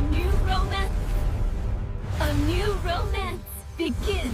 new romance. A new romance begins.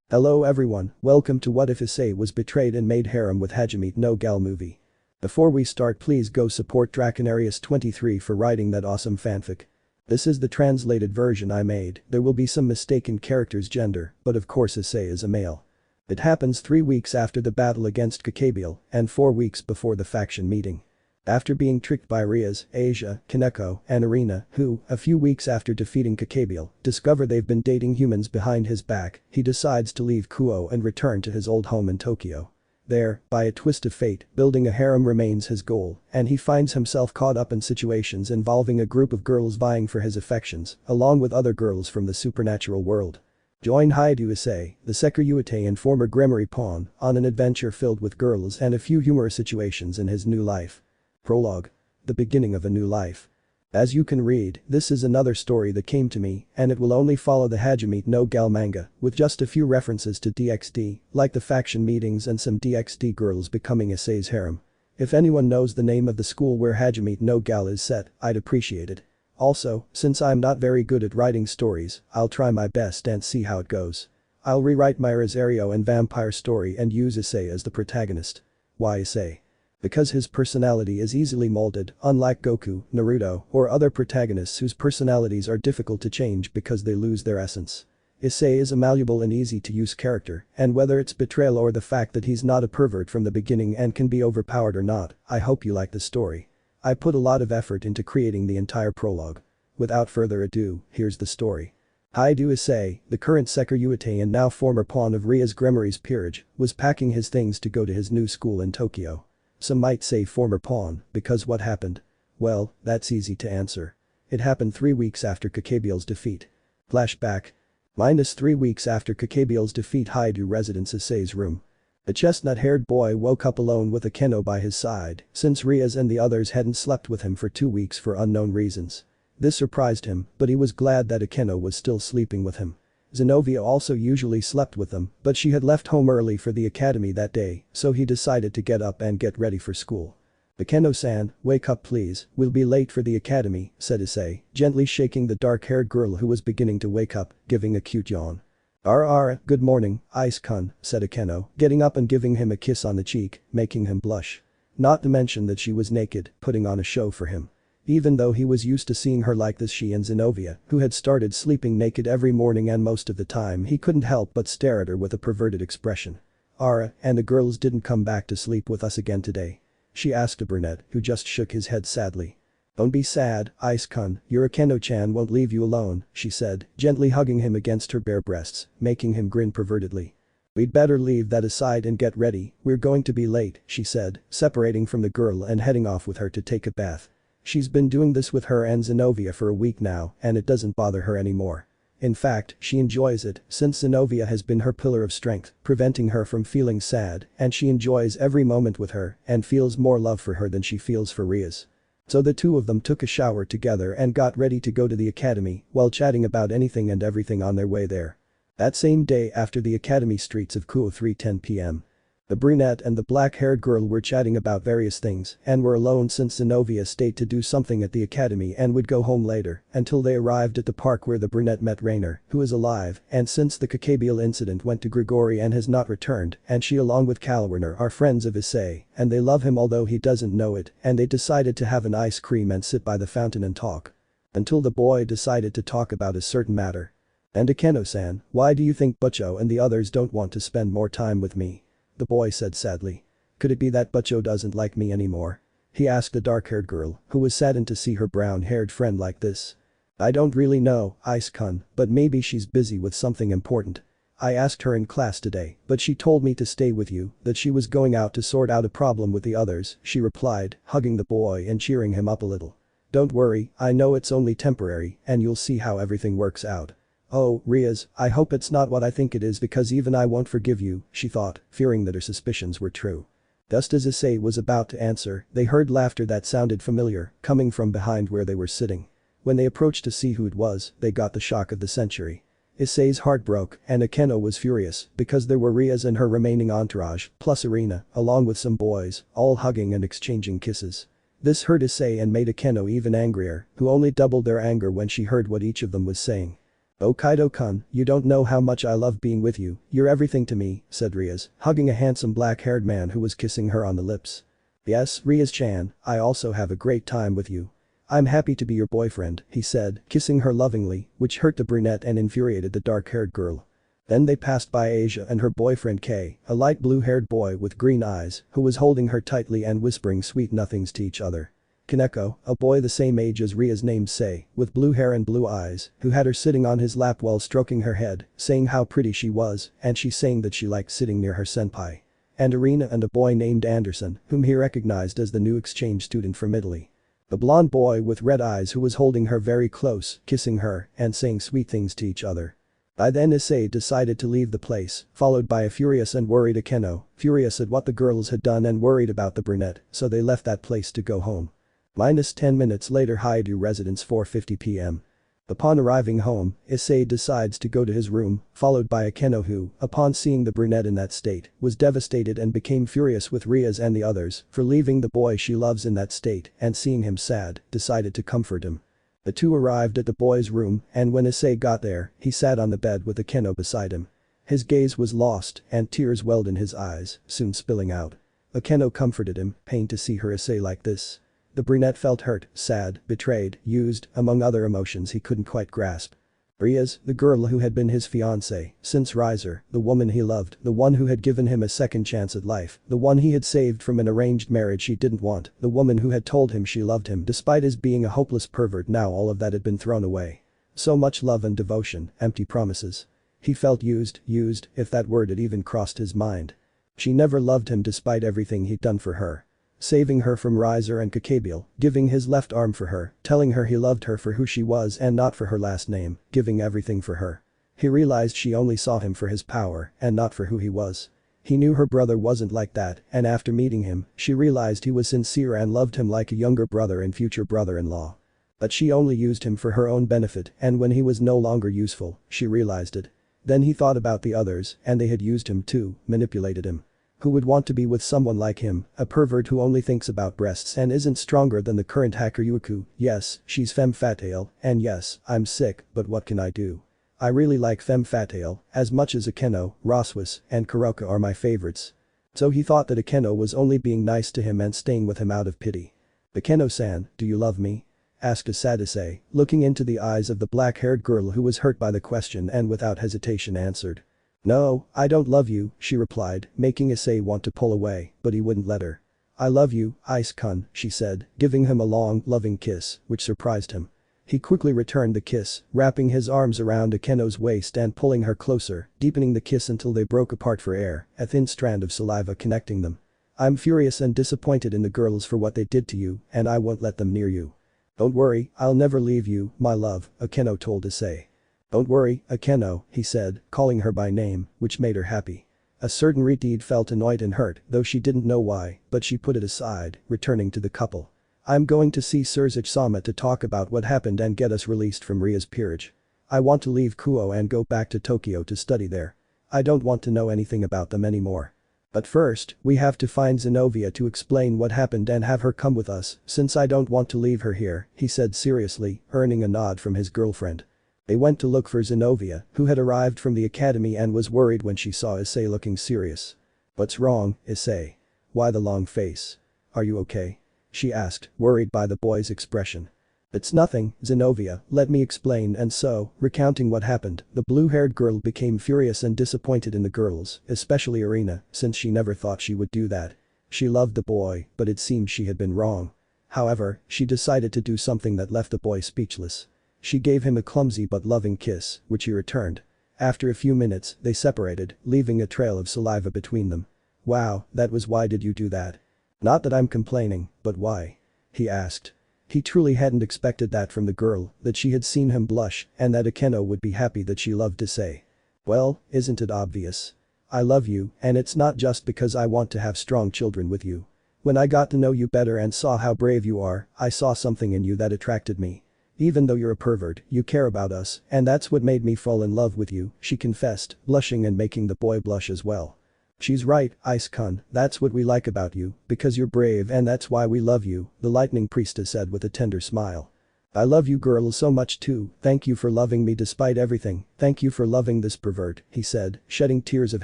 Hello everyone, welcome to What If Issei Was Betrayed and Made Harem with Hajimete no Gal movie. Before we start, please go support Draconarius23 for writing that awesome fanfic. This is the translated version I made. There will be some mistaken character's gender, but of course Issei is a male. It happens 3 weeks after the battle against Kakabeel and 4 weeks before the faction meeting. After being tricked by Rias, Asia, Kaneko, and Arena, who, a few weeks after defeating Kakabeel, discover they've been dating humans behind his back, he decides to leave Kuo and return to his old home in Tokyo. There, by a twist of fate, building a harem remains his goal, and he finds himself caught up in situations involving a group of girls vying for his affections, along with other girls from the supernatural world. Join Issei, the Sekiryuutei and former Gremory pawn, on an adventure filled with girls and a few humorous situations in his new life. Prologue. The beginning of a new life. As you can read, this is another story that came to me, and it will only follow the Hajimete no Gal manga, with just a few references to DxD, like the faction meetings and some DxD girls becoming Issei's harem. If anyone knows the name of the school where Hajimete no Gal is set, I'd appreciate it. Also, since I'm not very good at writing stories, I'll try my best and see how it goes. I'll rewrite my Rosario and vampire story and use Issei as the protagonist. Why Issei? Because his personality is easily molded, unlike Goku, Naruto, or other protagonists whose personalities are difficult to change because they lose their essence. Issei is a malleable and easy-to-use character, and whether it's betrayal or the fact that he's not a pervert from the beginning and can be overpowered or not, I hope you like the story. I put a lot of effort into creating the entire prologue. Without further ado, here's the story. Issei, the current Sekiryuutei and now former pawn of Rias Gremory's Peerage, was packing his things to go to his new school in Tokyo. Some might say former pawn, because what happened? Well, that's easy to answer. It happened 3 weeks after Kakabeel's defeat. Flashback. -3 weeks after Kakabeel's defeat, residence Issei's room. A chestnut-haired boy woke up alone with Akeno by his side, since Rias and the others hadn't slept with him for 2 weeks for unknown reasons. This surprised him, but he was glad that Akeno was still sleeping with him. Zenovia also usually slept with them, but she had left home early for the academy that day, so he decided to get up and get ready for school. Akeno-san, wake up please, we'll be late for the academy, said Issei, gently shaking the dark-haired girl who was beginning to wake up, giving a cute yawn. Good morning, Ice-kun, said Akeno, getting up and giving him a kiss on the cheek, making him blush. Not to mention that she was naked, putting on a show for him. Even though he was used to seeing her like this, she and Zenovia, who had started sleeping naked every morning and most of the time, he couldn't help but stare at her with a perverted expression. And the girls didn't come back to sleep with us again today? She asked a brunette, who just shook his head sadly. Don't be sad, Ice-kun, your Akeno-chan won't leave you alone, she said, gently hugging him against her bare breasts, making him grin pervertedly. We'd better leave that aside and get ready, we're going to be late, she said, separating from the girl and heading off with her to take a bath. She's been doing this with her and Zenovia for a week now, and it doesn't bother her anymore. In fact, she enjoys it, since Zenovia has been her pillar of strength, preventing her from feeling sad, and she enjoys every moment with her and feels more love for her than she feels for Rias. So the two of them took a shower together and got ready to go to the academy, while chatting about anything and everything on their way there. That same day, after the academy streets of Kuo 3:10 p.m. The brunette and the black-haired girl were chatting about various things and were alone since Zenovia stayed to do something at the academy and would go home later, until they arrived at the park where the brunette met Rainer, who is alive, and since the Kakabeel incident went to Gregory and has not returned, and she along with Kalwerner are friends of Issei, and they love him although he doesn't know it, and they decided to have an ice cream and sit by the fountain and talk. Until the boy decided to talk about a certain matter. And Akeno-san, why do you think Butcho and the others don't want to spend more time with me? The boy said sadly. Could it be that Butcho doesn't like me anymore? He asked the dark-haired girl, who was saddened to see her brown-haired friend like this. I don't really know, Ice-kun, but maybe she's busy with something important. I asked her in class today, but she told me to stay with you, that she was going out to sort out a problem with the others, she replied, hugging the boy and cheering him up a little. Don't worry, I know it's only temporary, and you'll see how everything works out. Oh, Rias, I hope it's not what I think it is because even I won't forgive you, she thought, fearing that her suspicions were true. Just as Issei was about to answer, they heard laughter that sounded familiar, coming from behind where they were sitting. When they approached to see who it was, they got the shock of the century. Issei's heart broke, and Akeno was furious, because there were Rias and her remaining entourage, plus Arena, along with some boys, all hugging and exchanging kisses. This hurt Issei and made Akeno even angrier, who only doubled their anger when she heard what each of them was saying. "Oh Kaido-kun, you don't know how much I love being with you, you're everything to me," said Rias, hugging a handsome black-haired man who was kissing her on the lips. "Yes, Rias-chan, I also have a great time with you. I'm happy to be your boyfriend," he said, kissing her lovingly, which hurt the brunette and infuriated the dark-haired girl. Then they passed by Asia and her boyfriend Kei, a light blue-haired boy with green eyes, who was holding her tightly and whispering sweet nothings to each other. Kaneko, a boy the same age as Rias named Sei, with blue hair and blue eyes, who had her sitting on his lap while stroking her head, saying how pretty she was, and she saying that she liked sitting near her senpai. And Arena and a boy named Anderson, whom he recognized as the new exchange student from Italy. The blonde boy with red eyes who was holding her very close, kissing her, and saying sweet things to each other. By then Issei decided to leave the place, followed by a furious and worried Akeno, furious at what the girls had done and worried about the brunette, so they left that place to go home. -10 minutes later, Haidu residence, 4:50 p.m. Upon arriving home, Issei decides to go to his room, followed by Akeno who, upon seeing the brunette in that state, was devastated and became furious with Rias and the others for leaving the boy she loves in that state, and seeing him sad, decided to comfort him. The two arrived at the boy's room, and when Issei got there, he sat on the bed with Akeno beside him. His gaze was lost, and tears welled in his eyes, soon spilling out. Akeno comforted him, pained to see her Issei like this. The brunette felt hurt, sad, betrayed, used, among other emotions he couldn't quite grasp. Rias, the girl who had been his fiancée since Riser, the woman he loved, the one who had given him a second chance at life, the one he had saved from an arranged marriage he didn't want, the woman who had told him she loved him despite his being a hopeless pervert, now all of that had been thrown away. So much love and devotion, empty promises. He felt used, if that word had even crossed his mind. She never loved him despite everything he'd done for her. Saving her from Riser and Kakabiel, giving his left arm for her, telling her he loved her for who she was and not for her last name, giving everything for her. He realized she only saw him for his power and not for who he was. He knew her brother wasn't like that, and after meeting him, she realized he was sincere and loved him like a younger brother and future brother-in-law. But she only used him for her own benefit, and when he was no longer useful, she realized it. Then he thought about the others, and they had used him too, manipulated him. Who would want to be with someone like him, a pervert who only thinks about breasts and isn't stronger than the current Sekiryuutei? Yes, she's femme fatale, and yes, I'm sick, but what can I do? I really like femme fatale, as much as Akeno, Rossweisse, and Kuroka are my favorites. So he thought that Akeno was only being nice to him and staying with him out of pity. "Akeno-san, do you love me?" asked a sad Issei, looking into the eyes of the black-haired girl who was hurt by the question and without hesitation answered. "No, I don't love you," she replied, making Issei want to pull away, but he wouldn't let her. "I love you, Ice-kun," she said, giving him a long, loving kiss, which surprised him. He quickly returned the kiss, wrapping his arms around Akeno's waist and pulling her closer, deepening the kiss until they broke apart for air, a thin strand of saliva connecting them. "I'm furious and disappointed in the girls for what they did to you, and I won't let them near you." "Don't worry, I'll never leave you, my love," Akeno told Issei. "Don't worry, Akeno," he said, calling her by name, which made her happy. A certain Riteed felt annoyed and hurt, though she didn't know why, but she put it aside, returning to the couple. "I'm going to see Surzuk-sama to talk about what happened and get us released from Rias' Peerage. I want to leave Kuo and go back to Tokyo to study there. I don't want to know anything about them anymore. But first, we have to find Zenobia to explain what happened and have her come with us, since I don't want to leave her here," he said seriously, earning a nod from his girlfriend. They went to look for Zenobia, who had arrived from the academy and was worried when she saw Issei looking serious. "What's wrong, Issei? Why the long face? Are you okay?" she asked, worried by the boy's expression. "It's nothing, Zenobia, let me explain," and so, recounting what happened, the blue-haired girl became furious and disappointed in the girls, especially Arena, since she never thought she would do that. She loved the boy, but it seemed she had been wrong. However, she decided to do something that left the boy speechless. She gave him a clumsy but loving kiss, which he returned. After a few minutes, they separated, leaving a trail of saliva between them. "Wow, that was why did you do that?" "Not that I'm complaining, but why?" he asked. He truly hadn't expected that from the girl, that she had seen him blush, and that Akeno would be happy that she loved Issei. "Well, isn't it obvious? I love you, and it's not just because I want to have strong children with you. When I got to know you better and saw how brave you are, I saw something in you that attracted me. Even though you're a pervert, you care about us, and that's what made me fall in love with you," she confessed, blushing and making the boy blush as well. She's right, Ice-kun, that's what we like about you, because you're brave and that's why we love you, the lightning priestess said with a tender smile. I love you girls so much too, thank you for loving me despite everything, thank you for loving this pervert, he said, shedding tears of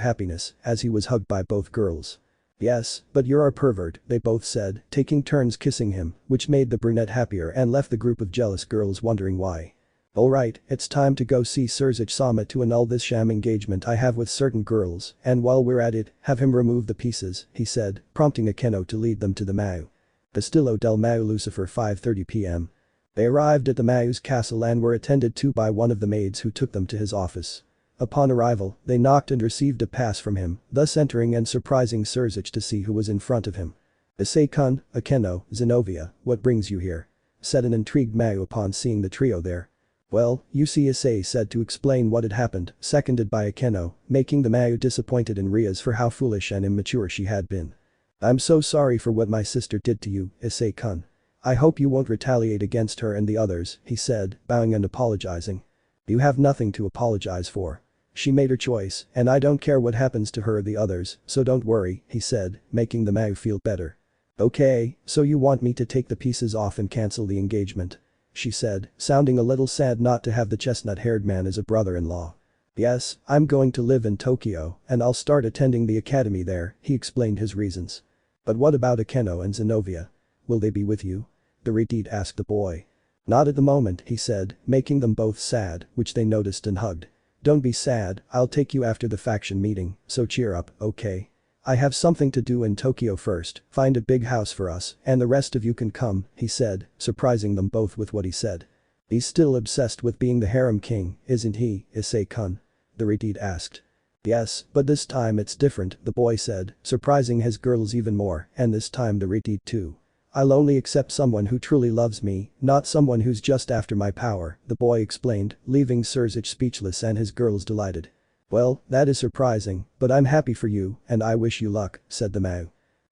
happiness as he was hugged by both girls. Yes, but you're our pervert, they both said, taking turns kissing him, which made the brunette happier and left the group of jealous girls wondering why. Alright, it's time to go see Suzuki-sama to annul this sham engagement I have with certain girls, and while we're at it, have him remove the pieces, he said, prompting Akeno to lead them to the Mau. Castillo del Mau Lucifer 5:30 p.m. They arrived at the Mau's castle and were attended to by one of the maids who took them to his office. Upon arrival, they knocked and received a pass from him, thus entering and surprising Suzuki to see who was in front of him. Issei-kun, Akeno, Zenobia, what brings you here? Said an intrigued Mau upon seeing the trio there. Well, you see, Issei said to explain what had happened, seconded by Akeno, making the Mau disappointed in Rias for how foolish and immature she had been. I'm so sorry for what my sister did to you, Issei-kun. I hope you won't retaliate against her and the others, he said, bowing and apologizing. You have nothing to apologize for. She made her choice, and I don't care what happens to her or the others, so don't worry, he said, making the Mau feel better. Okay, so you want me to take the pieces off and cancel the engagement? She said, sounding a little sad not to have the chestnut-haired man as a brother-in-law. Yes, I'm going to live in Tokyo, and I'll start attending the academy there, he explained his reasons. But what about Akeno and Zenobia? Will they be with you? The retreat asked the boy. Not at the moment, he said, making them both sad, which they noticed and hugged. Don't be sad, I'll take you after the faction meeting, so cheer up, okay? I have something to do in Tokyo first, find a big house for us, and the rest of you can come, he said, surprising them both with what he said. He's still obsessed with being the harem king, isn't he, Issei-kun? The retreat asked. Yes, but this time it's different, the boy said, surprising his girls even more, and this time the retreat too. I'll only accept someone who truly loves me, not someone who's just after my power, the boy explained, leaving Suzuki speechless and his girls delighted. Well, that is surprising, but I'm happy for you, and I wish you luck, said the Mau.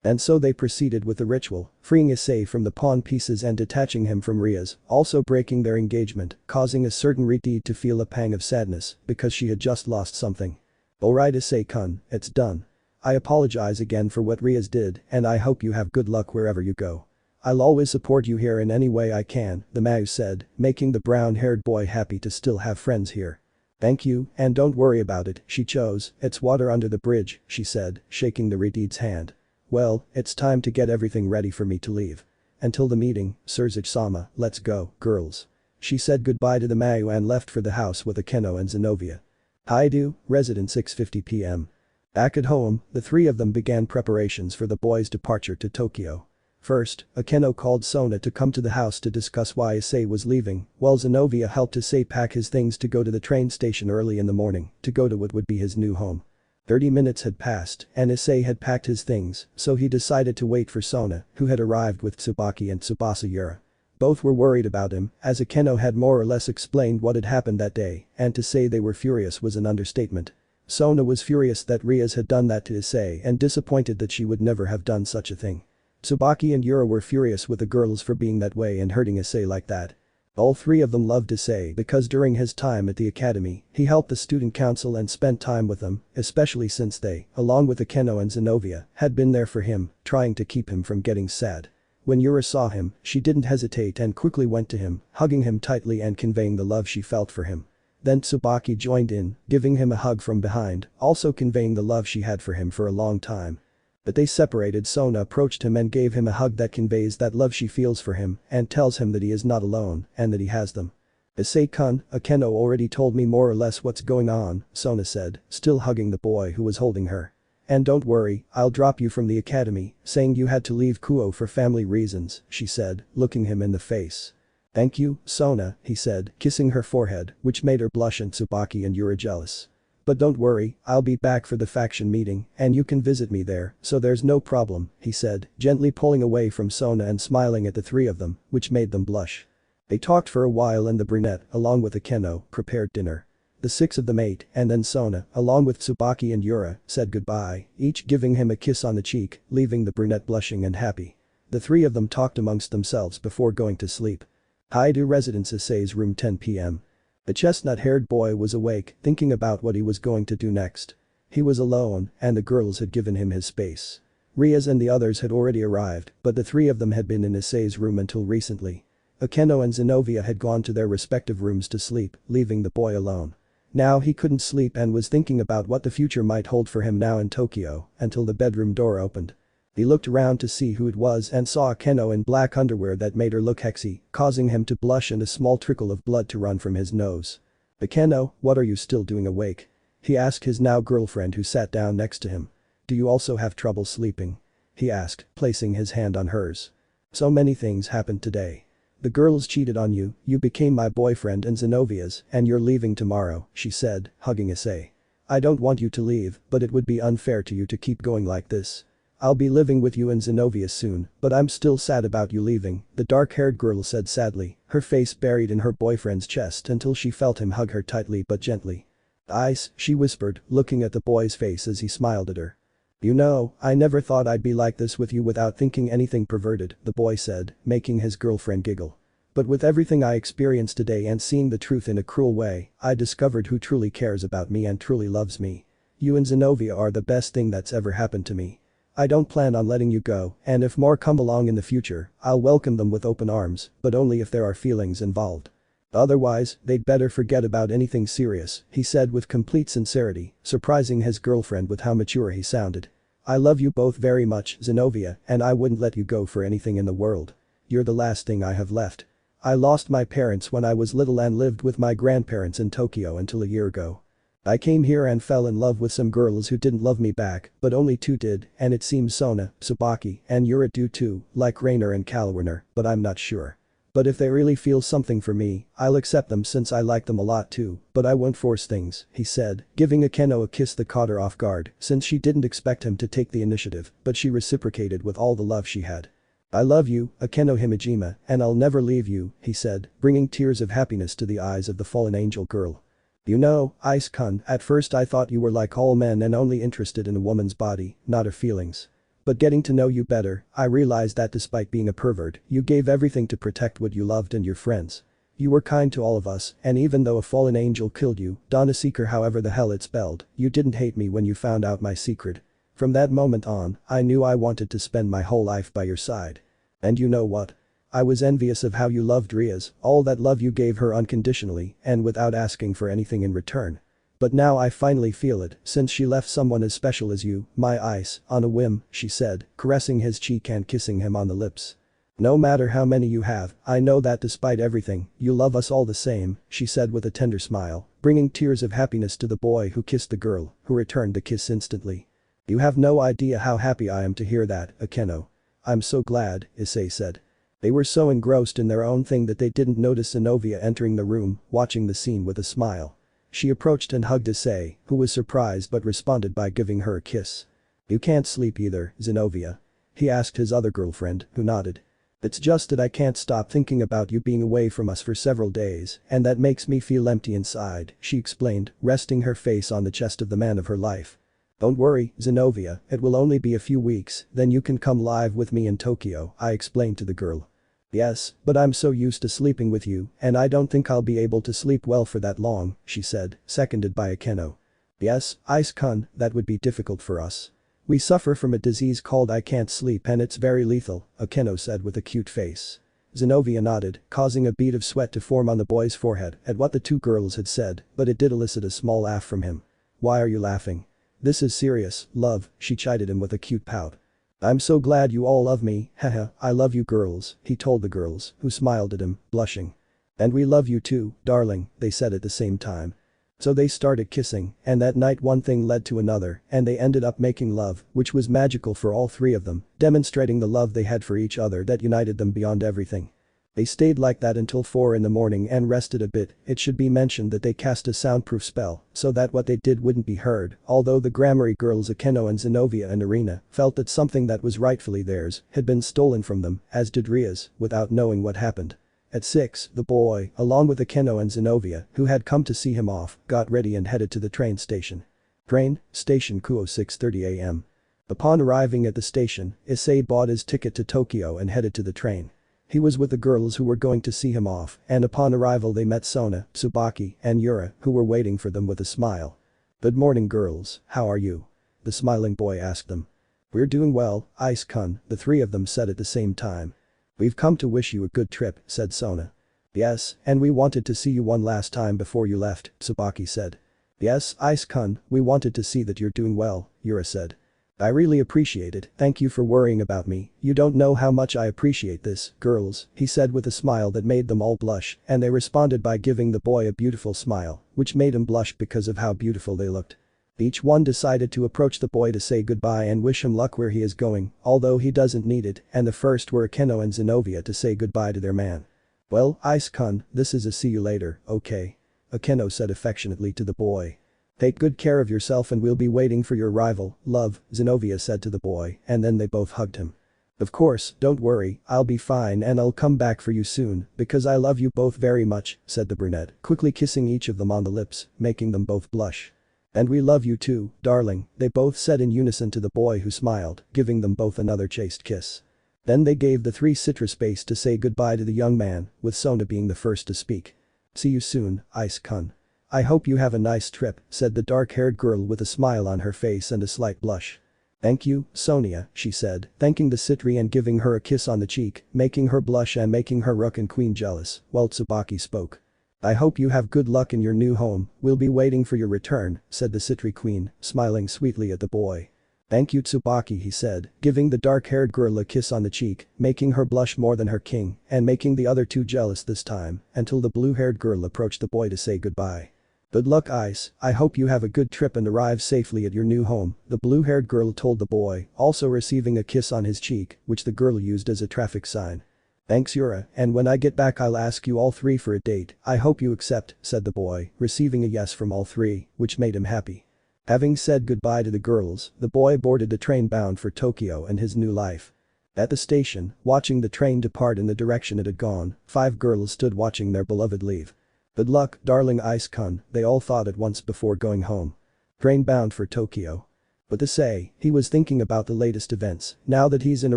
And so they proceeded with the ritual, freeing Issei from the pawn pieces and detaching him from Rias, also breaking their engagement, causing a certain retreat to feel a pang of sadness, because she had just lost something. Alright Issei-kun, it's done. I apologize again for what Rias did, and I hope you have good luck wherever you go. I'll always support you here in any way I can, the Mau said, making the brown-haired boy happy to still have friends here. Thank you, and don't worry about it, she chose, it's water under the bridge, she said, shaking the retreat's hand. Well, it's time to get everything ready for me to leave. Until the meeting, Suzuki-sama, let's go, girls. She said goodbye to the Mau and left for the house with Akeno and Zenobia. Haidu, resident 6:50 p.m. Back at home, the three of them began preparations for the boys' departure to Tokyo. First, Akeno called Sona to come to the house to discuss why Issei was leaving, while Zenobia helped Issei pack his things to go to the train station early in the morning to go to what would be his new home. 30 minutes had passed and Issei had packed his things, so he decided to wait for Sona, who had arrived with Tsubaki and Tsubasa Yura. Both were worried about him, as Akeno had more or less explained what had happened that day, and to say they were furious was an understatement. Sona was furious that Rias had done that to Issei and disappointed that she would never have done such a thing. Tsubaki and Yura were furious with the girls for being that way and hurting Issei like that. All three of them loved Issei because during his time at the academy, he helped the student council and spent time with them, especially since they, along with Akeno and Zenobia, had been there for him, trying to keep him from getting sad. When Yura saw him, she didn't hesitate and quickly went to him, hugging him tightly and conveying the love she felt for him. Then Tsubaki joined in, giving him a hug from behind, also conveying the love she had for him for a long time. But they separated. Sona approached him and gave him a hug that conveys that love she feels for him and tells him that he is not alone and that he has them. Issei-kun, Akeno already told me more or less what's going on, Sona said, still hugging the boy who was holding her. And don't worry, I'll drop you from the academy, saying you had to leave Kuo for family reasons, she said, looking him in the face. Thank you, Sona, he said, kissing her forehead, which made her blush and Tsubaki and Yura jealous. But don't worry, I'll be back for the faction meeting and you can visit me there, so there's no problem, he said, gently pulling away from Sona and smiling at the three of them, which made them blush. They talked for a while and the brunette, along with Akeno, prepared dinner. The six of them ate and then Sona, along with Tsubaki and Yura, said goodbye, each giving him a kiss on the cheek, leaving the brunette blushing and happy. The three of them talked amongst themselves before going to sleep. Haidu residence Issei's room 10 p.m. The chestnut-haired boy was awake, thinking about what he was going to do next. He was alone, and the girls had given him his space. Rias and the others had already arrived, but the three of them had been in Issei's room until recently. Akeno and Zenobia had gone to their respective rooms to sleep, leaving the boy alone. Now he couldn't sleep and was thinking about what the future might hold for him now in Tokyo, until the bedroom door opened. He looked around to see who it was and saw Akeno in black underwear that made her look sexy, causing him to blush and a small trickle of blood to run from his nose. "Akeno, what are you still doing awake?" he asked his now girlfriend who sat down next to him. "Do you also have trouble sleeping?" he asked, placing his hand on hers. "So many things happened today. The girls cheated on you, you became my boyfriend and Zenobia's, and you're leaving tomorrow," she said, hugging Issei. "I don't want you to leave, but it would be unfair to you to keep going like this. I'll be living with you and Zenobia soon, but I'm still sad about you leaving," the dark-haired girl said sadly, her face buried in her boyfriend's chest until she felt him hug her tightly but gently. "Ice," she whispered, looking at the boy's face as he smiled at her. "You know, I never thought I'd be like this with you without thinking anything perverted," the boy said, making his girlfriend giggle. "But with everything I experienced today and seeing the truth in a cruel way, I discovered who truly cares about me and truly loves me. You and Zenobia are the best thing that's ever happened to me. I don't plan on letting you go, and if more come along in the future, I'll welcome them with open arms, but only if there are feelings involved. Otherwise, they'd better forget about anything serious," he said with complete sincerity, surprising his girlfriend with how mature he sounded. "I love you both very much, Zenobia, and I wouldn't let you go for anything in the world. You're the last thing I have left. I lost my parents when I was little and lived with my grandparents in Tokyo until a year ago. I came here and fell in love with some girls who didn't love me back, but only two did, and it seems Sona, Tsubaki, and Yura do too, like Rainer and Kalwerner, but I'm not sure. But if they really feel something for me, I'll accept them since I like them a lot too, but I won't force things," he said, giving Akeno a kiss that caught her off guard since she didn't expect him to take the initiative, but she reciprocated with all the love she had. "I love you, Akeno Himejima, and I'll never leave you," he said, bringing tears of happiness to the eyes of the fallen angel girl. "You know, Ice-kun, at first I thought you were like all men and only interested in a woman's body, not her feelings. But getting to know you better, I realized that despite being a pervert, you gave everything to protect what you loved and your friends. You were kind to all of us, and even though a fallen angel killed you, Seeker however the hell it's spelled, you didn't hate me when you found out my secret. From that moment on, I knew I wanted to spend my whole life by your side. And you know what? I was envious of how you loved Rias, all that love you gave her unconditionally and without asking for anything in return. But now I finally feel it, since she left someone as special as you, my Ice, on a whim," she said, caressing his cheek and kissing him on the lips. "No matter how many you have, I know that despite everything, you love us all the same," she said with a tender smile, bringing tears of happiness to the boy who kissed the girl, who returned the kiss instantly. "You have no idea how happy I am to hear that, Akeno. I'm so glad," Issei said. They were so engrossed in their own thing that they didn't notice Zenobia entering the room, watching the scene with a smile. She approached and hugged Issei, who was surprised but responded by giving her a kiss. "You can't sleep either, Zenobia?" he asked his other girlfriend, who nodded. "It's just that I can't stop thinking about you being away from us for several days, and that makes me feel empty inside," she explained, resting her face on the chest of the man of her life. "Don't worry, Zenobia, it will only be a few weeks, then you can come live with me in Tokyo," I explained to the girl. "Yes, but I'm so used to sleeping with you, and I don't think I'll be able to sleep well for that long," she said, seconded by Akeno. "Yes, Ice-kun, that would be difficult for us. We suffer from a disease called I can't sleep and it's very lethal," Akeno said with a cute face. Zenobia nodded, causing a bead of sweat to form on the boy's forehead at what the two girls had said, but it did elicit a small laugh from him. "Why are you laughing? This is serious, love," she chided him with a cute pout. "I'm so glad you all love me, haha, I love you girls," he told the girls, who smiled at him, blushing. "And we love you too, darling," they said at the same time. So they started kissing, and that night one thing led to another, and they ended up making love, which was magical for all three of them, demonstrating the love they had for each other that united them beyond everything. They stayed like that until 4 in the morning and rested a bit. It should be mentioned that they cast a soundproof spell so that what they did wouldn't be heard, although the Gremory girls Akeno and Zenobia and Arena felt that something that was rightfully theirs had been stolen from them, as did Rias, without knowing what happened. At 6, the boy, along with Akeno and Zenobia, who had come to see him off, got ready and headed to the train station. Train, station Kuo 6:30 am. Upon arriving at the station, Issei bought his ticket to Tokyo and headed to the train. He was with the girls who were going to see him off, and upon arrival they met Sona, Tsubaki, and Yura, who were waiting for them with a smile. "Good morning girls, how are you?" the smiling boy asked them. "We're doing well, Ice-kun," the three of them said at the same time. "We've come to wish you a good trip," said Sona. "Yes, and we wanted to see you one last time before you left," Tsubaki said. "Yes, Ice-kun, we wanted to see that you're doing well," Yura said. "I really appreciate it, thank you for worrying about me, you don't know how much I appreciate this, girls," he said with a smile that made them all blush, and they responded by giving the boy a beautiful smile, which made him blush because of how beautiful they looked. Each one decided to approach the boy to say goodbye and wish him luck where he is going, although he doesn't need it, and the first were Akeno and Zenobia to say goodbye to their man. "Well, Ice-kun, this is a see you later, okay?" Akeno said affectionately to the boy. "Take good care of yourself and we'll be waiting for your arrival, love," Zenobia said to the boy, and then they both hugged him. "Of course, don't worry, I'll be fine and I'll come back for you soon, because I love you both very much," said the brunette, quickly kissing each of them on the lips, making them both blush. "And we love you too, darling," they both said in unison to the boy who smiled, giving them both another chaste kiss. Then they gave the three citrus space to say goodbye to the young man, with Sona being the first to speak. "See you soon, Ice-kun. I hope you have a nice trip," said the dark-haired girl with a smile on her face and a slight blush. "Thank you, Sonia," she said, thanking the Citri and giving her a kiss on the cheek, making her blush and making her Rook and Queen jealous, while Tsubaki spoke. "I hope you have good luck in your new home, we'll be waiting for your return," said the Citri Queen, smiling sweetly at the boy. "Thank you Tsubaki," he said, giving the dark-haired girl a kiss on the cheek, making her blush more than her king, and making the other two jealous this time, until the blue-haired girl approached the boy to say goodbye. "Good luck Ice, I hope you have a good trip and arrive safely at your new home," the blue-haired girl told the boy, also receiving a kiss on his cheek, which the girl used as a traffic sign. "Thanks Yura, and when I get back I'll ask you all three for a date, I hope you accept," said the boy, receiving a yes from all three, which made him happy. Having said goodbye to the girls, the boy boarded the train bound for Tokyo and his new life. At the station, watching the train depart in the direction it had gone, 5 girls stood watching their beloved leave. "Good luck, darling Ice-kun," they all thought at once before going home. Train bound for Tokyo. But Issei, he was thinking about the latest events, now that he's in a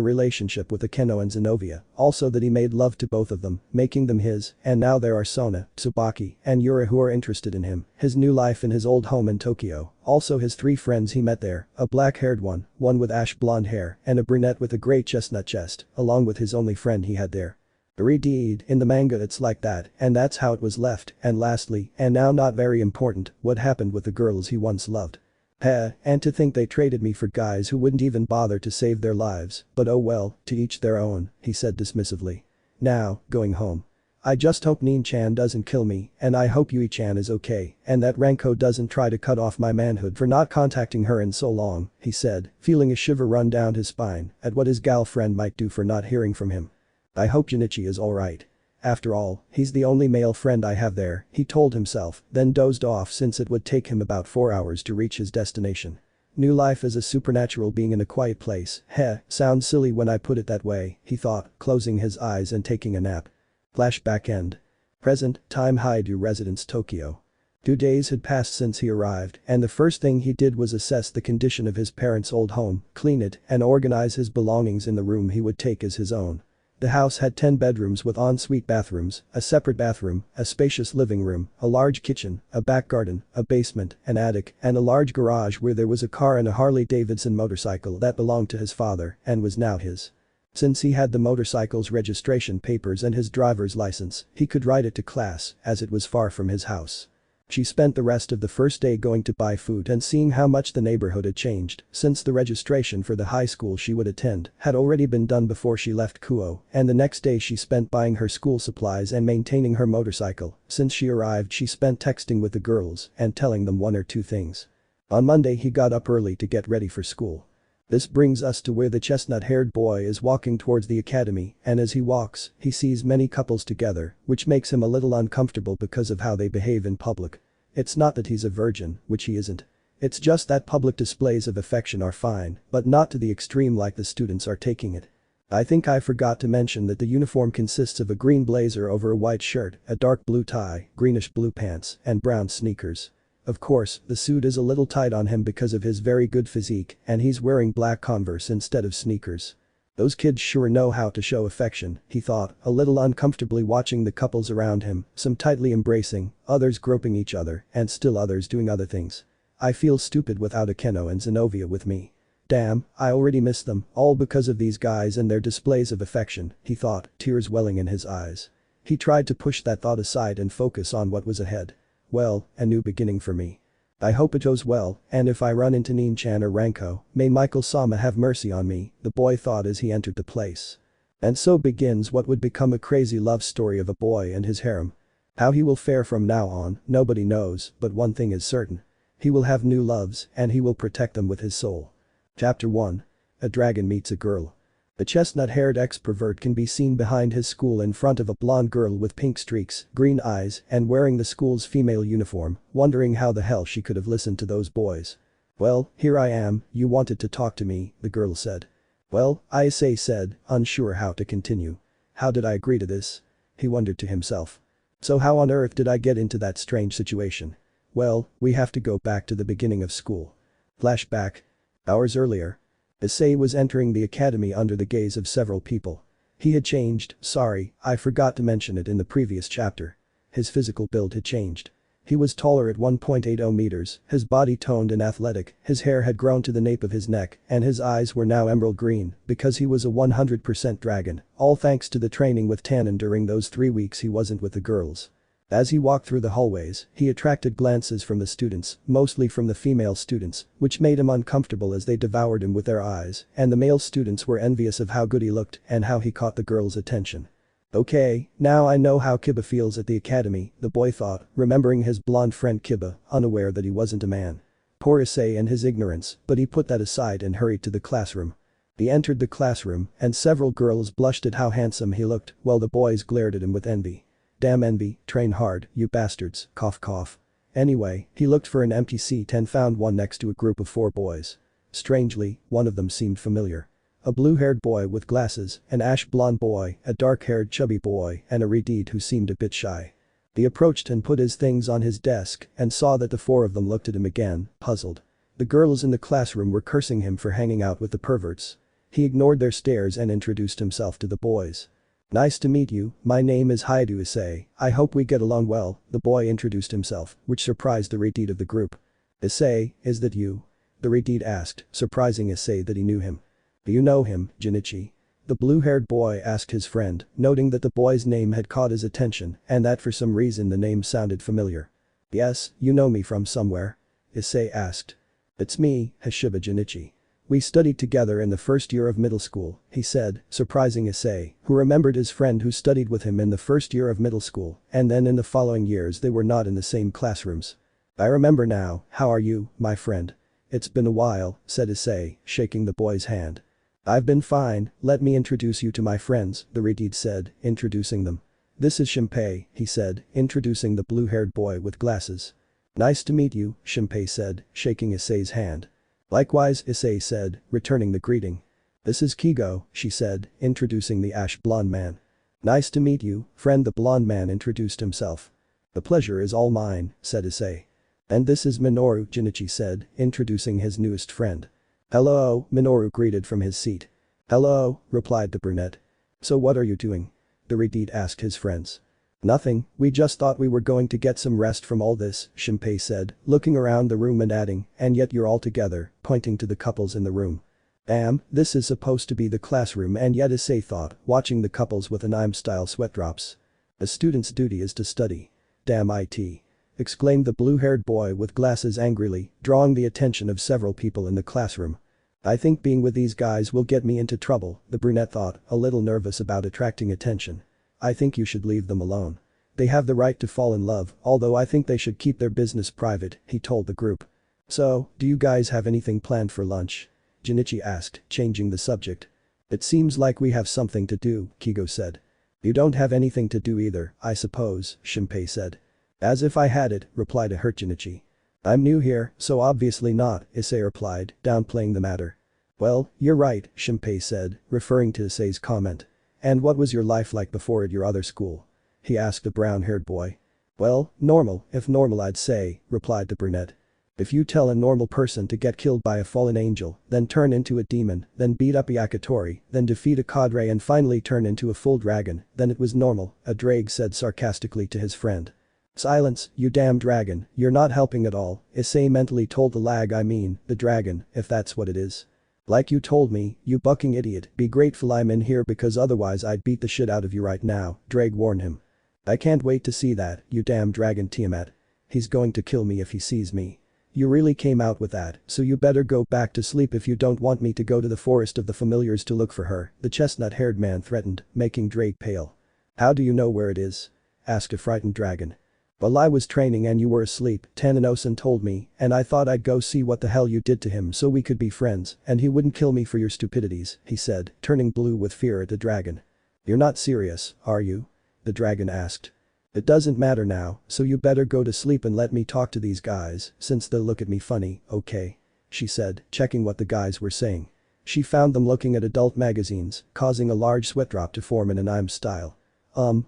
relationship with Akeno and Zenobia, also that he made love to both of them, making them his, and now there are Sona, Tsubaki, and Yura who are interested in him, his new life in his old home in Tokyo, also his 3 friends he met there, a black-haired one with ash blonde hair, and a brunette with a grey chestnut chest, along with his only friend he had there. Indeed, in the manga it's like that, and that's how it was left, and lastly, and now not very important, what happened with the girls he once loved. And to think they traded me for guys who wouldn't even bother to save their lives, but oh well, to each their own, he said dismissively. Now, going home. I just hope Nin-chan doesn't kill me, and I hope Yui-chan is okay, and that Renko doesn't try to cut off my manhood for not contacting her in so long, he said, feeling a shiver run down his spine at what his gal friend might do for not hearing from him. I hope Junichi is alright. After all, he's the only male friend I have there, he told himself, then dozed off since it would take him about 4 hours to reach his destination. New life as a supernatural being in a quiet place, sounds silly when I put it that way, he thought, closing his eyes and taking a nap. Flashback end. Present, time Haidu residence Tokyo. 2 days had passed since he arrived, and the first thing he did was assess the condition of his parents' old home, clean it, and organize his belongings in the room he would take as his own. The house had 10 bedrooms with ensuite bathrooms, a separate bathroom, a spacious living room, a large kitchen, a back garden, a basement, an attic, and a large garage where there was a car and a Harley-Davidson motorcycle that belonged to his father and was now his. Since he had the motorcycle's registration papers and his driver's license, he could ride it to class as it was far from his house. She spent the rest of the first day going to buy food and seeing how much the neighborhood had changed since the registration for the high school she would attend had already been done before she left Kuo, and the next day she spent buying her school supplies and maintaining her motorcycle. Since she arrived she spent texting with the girls and telling them 1 or 2 things. On Monday he got up early to get ready for school. This brings us to where the chestnut-haired boy is walking towards the academy, and as he walks, he sees many couples together, which makes him a little uncomfortable because of how they behave in public. It's not that he's a virgin, which he isn't. It's just that public displays of affection are fine, but not to the extreme like the students are taking it. I think I forgot to mention that the uniform consists of a green blazer over a white shirt, a dark blue tie, greenish blue pants, and brown sneakers. Of course, the suit is a little tight on him because of his very good physique, and he's wearing black Converse instead of sneakers. Those kids sure know how to show affection, he thought, a little uncomfortably watching the couples around him, some tightly embracing, others groping each other, and still others doing other things. I feel stupid without Akeno and Zenobia with me. Damn, I already miss them, all because of these guys and their displays of affection, he thought, tears welling in his eyes. He tried to push that thought aside and focus on what was ahead. Well, a new beginning for me. I hope it goes well, and if I run into Nin-chan or Ranko, may Michael-sama have mercy on me, the boy thought as he entered the place. And so begins what would become a crazy love story of a boy and his harem. How he will fare from now on, nobody knows, but one thing is certain. He will have new loves, and he will protect them with his soul. Chapter 1. A dragon meets a girl. The chestnut-haired ex-pervert can be seen behind his school in front of a blonde girl with pink streaks, green eyes, and wearing the school's female uniform, wondering how the hell she could have listened to those boys. Well, here I am, you wanted to talk to me, the girl said. Well, Issei said, unsure how to continue. How did I agree to this? He wondered to himself. So how on earth did I get into that strange situation? Well, we have to go back to the beginning of school. Flashback. Hours earlier. Issei was entering the academy under the gaze of several people. He had changed, sorry, I forgot to mention it in the previous chapter. His physical build had changed. He was taller at 1.80 meters, his body toned and athletic, his hair had grown to the nape of his neck, and his eyes were now emerald green because he was a 100% dragon, all thanks to the training with Tannen during those 3 weeks he wasn't with the girls. As he walked through the hallways, he attracted glances from the students, mostly from the female students, which made him uncomfortable as they devoured him with their eyes, and the male students were envious of how good he looked and how he caught the girls' attention. Okay, now I know how Kiba feels at the academy, the boy thought, remembering his blonde friend Kiba, unaware that he wasn't a man. Poor Issei and his ignorance, but he put that aside and hurried to the classroom. He entered the classroom, and several girls blushed at how handsome he looked, while the boys glared at him with envy. Damn envy, train hard, you bastards, cough cough. Anyway, he looked for an empty seat and found one next to a group of 4 boys. Strangely, one of them seemed familiar. A blue-haired boy with glasses, an ash-blonde boy, a dark-haired chubby boy, and a redhead who seemed a bit shy. He approached and put his things on his desk and saw that the 4 of them looked at him again, puzzled. The girls in the classroom were cursing him for hanging out with the perverts. He ignored their stares and introduced himself to the boys. Nice to meet you, my name is Issei, I hope we get along well, the boy introduced himself, which surprised the redhead of the group. Issei, is that you? The redhead asked, surprising Issei that he knew him. Do you know him, Junichi? The blue-haired boy asked his friend, noting that the boy's name had caught his attention and that for some reason the name sounded familiar. Yes, you know me from somewhere? Issei asked. It's me, Hashiba Junichi. We studied together in the first year of middle school, he said, surprising Issei, who remembered his friend who studied with him in the first year of middle school, and then in the following years they were not in the same classrooms. I remember now, how are you, my friend? It's been a while, said Issei, shaking the boy's hand. I've been fine, let me introduce you to my friends, the redhead said, introducing them. This is Shinpei, he said, introducing the blue-haired boy with glasses. Nice to meet you, Shinpei said, shaking Issei's hand. Likewise, Issei said, returning the greeting. This is Kigo, she said, introducing the ash-blonde man. Nice to meet you, friend, the blonde man introduced himself. The pleasure is all mine, said Issei. And this is Minoru, Junichi said, introducing his newest friend. Hello, Minoru greeted from his seat. Hello, replied the brunette. So what are you doing? The redhead asked his friends. Nothing, we just thought we were going to get some rest from all this, Shinpei said, looking around the room and adding, and yet you're all together, pointing to the couples in the room. Damn, this is supposed to be the classroom and yet Issei thought, watching the couples with anime-style sweat drops. A student's duty is to study. Damn it. Exclaimed the blue-haired boy with glasses angrily, drawing the attention of several people in the classroom. I think being with these guys will get me into trouble, the brunette thought, a little nervous about attracting attention. I think you should leave them alone. They have the right to fall in love, although I think they should keep their business private, he told the group. So, do you guys have anything planned for lunch? Junichi asked, changing the subject. It seems like we have something to do, Kigo said. You don't have anything to do either, I suppose, Shinpei said. As if I had it, replied a hurt Junichi. I'm new here, so obviously not, Issei replied, downplaying the matter. Well, you're right, Shinpei said, referring to Issei's comment. And what was your life like before at your other school? He asked the brown-haired boy. Well, normal, if normal I'd say, replied the brunette. If you tell a normal person to get killed by a fallen angel, then turn into a demon, then beat up Yakitori, then defeat a cadre and finally turn into a full dragon, then it was normal, a drake said sarcastically to his friend. Silence, you damn dragon, you're not helping at all, Issei mentally told the dragon, if that's what it is. Like you told me, you bucking idiot, be grateful I'm in here because otherwise I'd beat the shit out of you right now, Drake warned him. I can't wait to see that, you damn dragon Tiamat. He's going to kill me if he sees me. You really came out with that, so you better go back to sleep if you don't want me to go to the forest of the familiars to look for her, the chestnut-haired man threatened, making Drake pale. How do you know where it is? Asked a frightened dragon. While I was training and you were asleep, Taninosan told me, and I thought I'd go see what the hell you did to him so we could be friends, and he wouldn't kill me for your stupidities, he said, turning blue with fear at the dragon. You're not serious, are you? The dragon asked. It doesn't matter now, so you better go to sleep and let me talk to these guys, since they'll look at me funny, okay? She said, checking what the guys were saying. She found them looking at adult magazines, causing a large sweat drop to form in an I'm style.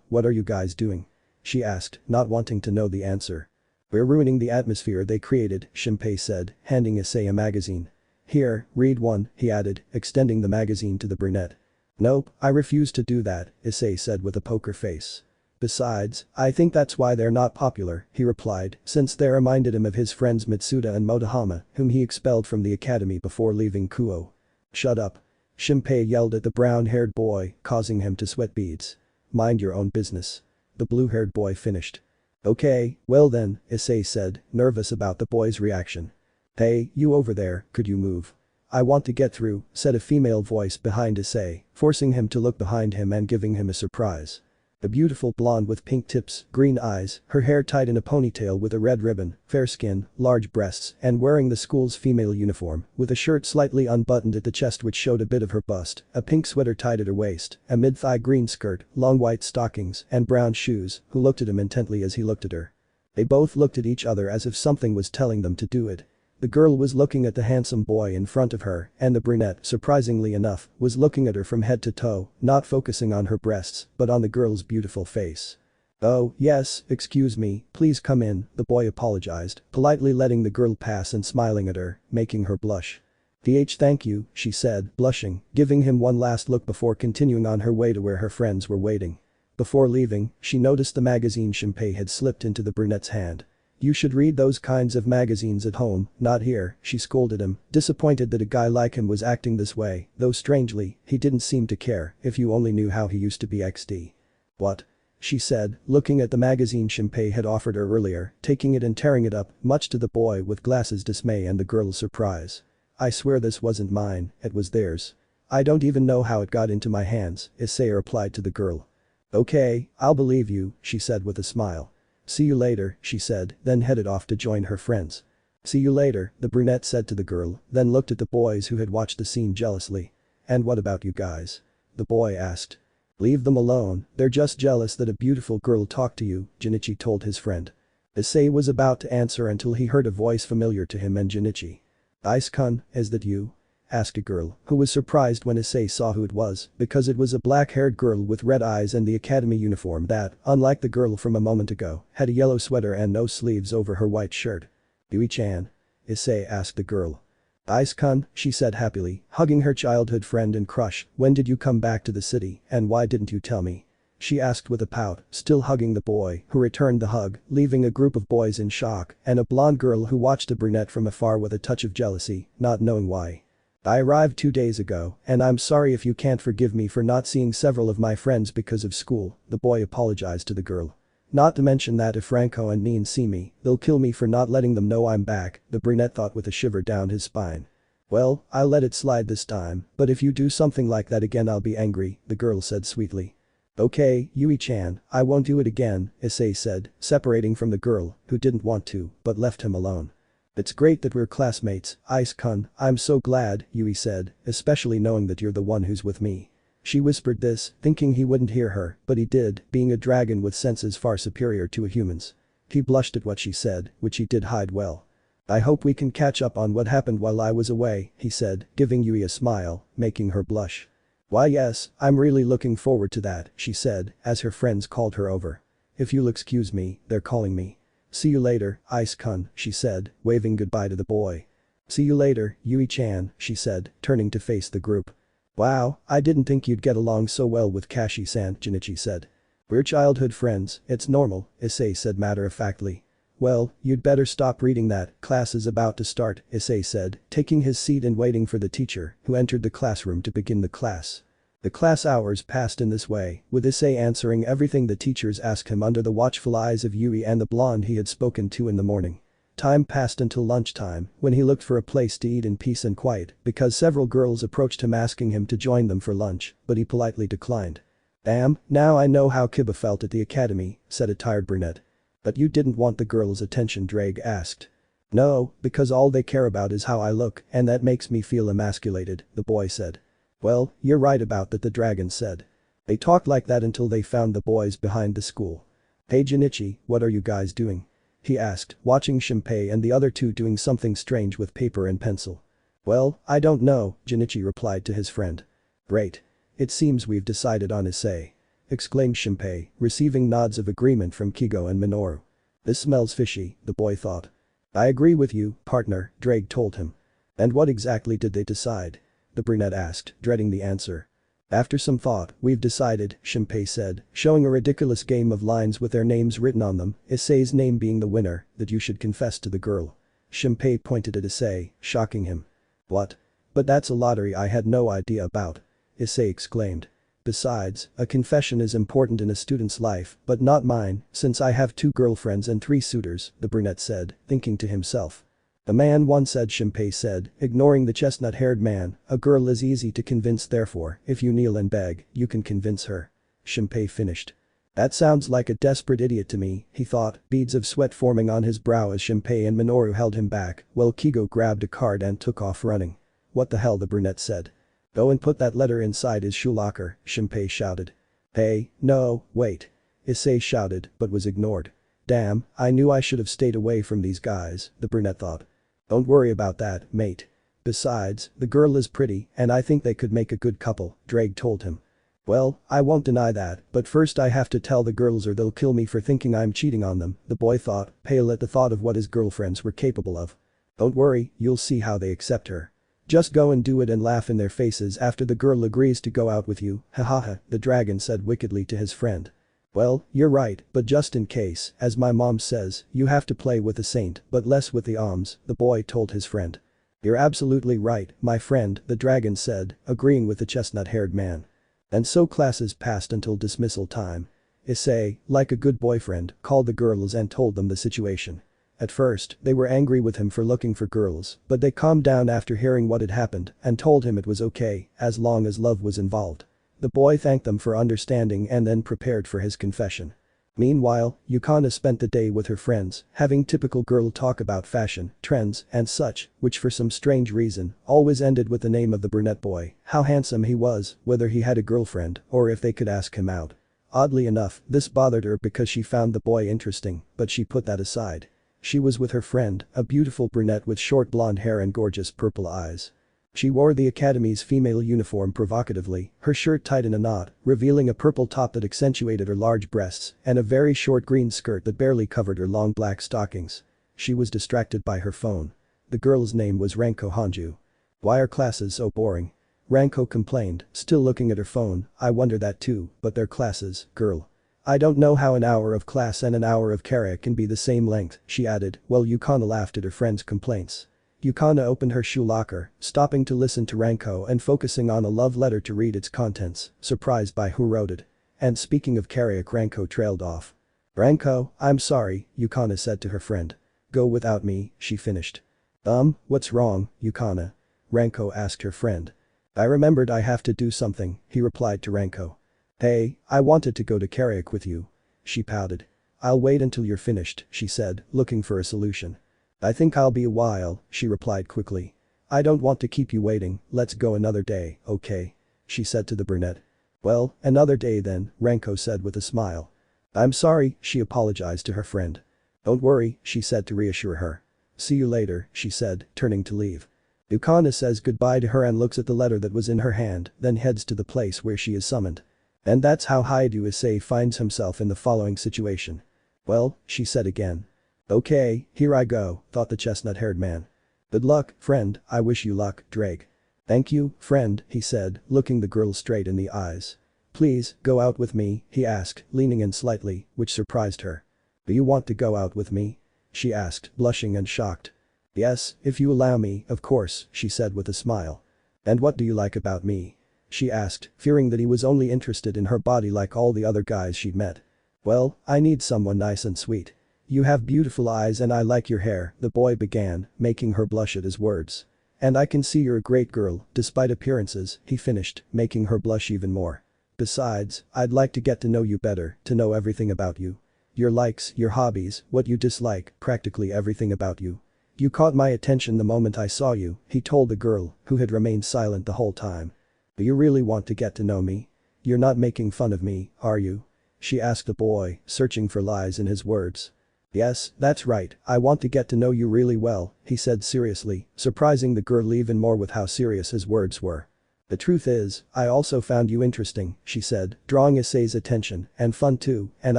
What are you guys doing? She asked, not wanting to know the answer. We're ruining the atmosphere they created, Shinpei said, handing Issei a magazine. Here, read one, he added, extending the magazine to the brunette. Nope, I refuse to do that, Issei said with a poker face. Besides, I think that's why they're not popular, he replied, since they reminded him of his friends Mitsuda and Motohama, whom he expelled from the academy before leaving Kuo. Shut up. Shinpei yelled at the brown-haired boy, causing him to sweat beads. Mind your own business. The blue-haired boy finished. Okay, well then, Issei said, nervous about the boy's reaction. Hey, you over there, could you move? I want to get through, said a female voice behind Issei, forcing him to look behind him and giving him a surprise. A beautiful blonde with pink tips, green eyes, her hair tied in a ponytail with a red ribbon, fair skin, large breasts, and wearing the school's female uniform, with a shirt slightly unbuttoned at the chest which showed a bit of her bust, a pink sweater tied at her waist, a mid-thigh green skirt, long white stockings, and brown shoes, who looked at him intently as he looked at her. They both looked at each other as if something was telling them to do it. The girl was looking at the handsome boy in front of her, and the brunette, surprisingly enough, was looking at her from head to toe, not focusing on her breasts, but on the girl's beautiful face. Oh, yes, excuse me, please come in, the boy apologized, politely letting the girl pass and smiling at her, making her blush. Thank you, she said, blushing, giving him one last look before continuing on her way to where her friends were waiting. Before leaving, she noticed the magazine Shinpei had slipped into the brunette's hand. You should read those kinds of magazines at home, not here, she scolded him, disappointed that a guy like him was acting this way, though strangely, he didn't seem to care, if you only knew how he used to be XD. What? She said, looking at the magazine Shinpei had offered her earlier, taking it and tearing it up, much to the boy with glasses' dismay and the girl's surprise. I swear this wasn't mine, it was theirs. I don't even know how it got into my hands, Issei replied to the girl. Okay, I'll believe you, she said with a smile. See you later, she said, then headed off to join her friends. See you later, the brunette said to the girl, then looked at the boys who had watched the scene jealously. And what about you guys? The boy asked. Leave them alone, they're just jealous that a beautiful girl talked to you, Junichi told his friend. Issei was about to answer until he heard a voice familiar to him and Junichi. Ice-kun, is that you? Asked a girl, who was surprised when Issei saw who it was, because it was a black-haired girl with red eyes and the academy uniform that, unlike the girl from a moment ago, had a yellow sweater and no sleeves over her white shirt. Yui-chan? Issei asked the girl. Ice-kun, she said happily, hugging her childhood friend and crush, when did you come back to the city, and why didn't you tell me? She asked with a pout, still hugging the boy, who returned the hug, leaving a group of boys in shock, and a blonde girl who watched the brunette from afar with a touch of jealousy, not knowing why. I arrived 2 days ago, and I'm sorry if you can't forgive me for not seeing several of my friends because of school, the boy apologized to the girl. Not to mention that if Franco and Neen see me, they'll kill me for not letting them know I'm back, the brunette thought with a shiver down his spine. Well, I'll let it slide this time, but if you do something like that again I'll be angry, the girl said sweetly. Okay, Yui-chan, I won't do it again, Issei said, separating from the girl, who didn't want to, but left him alone. It's great that we're classmates, Ice-kun, I'm so glad, Yui said, especially knowing that you're the one who's with me. She whispered this, thinking he wouldn't hear her, but he did, being a dragon with senses far superior to a human's. He blushed at what she said, which he did hide well. I hope we can catch up on what happened while I was away, he said, giving Yui a smile, making her blush. Why yes, I'm really looking forward to that, she said, as her friends called her over. If you'll excuse me, they're calling me. See you later, Ice-kun, she said, waving goodbye to the boy. See you later, Yui-chan, she said, turning to face the group. Wow, I didn't think you'd get along so well with Kashi-san, Junichi said. We're childhood friends, it's normal, Issei said matter-of-factly. Well, you'd better stop reading that, class is about to start, Issei said, taking his seat and waiting for the teacher, who entered the classroom to begin the class. The class hours passed in this way, with Issei answering everything the teachers asked him under the watchful eyes of Yui and the blonde he had spoken to in the morning. Time passed until lunchtime, when he looked for a place to eat in peace and quiet, because several girls approached him asking him to join them for lunch, but he politely declined. Damn, now I know how Kiba felt at the academy, said a tired brunette. But you didn't want the girls' attention, Drake asked. No, because all they care about is how I look, and that makes me feel emasculated, the boy said. Well, you're right about that, the dragon said. They talked like that until they found the boys behind the school. Hey Junichi, what are you guys doing? He asked, watching Shinpei and the other two doing something strange with paper and pencil. Well, I don't know, Junichi replied to his friend. Great. It seems we've decided on Issei. Exclaimed Shinpei, receiving nods of agreement from Kigo and Minoru. This smells fishy, the boy thought. I agree with you, partner, Drake told him. And what exactly did they decide? The brunette asked, dreading the answer. After some thought, we've decided, Shinpei said, showing a ridiculous game of lines with their names written on them, Issei's name being the winner, that you should confess to the girl. Shinpei pointed at Issei, shocking him. What? But that's a lottery I had no idea about. Issei exclaimed. Besides, a confession is important in a student's life, but not mine, since I have 2 girlfriends and 3 suitors, the brunette said, thinking to himself. The man once said, Shinpei said, ignoring the chestnut-haired man, a girl is easy to convince, therefore, if you kneel and beg, you can convince her. Shinpei finished. That sounds like a desperate idiot to me, he thought, beads of sweat forming on his brow as Shinpei and Minoru held him back, while Kigo grabbed a card and took off running. What the hell, the brunette said. Go and put that letter inside his shoe locker, Shinpei shouted. Hey, no, wait. Issei shouted, but was ignored. Damn, I knew I should have stayed away from these guys, the brunette thought. Don't worry about that, mate. Besides, the girl is pretty, and I think they could make a good couple, Drake told him. Well, I won't deny that, but first I have to tell the girls or they'll kill me for thinking I'm cheating on them, the boy thought, pale at the thought of what his girlfriends were capable of. Don't worry, you'll see how they accept her. Just go and do it and laugh in their faces after the girl agrees to go out with you, hahaha, the dragon said wickedly to his friend. Well, you're right, but just in case, as my mom says, you have to play with the saint, but less with the alms, the boy told his friend. You're absolutely right, my friend, the dragon said, agreeing with the chestnut-haired man. And so classes passed until dismissal time. Issei, like a good boyfriend, called the girls and told them the situation. At first, they were angry with him for looking for girls, but they calmed down after hearing what had happened and told him it was okay, as long as love was involved. The boy thanked them for understanding and then prepared for his confession. Meanwhile, Yukana spent the day with her friends, having typical girl talk about fashion, trends, and such, which for some strange reason, always ended with the name of the brunette boy, how handsome he was, whether he had a girlfriend, or if they could ask him out. Oddly enough, this bothered her because she found the boy interesting, but she put that aside. She was with her friend, a beautiful brunette with short blonde hair and gorgeous purple eyes. She wore the academy's female uniform provocatively, her shirt tied in a knot, revealing a purple top that accentuated her large breasts, and a very short green skirt that barely covered her long black stockings. She was distracted by her phone. The girl's name was Ranko Hanju. Why are classes so boring? Ranko complained, still looking at her phone. I wonder that too, but they're classes, girl. I don't know how an hour of class and an hour of karate can be the same length, she added, while Yukana laughed at her friend's complaints. Yukana opened her shoe locker, stopping to listen to Ranko and focusing on a love letter to read its contents, surprised by who wrote it. And speaking of karaoke, Ranko trailed off. Ranko, I'm sorry, Yukana said to her friend. Go without me, she finished. What's wrong, Yukana? Ranko asked her friend. I remembered I have to do something, he replied to Ranko. Hey, I wanted to go to karaoke with you. She pouted. I'll wait until you're finished, she said, looking for a solution. I think I'll be a while, she replied quickly. I don't want to keep you waiting, let's go another day, okay? She said to the brunette. Well, another day then, Ranko said with a smile. I'm sorry, she apologized to her friend. Don't worry, she said to reassure her. See you later, she said, turning to leave. Yukana says goodbye to her and looks at the letter that was in her hand, then heads to the place where she is summoned. And that's how Issei finds himself in the following situation. Well, she said again. Okay, here I go, thought the chestnut-haired man. Good luck, friend, I wish you luck, Drake. Thank you, friend, he said, looking the girl straight in the eyes. "Please, go out with me," he asked, leaning in slightly, which surprised her. "Do you want to go out with me?" she asked, blushing and shocked. "Yes, if you allow me, of course," she said with a smile. "And what do you like about me?" she asked, fearing that he was only interested in her body like all the other guys she'd met. "Well, I need someone nice and sweet. You have beautiful eyes and I like your hair," the boy began, making her blush at his words. "And I can see you're a great girl, despite appearances," he finished, making her blush even more. "Besides, I'd like to get to know you better, to know everything about you. Your likes, your hobbies, what you dislike, practically everything about you. You caught my attention the moment I saw you," he told the girl, who had remained silent the whole time. "Do you really want to get to know me? You're not making fun of me, are you?" she asked the boy, searching for lies in his words. "Yes, that's right, I want to get to know you really well," he said seriously, surprising the girl even more with how serious his words were. "The truth is, I also found you interesting," she said, drawing Issei's attention, "and fun too, and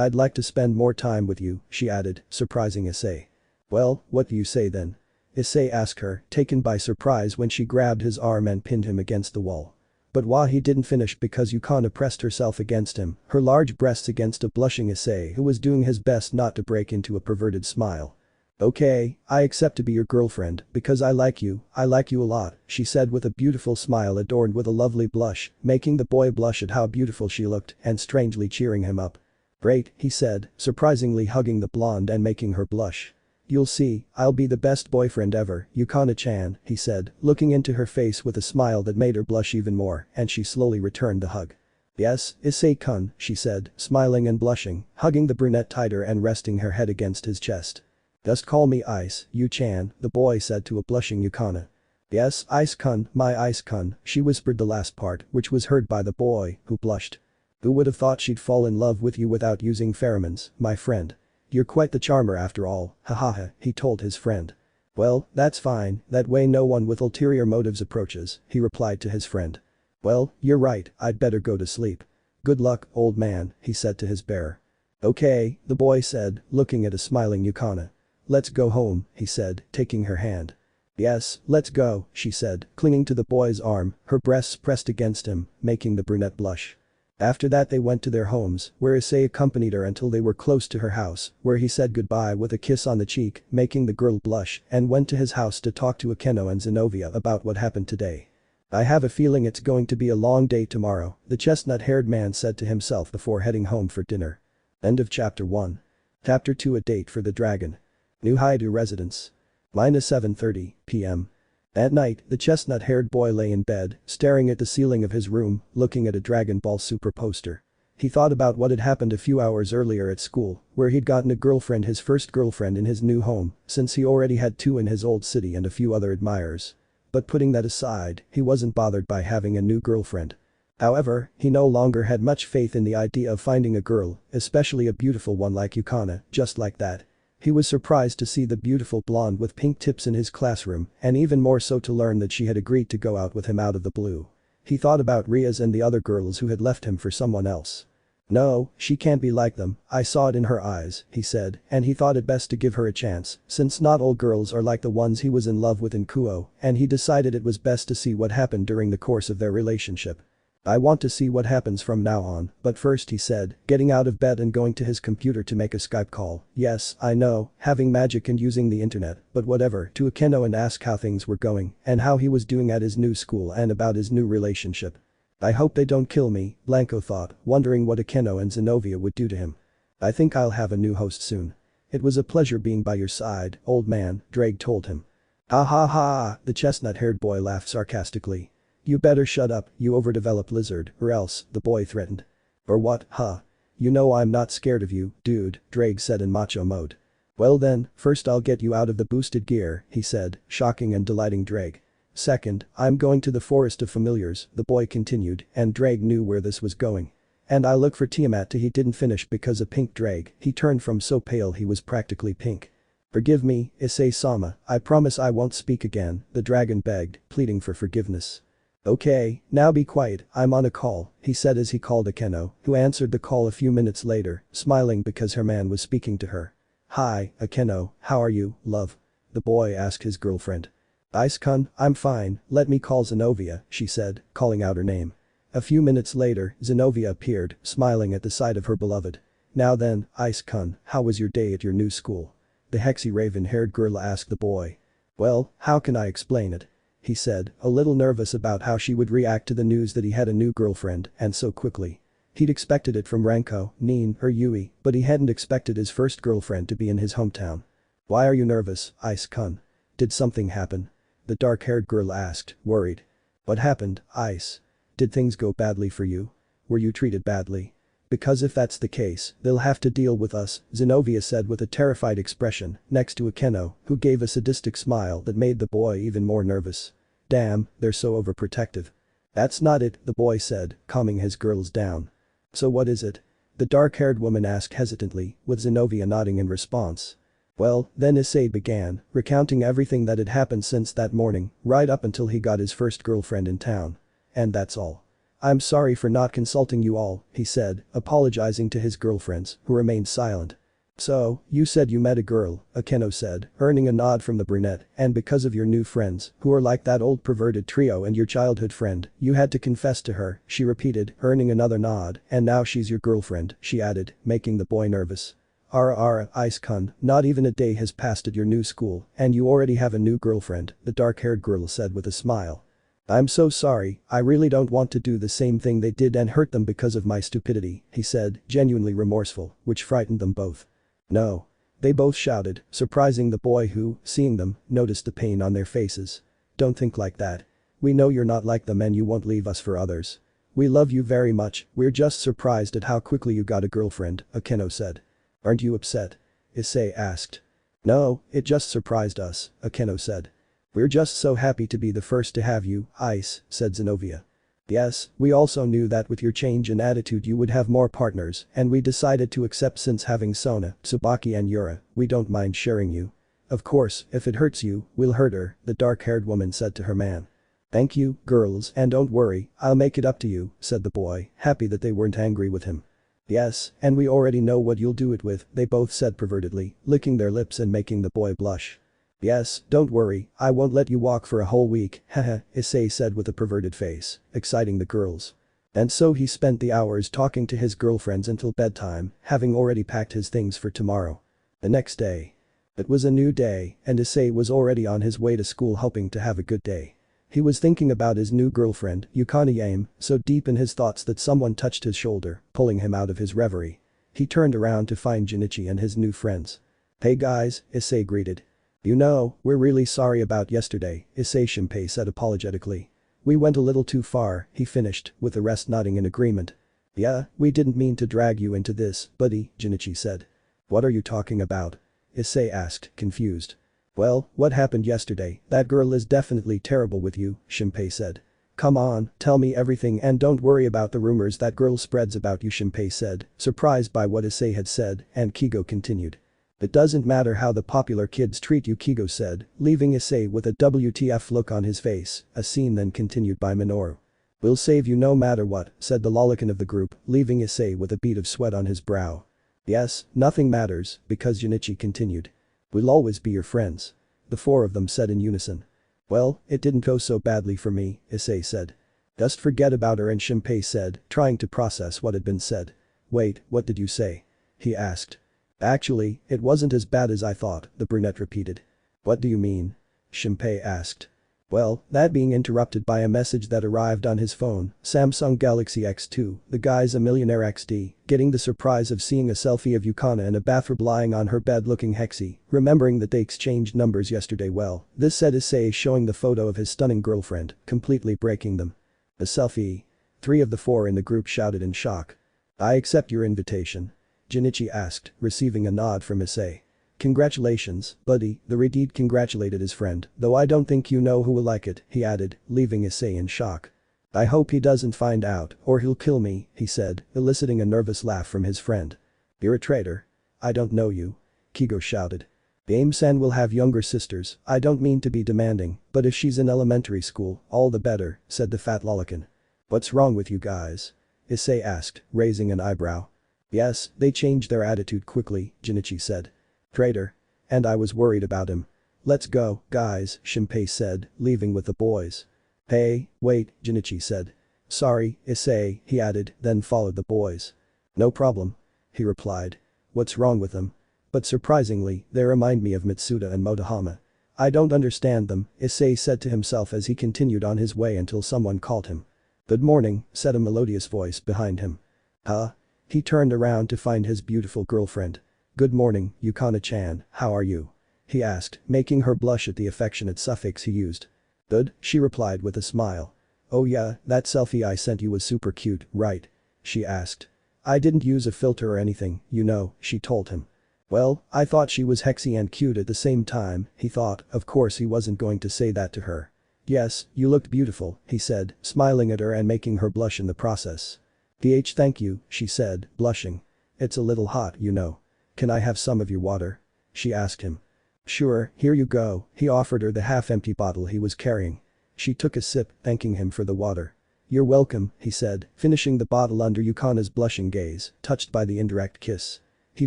I'd like to spend more time with you," she added, surprising Issei. "Well, what do you say then?" Issei asked her, taken by surprise when she grabbed his arm and pinned him against the wall. But while he didn't finish because Yukana pressed herself against him, her large breasts against a blushing Issei who was doing his best not to break into a perverted smile. "Okay, I accept to be your girlfriend because I like you a lot," she said with a beautiful smile adorned with a lovely blush, making the boy blush at how beautiful she looked and strangely cheering him up. "Great," he said, surprisingly hugging the blonde and making her blush. "You'll see, I'll be the best boyfriend ever, Yukana-chan," he said, looking into her face with a smile that made her blush even more, and she slowly returned the hug. "Yes, Issei-kun," she said, smiling and blushing, hugging the brunette tighter and resting her head against his chest. "Just call me Ice, Yu-chan," the boy said to a blushing Yukana. "Yes, Ice-kun, my Ice-kun," she whispered the last part, which was heard by the boy, who blushed. "Who would have thought she'd fall in love with you without using pheromones, my friend? You're quite the charmer after all, hahaha," he told his friend. "Well, that's fine, that way no one with ulterior motives approaches," he replied to his friend. "Well, you're right, I'd better go to sleep. Good luck, old man," he said to his bearer. "Okay," the boy said, looking at a smiling Yukana. "Let's go home," he said, taking her hand. "Yes, let's go," she said, clinging to the boy's arm, her breasts pressed against him, making the brunette blush. After that they went to their homes, where Issei accompanied her until they were close to her house, where he said goodbye with a kiss on the cheek, making the girl blush, and went to his house to talk to Akeno and Zenobia about what happened today. "I have a feeling it's going to be a long day tomorrow," the chestnut-haired man said to himself before heading home for dinner. End of Chapter 1. Chapter 2. A date for the dragon. New Haidu residence. -7:30 p.m. At night, the chestnut-haired boy lay in bed, staring at the ceiling of his room, looking at a Dragon Ball Super poster. He thought about what had happened a few hours earlier at school, where he'd gotten a girlfriend, his first girlfriend in his new home, since he already had two in his old city and a few other admirers. But putting that aside, he wasn't bothered by having a new girlfriend. However, he no longer had much faith in the idea of finding a girl, especially a beautiful one like Yukana, just like that. He was surprised to see the beautiful blonde with pink tips in his classroom, and even more so to learn that she had agreed to go out with him out of the blue. He thought about Rias and the other girls who had left him for someone else. "No, she can't be like them, I saw it in her eyes," he said, and he thought it best to give her a chance, since not all girls are like the ones he was in love with in Kuo, and he decided it was best to see what happened during the course of their relationship. "I want to see what happens from now on, but first," he said, getting out of bed and going to his computer to make a Skype call. "Yes, I know, having magic and using the internet, but whatever," to Akeno and ask how things were going and how he was doing at his new school and about his new relationship. "I hope they don't kill me," Blanco thought, wondering what Akeno and Zenobia would do to him. "I think I'll have a new host soon. It was a pleasure being by your side, old man," Drake told him. "Ha ha ha," the chestnut-haired boy laughed sarcastically. "You better shut up, you overdeveloped lizard, or else," the boy threatened. "Or what, huh? You know I'm not scared of you, dude," Drake said in macho mode. "Well then, first I'll get you out of the boosted gear," he said, shocking and delighting Drake. "Second, I'm going to the Forest of Familiars," the boy continued, and Drake knew where this was going. "And I'll look for Tiamat till he didn't finish because a pink Drake," he turned from so pale he was practically pink. "Forgive me, Issei-sama, I promise I won't speak again," the dragon begged, pleading for forgiveness. "Okay, now be quiet, I'm on a call," he said as he called Akeno, who answered the call a few minutes later, smiling because her man was speaking to her. "Hi, Akeno, how are you, love?" the boy asked his girlfriend. "Ice-kun, I'm fine, let me call Zenobia," she said, calling out her name. A few minutes later, Zenobia appeared, smiling at the sight of her beloved. "Now then, Ice-kun, how was your day at your new school?" The hexy raven-haired girl asked the boy. "Well, how can I explain it?" he said, a little nervous about how she would react to the news that he had a new girlfriend, and so quickly. He'd expected it from Renko, Nin, or Yui, but he hadn't expected his first girlfriend to be in his hometown. "Why are you nervous, Ice-kun? Did something happen?" the dark-haired girl asked, worried. "What happened, Ice? Did things go badly for you? Were you treated badly? Because if that's the case, they'll have to deal with us," Zenobia said with a terrified expression, next to Akeno, who gave a sadistic smile that made the boy even more nervous. "Damn, they're so overprotective." "That's not it," the boy said, calming his girls down. "So what is it?" the dark-haired woman asked hesitantly, with Zenobia nodding in response. Well, then Issei began, recounting everything that had happened since that morning, right up until he got his first girlfriend in town. "And that's all. I'm sorry for not consulting you all," he said, apologizing to his girlfriends, who remained silent. "So, you said you met a girl," Akeno said, earning a nod from the brunette, "and because of your new friends, who are like that old perverted trio and your childhood friend, you had to confess to her," she repeated, earning another nod, "and now she's your girlfriend," she added, making the boy nervous. "Ara, Ice-kun, not even a day has passed at your new school, and you already have a new girlfriend," the dark-haired girl said with a smile. "I'm so sorry, I really don't want to do the same thing they did and hurt them because of my stupidity," he said, genuinely remorseful, which frightened them both. "No." They both shouted, surprising the boy who, seeing them, noticed the pain on their faces. "Don't think like that. We know you're not like them and you won't leave us for others. We love you very much, we're just surprised at how quickly you got a girlfriend," Akeno said. "Aren't you upset?" Issei asked. "No, it just surprised us," Akeno said. "We're just so happy to be the first to have you, Ice," said Zenobia. "Yes, we also knew that with your change in attitude you would have more partners and we decided to accept since having Sona, Tsubaki and Yura, we don't mind sharing you. Of course, if it hurts you, we'll hurt her," the dark-haired woman said to her man. "Thank you, girls, and don't worry, I'll make it up to you," said the boy, happy that they weren't angry with him. "Yes, and we already know what you'll do it with," they both said pervertedly, licking their lips and making the boy blush. "Yes, don't worry, I won't let you walk for a whole week, haha," Issei said with a perverted face, exciting the girls. And so he spent the hours talking to his girlfriends until bedtime, having already packed his things for tomorrow. The next day. It was a new day, and Issei was already on his way to school hoping to have a good day. He was thinking about his new girlfriend, Yukana Yame, so deep in his thoughts that someone touched his shoulder, pulling him out of his reverie. He turned around to find Junichi and his new friends. "Hey guys," Issei greeted. "You know, we're really sorry about yesterday," Issei Shinpei said apologetically. "We went a little too far," he finished, with the rest nodding in agreement. "Yeah, we didn't mean to drag you into this, buddy," Junichi said. "What are you talking about?" Issei asked, confused. "Well, what happened yesterday, that girl is definitely terrible with you," Shinpei said. "Come on, tell me everything and don't worry about the rumors that girl spreads about you," Shinpei said, surprised by what Issei had said, and Kigo continued. "It doesn't matter how the popular kids treat you," Kigo said, leaving Issei with a WTF look on his face, a scene then continued by Minoru. "We'll save you no matter what," said the lolican of the group, leaving Issei with a bead of sweat on his brow. "Yes, nothing matters," because Junichi continued. "We'll always be your friends." The four of them said in unison. "Well, it didn't go so badly for me," Issei said. "Just forget about her," and Shinpei said, trying to process what had been said. "Wait, what did you say?" he asked. "Actually, it wasn't as bad as I thought," the brunette repeated. "What do you mean?" Shinpei asked. Well, that being interrupted by a message that arrived on his phone, Samsung Galaxy X2, the guy's a millionaire XD, getting the surprise of seeing a selfie of Yukana in a bathrobe lying on her bed looking hexy, remembering that they exchanged numbers yesterday. Well, this said Issei showing the photo of his stunning girlfriend, completely breaking them. "A selfie?" 3 of the 4 in the group shouted in shock. "I accept your invitation," Junichi asked, receiving a nod from Issei. "Congratulations, buddy," the Redeed congratulated his friend, "though I don't think you know who will like it," he added, leaving Issei in shock. "I hope he doesn't find out, or he'll kill me," he said, eliciting a nervous laugh from his friend. "You're a traitor. I don't know you," Kigo shouted. "Aim-san will have younger sisters, I don't mean to be demanding, but if she's in elementary school, all the better," said the fat lolican. "What's wrong with you guys?" Issei asked, raising an eyebrow. "Yes, they changed their attitude quickly," Junichi said. "Traitor. And I was worried about him. Let's go, guys," Shinpei said, leaving with the boys. "Hey, wait," Junichi said. Sorry, Issei, he added, then followed the boys. No problem. He replied. What's wrong with them? But surprisingly, they remind me of Mitsuda and Motohama. I don't understand them, Issei said to himself as he continued on his way until someone called him. Good morning, said a melodious voice behind him. Huh? He turned around to find his beautiful girlfriend. Good morning, Yukana-chan, how are you? He asked, making her blush at the affectionate suffix he used. Good, she replied with a smile. Oh yeah, that selfie I sent you was super cute, right? She asked. I didn't use a filter or anything, you know, she told him. Well, I thought she was hexy and cute at the same time, he thought, of course he wasn't going to say that to her. Yes, you looked beautiful, he said, smiling at her and making her blush in the process. Thank you, she said, blushing. It's a little hot, you know. Can I have some of your water? She asked him. Sure, here you go, he offered her the half-empty bottle he was carrying. She took a sip, thanking him for the water. You're welcome, he said, finishing the bottle under Yukana's blushing gaze, touched by the indirect kiss. He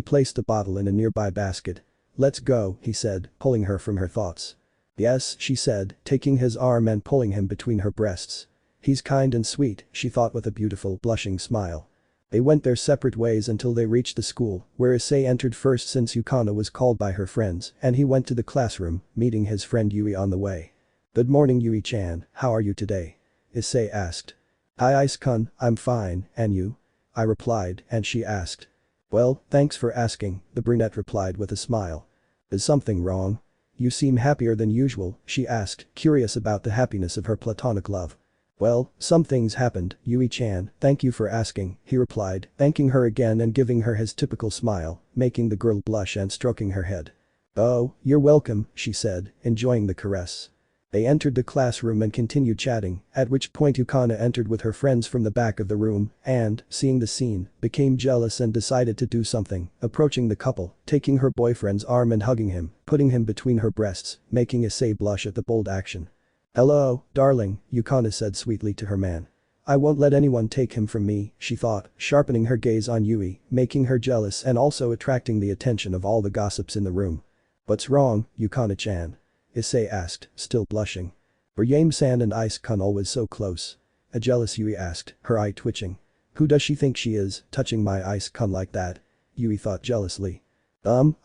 placed the bottle in a nearby basket. Let's go, he said, pulling her from her thoughts. Yes, she said, taking his arm and pulling him between her breasts. He's kind and sweet, she thought with a beautiful, blushing smile. They went their separate ways until they reached the school, where Issei entered first since Yukana was called by her friends, and he went to the classroom, meeting his friend Yui on the way. Good morning Yui-chan, how are you today? Issei asked. Hi Ice-kun, I'm fine, and you? I replied, and she asked. Well, thanks for asking, the brunette replied with a smile. Is something wrong? You seem happier than usual, she asked, curious about the happiness of her platonic love. Well, some things happened, Yui-chan, thank you for asking, he replied, thanking her again and giving her his typical smile, making the girl blush and stroking her head. Oh, you're welcome, she said, enjoying the caress. They entered the classroom and continued chatting, at which point Yukana entered with her friends from the back of the room and, seeing the scene, became jealous and decided to do something, approaching the couple, taking her boyfriend's arm and hugging him, putting him between her breasts, making Issei blush at the bold action. Hello, darling, Yukana said sweetly to her man. I won't let anyone take him from me, she thought, sharpening her gaze on Yui, making her jealous and also attracting the attention of all the gossips in the room. What's wrong, Yukana-chan? Issei asked, still blushing. Were Yame-san and Ice-kun always so close? A jealous Yui asked, her eye twitching. Who does she think she is, touching my Ice-kun like that? Yui thought jealously.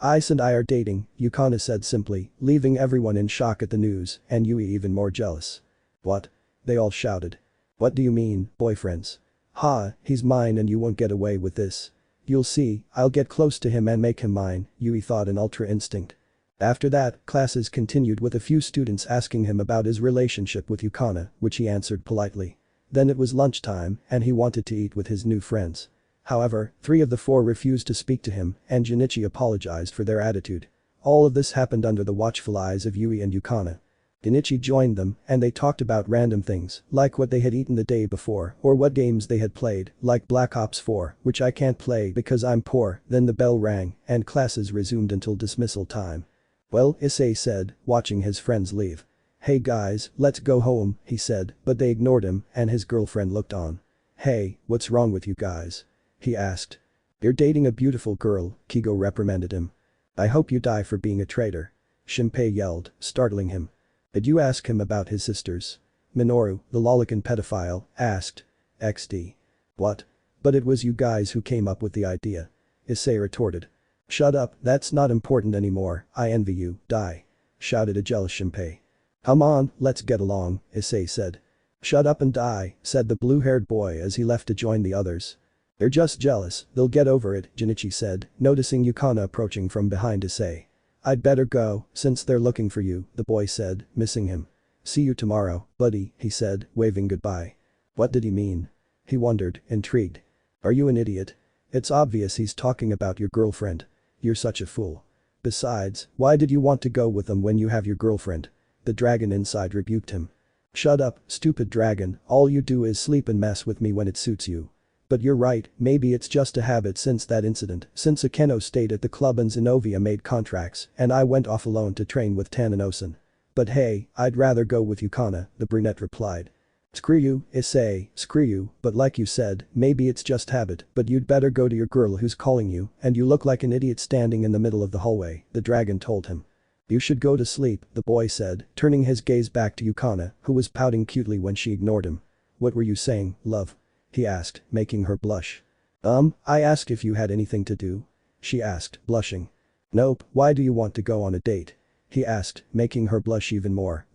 Ice and I are dating, Yukana said simply, leaving everyone in shock at the news, and Yui even more jealous. What? They all shouted. What do you mean, boyfriends? Ha, he's mine and you won't get away with this. You'll see, I'll get close to him and make him mine, Yui thought in ultra instinct. After that, classes continued with a few students asking him about his relationship with Yukana, which he answered politely. Then it was lunchtime, and he wanted to eat with his new friends. However, 3 of the 4 refused to speak to him, and Junichi apologized for their attitude. All of this happened under the watchful eyes of Yui and Yukana. Junichi joined them, and they talked about random things, like what they had eaten the day before, or what games they had played, like Black Ops 4, which I can't play because I'm poor. Then the bell rang, and classes resumed until dismissal time. Well, Issei said, watching his friends leave. Hey guys, let's go home, he said, but they ignored him, and his girlfriend looked on. Hey, what's wrong with you guys? He asked. You're dating a beautiful girl, Kigo reprimanded him. I hope you die for being a traitor. Shinpei yelled, startling him. Did you ask him about his sisters? Minoru, the lolicon pedophile, asked. XD. What? But it was you guys who came up with the idea. Issei retorted. Shut up, that's not important anymore, I envy you, die. Shouted a jealous Shinpei. Come on, let's get along, Issei said. Shut up and die, said the blue-haired boy as he left to join the others. They're just jealous, they'll get over it, Junichi said, noticing Yukana approaching from behind Issei. I'd better go, since they're looking for you, the boy said, missing him. See you tomorrow, buddy, he said, waving goodbye. What did he mean? He wondered, intrigued. Are you an idiot? It's obvious he's talking about your girlfriend. You're such a fool. Besides, why did you want to go with them when you have your girlfriend? The dragon inside rebuked him. Shut up, stupid dragon, all you do is sleep and mess with me when it suits you. But you're right, maybe it's just a habit since that incident, since Akeno stayed at the club and Zenobia made contracts, and I went off alone to train with Taninosan. But hey, I'd rather go with Yukana, the brunette replied. Screw you, Issei, screw you, but like you said, maybe it's just habit, but you'd better go to your girl who's calling you, and you look like an idiot standing in the middle of the hallway, the dragon told him. You should go to sleep, the boy said, turning his gaze back to Yukana, who was pouting cutely when she ignored him. What were you saying, love? He asked, making her blush. I asked if you had anything to do. She asked, blushing. Nope, why do you want to go on a date? He asked, making her blush even more.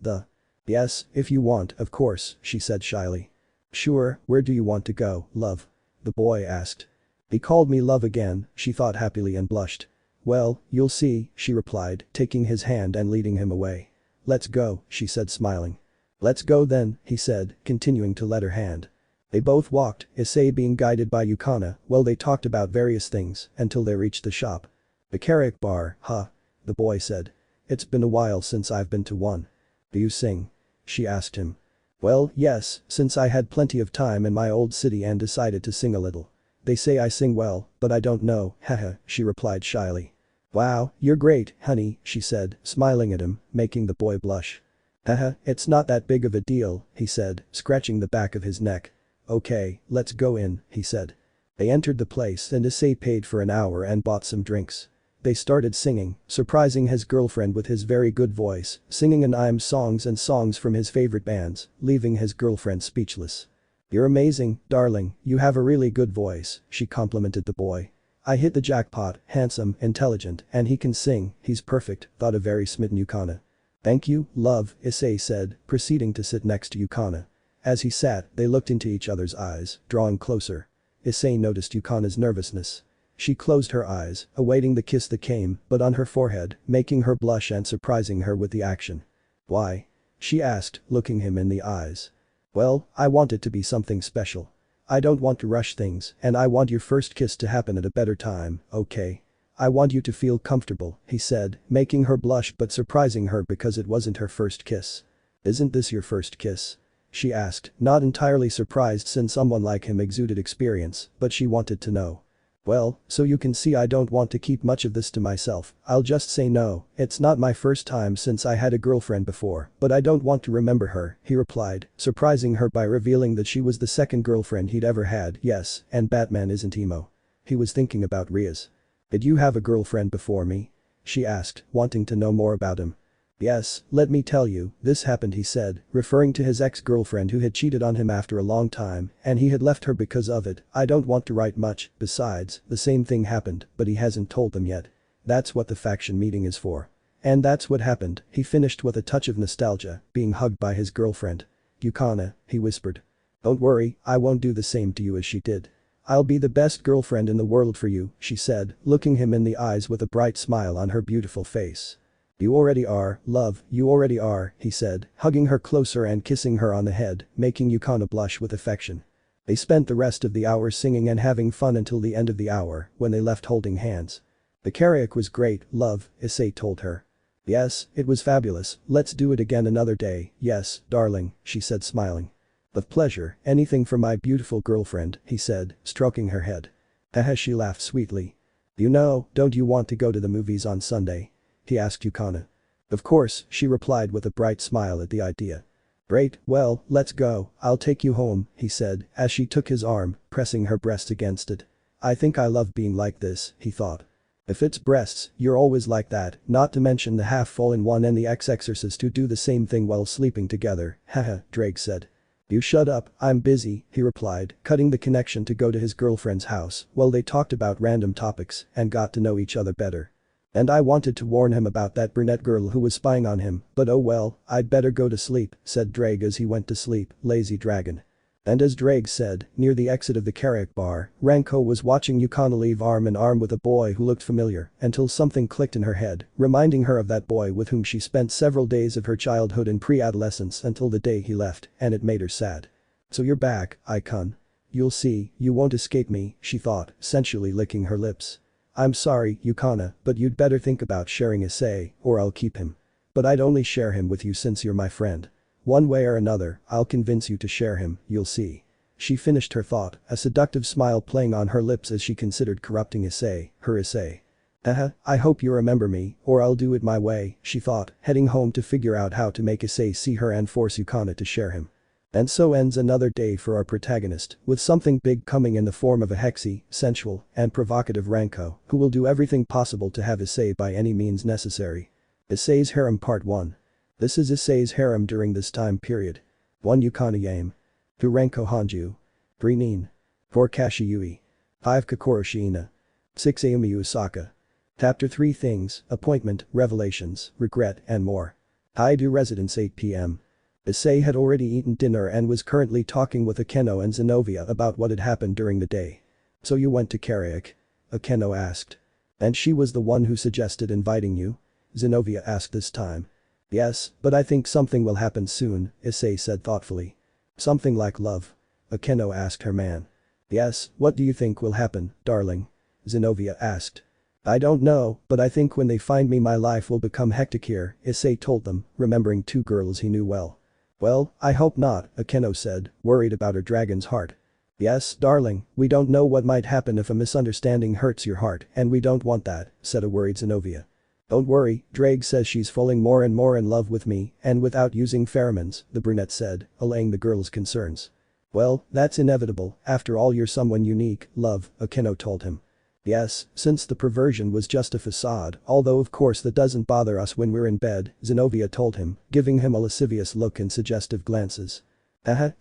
Yes, if you want, of course, she said shyly. Sure, where do you want to go, love? The boy asked. He called me love again, she thought happily and blushed. Well, you'll see, she replied, taking his hand and leading him away. Let's go, she said smiling. Let's go then, he said, continuing to let her hand. They both walked, Issei being guided by Yukana, while they talked about various things, until they reached the shop. The karaoke bar, huh? The boy said. It's been a while since I've been to one. Do you sing? She asked him. Well, yes, since I had plenty of time in my old city and decided to sing a little. They say I sing well, but I don't know, haha, she replied shyly. Wow, you're great, honey, she said, smiling at him, making the boy blush. Haha, it's not that big of a deal, he said, scratching the back of his neck. Okay, let's go in, he said. They entered the place and Issei paid for an hour and bought some drinks. They started singing, surprising his girlfriend with his very good voice, singing anime songs and songs from his favorite bands, leaving his girlfriend speechless. You're amazing, darling, you have a really good voice, she complimented the boy. I hit the jackpot, handsome, intelligent, and he can sing, he's perfect, thought a very smitten Yukana. Thank you, love, Issei said, proceeding to sit next to Yukana. As he sat, they looked into each other's eyes, drawing closer. Issei noticed Yukana's nervousness. She closed her eyes, awaiting the kiss that came, but on her forehead, making her blush and surprising her with the action. Why? She asked, looking him in the eyes. Well, I want it to be something special. I don't want to rush things, and I want your first kiss to happen at a better time, okay? I want you to feel comfortable, he said, making her blush but surprising her because it wasn't her first kiss. Isn't this your first kiss? She asked, not entirely surprised since someone like him exuded experience, but she wanted to know. Well, so you can see I don't want to keep much of this to myself, I'll just say no, it's not my first time since I had a girlfriend before, but I don't want to remember her, he replied, surprising her by revealing that she was the second girlfriend he'd ever had. Yes, and Batman isn't emo. He was thinking about Rias. Did you have a girlfriend before me? She asked, wanting to know more about him. Yes, let me tell you, this happened, he said, referring to his ex-girlfriend who had cheated on him after a long time, and he had left her because of it. I don't want to write much, besides, the same thing happened, but he hasn't told them yet. That's what the faction meeting is for. And that's what happened, he finished with a touch of nostalgia, being hugged by his girlfriend. Yukana, he whispered. Don't worry, I won't do the same to you as she did. I'll be the best girlfriend in the world for you, she said, looking him in the eyes with a bright smile on her beautiful face. You already are, love, you already are, he said, hugging her closer and kissing her on the head, making Yukana blush with affection. They spent the rest of the hour singing and having fun until the end of the hour, when they left holding hands. The karaoke was great, love, Issei told her. Yes, it was fabulous, let's do it again another day, yes, darling, she said smiling. With pleasure, anything for my beautiful girlfriend, he said, stroking her head. Haha, she laughed sweetly. You know, don't you want to go to the movies on Sunday? He asked Yukana. Of course, she replied with a bright smile at the idea. Great, well, let's go, I'll take you home, he said, as she took his arm, pressing her breast against it. I think I love being like this, he thought. If it's breasts, you're always like that, not to mention the half-fallen-one and the ex-exorcist who do the same thing while sleeping together, haha, Drake said. You shut up, I'm busy, he replied, cutting the connection to go to his girlfriend's house, while they talked about random topics and got to know each other better. And I wanted to warn him about that brunette girl who was spying on him, but oh well, I'd better go to sleep, said Drake as he went to sleep, lazy dragon. And as Drake said, near the exit of the karaoke bar, Ranko was watching Yukana leave arm in arm with a boy who looked familiar, until something clicked in her head, reminding her of that boy with whom she spent several days of her childhood and pre-adolescence until the day he left, and it made her sad. So you're back, Icon. You'll see, you won't escape me, she thought, sensually licking her lips. I'm sorry, Yukana, but you'd better think about sharing Issei, or I'll keep him. But I'd only share him with you since you're my friend. One way or another, I'll convince you to share him, you'll see. She finished her thought, a seductive smile playing on her lips as she considered corrupting Issei, her Issei. I hope you remember me, or I'll do it my way, she thought, heading home to figure out how to make Issei see her and force Yukana to share him. And so ends another day for our protagonist, with something big coming in the form of a hexy, sensual, and provocative Ranko, who will do everything possible to have Issei by any means necessary. Issei's Harem Part 1. This is Issei's harem during this time period. 1 Yukana Yame. 2 Renko Hanju. 3 Nin. 4 Kashi Yui. 5 Kokoro Shiina. 6 Ayumi Osaka. Chapter 3 Things, Appointment, Revelations, Regret and more. Haidu Residence 8 p.m. Issei had already eaten dinner and was currently talking with Akeno and Zenobia about what had happened during the day. "So you went to Karaoke?" Akeno asked. "And she was the one who suggested inviting you?" Zenobia asked this time. "Yes, but I think something will happen soon," Issei said thoughtfully. "Something like love?" Akeno asked her man. "Yes, what do you think will happen, darling?" Zenobia asked. "I don't know, but I think when they find me my life will become hectic here," Issei told them, remembering 2 girls he knew well. "Well, I hope not," Akeno said, worried about her dragon's heart. "Yes, darling, we don't know what might happen if a misunderstanding hurts your heart and we don't want that," said a worried Zenobia. "Don't worry, Drake says she's falling more and more in love with me and without using pheromones," the brunette said, allaying the girl's concerns. "Well, that's inevitable, after all you're someone unique, love," Akeno told him. "Yes, since the perversion was just a facade, although of course that doesn't bother us when we're in bed," Zenobia told him, giving him a lascivious look and suggestive glances.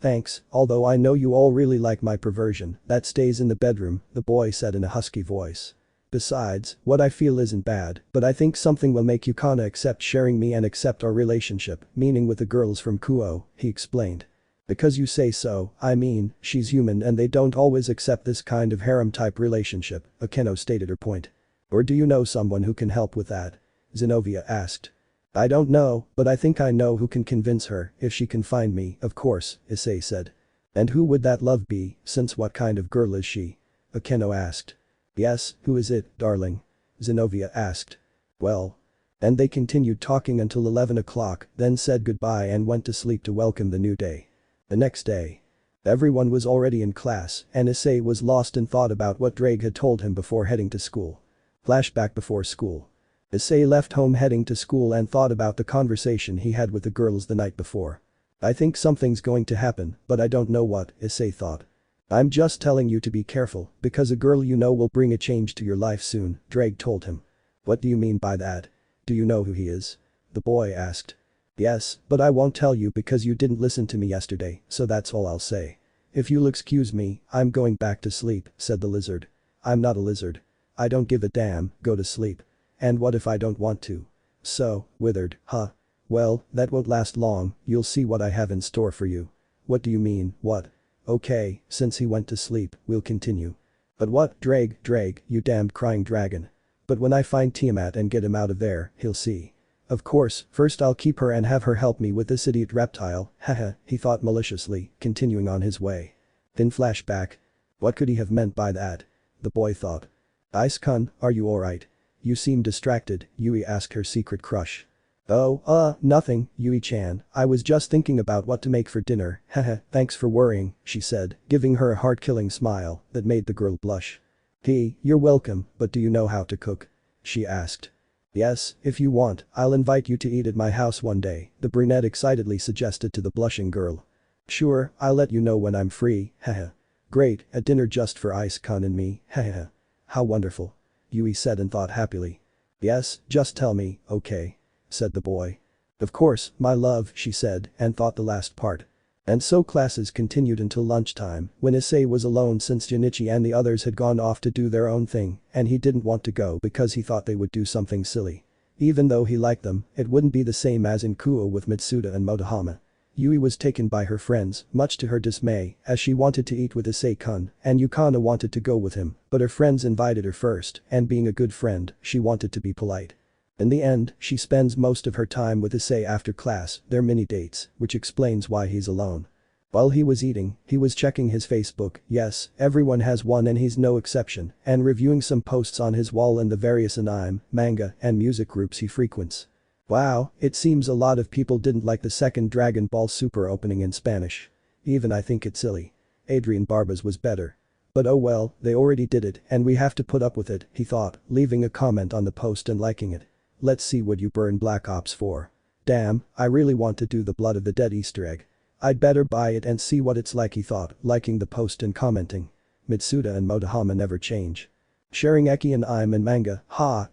Thanks, although I know you all really like my perversion, that stays in the bedroom," the boy said in a husky voice. "Besides, what I feel isn't bad, but I think something will make Yukana accept sharing me and accept our relationship, meaning with the girls from Kuo," he explained. "Because you say so, I mean, she's human and they don't always accept this kind of harem-type relationship," Akeno stated her point. "Or do you know someone who can help with that?" Zenobia asked. "I don't know, but I think I know who can convince her, if she can find me, of course," Issei said. "And who would that love be, since what kind of girl is she?" Akeno asked. "Yes, who is it, darling?" Zenobia asked. "Well." And they continued talking until 11 o'clock, then said goodbye and went to sleep to welcome the new day. The next day. Everyone was already in class and Issei was lost in thought about what Drake had told him before heading to school. Flashback before school. Issei left home heading to school and thought about the conversation he had with the girls the night before. "I think something's going to happen, but I don't know what," Issei thought. "I'm just telling you to be careful, because a girl you know will bring a change to your life soon," Drake told him. "What do you mean by that? Do you know who he is?" the boy asked. "Yes, but I won't tell you because you didn't listen to me yesterday, so that's all I'll say. If you'll excuse me, I'm going back to sleep," said the lizard. "I'm not a lizard. I don't give a damn, go to sleep. And what if I don't want to?" "So, withered, huh? Well, that won't last long, you'll see what I have in store for you." "What do you mean, what?" "Okay, since he went to sleep, we'll continue." "But what, Drake, you damned crying dragon. But when I find Tiamat and get him out of there, he'll see. Of course, first I'll keep her and have her help me with this idiot reptile, haha," he thought maliciously, continuing on his way. Then flashback. What could he have meant by that? The boy thought. "Ice-kun, are you alright? You seem distracted," Yui asked her secret crush. "Oh, nothing, Yui-chan, I was just thinking about what to make for dinner, haha, thanks for worrying," she said, giving her a heart-killing smile that made the girl blush. You're welcome, but do you know how to cook?" she asked. "Yes, if you want, I'll invite you to eat at my house one day," the brunette excitedly suggested to the blushing girl. "Sure, I'll let you know when I'm free, haha." "Great, a dinner just for Ice-kun and me, haha. How wonderful," Yui said and thought happily. "Yes, just tell me, okay?" said the boy. "Of course, my love," she said and thought the last part. And so classes continued until lunchtime, when Issei was alone since Junichi and the others had gone off to do their own thing and he didn't want to go because he thought they would do something silly. Even though he liked them, it wouldn't be the same as in Kuo with Mitsuda and Motohama. Yui was taken by her friends, much to her dismay, as she wanted to eat with Issei-kun and Yukana wanted to go with him, but her friends invited her first and being a good friend, she wanted to be polite. In the end, she spends most of her time with Issei after class, their mini-dates, which explains why he's alone. While he was eating, he was checking his Facebook, yes, everyone has one and he's no exception, and reviewing some posts on his wall in the various anime, manga, and music groups he frequents. Wow, it seems a lot of people didn't like the second Dragon Ball Super opening in Spanish. Even I think it's silly. Adrian Barba's was better. But oh well, they already did it and we have to put up with it, he thought, leaving a comment on the post and liking it. Let's see what you burn Black Ops for. Damn, I really want to do the Blood of the Dead Easter egg. I'd better buy it and see what it's like, he thought, liking the post and commenting. Mitsuda and Motohama never change. Sharing Eki and I'm and manga,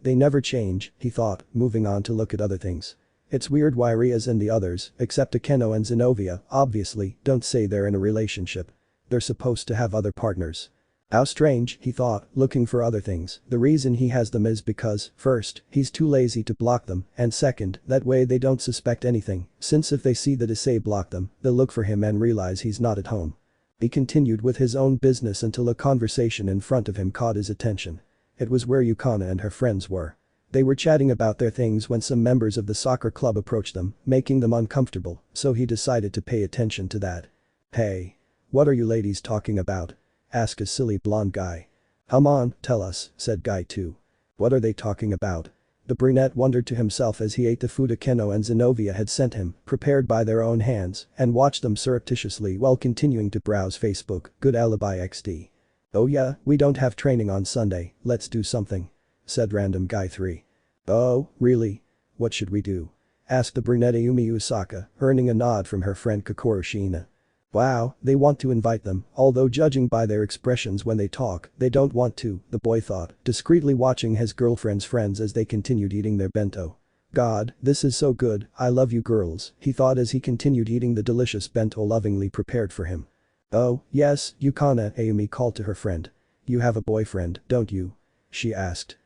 they never change, he thought, moving on to look at other things. It's weird why Rias and the others, except Akeno and Zenobia, obviously, don't say they're in a relationship. They're supposed to have other partners. How strange, he thought, looking for other things. The reason he has them is because, first, he's too lazy to block them, and second, that way they don't suspect anything, since if they see that Issei blocked them, they'll look for him and realize he's not at home. He continued with his own business until a conversation in front of him caught his attention. It was where Yukana and her friends were. They were chatting about their things when some members of the soccer club approached them, making them uncomfortable, so he decided to pay attention to that. "Hey. What are you ladies talking about?" asked a silly blonde guy. "Come on, tell us," said guy 2. "What are they talking about?" The brunette wondered to himself as he ate the food Akeno and Zenobia had sent him, prepared by their own hands, and watched them surreptitiously while continuing to browse Facebook. Good alibi XD. "Oh yeah, we don't have training on Sunday, let's do something," said random guy 3. "Oh, really? What should we do?" asked the brunette Ayumi Usaka, earning a nod from her friend Kokoro Shiina. Wow, they want to invite them, although judging by their expressions when they talk, they don't want to, the boy thought, discreetly watching his girlfriend's friends as they continued eating their bento. God, this is so good, I love you girls, he thought as he continued eating the delicious bento lovingly prepared for him. "Oh, yes, Yukana," Ayumi called to her friend. "You have a boyfriend, don't you?" she asked.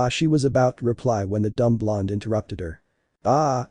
She was about to reply when the dumb blonde interrupted her.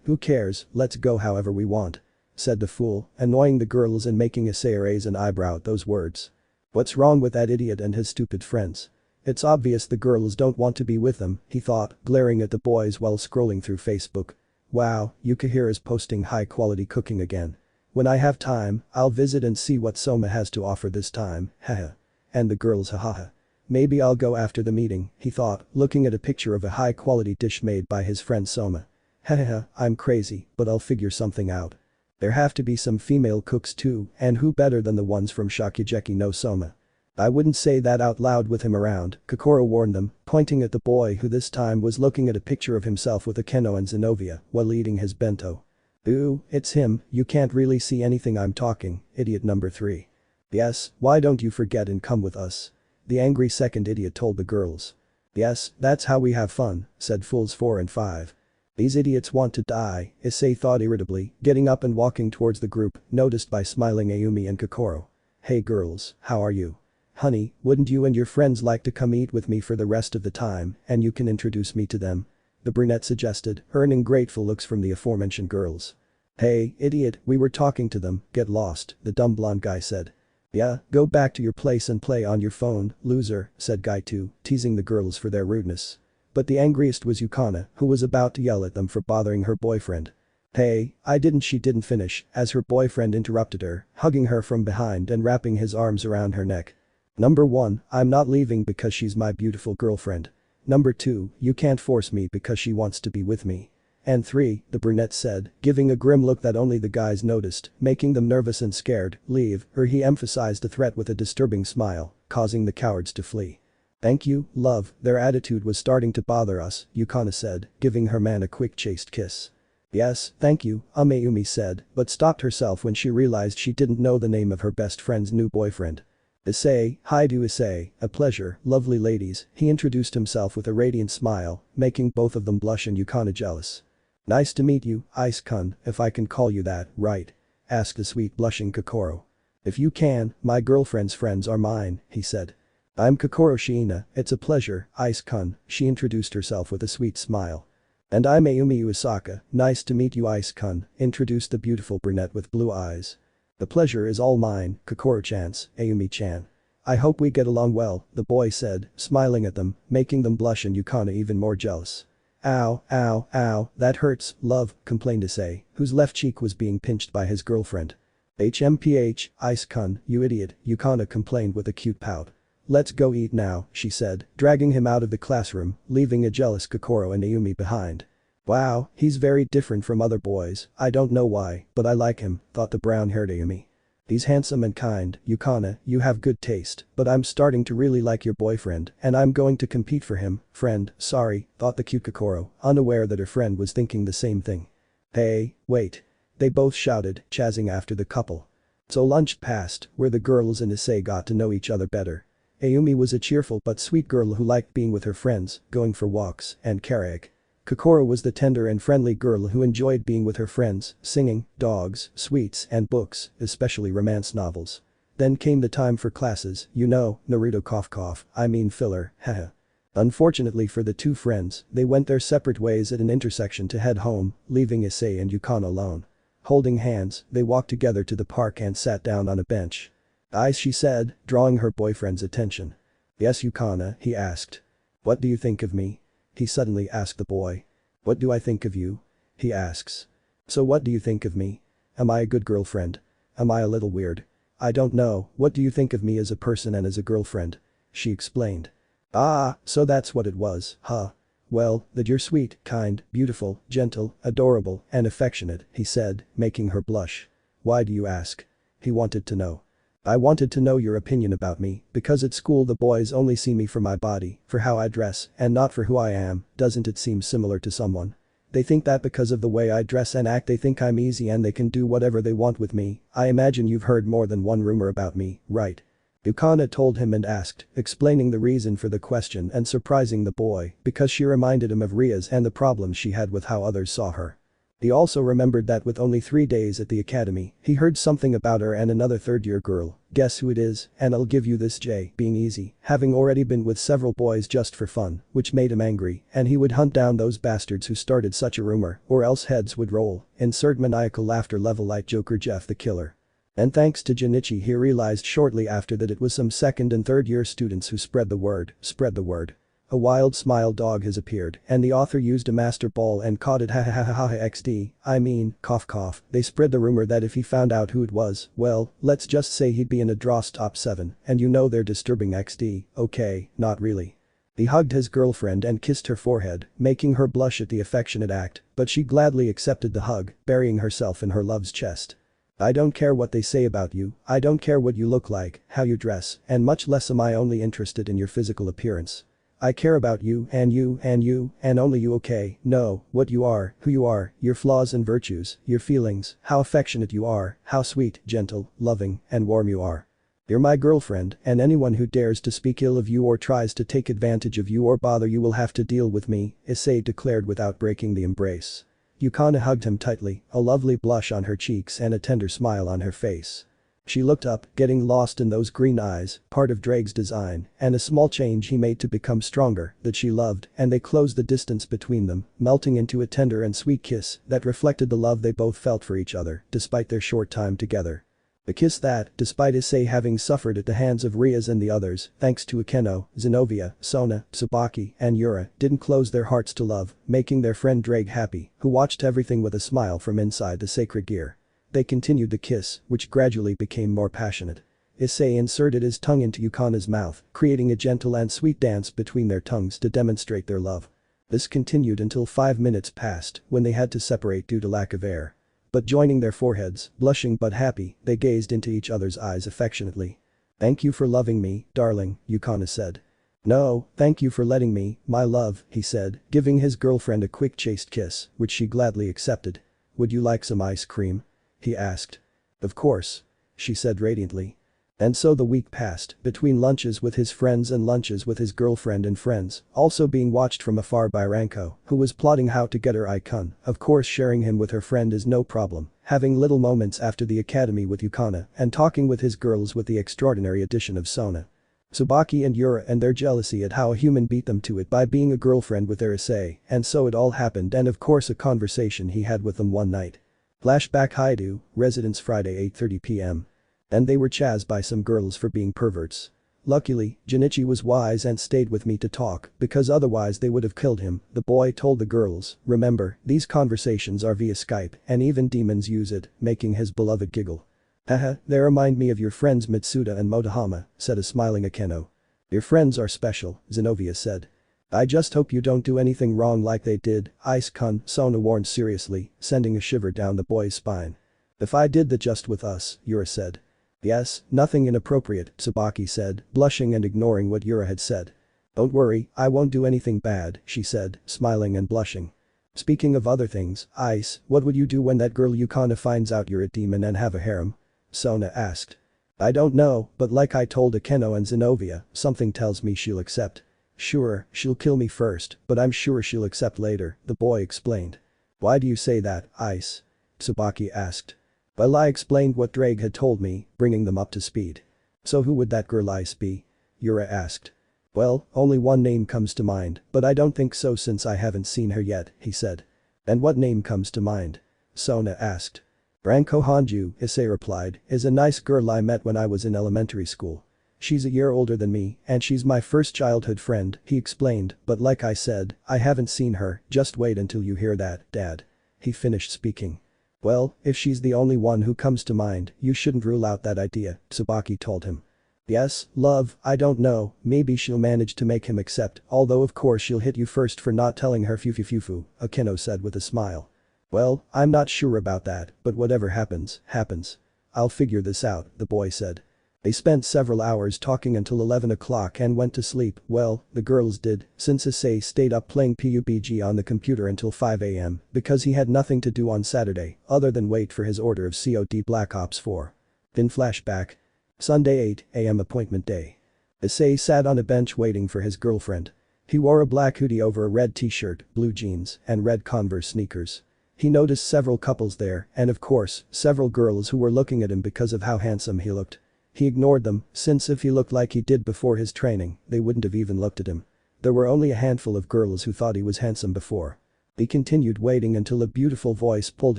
Who cares, let's go however we want," said the fool, annoying the girls and making Issei raise an eyebrow at those words. What's wrong with that idiot and his stupid friends? It's obvious the girls don't want to be with them, he thought, glaring at the boys while scrolling through Facebook. Wow, Yukahira's posting high-quality cooking again. When I have time, I'll visit and see what Soma has to offer this time, haha. And the girls hahaha. Maybe I'll go after the meeting, he thought, looking at a picture of a high-quality dish made by his friend Soma. Hahaha, I'm crazy, but I'll figure something out. There have to be some female cooks too, and who better than the ones from Shakigeki no Soma. I wouldn't say that out loud with him around, Kokoro warned them, pointing at the boy who this time was looking at a picture of himself with Akeno and Zenobia while eating his bento. Ooh, it's him, you can't really see anything I'm talking, idiot number 3. Yes, why don't you forget and come with us? The angry second idiot told the girls. Yes, that's how we have fun, said fools 4 and 5. These idiots want to die, Issei thought irritably, getting up and walking towards the group, noticed by smiling Ayumi and Kokoro. Hey girls, how are you? Honey, wouldn't you and your friends like to come eat with me for the rest of the time, and you can introduce me to them? The brunette suggested, earning grateful looks from the aforementioned girls. Hey, idiot, we were talking to them, get lost, the dumb blonde guy said. Yeah, go back to your place and play on your phone, loser, said guy 2, teasing the girls for their rudeness. But the angriest was Yukana, who was about to yell at them for bothering her boyfriend. Hey, she didn't finish, as her boyfriend interrupted her, hugging her from behind and wrapping his arms around her neck. Number 1, I'm not leaving because she's my beautiful girlfriend. Number 2, you can't force me because she wants to be with me. And 3, the brunette said, giving a grim look that only the guys noticed, making them nervous and scared, leave, or he emphasized the threat with a disturbing smile, causing the cowards to flee. Thank you, love, their attitude was starting to bother us, Yukana said, giving her man a quick chaste kiss. Yes, thank you, Ayumi said, but stopped herself when she realized she didn't know the name of her best friend's new boyfriend. Issei, hi to Issei, a pleasure, lovely ladies, he introduced himself with a radiant smile, making both of them blush and Yukana jealous. Nice to meet you, Ice-kun, if I can call you that, right? Asked the sweet blushing Kokoro. If you can, my girlfriend's friends are mine, he said. I'm Kokoro Shiina, it's a pleasure, Ice-kun, she introduced herself with a sweet smile. And I'm Ayumi Usaka, nice to meet you Ice-kun, introduced the beautiful brunette with blue eyes. The pleasure is all mine, Kokoro-chan's, Ayumi-chan. I hope we get along well, the boy said, smiling at them, making them blush and Yukana even more jealous. Ow, ow, ow, that hurts, love, complained Issei, whose left cheek was being pinched by his girlfriend. HMPH, Ice-kun, you idiot, Yukana complained with a cute pout. Let's go eat now, she said, dragging him out of the classroom, leaving a jealous Kokoro and Ayumi behind. Wow, he's very different from other boys, I don't know why, but I like him, thought the brown-haired Ayumi. He's handsome and kind, Yukana, you have good taste, but I'm starting to really like your boyfriend, and I'm going to compete for him, friend, sorry, thought the cute Kokoro, unaware that her friend was thinking the same thing. Hey, wait. They both shouted, chasing after the couple. So lunch passed, where the girls and Issei got to know each other better. Ayumi was a cheerful but sweet girl who liked being with her friends, going for walks, and karaoke. Kokoro was the tender and friendly girl who enjoyed being with her friends, singing, dogs, sweets and books, especially romance novels. Then came the time for classes, you know, Naruto I mean filler, haha. Unfortunately for the two friends, they went their separate ways at an intersection to head home, leaving Issei and Yukano alone. Holding hands, they walked together to the park and sat down on a bench. "Ice," she said, drawing her boyfriend's attention. "Yes, Yukana," he asked. "What do you think of me?" he suddenly asked the boy. "What do I think of you?" he asks. "So what do you think of me? Am I a good girlfriend? Am I a little weird? I don't know, what do you think of me as a person and as a girlfriend?" she explained. "Ah, so that's what it was, huh? Well, that you're sweet, kind, beautiful, gentle, adorable, and affectionate," he said, making her blush. "Why do you ask?" he wanted to know. "I wanted to know your opinion about me, because at school the boys only see me for my body, for how I dress, and not for who I am. Doesn't it seem similar to someone? They think that because of the way I dress and act they think I'm easy and they can do whatever they want with me. I imagine you've heard more than one rumor about me, right?" Yukana told him and asked, explaining the reason for the question and surprising the boy because she reminded him of Rias and the problems she had with how others saw her. He also remembered that with only 3 days at the academy, he heard something about her and another third-year girl. "Guess who it is, and I'll give you this J being easy," having already been with several boys just for fun, which made him angry, and he would hunt down those bastards who started such a rumor, or else heads would roll. Insert maniacal laughter level like Joker Jeff the Killer. And thanks to Junichi he realized shortly after that it was some second and third year students who spread the word. A wild smile dog has appeared and the author used a master ball and caught it ha ha ha ha ha xd, I mean, cough cough. They spread the rumor that if he found out who it was, well, let's just say he'd be in a draw's top 7 and you know they're disturbing xd, okay, not really. He hugged his girlfriend and kissed her forehead, making her blush at the affectionate act, but she gladly accepted the hug, burying herself in her love's chest. "I don't care what they say about you, I don't care what you look like, how you dress, and much less am I only interested in your physical appearance. I care about you and you and you and only you, okay? No, what you are, who you are, your flaws and virtues, your feelings, how affectionate you are, how sweet, gentle, loving, and warm you are. You're my girlfriend and anyone who dares to speak ill of you or tries to take advantage of you or bother you will have to deal with me," Issei declared without breaking the embrace. Yukana hugged him tightly, a lovely blush on her cheeks and a tender smile on her face. She looked up, getting lost in those green eyes, part of Drake's design, and a small change he made to become stronger, that she loved, and they closed the distance between them, melting into a tender and sweet kiss that reflected the love they both felt for each other, despite their short time together. A kiss that, despite Issei having suffered at the hands of Rias and the others, thanks to Akeno, Zenovia, Sona, Tsubaki, and Yura, didn't close their hearts to love, making their friend Drake happy, who watched everything with a smile from inside the sacred gear. They continued the kiss, which gradually became more passionate. Issei inserted his tongue into Yukana's mouth, creating a gentle and sweet dance between their tongues to demonstrate their love. This continued until 5 minutes passed, when they had to separate due to lack of air. But joining their foreheads, blushing but happy, they gazed into each other's eyes affectionately. "Thank you for loving me, darling," Yukana said. "No, thank you for letting me, my love," he said, giving his girlfriend a quick chaste kiss, which she gladly accepted. "Would you like some ice cream?" he asked. "Of course," she said radiantly. And so the week passed, between lunches with his friends and lunches with his girlfriend and friends, also being watched from afar by Ranko, who was plotting how to get her icon, of course sharing him with her friend is no problem, having little moments after the academy with Yukana, and talking with his girls with the extraordinary addition of Sona. Tsubaki and Yura and their jealousy at how a human beat them to it by being a girlfriend with their Issei, and so it all happened and of course a conversation he had with them one night. Flashback Haidu, Residence Friday 8:30 p.m. And they were chased by some girls for being perverts. Luckily, Junichi was wise and stayed with me to talk, because otherwise they would have killed him, the boy told the girls. Remember, these conversations are via Skype, and even demons use it, making his beloved giggle. "Haha, they remind me of your friends Mitsuda and Motohama," said a smiling Akeno. "Your friends are special," Zenovia said. "I just hope you don't do anything wrong like they did, Ice-kun," Sona warned seriously, sending a shiver down the boy's spine. "If I did that just with us," Yura said. "Yes, nothing inappropriate," Tsubaki said, blushing and ignoring what Yura had said. "Don't worry, I won't do anything bad," she said, smiling and blushing. "Speaking of other things, Ice, what would you do when that girl Yukana finds out you're a demon and have a harem?" Sona asked. "I don't know, but like I told Akeno and Zenovia, something tells me she'll accept." Sure, she'll kill me first, but I'm sure she'll accept later, the boy explained. Why do you say that, Ice? Tsubaki asked. Well, I explained what Drake had told me, bringing them up to speed. So who would that girl Ice be? Yura asked. Well, only one name comes to mind, but I don't think so since I haven't seen her yet, he said. And what name comes to mind? Sona asked. Branko Hanju, Issei replied, is a nice girl I met when I was in elementary school. She's a year older than me, and she's my first childhood friend, he explained, but like I said, I haven't seen her, just wait until you hear that, Dad. He finished speaking. Well, if she's the only one who comes to mind, you shouldn't rule out that idea, Tsubaki told him. Yes, love, I don't know, maybe she'll manage to make him accept, although of course she'll hit you first for not telling her fufu, Akeno said with a smile. Well, I'm not sure about that, but whatever happens, happens. I'll figure this out, the boy said. They spent several hours talking until 11 o'clock and went to sleep, well, the girls did, since Issei stayed up playing PUBG on the computer until 5 am because he had nothing to do on Saturday other than wait for his order of COD Black Ops 4. Then flashback. Sunday 8 am appointment day. Issei sat on a bench waiting for his girlfriend. He wore a black hoodie over a red t-shirt, blue jeans, and red Converse sneakers. He noticed several couples there and of course, several girls who were looking at him because of how handsome he looked. He ignored them, since if he looked like he did before his training, they wouldn't have even looked at him. There were only a handful of girls who thought he was handsome before. He continued waiting until a beautiful voice pulled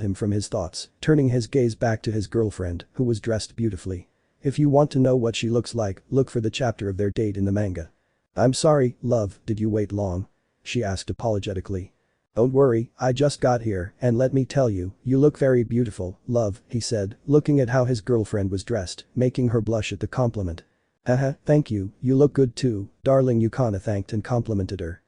him from his thoughts, turning his gaze back to his girlfriend, who was dressed beautifully. If you want to know what she looks like, look for the chapter of their date in the manga. I'm sorry, love, did you wait long? She asked apologetically. Don't worry, I just got here, and let me tell you, you look very beautiful, love, he said, looking at how his girlfriend was dressed, making her blush at the compliment. Haha, thank you, you look good too, darling, Yukana thanked and complimented her.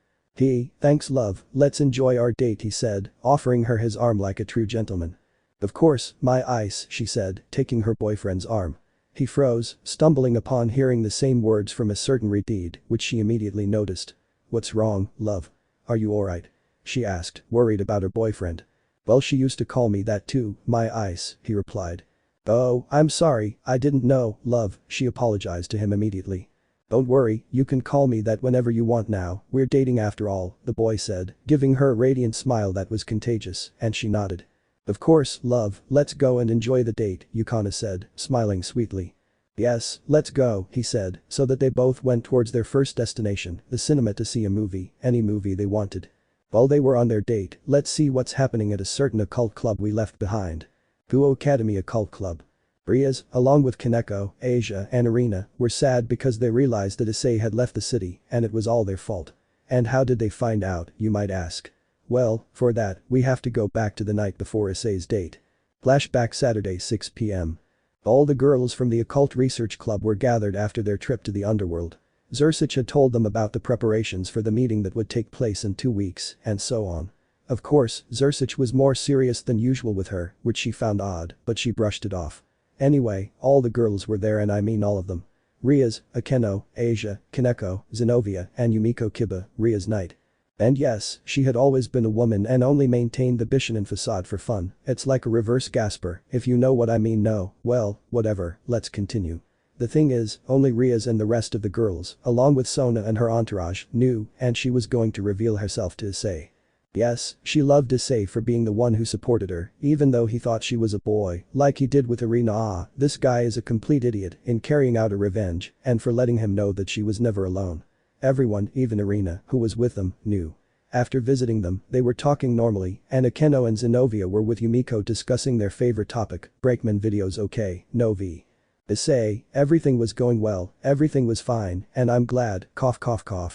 Thanks love, let's enjoy our date, he said, offering her his arm like a true gentleman. Of course, my Ice, she said, taking her boyfriend's arm. He froze, stumbling upon hearing the same words from a certain Redeed, which she immediately noticed. What's wrong, love? Are you alright? She asked, worried about her boyfriend. Well, she used to call me that too, my Ice, he replied. Oh, I'm sorry, I didn't know, love, she apologized to him immediately. Don't worry, you can call me that whenever you want now, we're dating after all, the boy said, giving her a radiant smile that was contagious, and she nodded. Of course, love, let's go and enjoy the date, Yukana said, smiling sweetly. Yes, let's go, he said, so that they both went towards their first destination, the cinema to see a movie, any movie they wanted. While they were on their date, let's see what's happening at a certain occult club we left behind. Guo Academy Occult Club. Rias, along with Kaneko, Asia and Arena, were sad because they realized that Issei had left the city and it was all their fault. And how did they find out, you might ask? Well, for that, we have to go back to the night before Issei's date. Flashback Saturday 6 p.m. All the girls from the Occult Research Club were gathered after their trip to the underworld. Zersic had told them about the preparations for the meeting that would take place in 2 weeks, and so on. Of course, Zersic was more serious than usual with her, which she found odd, but she brushed it off. Anyway, all the girls were there and I mean all of them. Rias, Akeno, Asia, Kaneko, Zenobia, and Yumiko Kiba, Ria's knight. And yes, she had always been a woman and only maintained the Bishonen facade for fun, it's like a reverse Gasper, if you know what I mean. No, well, whatever, let's continue. The thing is, only Rias and the rest of the girls, along with Sona and her entourage, knew, and she was going to reveal herself to Issei. Yes, she loved Issei for being the one who supported her, even though he thought she was a boy, like he did with Arena. This guy is a complete idiot in carrying out a revenge, and for letting him know that she was never alone. Everyone, even Arena, who was with them, knew. After visiting them, they were talking normally, and Akeno and Zenobia were with Yumiko discussing their favorite topic, Breakman videos. Okay, no v. Issei, everything was going well, everything was fine, and I'm glad,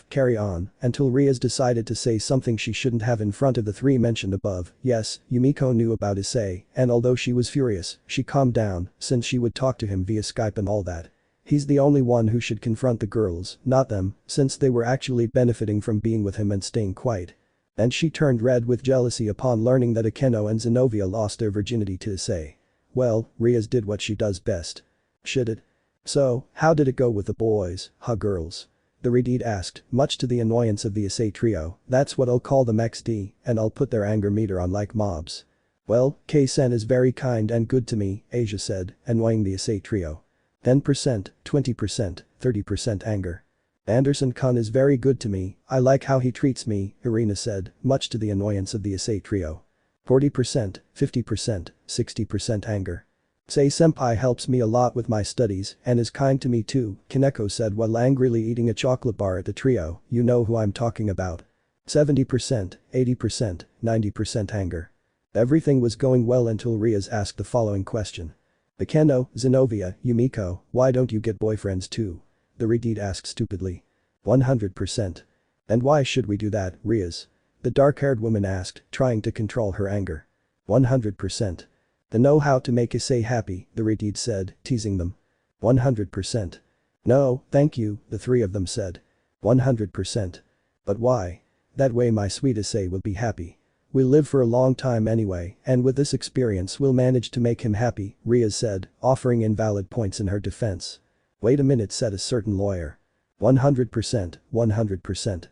carry on, until Rias decided to say something she shouldn't have in front of the three mentioned above. Yes, Yumiko knew about Issei, and although she was furious, she calmed down, since she would talk to him via Skype and all that. He's the only one who should confront the girls, not them, since they were actually benefiting from being with him and staying quiet. And she turned red with jealousy upon learning that Akeno and Zenobia lost their virginity to Issei. Well, Rias did what she does best. Should it? So, how did it go with the boys, girls? The Redeed asked, much to the annoyance of the Issei trio. That's what I'll call them XD, and I'll put their anger meter on like mobs. Well, K-sen is very kind and good to me, Asia said, annoying the Issei trio. 10%, 20%, 30% anger. Anderson-kun is very good to me, I like how he treats me, Irina said, much to the annoyance of the Issei trio. 40%, 50%, 60% anger. Issei-senpai helps me a lot with my studies and is kind to me too, Kaneko said while angrily eating a chocolate bar at the trio, you know who I'm talking about. 70%, 80%, 90% anger. Everything was going well until Rias asked the following question. Akeno, Zenobia, Yumiko, why don't you get boyfriends too? The redhead asked stupidly. 100%. And why should we do that, Rias? The dark-haired woman asked, trying to control her anger. 100%. They know how to make Issei happy, the redhead said, teasing them. 100%. No, thank you, the three of them said. 100%. But why? That way my sweet Issei will be happy. We'll live for a long time anyway, and with this experience we'll manage to make him happy, Rias said, offering invalid points in her defense. Wait a minute, said a certain lawyer. 100%, 100%.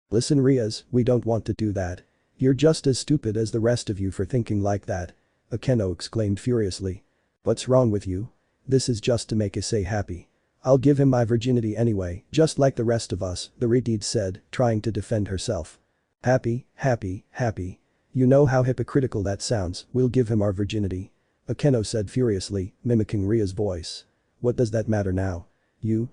Listen Rias, we don't want to do that. You're just as stupid as the rest of you for thinking like that. Akeno exclaimed furiously. What's wrong with you? This is just to make Issei happy. I'll give him my virginity anyway, just like the rest of us, the redhead said, trying to defend herself. Happy, happy, happy. You know how hypocritical that sounds, we'll give him our virginity. Akeno said furiously, mimicking Ria's voice. What does that matter now? You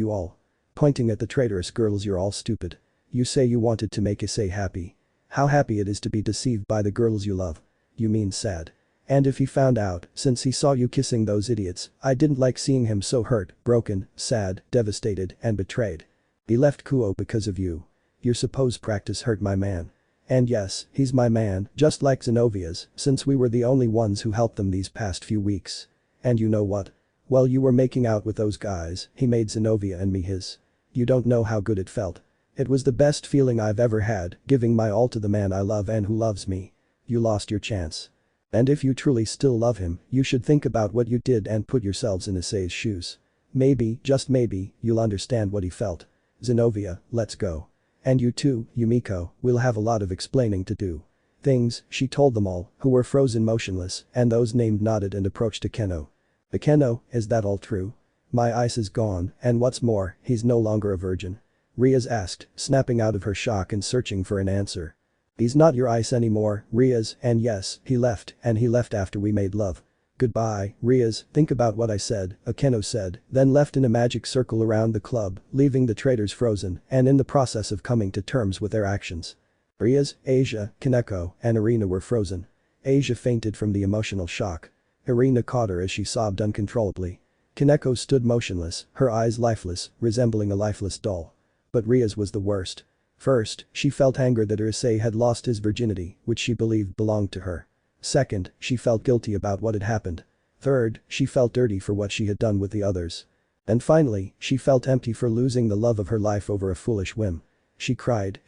all. Pointing at the traitorous girls, you're all stupid. You say you wanted to make Issei happy. How happy it is to be deceived by the girls you love. You mean sad. And if he found out, since he saw you kissing those idiots, I didn't like seeing him so hurt, broken, sad, devastated, and betrayed. He left Kuo because of you. Your supposed practice hurt my man. And yes, he's my man, just like Zenobia's, since we were the only ones who helped them these past few weeks. And you know what? While you were making out with those guys, he made Zenobia and me his. You don't know how good it felt. It was the best feeling I've ever had, giving my all to the man I love and who loves me. You lost your chance. And if you truly still love him, you should think about what you did and put yourselves in Issei's shoes. Maybe, just maybe, you'll understand what he felt. Zenobia, let's go. And you too, Yumiko, we'll have a lot of explaining to do. Things, she told them all, who were frozen motionless, and those named nodded and approached Akeno. Akeno, is that all true? My ice is gone, and what's more, he's no longer a virgin. Rias asked, snapping out of her shock and searching for an answer. He's not your ice anymore, Rias, and yes, he left after we made love. Goodbye, Rias, think about what I said, Akeno said, then left in a magic circle around the club, leaving the traitors frozen and in the process of coming to terms with their actions. Rias, Asia, Kaneko, and Irina were frozen. Asia fainted from the emotional shock. Irina caught her as she sobbed uncontrollably. Kaneko stood motionless, her eyes lifeless, resembling a lifeless doll. But Rias was the worst. First, she felt anger that her Issei had lost his virginity, which she believed belonged to her. Second, she felt guilty about what had happened. Third, she felt dirty for what she had done with the others. And finally, she felt empty for losing the love of her life over a foolish whim. She cried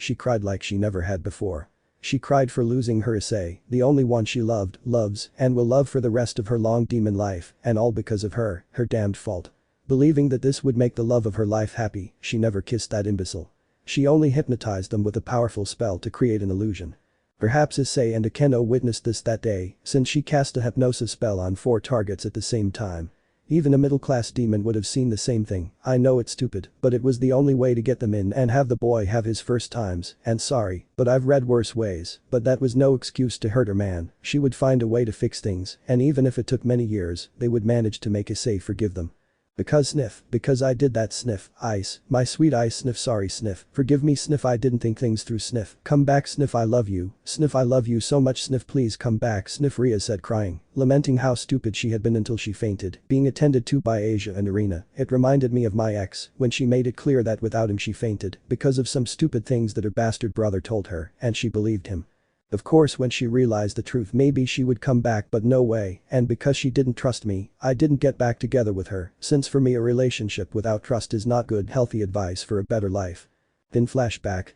like she never had before. She cried for losing her Issei, the only one she loved, loves, and will love for the rest of her long demon life, and all because of her damned fault. Believing that this would make the love of her life happy, she never kissed that imbecile. She only hypnotized them with a powerful spell to create an illusion. Perhaps Issei and Akeno witnessed this that day, since she cast a hypnosis spell on 4 targets at the same time. Even a middle-class demon would have seen the same thing. I know it's stupid, but it was the only way to get them in and have the boy have his first times, and sorry, but I've read worse ways, but that was no excuse to hurt her man. She would find a way to fix things, and even if it took many years, they would manage to make Issei forgive them. Because I did that, sniff, ice, my sweet ice, sniff, sorry, sniff, forgive me, sniff, I didn't think things through, sniff, come back, sniff, I love you so much, sniff, please come back, sniff, Ria said crying, lamenting how stupid she had been until she fainted, being attended to by Asia and Irina. It reminded me of my ex, when she made it clear that without him she fainted, because of some stupid things that her bastard brother told her, and she believed him. Of course when she realized the truth maybe she would come back, but no way, and because she didn't trust me, I didn't get back together with her, since for me a relationship without trust is not good healthy advice for a better life. Then flashback.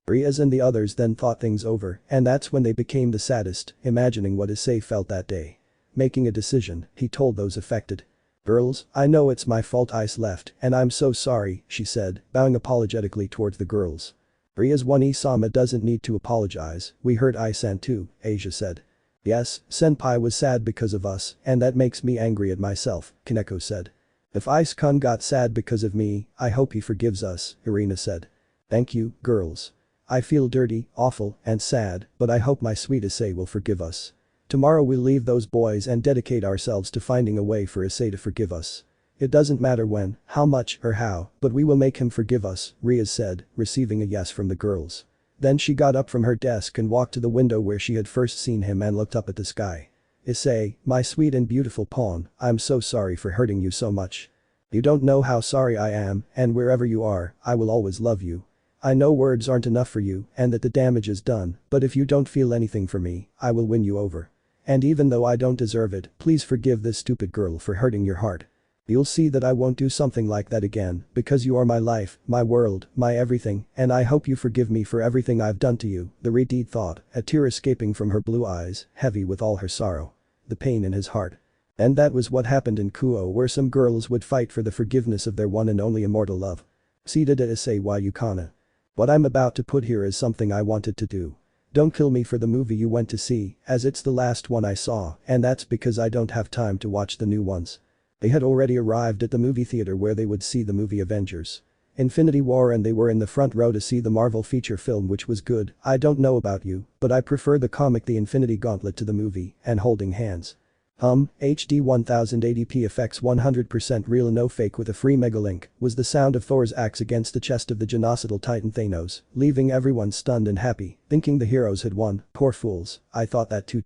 Rias and the others then thought things over, and that's when they became the saddest, imagining what Issei felt that day. Making a decision, he told those affected. Girls, I know it's my fault Ice left, and I'm so sorry, she said, bowing apologetically towards the girls. Rias one Isama doesn't need to apologize, we hurt Isan too, Asia said. Yes, Senpai was sad because of us, and that makes me angry at myself, Kaneko said. If Ice-kun got sad because of me, I hope he forgives us, Irina said. Thank you, girls. I feel dirty, awful, and sad, but I hope my sweet Issei will forgive us. Tomorrow we'll leave those boys and dedicate ourselves to finding a way for Issei to forgive us. It doesn't matter when, how much, or how, but we will make him forgive us, Rias said, receiving a yes from the girls. Then she got up from her desk and walked to the window where she had first seen him and looked up at the sky. Issei, my sweet and beautiful pawn, I'm so sorry for hurting you so much. You don't know how sorry I am, and wherever you are, I will always love you. I know words aren't enough for you and that the damage is done, but if you don't feel anything for me, I will win you over. And even though I don't deserve it, please forgive this stupid girl for hurting your heart. You'll see that I won't do something like that again, because you are my life, my world, my everything, and I hope you forgive me for everything I've done to you, the redhead thought, a tear escaping from her blue eyes, heavy with all her sorrow. The pain in his heart. And that was what happened in Kuo, where some girls would fight for the forgiveness of their one and only immortal love. Seated at Issei Yukana. What I'm about to put here is something I wanted to do. Don't kill me for the movie you went to see, as it's the last one I saw, and that's because I don't have time to watch the new ones. They had already arrived at the movie theater where they would see the movie Avengers Infinity War, and they were in the front row to see the Marvel feature film, which was good. I don't know about you, but I prefer the comic The Infinity Gauntlet to the movie, and holding hands. HD 1080p effects 100% real no fake with a free megalink was the sound of Thor's axe against the chest of the genocidal titan Thanos, leaving everyone stunned and happy, thinking the heroes had won. Poor fools, I thought that too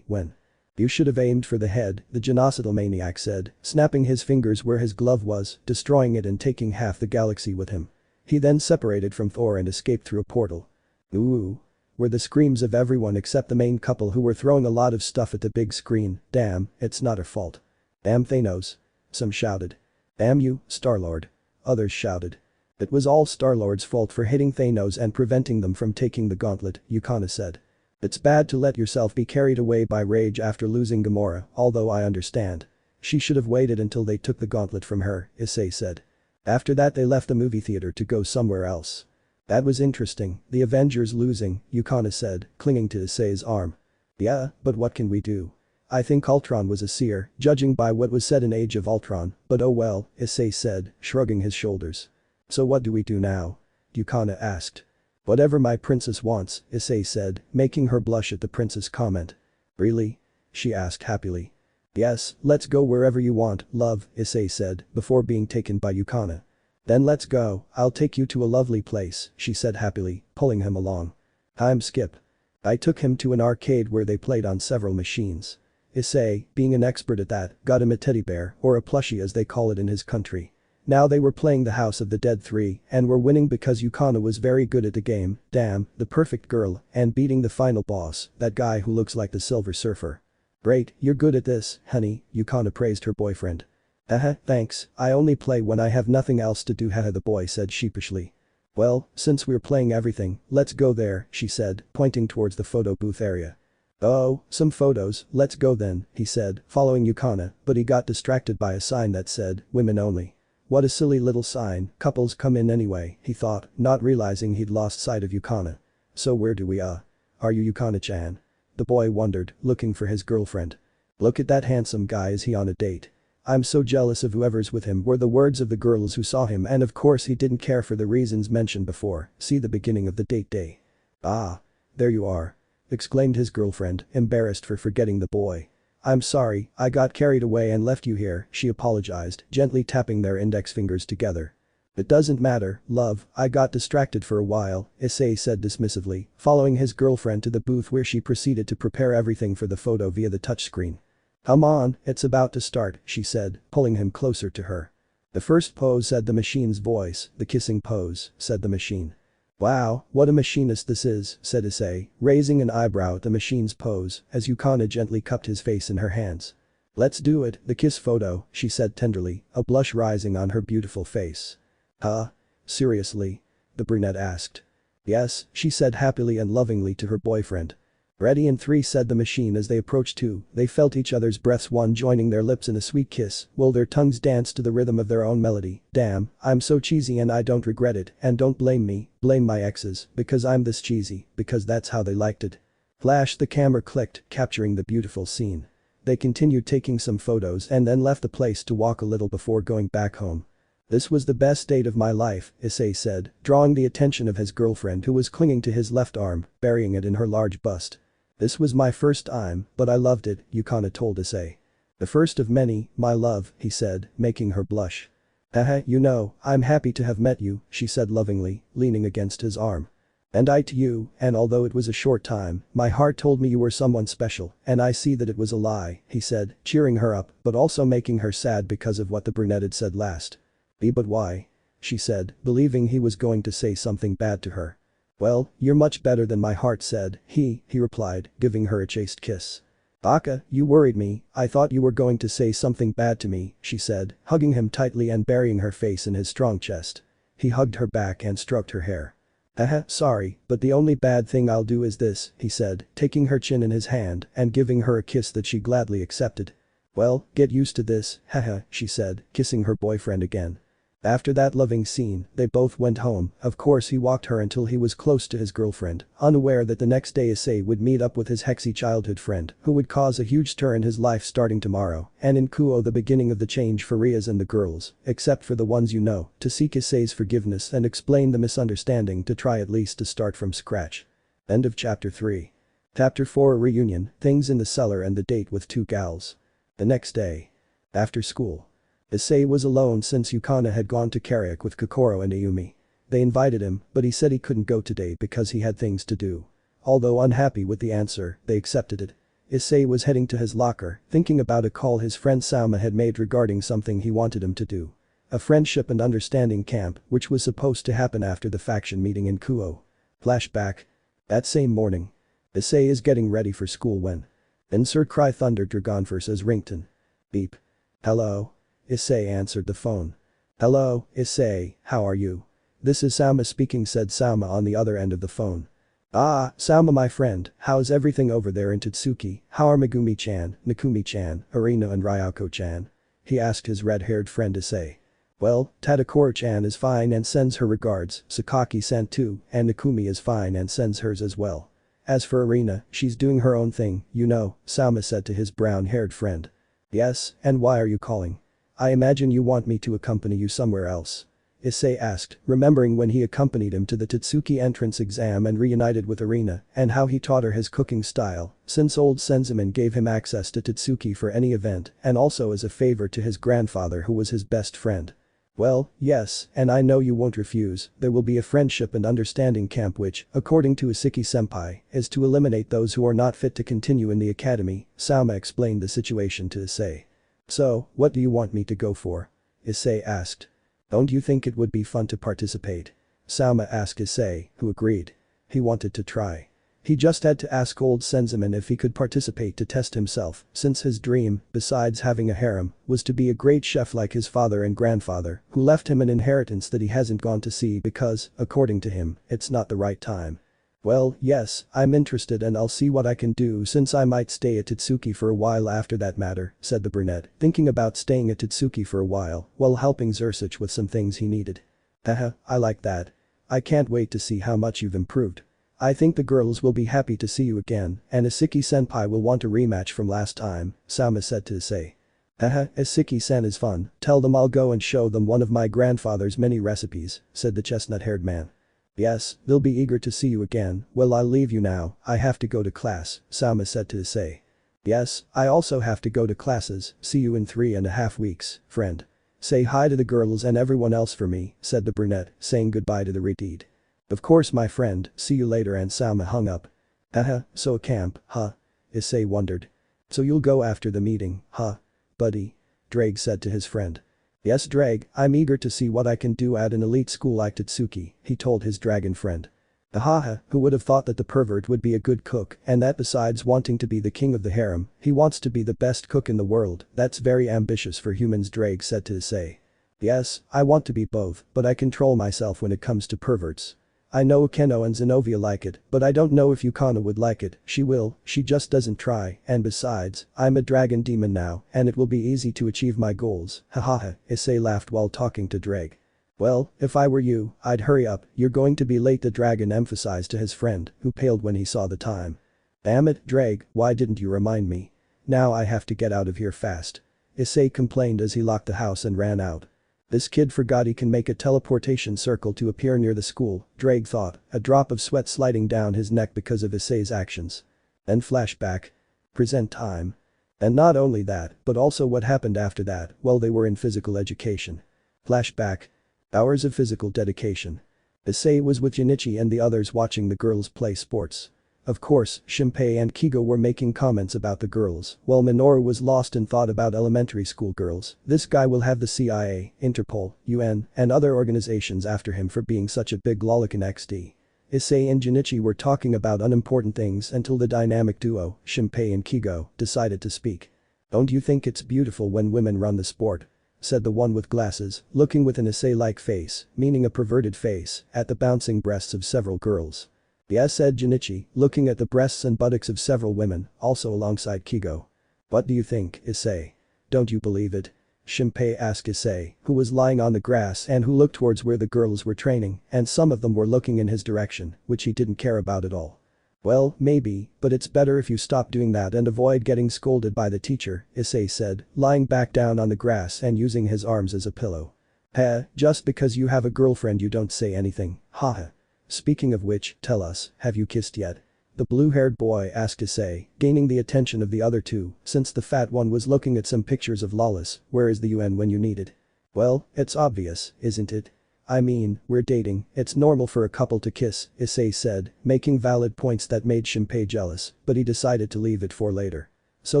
when. You should have aimed for the head, the genocidal maniac said, snapping his fingers where his glove was, destroying it and taking half the galaxy with him. He then separated from Thor and escaped through a portal. Ooh. Were the screams of everyone except the main couple who were throwing a lot of stuff at the big screen. Damn, it's not our fault. Damn Thanos. Some shouted. Damn you, Star-Lord. Others shouted. It was all Star-Lord's fault for hitting Thanos and preventing them from taking the gauntlet, Yukana said. It's bad to let yourself be carried away by rage after losing Gamora, although I understand. She should have waited until they took the gauntlet from her, Issei said. After that they left the movie theater to go somewhere else. That was interesting, the Avengers losing, Yukana said, clinging to Issei's arm. Yeah, but what can we do? I think Ultron was a seer, judging by what was said in Age of Ultron, but oh well, Issei said, shrugging his shoulders. So what do we do now? Yukana asked. Whatever my princess wants, Issei said, making her blush at the prince's comment. Really? She asked happily. Yes, let's go wherever you want, love, Issei said, before being taken by Yukana. Then let's go, I'll take you to a lovely place, she said happily, pulling him along. I'm Skip. I took him to an arcade where they played on several machines. Issei, being an expert at that, got him a teddy bear, or a plushie as they call it in his country. Now they were playing the House of the Dead 3 and were winning because Yukana was very good at the game, damn, the perfect girl, and beating the final boss, that guy who looks like the Silver Surfer. Great, you're good at this, honey, Yukana praised her boyfriend. Thanks, I only play when I have nothing else to do, the boy said sheepishly. Well, since we're playing everything, let's go there, she said, pointing towards the photo booth area. Oh, some photos, let's go then, he said, following Yukana, but he got distracted by a sign that said, women only. What a silly little sign, couples come in anyway, he thought, not realizing he'd lost sight of Yukana. So where do we are you Yukana-chan? The boy wondered, looking for his girlfriend. Look at that handsome guy, is he on a date? I'm so jealous of whoever's with him, were the words of the girls who saw him, and of course he didn't care for the reasons mentioned before, see the beginning of the date day. Ah. There you are. Exclaimed his girlfriend, embarrassed for forgetting the boy. I'm sorry, I got carried away and left you here, she apologized, gently tapping their index fingers together. It doesn't matter, love, I got distracted for a while, Issei said dismissively, following his girlfriend to the booth where she proceeded to prepare everything for the photo via the touchscreen. Come on, it's about to start, she said, pulling him closer to her. The first pose, said the machine's voice, the kissing pose, said the machine. Wow, what a machinist this is, said Issei, raising an eyebrow at the machine's pose as Yukana gently cupped his face in her hands. Let's do it, the kiss photo, she said tenderly, a blush rising on her beautiful face. Huh? Seriously? The brunette asked. Yes, she said happily and lovingly to her boyfriend. Ready in 3, said the machine as they approached 2, they felt each other's breaths, one joining their lips in a sweet kiss, while their tongues danced to the rhythm of their own melody. Damn, I'm so cheesy and I don't regret it, and don't blame me, blame my exes, because I'm this cheesy, because that's how they liked it. Flash, the camera clicked, capturing the beautiful scene. They continued taking some photos and then left the place to walk a little before going back home. "This was the best date of my life," Issei said, drawing the attention of his girlfriend who was clinging to his left arm, burying it in her large bust. "This was my first time, but I loved it," Yukana told Issei. "The first of many, my love," he said, making her blush. "Haha, you know, I'm happy to have met you," she said lovingly, leaning against his arm. "And I to you, and although it was a short time, my heart told me you were someone special, and I see that it was a lie," he said, cheering her up, but also making her sad because of what the brunette had said last. But why?" she said, believing he was going to say something bad to her. "Well, you're much better than my heart said," he replied, giving her a chaste kiss. "Baka, you worried me, I thought you were going to say something bad to me," she said, hugging him tightly and burying her face in his strong chest. He hugged her back and stroked her hair. "Haha, sorry, but the only bad thing I'll do is this," he said, taking her chin in his hand and giving her a kiss that she gladly accepted. "Well, get used to this, haha," she said, kissing her boyfriend again. After that loving scene, they both went home. Of course he walked her until he was close to his girlfriend, unaware that the next day Issei would meet up with his Hexy childhood friend who would cause a huge stir in his life starting tomorrow, and in Kuo the beginning of the change for Rias and the girls, except for the ones you know, to seek Issei's forgiveness and explain the misunderstanding to try at least to start from scratch. End of chapter 3. Chapter 4 A reunion, things in the cellar and the date with two gals. The next day. After school. Issei was alone since Yukana had gone to karaoke with Kokoro and Ayumi. They invited him, but he said he couldn't go today because he had things to do. Although unhappy with the answer, they accepted it. Issei was heading to his locker, thinking about a call his friend Sauma had made regarding something he wanted him to do. A friendship and understanding camp, which was supposed to happen after the faction meeting in Kuo. Flashback. That same morning. Issei is getting ready for school when. Insert Cry Thunder Dragon versus ringtone. Beep. Hello? Issei answered the phone. "Hello, Issei, how are you? This is Sauma speaking," said Sauma on the other end of the phone. "Ah, Sauma my friend, how's everything over there in Tatsuki, how are Megumi-chan, Nakumi-chan, Arina and Ryoko-chan?" he asked his red-haired friend Issei. "Well, Tadakura-chan is fine and sends her regards, Sakaki-san too, and Nakumi is fine and sends hers as well. As for Arina, she's doing her own thing, you know," Sauma said to his brown-haired friend. "Yes, and why are you calling? I imagine you want me to accompany you somewhere else?" Issei asked, remembering when he accompanied him to the Tatsuki entrance exam and reunited with Arina, and how he taught her his cooking style, since old Senzaman gave him access to Tatsuki for any event and also as a favor to his grandfather who was his best friend. "Well, yes, and I know you won't refuse, there will be a friendship and understanding camp which, according to Iseki-senpai, is to eliminate those who are not fit to continue in the academy," Sauma explained the situation to Issei. "So, what do you want me to go for?" Issei asked. "Don't you think it would be fun to participate?" Sauma asked Issei, who agreed. He wanted to try. He just had to ask old Senzaman if he could participate to test himself, since his dream, besides having a harem, was to be a great chef like his father and grandfather, who left him an inheritance that he hasn't gone to see because, according to him, it's not the right time. "Well, yes, I'm interested and I'll see what I can do since I might stay at Tatsuki for a while after that matter," said the brunette, thinking about staying at Tatsuki for a while while helping Zersic with some things he needed. "Haha, I like that. I can't wait to see how much you've improved. I think the girls will be happy to see you again and Iseki-senpai will want a rematch from last time," Sauma said to Issei. "Haha, Iseki-san is fun, tell them I'll go and show them one of my grandfather's many recipes," said the chestnut-haired man. "Yes, they'll be eager to see you again, well I'll leave you now, I have to go to class," Sauma said to Issei. "Yes, I also have to go to classes, see you in 3.5 weeks, friend. Say hi to the girls and everyone else for me," said the brunette, saying goodbye to the redhead. "Of course my friend, see you later," and Sauma hung up. "Haha, so a camp, huh?" Issei wondered. "So you'll go after the meeting, huh? Buddy?" Drake said to his friend. "Yes Drake, I'm eager to see what I can do at an elite school like Tatsuki," he told his dragon friend. Ahaha, who would have thought that the pervert would be a good cook and that besides wanting to be the king of the harem, he wants to be the best cook in the world, that's very ambitious for humans, Drake said to Issei. "Yes, I want to be both, but I control myself when it comes to perverts. I know Keno and Zenobia like it, but I don't know if Yukana would like it, she will, she just doesn't try, and besides, I'm a dragon demon now, and it will be easy to achieve my goals, hahaha," Issei laughed while talking to Drake. "Well, if I were you, I'd hurry up, you're going to be late," the dragon emphasized to his friend, who paled when he saw the time. "Damn it, Drake, why didn't you remind me? now I have to get out of here fast. Issei complained as he locked the house and ran out. This kid forgot he can make a teleportation circle to appear near the school, Drake thought, a drop of sweat sliding down his neck because of Issei's actions. Then flashback. Present time. And not only that, but also what happened after that while they were in physical education. Flashback. Hours of physical dedication. Issei was with Junichi and the others watching the girls play sports. Of course, Shinpei and Kigo were making comments about the girls, while Minoru was lost in thought about elementary school girls. This guy will have the CIA, Interpol, UN, and other organizations after him for being such a big lolican XD. Issei and Junichi were talking about unimportant things until the dynamic duo, Shinpei and Kigo, decided to speak. "Don't you think it's beautiful when women run the sport?" said the one with glasses, looking with an Issei-like face, meaning a perverted face, at the bouncing breasts of several girls. "Yes," said Junichi, looking at the breasts and buttocks of several women, also alongside Kigo. "What do you think, Issei? Don't you believe it?" Shinpei asked Issei, who was lying on the grass and who looked towards where the girls were training, and some of them were looking in his direction, which he didn't care about at all. "Well, maybe, but it's better if you stop doing that and avoid getting scolded by the teacher," Issei said, lying back down on the grass and using his arms as a pillow. "Heh, just because you have a girlfriend you don't say anything, haha. Speaking of which, tell us, have you kissed yet?" The blue-haired boy asked Issei, gaining the attention of the other two, since the fat one was looking at some pictures of Lawless, where is the UN when you need it? "Well, it's obvious, isn't it? I mean, we're dating, it's normal for a couple to kiss," Issei said, making valid points that made Shinpei jealous, but he decided to leave it for later. So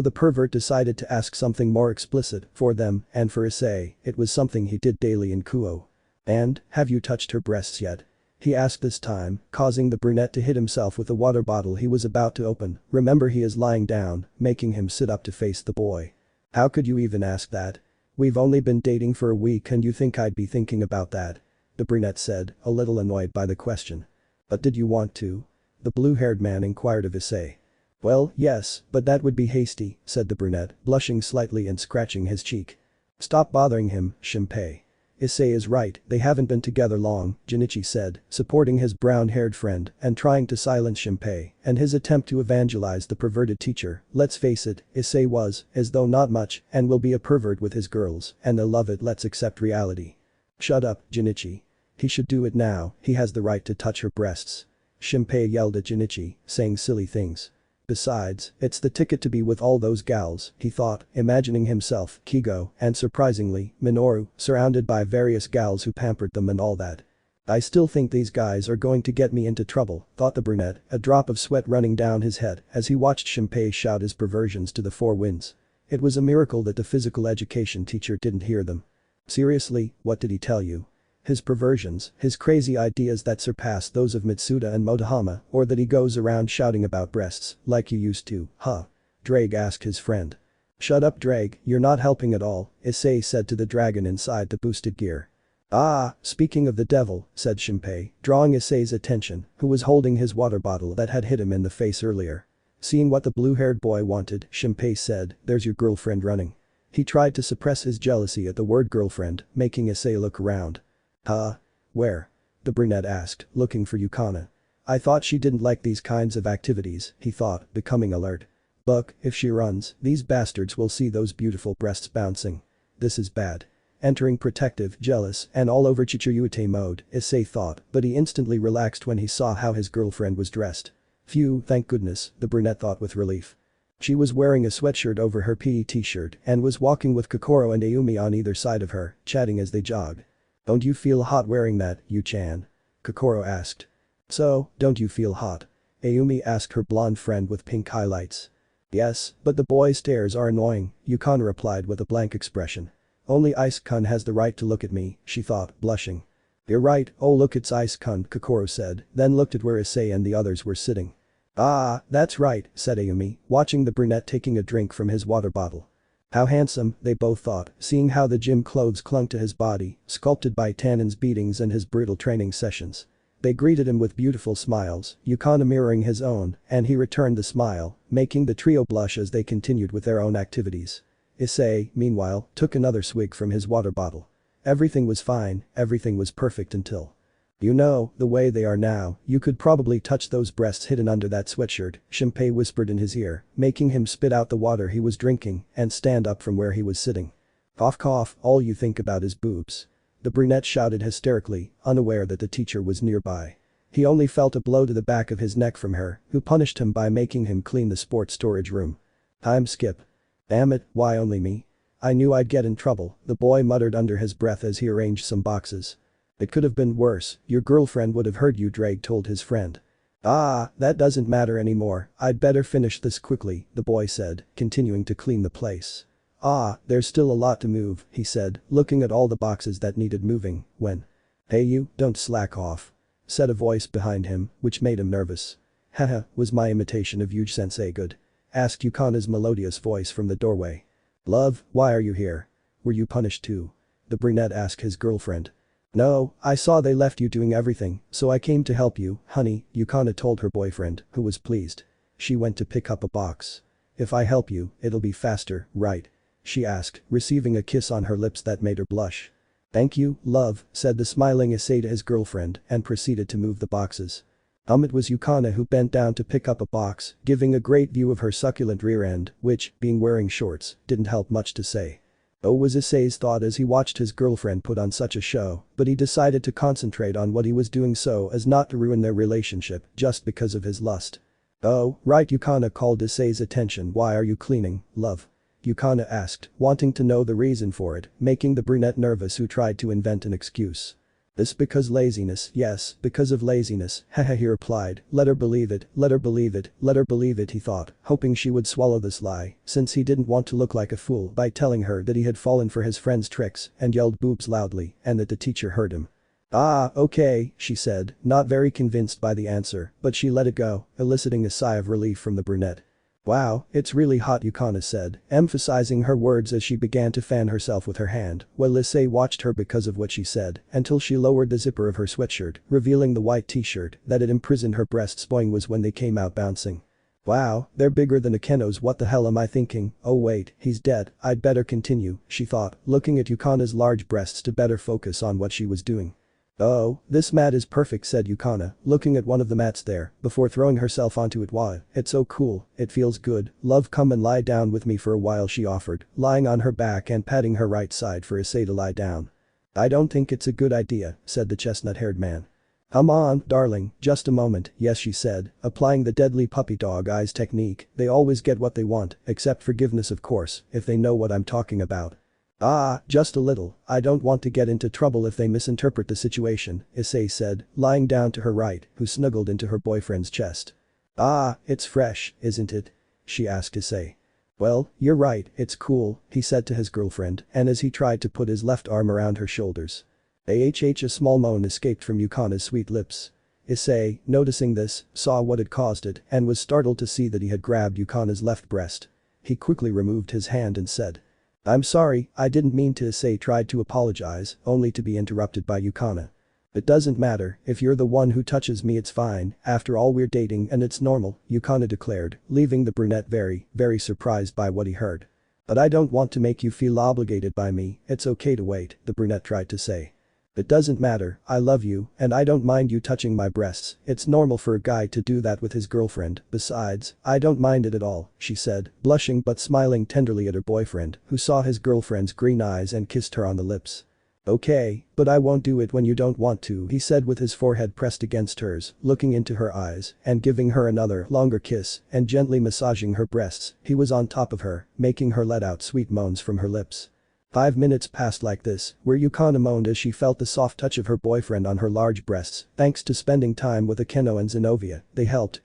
the pervert decided to ask something more explicit for them, and for Issei, it was something he did daily in Kuo. "And, have you touched her breasts yet?" he asked this time, causing the brunette to hit himself with the water bottle he was about to open. Remember, he is lying down, making him sit up to face the boy. "How could you even ask that? We've only been dating for a week and you think I'd be thinking about that?" the brunette said, a little annoyed by the question. "But did you want to?" the blue-haired man inquired of Issei. "Well, yes, but that would be hasty," said the brunette, blushing slightly and scratching his cheek. "Stop bothering him, Shinpei. Issei is right, they haven't been together long," Junichi said, supporting his brown-haired friend and trying to silence Shinpei and his attempt to evangelize the perverted teacher. "Let's face it, Issei was, as though not much, and will be a pervert with his girls, and they'll love it. Let's accept reality." "Shut up, Junichi. He should do it now, he has the right to touch her breasts." Shinpei yelled at Junichi, saying silly things. Besides, it's the ticket to be with all those gals, he thought, imagining himself, Kigo, and surprisingly, Minoru, surrounded by various gals who pampered them and all that. "I still think these guys are going to get me into trouble," thought the brunette, a drop of sweat running down his head as he watched Shinpei shout his perversions to the four winds. It was a miracle that the physical education teacher didn't hear them. "Seriously, what did he tell you? His perversions, his crazy ideas that surpass those of Mitsuda and Motohama, or that he goes around shouting about breasts, like you used to, huh?" Drake asked his friend. "Shut up, Drake, you're not helping at all," Issei said to the dragon inside the boosted gear. "Ah, speaking of the devil," said Shinpei, drawing Issei's attention, who was holding his water bottle that had hit him in the face earlier. Seeing what the blue-haired boy wanted, Shinpei said, "There's your girlfriend running." He tried to suppress his jealousy at the word girlfriend, making Issei look around. "Huh? Where?" the brunette asked, looking for Yukana. "I thought she didn't like these kinds of activities," he thought, becoming alert. "Look, if she runs, these bastards will see those beautiful breasts bouncing. This is bad." Entering protective, jealous, and all over Sekiryuutei mode, Issei thought, but he instantly relaxed when he saw how his girlfriend was dressed. Phew, thank goodness, the brunette thought with relief. She was wearing a sweatshirt over her PE t-shirt and was walking with Kokoro and Ayumi on either side of her, chatting as they jogged. "Don't you feel hot wearing that, Yu-chan?" Kokoro asked. "So, don't you feel hot?" Ayumi asked her blonde friend with pink highlights. "Yes, but the boy's stares are annoying," Yukana replied with a blank expression. "Only Ice-kun has the right to look at me," she thought, blushing. "You're right, oh look it's Ice-kun," Kokoro said, then looked at where Issei and the others were sitting. "Ah, that's right," said Ayumi, watching the brunette taking a drink from his water bottle. How handsome, they both thought, seeing how the gym clothes clung to his body, sculpted by Tannen's beatings and his brutal training sessions. They greeted him with beautiful smiles, Yukana mirroring his own, and he returned the smile, making the trio blush as they continued with their own activities. Issei, meanwhile, took another swig from his water bottle. Everything was fine, everything was perfect until. You know, the way they are now, you could probably touch those breasts hidden under that sweatshirt, Shinpei whispered in his ear, making him spit out the water he was drinking and stand up from where he was sitting. Cough cough, all you think about is boobs. The brunette shouted hysterically, unaware that the teacher was nearby. He only felt a blow to the back of his neck from her, who punished him by making him clean the sports storage room. Time skip. Damn it, why only me? I knew I'd get in trouble, the boy muttered under his breath as he arranged some boxes. It could have been worse, your girlfriend would have heard you, Drake told his friend. Ah, that doesn't matter anymore, I'd better finish this quickly, the boy said, continuing to clean the place. Ah, there's still a lot to move, he said, looking at all the boxes that needed moving, when. Hey you, don't slack off. Said a voice behind him, which made him nervous. Haha, was my imitation of Yuji sensei good? Asked Yukana's melodious voice from the doorway. Love, why are you here? Were you punished too? The brunette asked his girlfriend. No, I saw they left you doing everything, so I came to help you, honey, Yukana told her boyfriend, who was pleased. She went to pick up a box. If I help you, it'll be faster, right? She asked, receiving a kiss on her lips that made her blush. Thank you, love, said the smiling Issei to his girlfriend and proceeded to move the boxes. It was Yukana who bent down to pick up a box, giving a great view of her succulent rear end, which, being wearing shorts, didn't help much to say. Was Issei's thought as he watched his girlfriend put on such a show, but he decided to concentrate on what he was doing so as not to ruin their relationship just because of his lust. Oh, right, Yukana called Issei's attention. Why are you cleaning, love? Yukana asked, wanting to know the reason for it, making the brunette nervous who tried to invent an excuse. This because laziness, yes, because of laziness, haha he replied, let her believe it, let her believe it, let her believe it he thought, hoping she would swallow this lie, since he didn't want to look like a fool by telling her that he had fallen for his friend's tricks and yelled boobs loudly and that the teacher heard him. Ah, okay, she said, not very convinced by the answer, but she let it go, eliciting a sigh of relief from the brunette. Wow, it's really hot, Yukana said, emphasizing her words as she began to fan herself with her hand, while Issei watched her because of what she said, until she lowered the zipper of her sweatshirt, revealing the white t-shirt that had imprisoned her breasts. Boing was when they came out bouncing. Wow, they're bigger than Akeno's, what the hell am I thinking? Oh wait, he's dead, I'd better continue, she thought, looking at Yukana's large breasts to better focus on what she was doing. Oh, this mat is perfect, said Yukana, looking at one of the mats there, before throwing herself onto it. Wow, it's so cool, it feels good, love, come and lie down with me for a while, she offered, lying on her back and patting her right side for Issei to lie down. I don't think it's a good idea, said the chestnut-haired man. Come on, darling, just a moment, yes, she said, applying the deadly puppy dog eyes technique. They always get what they want, except forgiveness of course, if they know what I'm talking about. Ah, just a little, I don't want to get into trouble if they misinterpret the situation, Issei said, lying down to her right, who snuggled into her boyfriend's chest. Ah, it's fresh, isn't it? She asked Issei. Well, you're right, it's cool, he said to his girlfriend, and as he tried to put his left arm around her shoulders. A small moan escaped from Yukana's sweet lips. Issei, noticing this, saw what had caused it and was startled to see that he had grabbed Yukana's left breast. He quickly removed his hand and said. I'm sorry, I didn't mean to. Issei tried to apologize, only to be interrupted by Yukana. It doesn't matter, if you're the one who touches me it's fine, after all we're dating and it's normal, Yukana declared, leaving the brunette very, very surprised by what he heard. But I don't want to make you feel obligated by me, it's okay to wait, the brunette tried to say. It doesn't matter, I love you, and I don't mind you touching my breasts, it's normal for a guy to do that with his girlfriend, besides, I don't mind it at all, she said, blushing but smiling tenderly at her boyfriend, who saw his girlfriend's green eyes and kissed her on the lips. Okay, but I won't do it when you don't want to, he said with his forehead pressed against hers, looking into her eyes and giving her another, longer kiss and gently massaging her breasts. He was on top of her, making her let out sweet moans from her lips. 5 minutes passed like this, where Yukana moaned as she felt the soft touch of her boyfriend on her large breasts. Thanks to spending time with Akeno and Zenobia, they helped,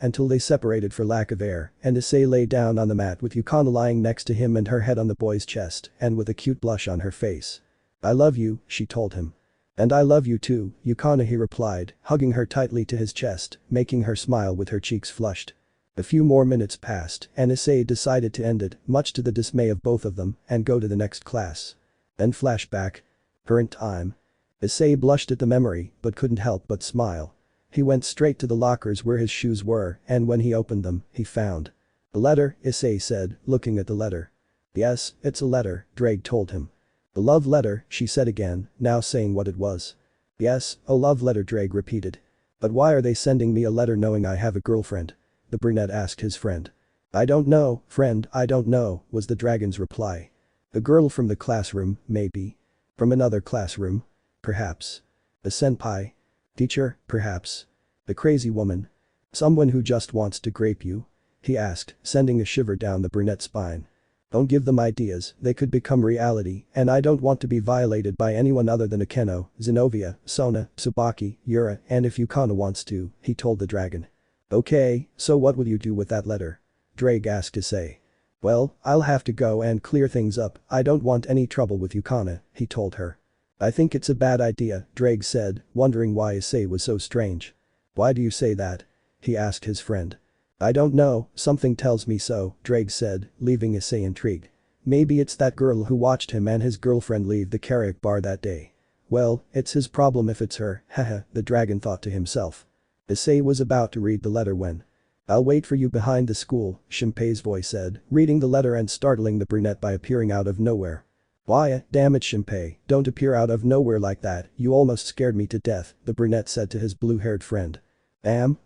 until they separated for lack of air, and Issei lay down on the mat with Yukana lying next to him and her head on the boy's chest, and with a cute blush on her face. I love you, she told him. And I love you too, Yukana, he replied, hugging her tightly to his chest, making her smile with her cheeks flushed. A few more minutes passed, and Issei decided to end it, much to the dismay of both of them, and go to the next class. Then flashback. Current time. Issei blushed at the memory, but couldn't help but smile. He went straight to the lockers where his shoes were, and when he opened them, he found. A letter, Issei said, looking at the letter. Yes, it's a letter, Drake told him. The love letter, she said again, now saying what it was. Yes, a love letter, Drake repeated. But why are they sending me a letter knowing I have a girlfriend? The brunette asked his friend. I don't know, friend, I don't know, was the dragon's reply. A girl from the classroom, maybe. From another classroom? Perhaps. A senpai? Teacher, perhaps. The crazy woman? Someone who just wants to grape you? He asked, sending a shiver down the brunette's spine. Don't give them ideas, they could become reality, and I don't want to be violated by anyone other than Akeno, Zenobia, Sona, Tsubaki, Yura, and if Yukana wants to, he told the dragon. Okay, so what will you do with that letter? Drake asked Issei. Well, I'll have to go and clear things up, I don't want any trouble with Yukana, he told her. I think it's a bad idea, Drake said, wondering why Issei was so strange. Why do you say that? He asked his friend. I don't know, something tells me so, Drake said, leaving Issei intrigued. Maybe it's that girl who watched him and his girlfriend leave the karaoke bar that day. Well, it's his problem if it's her, haha, the dragon thought to himself. Issei was about to read the letter when. I'll wait for you behind the school, Shinpei's voice said, reading the letter and startling the brunette by appearing out of nowhere. Why, damn it Shinpei, don't appear out of nowhere like that, you almost scared me to death, the brunette said to his blue-haired friend.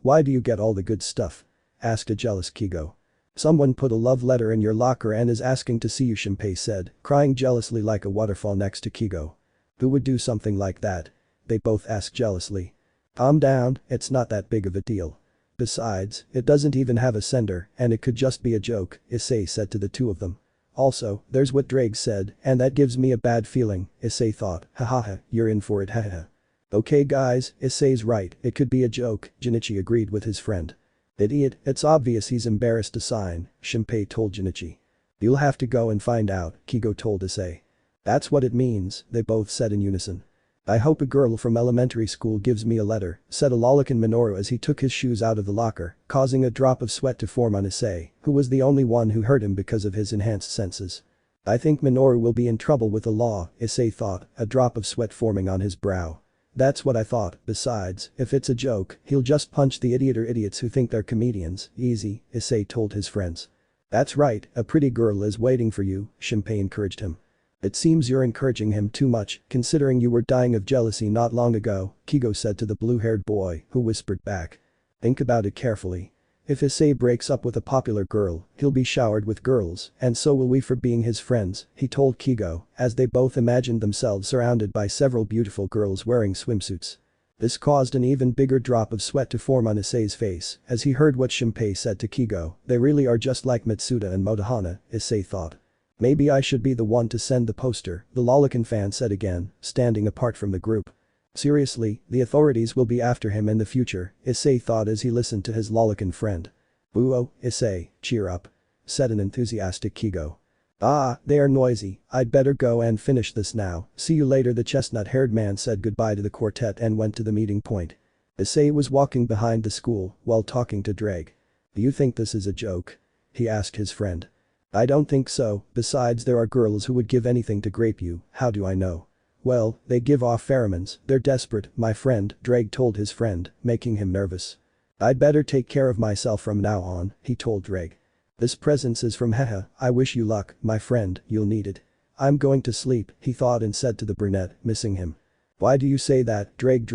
Why do you get all the good stuff? Asked a jealous Kigo. Someone put a love letter in your locker and is asking to see you, Shinpei said, crying jealously like a waterfall next to Kigo. Who would do something like that? They both asked jealously. Calm down, it's not that big of a deal. Besides, it doesn't even have a sender and it could just be a joke, Issei said to the two of them. Also, there's what Drake said and that gives me a bad feeling, Issei thought, hahaha, you're in for it hahaha. Okay guys, Issei's right, it could be a joke, Junichi agreed with his friend. Idiot, it's obvious he's embarrassed to sign, Shinpei told Junichi. You'll have to go and find out, Kigo told Issei. That's what it means, they both said in unison. I hope a girl from elementary school gives me a letter, said a Lolican Minoru as he took his shoes out of the locker, causing a drop of sweat to form on Issei, who was the only one who heard him because of his enhanced senses. I think Minoru will be in trouble with the law, Issei thought, a drop of sweat forming on his brow. That's what I thought, besides, if it's a joke, he'll just punch the idiot or idiots who think they're comedians, easy, Issei told his friends. That's right, a pretty girl is waiting for you, Shinpei encouraged him. It seems you're encouraging him too much, considering you were dying of jealousy not long ago, Kigo said to the blue-haired boy, who whispered back. Think about it carefully. If Issei breaks up with a popular girl, he'll be showered with girls, and so will we for being his friends, he told Kigo, as they both imagined themselves surrounded by several beautiful girls wearing swimsuits. This caused an even bigger drop of sweat to form on Issei's face, as he heard what Shinpei said to Kigo, they really are just like Mitsuda and Motohana, Issei thought. Maybe I should be the one to send the poster, the Lolican fan said again, standing apart from the group. Seriously, the authorities will be after him in the future, Issei thought as he listened to his Lolican friend. Boo-oh, Issei, cheer up. Said an enthusiastic Kigo. Ah, they are noisy, I'd better go and finish this now, see you later the chestnut-haired man said goodbye to the quartet and went to the meeting point. Issei was walking behind the school while talking to Drake. Do you think this is a joke? He asked his friend. I don't think so, besides there are girls who would give anything to grape you, how do I know? Well, they give off pheromones, they're desperate, my friend, Drake told his friend, making him nervous. I'd better take care of myself from now on, he told Drake. This present is from Hehe, I wish you luck, my friend, you'll need it. I'm going to sleep, he thought and said to the brunette, missing him. Why do you say that, Drake,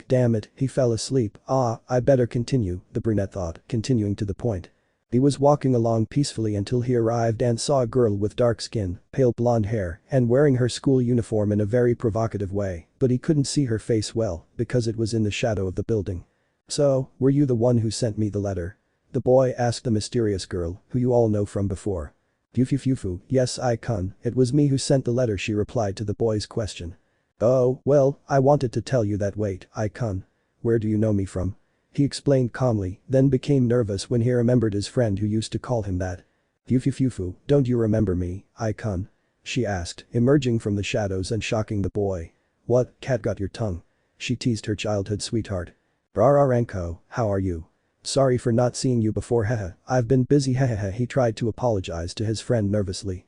damn it, he fell asleep, I better continue, the brunette thought, continuing to the point. He was walking along peacefully until he arrived and saw a girl with dark skin, pale blonde hair, and wearing her school uniform in a very provocative way, but he couldn't see her face well, because it was in the shadow of the building. So, were you the one who sent me the letter? The boy asked the mysterious girl, who you all know from before. Fufu, yes I-kun, it was me who sent the letter she replied to the boy's question. Oh, well, I wanted to tell you that wait, I-kun. Where do you know me from? He explained calmly, then became nervous when he remembered his friend who used to call him that. Fufu, don't you remember me, I-kun? She asked, emerging from the shadows and shocking the boy. What, cat got your tongue? She teased her childhood sweetheart. Ranko, how are you? Sorry for not seeing you before hehe, I've been busy hehehe he tried to apologize to his friend nervously.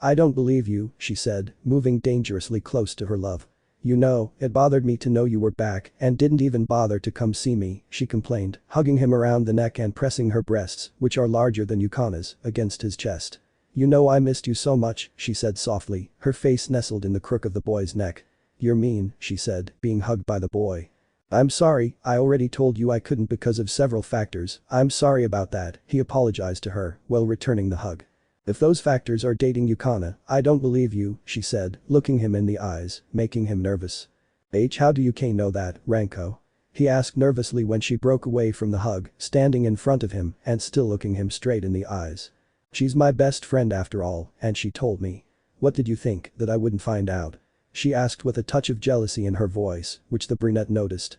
I don't believe you, she said, moving dangerously close to her love. You know, it bothered me to know you were back and didn't even bother to come see me, she complained, hugging him around the neck and pressing her breasts, which are larger than Yukana's, against his chest. You know I missed you so much, she said softly, her face nestled in the crook of the boy's neck. "You're mean," she said, being hugged by the boy. "I'm sorry, I already told you I couldn't because of several factors, I'm sorry about that," he apologized to her, while returning the hug. "If those factors are dating Yukana, I don't believe you," she said, looking him in the eyes, making him nervous. "How do you know that, Ranko?" he asked nervously when she broke away from the hug, standing in front of him and still looking him straight in the eyes. "She's my best friend after all, and she told me. What did you think, that I wouldn't find out?" she asked with a touch of jealousy in her voice, which the brunette noticed.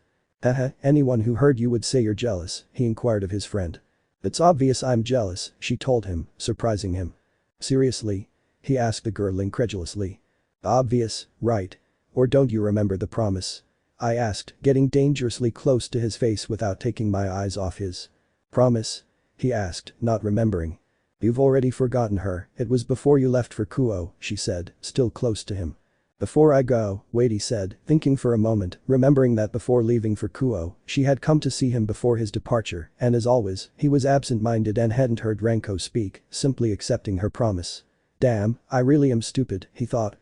Anyone who heard you would say you're jealous," he inquired of his friend. "It's obvious I'm jealous," she told him, surprising him. "Seriously?" he asked the girl incredulously. "Obvious, right? Or don't you remember the promise?" I asked, getting dangerously close to his face without taking my eyes off his. "Promise?" he asked, not remembering. "You've already forgotten her, it was before you left for Kuo," she said, still close to him. "Before I go, wait," he said, thinking for a moment, remembering that before leaving for Kuo, she had come to see him before his departure, and as always, he was absent-minded and hadn't heard Ranko speak, simply accepting her promise. "Damn, I really am stupid," he thought,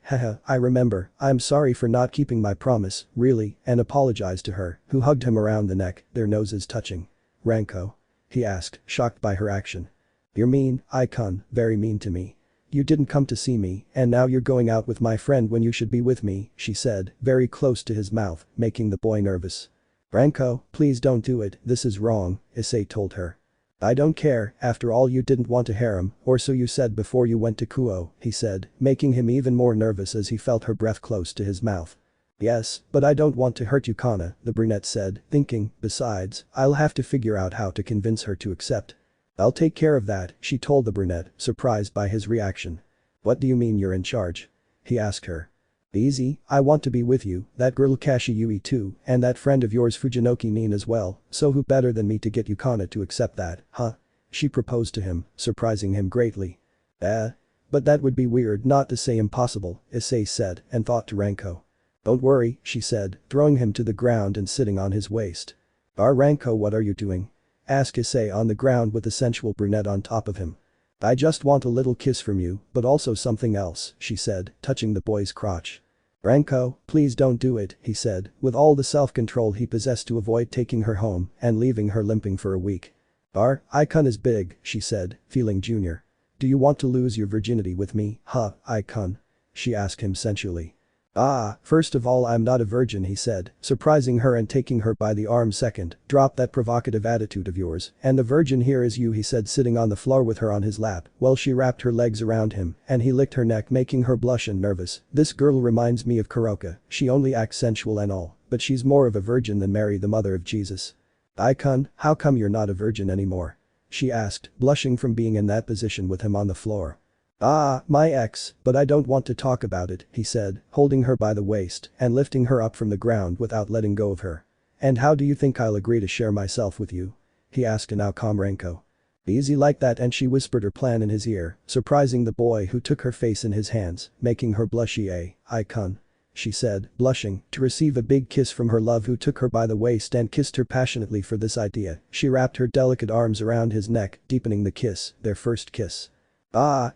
I remember, I'm sorry for not keeping my promise, really," and apologized to her, who hugged him around the neck, their noses touching. "Ranko?" he asked, shocked by her action. "You're mean, Icon, very mean to me. You didn't come to see me, and now you're going out with my friend when you should be with me," she said, very close to his mouth, making the boy nervous. "Ranko, please don't do it, this is wrong," Issei told her. "I don't care, after all you didn't want a harem, or so you said before you went to Kuo," he said, making him even more nervous as he felt her breath close to his mouth. "Yes, but I don't want to hurt Yukana," the brunette said, thinking, besides, I'll have to figure out how to convince her to accept. "I'll take care of that," she told the brunette, surprised by his reaction. "What do you mean you're in charge?" he asked her. "Easy, I want to be with you, that girl Kashiyui too, and that friend of yours Fujinoki Nin as well, so who better than me to get Yukana to accept that, huh?" she proposed to him, surprising him greatly. But that would be weird, not to say impossible," Issei said, and thought to Ranko. "Don't worry," she said, throwing him to the ground and sitting on his waist. Ranko, what are you doing?" asked Issei on the ground with the sensual brunette on top of him. "I just want a little kiss from you, but also something else," she said, touching the boy's crotch. "Ranko, please don't do it," he said, with all the self-control he possessed to avoid taking her home and leaving her limping for a week. "Icon is big," she said, feeling junior. "Do you want to lose your virginity with me, huh, Icon?" she asked him sensually. First of all I'm not a virgin," he said, surprising her and taking her by the arm. "Second, drop that provocative attitude of yours, and the virgin here is you," he said, sitting on the floor with her on his lap while she wrapped her legs around him and he licked her neck, making her blush and nervous. "This girl reminds me of Kuroka, she only acts sensual and all, but she's more of a virgin than Mary the mother of Jesus." "Icon, how come you're not a virgin anymore?" she asked, blushing from being in that position with him on the floor. My ex, but I don't want to talk about it," he said, holding her by the waist and lifting her up from the ground without letting go of her. "And how do you think I'll agree to share myself with you?" he asked a now calm Ranko. "Easy like that," and she whispered her plan in his ear, surprising the boy who took her face in his hands, making her blush. "Icon," she said, blushing, to receive a big kiss from her love who took her by the waist and kissed her passionately. For this idea, she wrapped her delicate arms around his neck, deepening the kiss, their first kiss.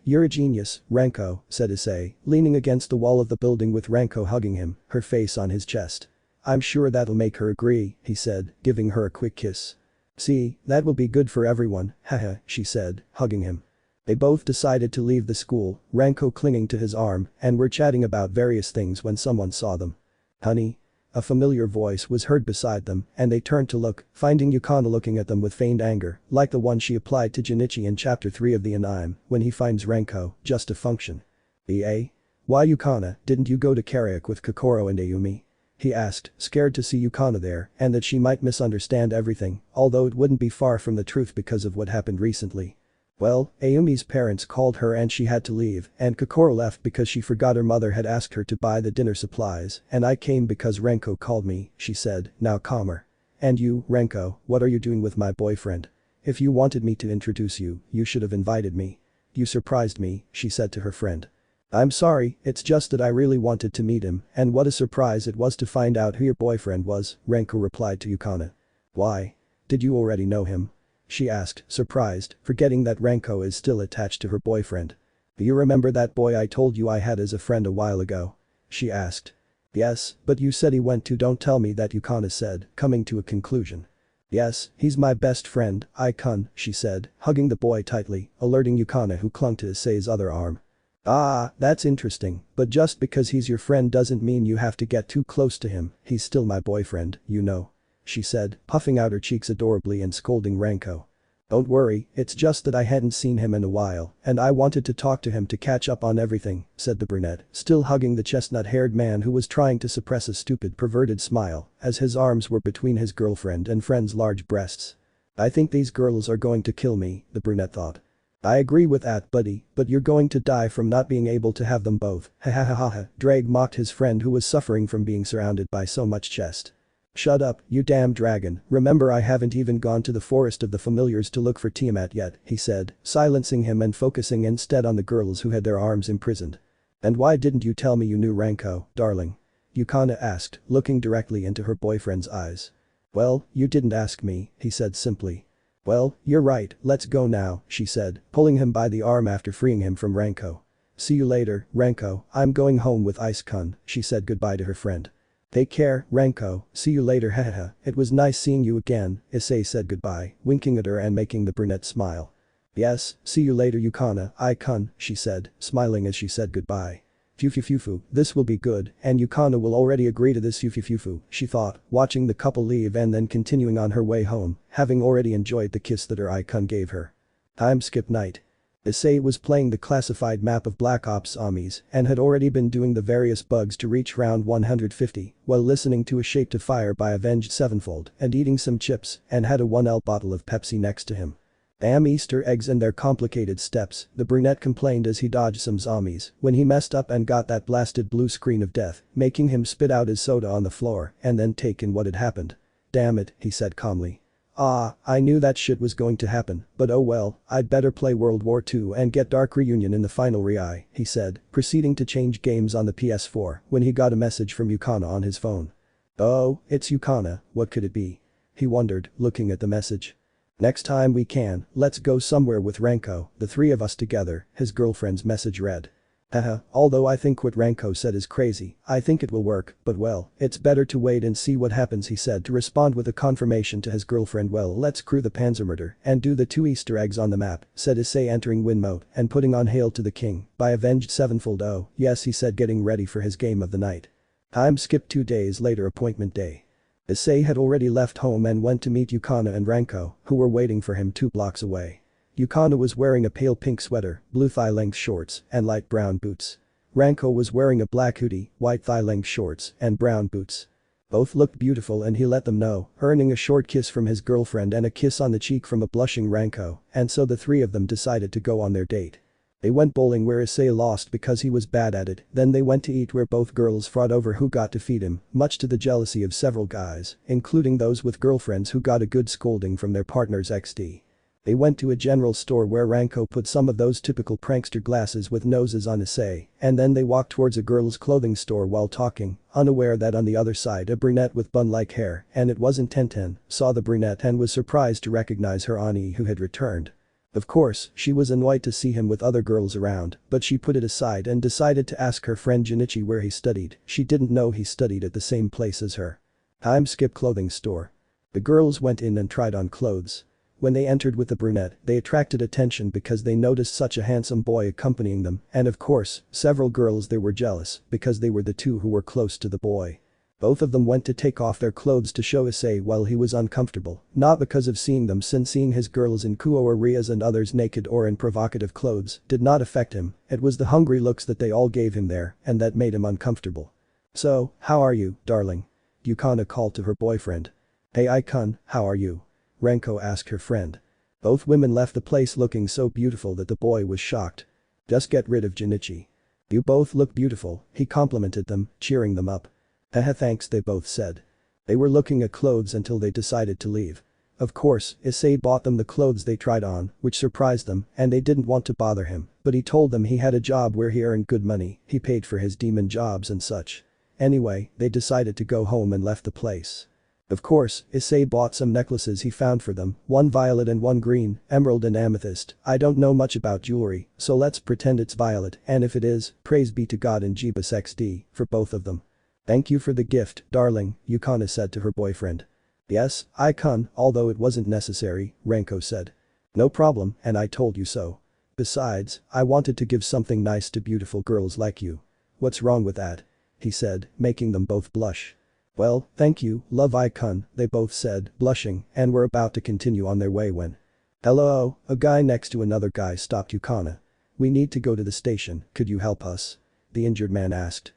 "You're a genius, Ranko," said Issei, leaning against the wall of the building with Ranko hugging him, her face on his chest. "I'm sure that'll make her agree," he said, giving her a quick kiss. "See, that will be good for everyone, haha," she said, hugging him. They both decided to leave the school, Ranko clinging to his arm, and were chatting about various things when someone saw them. "Honey?" A familiar voice was heard beside them, and they turned to look, finding Yukana looking at them with feigned anger, like the one she applied to Junichi in chapter 3 of the anime, when he finds Ranko, just a function. "Why Yukana, didn't you go to karaoke with Kokoro and Ayumi?" he asked, scared to see Yukana there and that she might misunderstand everything, although it wouldn't be far from the truth because of what happened recently. "Well, Ayumi's parents called her and she had to leave, and Kokoro left because she forgot her mother had asked her to buy the dinner supplies, and I came because Ranko called me," she said, now calmer. "And you, Ranko, what are you doing with my boyfriend? If you wanted me to introduce you, you should have invited me. You surprised me," she said to her friend. "I'm sorry, it's just that I really wanted to meet him, and what a surprise it was to find out who your boyfriend was," Ranko replied to Yukana. "Why? Did you already know him?" she asked, surprised, forgetting that Ranko is still attached to her boyfriend. "You remember that boy I told you I had as a friend a while ago?" she asked. Yes, but you said he went to don't tell me that Yukana said, coming to a conclusion. Yes, he's my best friend, Icon, she said, hugging the boy tightly, alerting Yukana who clung to Issei's other arm. Ah, that's interesting, but just because he's your friend doesn't mean you have to get too close to him, he's still my boyfriend, you know. She said, puffing out her cheeks adorably and scolding Ranko. Don't worry, it's just that I hadn't seen him in a while, and I wanted to talk to him to catch up on everything, said the brunette, still hugging the chestnut-haired man who was trying to suppress a stupid perverted smile, as his arms were between his girlfriend and friend's large breasts. I think these girls are going to kill me, the brunette thought. I agree with that, buddy, but you're going to die from not being able to have them both, ha ha ha ha ha, Drake mocked his friend who was suffering from being surrounded by so much chest. Shut up, you damn dragon, remember I haven't even gone to the forest of the familiars to look for Tiamat yet, he said, silencing him and focusing instead on the girls who had their arms imprisoned. And why didn't you tell me you knew Ranko, darling? Yukana asked, looking directly into her boyfriend's eyes. Well, you didn't ask me, he said simply. Well, you're right, let's go now, she said, pulling him by the arm after freeing him from Ranko. See you later, Ranko, I'm going home with Ice-kun, she said goodbye to her friend. Take care, Ranko, see you later haha, it was nice seeing you again, Issei said goodbye, winking at her and making the brunette smile. Yes, see you later Yukana, Icon, she said, smiling as she said goodbye. Fufu, this will be good, and Yukana will already agree to this fufu, she thought, watching the couple leave and then continuing on her way home, having already enjoyed the kiss that her Icon gave her. Time skip night. Issei was playing the classified map of Black Ops Zombies and had already been doing the various bugs to reach round 150 while listening to A Shape to Fire by Avenged Sevenfold and eating some chips and had a 1L bottle of Pepsi next to him. Damn Easter eggs and their complicated steps, the brunette complained as he dodged some zombies when he messed up and got that blasted blue screen of death, making him spit out his soda on the floor and then take in what had happened. Damn it, he said calmly. Ah, I knew that shit was going to happen, but oh well, I'd better play World War II and get Dark Reunion in the final Rias, he said, proceeding to change games on the PS4 when he got a message from Yukana on his phone. Oh, it's Yukana, what could it be? He wondered, looking at the message. Next time we can, let's go somewhere with Ranko, the three of us together, his girlfriend's message read. Haha, although I think what Ranko said is crazy, I think it will work, but well, it's better to wait and see what happens he said to respond with a confirmation to his girlfriend. Well, let's crew the Panzermörder and do the 2 Easter eggs on the map, said Issei entering win mode and putting on Hail to the King by Avenged Sevenfold. Oh, yes he said getting ready for his game of the night. Time skip 2 days later appointment day. Issei had already left home and went to meet Yukana and Ranko, who were waiting for him 2 blocks away. Yukana was wearing a pale pink sweater, blue thigh-length shorts, and light brown boots. Ranko was wearing a black hoodie, white thigh-length shorts, and brown boots. Both looked beautiful and he let them know, earning a short kiss from his girlfriend and a kiss on the cheek from a blushing Ranko, and so the three of them decided to go on their date. They went bowling where Issei lost because he was bad at it, then they went to eat where both girls fought over who got to feed him, much to the jealousy of several guys, including those with girlfriends who got a good scolding from their partners XD. They went to a general store where Ranko put some of those typical prankster glasses with noses on Issei, and then they walked towards a girl's clothing store while talking, unaware that on the other side a brunette with bun-like hair, and it wasn't Tenten, saw the brunette and was surprised to recognize her Ani who had returned. Of course, she was annoyed to see him with other girls around, but she put it aside and decided to ask her friend Junichi where he studied. She didn't know he studied at the same place as her. Time skip clothing store. The girls went in and tried on clothes. When they entered with the brunette, they attracted attention because they noticed such a handsome boy accompanying them, and of course, several girls there were jealous because they were the two who were close to the boy. Both of them went to take off their clothes to show Issei while he was uncomfortable, not because of seeing them since seeing his girls in Kuo or Rias and others naked or in provocative clothes did not affect him, it was the hungry looks that they all gave him there and that made him uncomfortable. So, how are you, darling? Yukana called to her boyfriend. Hey Icon, how are you? Ranko asked her friend. Both women left the place looking so beautiful that the boy was shocked. Just get rid of Junichi. You both look beautiful, he complimented them, cheering them up. Haha thanks they both said. They were looking at clothes until they decided to leave. Of course, Issei bought them the clothes they tried on, which surprised them, and they didn't want to bother him, but he told them he had a job where he earned good money, he paid for his demon jobs and such. Anyway, they decided to go home and left the place. Of course, Issei bought some necklaces he found for them, one violet and one green, emerald and amethyst. I don't know much about jewelry, so let's pretend it's violet, and if it is, praise be to God in Jeebus XD, for both of them. Thank you for the gift, darling, Yukana said to her boyfriend. Yes, I-kun, although it wasn't necessary, Renko said. No problem, and I told you so. Besides, I wanted to give something nice to beautiful girls like you. What's wrong with that? He said, making them both blush. Well, thank you, love I-kun, they both said, blushing, and were about to continue on their way when. Hello, a guy next to another guy stopped Yukana. We need to go to the station, could you help us? The injured man asked.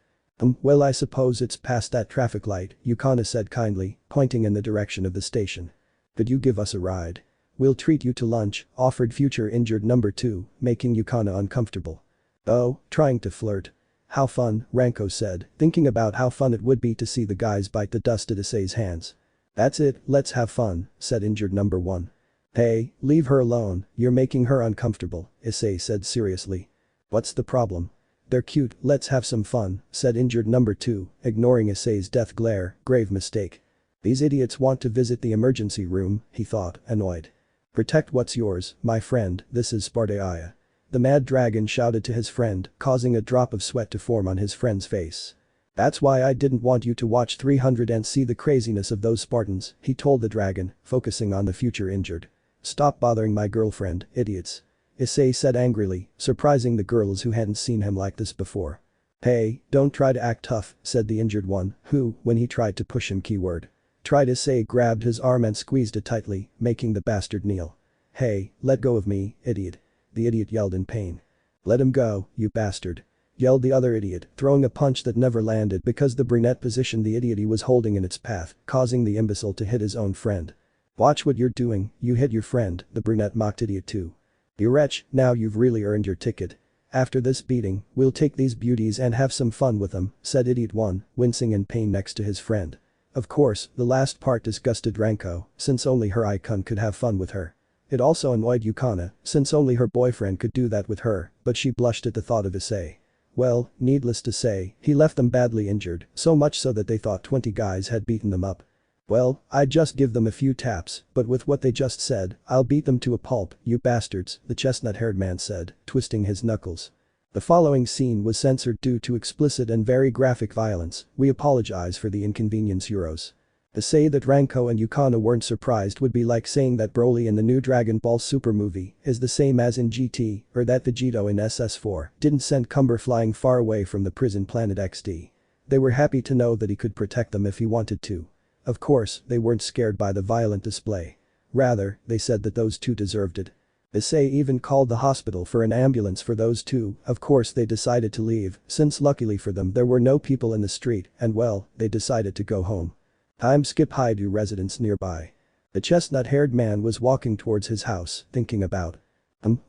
Well I suppose it's past that traffic light, Yukana said kindly, pointing in the direction of the station. Could you give us a ride? We'll treat you to lunch, offered future injured number 2, making Yukana uncomfortable. Oh, trying to flirt. How fun, Renko said, thinking about how fun it would be to see the guys bite the dust at Issei's hands. That's it, let's have fun, said injured number 1. Hey, leave her alone, you're making her uncomfortable, Issei said seriously. What's the problem? They're cute, let's have some fun, said injured number 2, ignoring Issei's death glare, grave mistake. These idiots want to visit the emergency room, he thought, annoyed. Protect what's yours, my friend, this is Spartaea. The mad dragon shouted to his friend, causing a drop of sweat to form on his friend's face. That's why I didn't want you to watch 300 and see the craziness of those Spartans, he told the dragon, focusing on the future injured. Stop bothering my girlfriend, idiots. Issei said angrily, surprising the girls who hadn't seen him like this before. Hey, don't try to act tough, said the injured one, who, when he tried to push him keyword. Tried Issei grabbed his arm and squeezed it tightly, making the bastard kneel. Hey, let go of me, idiot. The idiot yelled in pain. Let him go, you bastard. Yelled the other idiot, throwing a punch that never landed because the brunette positioned the idiot he was holding in its path, causing the imbecile to hit his own friend. Watch what you're doing, you hit your friend, the brunette mocked idiot too. You wretch, now you've really earned your ticket. After this beating, we'll take these beauties and have some fun with them, said idiot 1, wincing in pain next to his friend. Of course, the last part disgusted Renko, since only her icon could have fun with her. It also annoyed Yukana, since only her boyfriend could do that with her, but she blushed at the thought of Issei. Well, needless to say, he left them badly injured, so much so that they thought 20 guys had beaten them up. Well, I'd just give them a few taps, but with what they just said, I'll beat them to a pulp, you bastards, the chestnut-haired man said, twisting his knuckles. The following scene was censored due to explicit and very graphic violence, we apologize for the inconvenience euros. To say that Renko and Yukana weren't surprised would be like saying that Broly in the new Dragon Ball Super movie is the same as in GT, or that Vegito in SS4 didn't send Cumber flying far away from the prison planet XD. They were happy to know that he could protect them if he wanted to. Of course, they weren't scared by the violent display. Rather, they said that those two deserved it. Issei even called the hospital for an ambulance for those two, of course they decided to leave, since luckily for them there were no people in the street, and well, they decided to go home. Time skip Haidu residence nearby. The chestnut-haired man was walking towards his house, thinking about.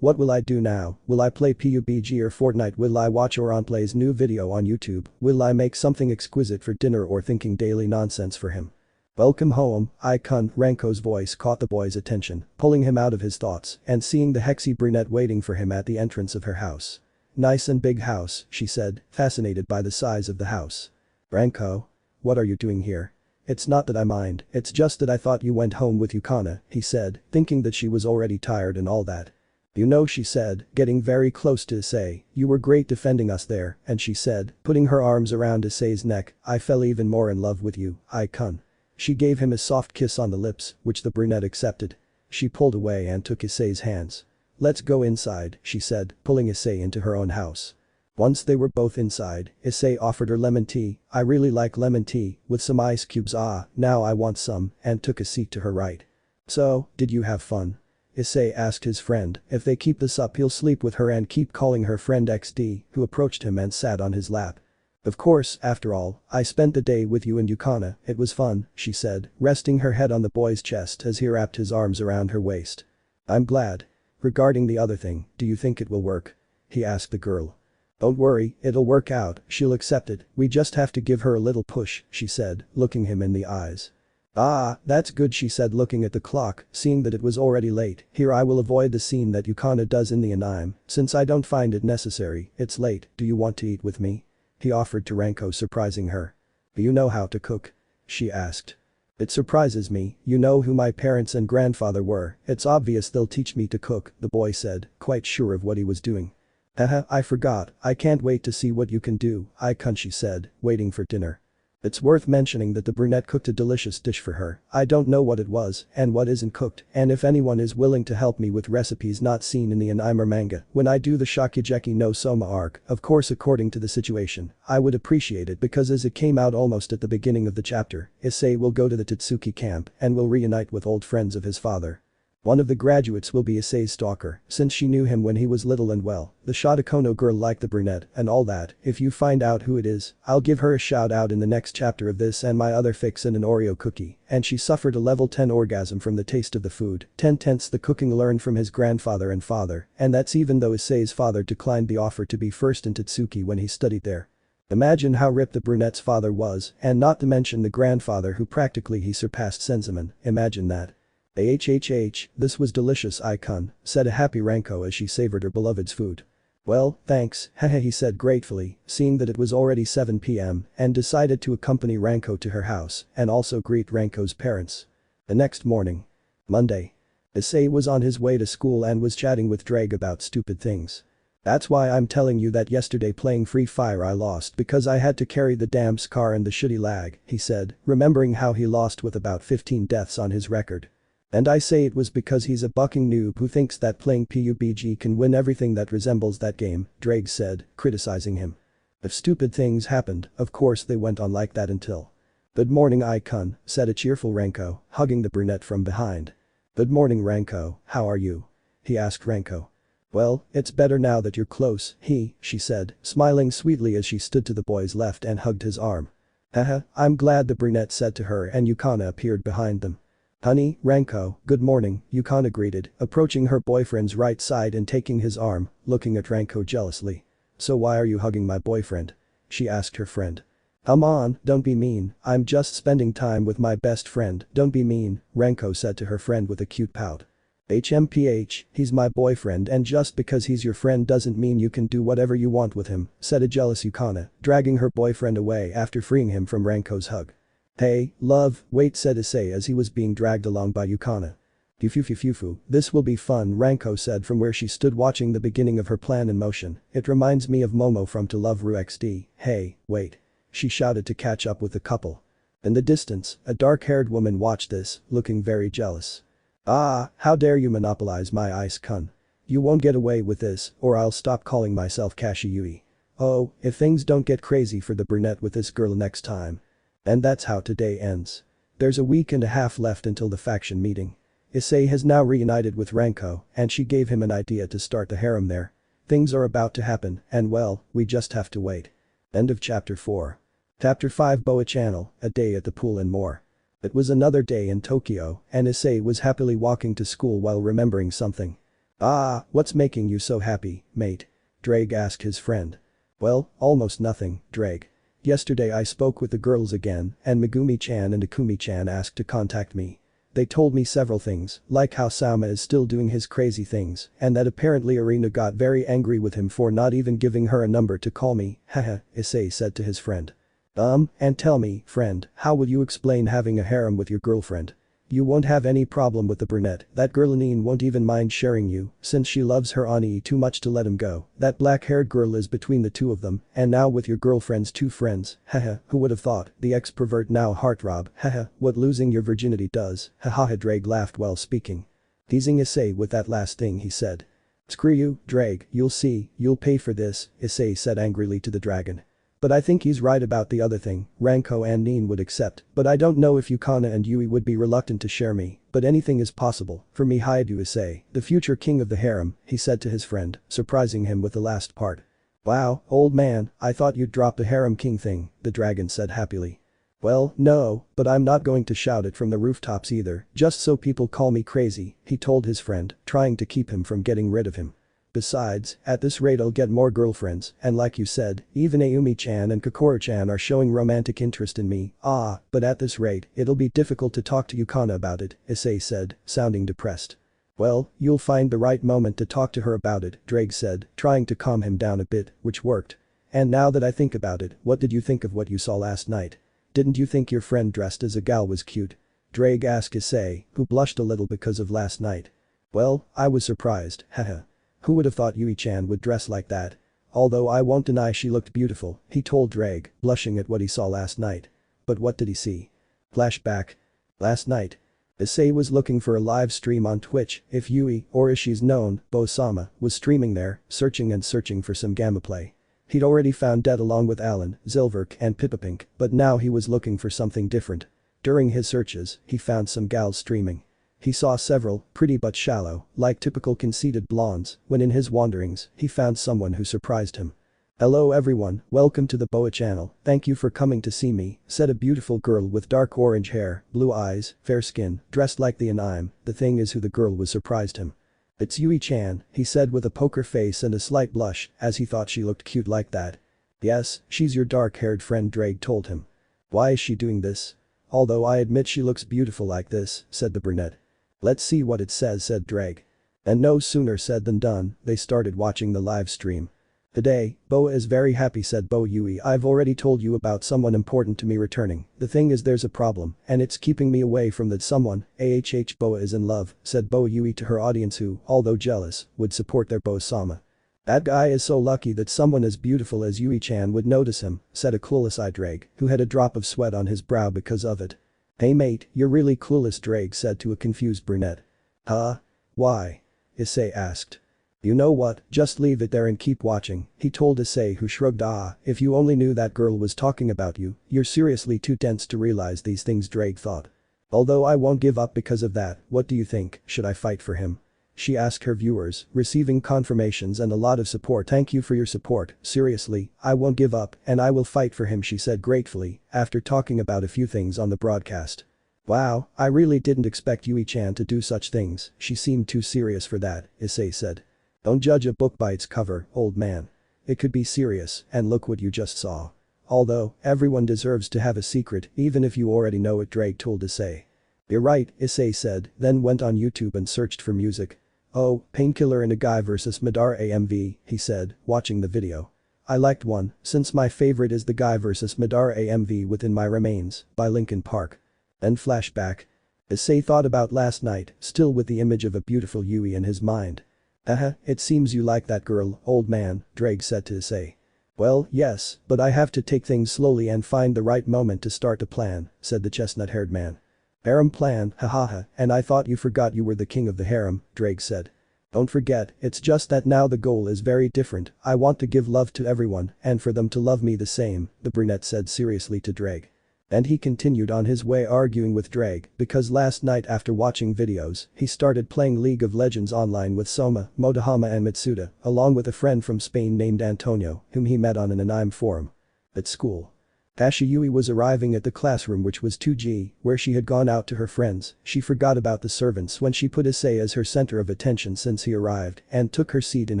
What will I do now? Will I play PUBG or Fortnite? Will I watch Oranplay's new video on YouTube? Will I make something exquisite for dinner or thinking daily nonsense for him? Welcome home, Icon, Renko's voice caught the boy's attention, pulling him out of his thoughts and seeing the hexy brunette waiting for him at the entrance of her house. Nice and big house, she said, fascinated by the size of the house. Renko? What are you doing here? It's not that I mind, it's just that I thought you went home with Yukana, he said, thinking that she was already tired and all that. You know, she said, getting very close to Issei, you were great defending us there, and she said, putting her arms around Issei's neck, I fell even more in love with you, Icon. She gave him a soft kiss on the lips, which the brunette accepted. She pulled away and took Issei's hands. Let's go inside, she said, pulling Issei into her own house. Once they were both inside, Issei offered her lemon tea, I really like lemon tea, with some ice cubes now I want some, and took a seat to her right. So, did you have fun? Issei asked his friend, if they keep this up he'll sleep with her and keep calling her friend XD, who approached him and sat on his lap. Of course, after all, I spent the day with you and Yukana, it was fun, she said, resting her head on the boy's chest as he wrapped his arms around her waist. I'm glad. Regarding the other thing, do you think it will work? He asked the girl. Don't worry, it'll work out, she'll accept it, we just have to give her a little push, she said, looking him in the eyes. Ah, that's good, she said, looking at the clock, seeing that it was already late. Here I will avoid the scene that Yukana does in the anime, since I don't find it necessary, it's late, do you want to eat with me? He offered to Renko, surprising her. Do you know how to cook? She asked. It surprises me, you know who my parents and grandfather were, it's obvious they'll teach me to cook, the boy said, quite sure of what he was doing. Haha, I forgot, I can't wait to see what you can do, Icon, she said, waiting for dinner. It's worth mentioning that the brunette cooked a delicious dish for her. I don't know what it was and what isn't cooked, and if anyone is willing to help me with recipes not seen in the anime manga when I do the Shokugeki no Soma arc, of course according to the situation, I would appreciate it because as it came out almost at the beginning of the chapter, Issei will go to the Tatsuki camp and will reunite with old friends of his father. One of the graduates will be Issei's stalker, since she knew him when he was little and well, the Shotokono girl like the brunette and all that. If you find out who it is, I'll give her a shout out in the next chapter of this and my other fix in an Oreo cookie, and she suffered a level 10 orgasm from the taste of the food, 10/10 the cooking learned from his grandfather and father, and that's even though Issei's father declined the offer to be first in Tatsuki when he studied there. Imagine how ripped the brunette's father was, and not to mention the grandfather who practically he surpassed Senzaman, imagine that. This was delicious Icon, said a happy Ranko as she savored her beloved's food. Well, thanks, haha he said gratefully, seeing that it was already 7 p.m. and decided to accompany Ranko to her house and also greet Ranko's parents. The next morning. Monday. Issei was on his way to school and was chatting with Drake about stupid things. That's why I'm telling you that yesterday playing Free Fire I lost because I had to carry the damn scar and the shitty lag, he said, remembering how he lost with about 15 deaths on his record. And I say it was because he's a bucking noob who thinks that playing PUBG can win everything that resembles that game, Drake said, criticizing him. If stupid things happened, of course they went on like that until. Good morning Icon, said a cheerful Ranko, hugging the brunette from behind. Good morning Ranko, how are you? He asked Ranko. Well, it's better now that you're close, she said, smiling sweetly as she stood to the boy's left and hugged his arm. Haha, I'm glad, the brunette said to her, and Yukana appeared behind them. Honey, Ranko, good morning, Yukana greeted, approaching her boyfriend's right side and taking his arm, looking at Ranko jealously. So why are you hugging my boyfriend? She asked her friend. Come on, don't be mean, I'm just spending time with my best friend, don't be mean, Ranko said to her friend with a cute pout. HMPH, he's my boyfriend and just because he's your friend doesn't mean you can do whatever you want with him, said a jealous Yukana, dragging her boyfriend away after freeing him from Ranko's hug. Hey, love, wait, said Issei as he was being dragged along by Yukana. Fufu, this will be fun, Ranko said from where she stood watching the beginning of her plan in motion. It reminds me of Momo from To Love Ru XD. Hey, wait. She shouted to catch up with the couple. In the distance, a dark-haired woman watched this, looking very jealous. Ah, how dare you monopolize my ice kun. You won't get away with this, or I'll stop calling myself Kashiyui. Oh, if things don't get crazy for the brunette with this girl next time. And that's how today ends. There's a week and a half left until the faction meeting. Issei has now reunited with Ranko, and she gave him an idea to start the harem there. Things are about to happen, and well, we just have to wait. End of chapter 4. Chapter 5 Boa Channel, a day at the pool and more. It was another day in Tokyo, and Issei was happily walking to school while remembering something. Ah, what's making you so happy, mate? Drake asked his friend. Well, almost nothing, Drake. Yesterday I spoke with the girls again, and Megumi-chan and Akumi-chan asked to contact me. They told me several things, like how Sama is still doing his crazy things, and that apparently Arena got very angry with him for not even giving her a number to call me, haha, Issei said to his friend. And tell me, friend, how will you explain having a harem with your girlfriend? You won't have any problem with the brunette, that girl Anine won't even mind sharing you, since she loves her Ani too much to let him go. That black-haired girl is between the two of them, and now with your girlfriend's two friends, haha, who would have thought, the ex-pervert now heartthrob, haha, what losing your virginity does, haha Drake laughed while speaking. Teasing Issei with that last thing he said. Screw you, Drake, you'll see, you'll pay for this, Issei said angrily to the dragon. But I think he's right about the other thing, Ranko and Nin would accept, but I don't know if Yukana and Yui would be reluctant to share me, but anything is possible, for me Haidu Issei, the future king of the harem, he said to his friend, surprising him with the last part. Wow, old man, I thought you'd drop the harem king thing, the dragon said happily. Well, no, but I'm not going to shout it from the rooftops either, just so people call me crazy, he told his friend, trying to keep him from getting rid of him. Besides, at this rate I'll get more girlfriends, and like you said, even Ayumi-chan and Kokoro-chan are showing romantic interest in me, but at this rate, it'll be difficult to talk to Yukana about it, Issei said, sounding depressed. Well, you'll find the right moment to talk to her about it, Drake said, trying to calm him down a bit, which worked. And now that I think about it, what did you think of what you saw last night? Didn't you think your friend dressed as a gal was cute? Drake asked Issei, who blushed a little because of last night. Well, I was surprised, haha. Who would have thought Yui-chan would dress like that? Although I won't deny she looked beautiful, he told Drake, blushing at what he saw last night. but what did he see? Flashback. Last night. Issei was looking for a live stream on Twitch if Yui, or as she's known, Bo-sama, was streaming there, searching and searching for some gamma play. He'd already found Dead along with Alan, Zilverk and Pipapink, but now he was looking for something different. During his searches, he found some gals streaming. He saw several, pretty but shallow, like typical conceited blondes, when in his wanderings, he found someone who surprised him. "Hello everyone, welcome to the Boa channel, thank you for coming to see me," said a beautiful girl with dark orange hair, blue eyes, fair skin, dressed like the anime. The thing is who the girl was surprised him. "It's Yui-chan," he said with a poker face and a slight blush, as he thought she looked cute like that. "Yes, she's your dark-haired friend," Drake told him. "Why is she doing this?" "Although I admit she looks beautiful like this," said the brunette. "Let's see what it says," said Drake. And no sooner said than done, they started watching the live stream. "Today, Boa is very happy," said Bo Yui. "I've already told you about someone important to me returning. The thing is there's a problem, and it's keeping me away from that someone. Boa is in love," said Bo Yui to her audience who, although jealous, would support their Bo-sama. "That guy is so lucky that someone as beautiful as Yui-chan would notice him," said a clueless-eyed Drake, who had a drop of sweat on his brow because of it. "Hey mate, you're really clueless," Drake said to a confused brunette. "Huh? Why?" Issei asked. "You know what, just leave it there and keep watching," he told Issei, who shrugged. "If you only knew that girl was talking about you, you're seriously too dense to realize these things," Drake thought. "Although I won't give up because of that, what do you think, should I fight for him?" she asked her viewers, receiving confirmations and a lot of support. "Thank you for your support, seriously, I won't give up and I will fight for him," she said gratefully, after talking about a few things on the broadcast. "Wow, I really didn't expect Yui-chan to do such things, she seemed too serious for that," Issei said. "Don't judge a book by its cover, old man. It could be serious, and look what you just saw. Although, everyone deserves to have a secret even if you already know it," Drake told Issei. "You're right," Issei said, then went on YouTube and searched for music. "Oh, Painkiller and a Guy vs Madara AMV," he said, watching the video. "I liked one, since my favorite is the Guy vs Madara AMV Within My Remains, by Linkin Park." Then flashback. Issei thought about last night, still with the image of a beautiful Yui in his mind. It seems you like that girl, old man," Drake said to Issei. "Well, yes, but I have to take things slowly and find the right moment to start a plan," said the chestnut-haired man. "Harem plan, hahaha, and I thought you forgot you were the king of the harem," Drake said. "Don't forget, it's just that now the goal is very different. I want to give love to everyone and for them to love me the same," the brunette said seriously to Drake. And he continued on his way arguing with Drake because last night after watching videos, he started playing League of Legends online with Soma, Motohama and Mitsuda, along with a friend from Spain named Antonio, whom he met on an anime forum. At school. Yui was arriving at the classroom which was 2G, where she had gone out to her friends. She forgot about the servants when she put Issei as her center of attention since he arrived and took her seat in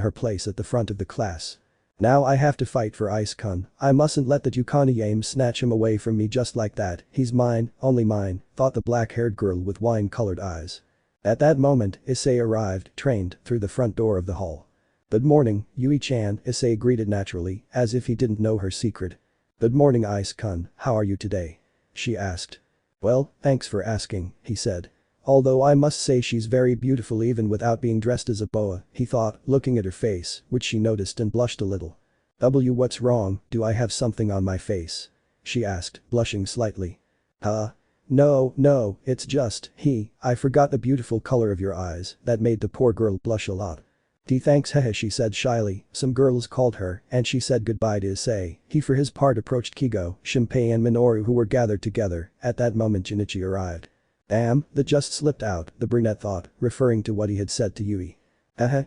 her place at the front of the class. "Now I have to fight for Ice-kun. I mustn't let that Yukani snatch him away from me just like that. He's mine, only mine," thought the black-haired girl with wine-colored eyes. At that moment, Issei arrived, trained, through the front door of the hall. "Good morning, Yui-chan," Issei greeted naturally, as if he didn't know her secret. "Good morning Ice-kun, how are you today?" she asked. "Well, thanks for asking," he said. "Although I must say she's very beautiful even without being dressed as a boa," he thought, looking at her face, which she noticed and blushed a little. What's wrong, do I have something on my face?" she asked, blushing slightly. No, it's just, I forgot the beautiful color of your eyes," that made the poor girl blush a lot. Thanks hehe she said shyly, some girls called her and she said goodbye to Issei. He for his part approached Kigo, Shinpei and Minoru who were gathered together. At that moment Junichi arrived. "Damn, that just slipped out," the brunette thought, referring to what he had said to Yui.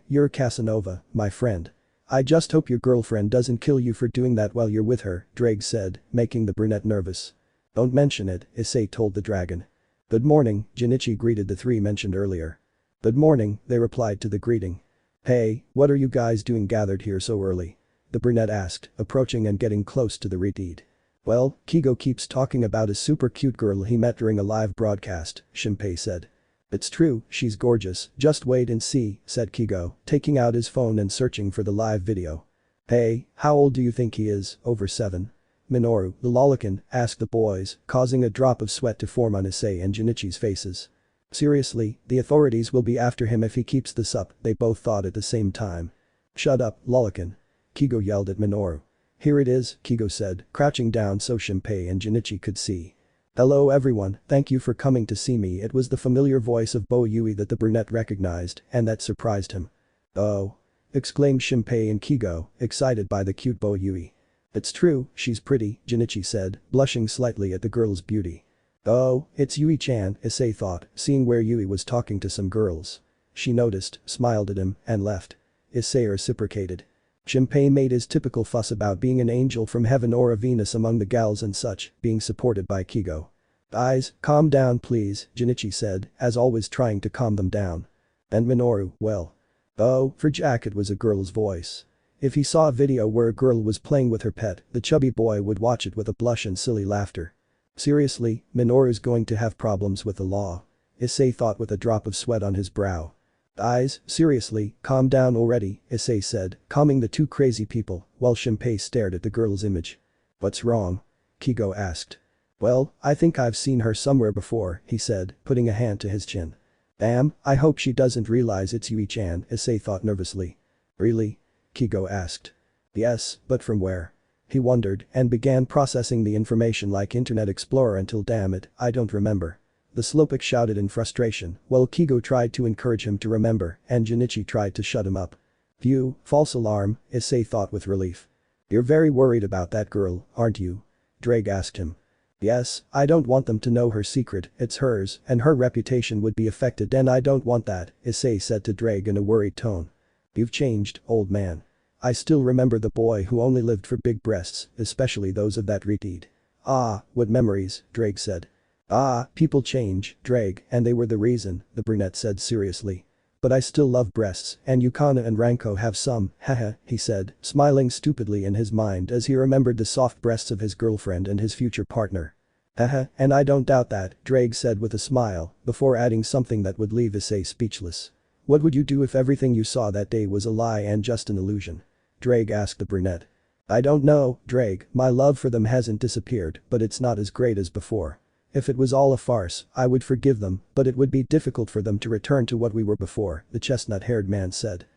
You're Casanova, my friend. I just hope your girlfriend doesn't kill you for doing that while you're with her," Drake said, making the brunette nervous. "Don't mention it," Issei told the dragon. "Good morning," Junichi greeted the three mentioned earlier. "Good morning," they replied to the greeting. "Hey, what are you guys doing gathered here so early?" the brunette asked, approaching and getting close to the retreat. "Well, Kigo keeps talking about a super cute girl he met during a live broadcast," Shinpei said. "It's true, she's gorgeous, just wait and see," said Kigo, taking out his phone and searching for the live video. "Hey, how old do you think he is, over 7? Minoru, the lolicon, asked the boys, causing a drop of sweat to form on Issei and Junichi's faces. "Seriously, the authorities will be after him if he keeps this up," they both thought at the same time. "Shut up, lolicon," Kigo yelled at Minoru. Here it is, Kigo said, crouching down so Shinpei and Junichi could see. Hello everyone, thank you for coming to see me. It was the familiar voice of Bo Yui that the brunette recognized, and that surprised him. Oh. Exclaimed Shinpei and Kigo, excited by the cute Bo Yui. It's true, she's pretty, Junichi said, blushing slightly at the girl's beauty. Oh, it's Yui-chan, Issei thought, seeing where Yui was talking to some girls. She noticed, smiled at him, and left. Issei reciprocated. Shinpei made his typical fuss about being an angel from heaven or a Venus among the gals and such, being supported by Kigo. Guys, calm down please, Junichi said, as always trying to calm them down. And Minoru, well. Oh, for Jack it was a girl's voice. If he saw a video where a girl was playing with her pet, the chubby boy would watch it with a blush and silly laughter. Seriously, Minoru's going to have problems with the law. Issei thought with a drop of sweat on his brow. Guys, seriously, calm down already, Issei said, calming the two crazy people, while Shinpei stared at the girl's image. What's wrong? Kigo asked. Well, I think I've seen her somewhere before, he said, putting a hand to his chin. Damn, I hope she doesn't realize it's Yui-chan, Issei thought nervously. Really? Kigo asked. Yes, but from where? He wondered and began processing the information like Internet Explorer until damn it, I don't remember. The Slowpoke shouted in frustration while Kigo tried to encourage him to remember and Junichi tried to shut him up. Phew, false alarm, Issei thought with relief. You're very worried about that girl, aren't you? Drake asked him. Yes, I don't want them to know her secret, it's hers, and her reputation would be affected and I don't want that, Issei said to Drake in a worried tone. You've changed, old man. I still remember the boy who only lived for big breasts, especially those of that retard. Ah, what memories, Drake said. Ah, people change, Drake, and they were the reason, the brunette said seriously. But I still love breasts, and Yukana and Ranko have some, haha, he said, smiling stupidly in his mind as he remembered the soft breasts of his girlfriend and his future partner. Haha, and I don't doubt that, Drake said with a smile, before adding something that would leave Issei speechless. What would you do if everything you saw that day was a lie and just an illusion? Drake asked the brunette. I don't know, Drake, my love for them hasn't disappeared, but it's not as great as before. If it was all a farce, I would forgive them, but it would be difficult for them to return to what we were before, the chestnut-haired man said.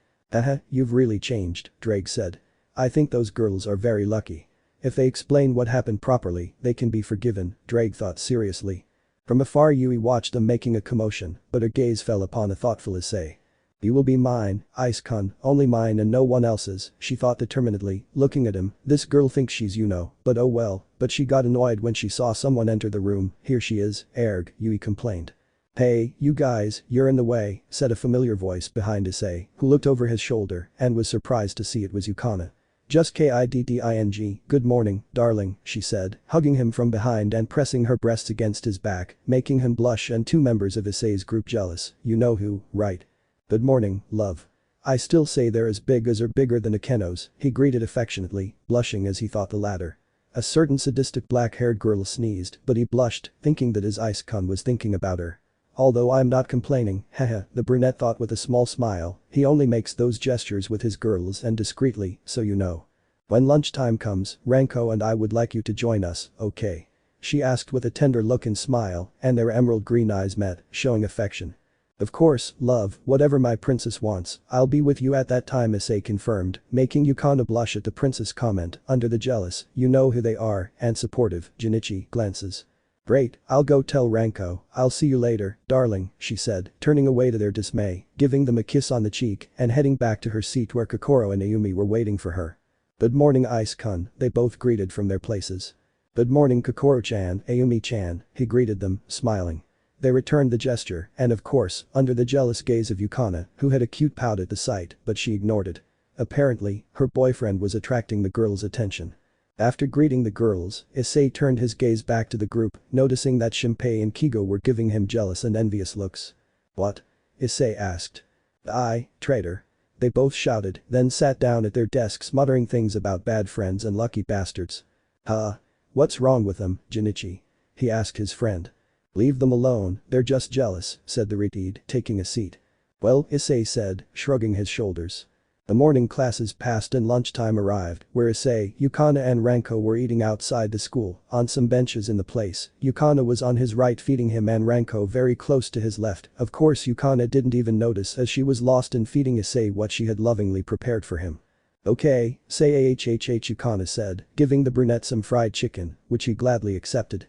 You've really changed, Drake said. I think those girls are very lucky. If they explain what happened properly, they can be forgiven, Drake thought seriously. From afar Yui watched them making a commotion, but her gaze fell upon a thoughtful Issei. You will be mine, Ice-kun, only mine and no one else's, she thought determinedly, looking at him, this girl thinks she's but oh well, but she got annoyed when she saw someone enter the room, here she is, Erg, Yui complained. Hey, you guys, you're in the way, said a familiar voice behind Issei, who looked over his shoulder and was surprised to see it was Yukana. Just kidding, good morning, darling, she said, hugging him from behind and pressing her breasts against his back, making him blush and two members of Issei's group jealous, you know who, right? Good morning, love. I still say they're as big as or bigger than Akeno's, he greeted affectionately, blushing as he thought the latter. A certain sadistic black-haired girl sneezed, but he blushed, thinking that his Ice-kun was thinking about her. Although I'm not complaining, haha, the brunette thought with a small smile, he only makes those gestures with his girls and discreetly, so you know. When lunchtime comes, Ranko and I would like you to join us, okay? She asked with a tender look and smile, and their emerald green eyes met, showing affection. Of course, love, whatever my princess wants, I'll be with you at that time, Issei confirmed, making Yukana blush at the princess comment under the jealous, you know who they are, and supportive, Junichi glances. Great, I'll go tell Ranko, I'll see you later, darling, she said, turning away to their dismay, giving them a kiss on the cheek and heading back to her seat where Kokoro and Ayumi were waiting for her. Good morning Ice-kun, they both greeted from their places. Good morning Kokoro-chan, Ayumi-chan, he greeted them, smiling. They returned the gesture, and of course, under the jealous gaze of Yukana, who had a cute pout at the sight, but she ignored it. Apparently, her boyfriend was attracting the girls' attention. After greeting the girls, Issei turned his gaze back to the group, noticing that Shinpei and Kigo were giving him jealous and envious looks. What? Issei asked. Aye, traitor. They both shouted, then sat down at their desks muttering things about bad friends and lucky bastards. Huh? What's wrong with them, Junichi? He asked his friend. Leave them alone, they're just jealous, said the retard, taking a seat. Well, Issei said, shrugging his shoulders. The morning classes passed and lunchtime arrived, where Issei, Yukana and Ranko were eating outside the school, on some benches in the place. Yukana was on his right feeding him and Ranko very close to his left. Of course Yukana didn't even notice as she was lost in feeding Issei what she had lovingly prepared for him. Okay, say ahhh Yukana said, giving the brunette some fried chicken, which he gladly accepted.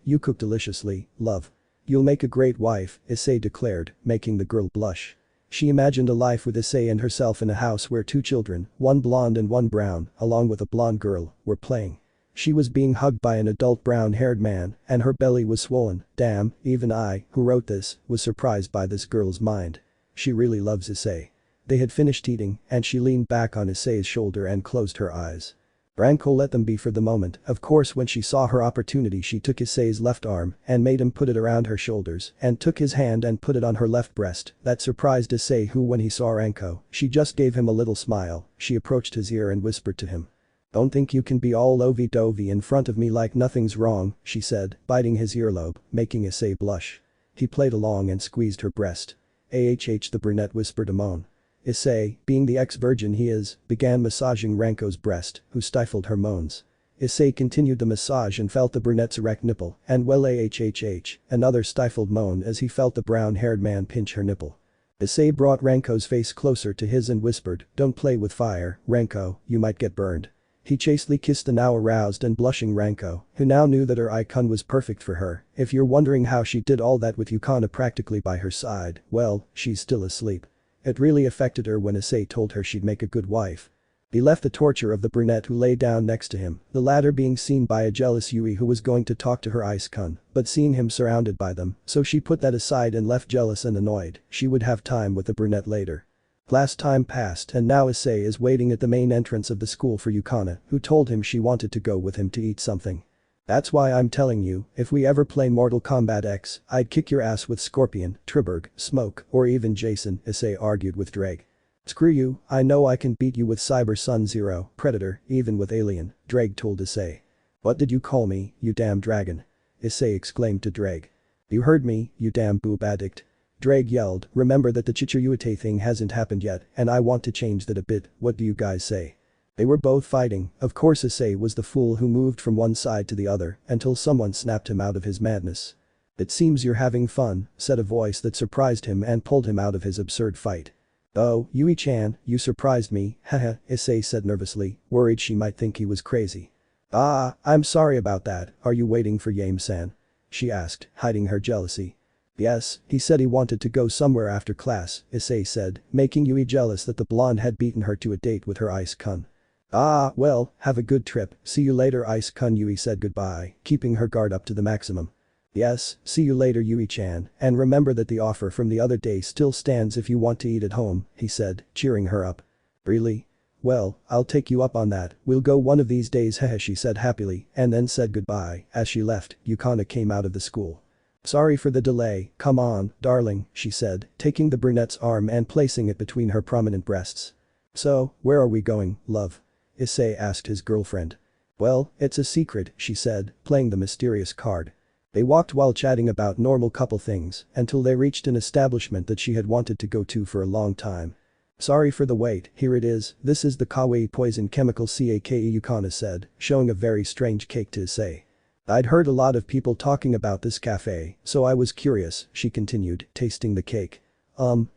You cook deliciously, love. You'll make a great wife, Issei declared, making the girl blush. She imagined a life with Issei and herself in a house where two children, one blonde and one brown, along with a blonde girl, were playing. She was being hugged by an adult brown-haired man, and her belly was swollen. Damn, even I, who wrote this, was surprised by this girl's mind. She really loves Issei. They had finished eating, and she leaned back on Issei's shoulder and closed her eyes. Branko let them be for the moment. Of course, when she saw her opportunity, she took Issei's left arm and made him put it around her shoulders and took his hand and put it on her left breast. That surprised Issei, who, when he saw Branko, she just gave him a little smile. She approached his ear and whispered to him. "Don't think you can be all lovey-dovey in front of me like nothing's wrong," she said, biting his earlobe, making Issei blush. He played along and squeezed her breast. "Ahh," the brunette whispered a moan. Issei, being the ex-virgin he is, began massaging Ranko's breast, who stifled her moans. Issei continued the massage and felt the brunette's erect nipple, and well ahhh, another stifled moan as he felt the brown-haired man pinch her nipple. Issei brought Ranko's face closer to his and whispered, "Don't play with fire, Ranko, you might get burned." He chastely kissed the now aroused and blushing Ranko, who now knew that her icon was perfect for her. If you're wondering how she did all that with Yukana practically by her side, well, she's still asleep. It really affected her when Issei told her she'd make a good wife. He left the torture of the brunette who lay down next to him, the latter being seen by a jealous Yui who was going to talk to her Ice-kun, but seeing him surrounded by them, so she put that aside and left jealous and annoyed. She would have time with the brunette later. Last time passed and now Issei is waiting at the main entrance of the school for Yukana, who told him she wanted to go with him to eat something. "That's why I'm telling you, if we ever play Mortal Kombat X, I'd kick your ass with Scorpion, Triberg, Smoke, or even Jason," Issei argued with Drake. "Screw you, I know I can beat you with Cyber Sun Zero, Predator, even with Alien," Drake told Issei. "What did you call me, you damn dragon?" Issei exclaimed to Drake. "You heard me, you damn boob addict." Drake yelled, "Remember that the Sekiryuutei thing hasn't happened yet, and I want to change that a bit, what do you guys say?" They were both fighting. Of course Issei was the fool who moved from one side to the other until someone snapped him out of his madness. "It seems you're having fun," said a voice that surprised him and pulled him out of his absurd fight. "Oh, Yui-chan, you surprised me, haha," Issei said nervously, worried she might think he was crazy. "Ah, I'm sorry about that, are you waiting for Yame-san?" she asked, hiding her jealousy. "Yes, he said he wanted to go somewhere after class," Issei said, making Yui jealous that the blonde had beaten her to a date with her Ice-kun. "Ah, well, have a good trip, see you later Ice-kun," Yui said goodbye, keeping her guard up to the maximum. "Yes, see you later Yui-chan, and remember that the offer from the other day still stands if you want to eat at home," he said, cheering her up. "Really? Well, I'll take you up on that, we'll go one of these days hehe," she said happily and then said goodbye. As she left, Yukana came out of the school. "Sorry for the delay, come on, darling," she said, taking the brunette's arm and placing it between her prominent breasts. "So, where are we going, love?" Issei asked his girlfriend. "Well, it's a secret," she said, playing the mysterious card. They walked while chatting about normal couple things until they reached an establishment that she had wanted to go to for a long time. "Sorry for the wait, here it is, this is the kawaii poison chemical cake," Yukana said, showing a very strange cake to Issei. "I'd heard a lot of people talking about this cafe, so I was curious," she continued, tasting the cake.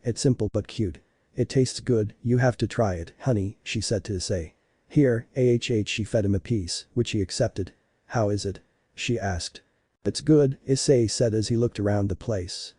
It's simple but cute. It tastes good, you have to try it, honey," she said to Issei. "Here, she fed him a piece, which he accepted. "How is it?" she asked. "It's good," Issei said as he looked around the place.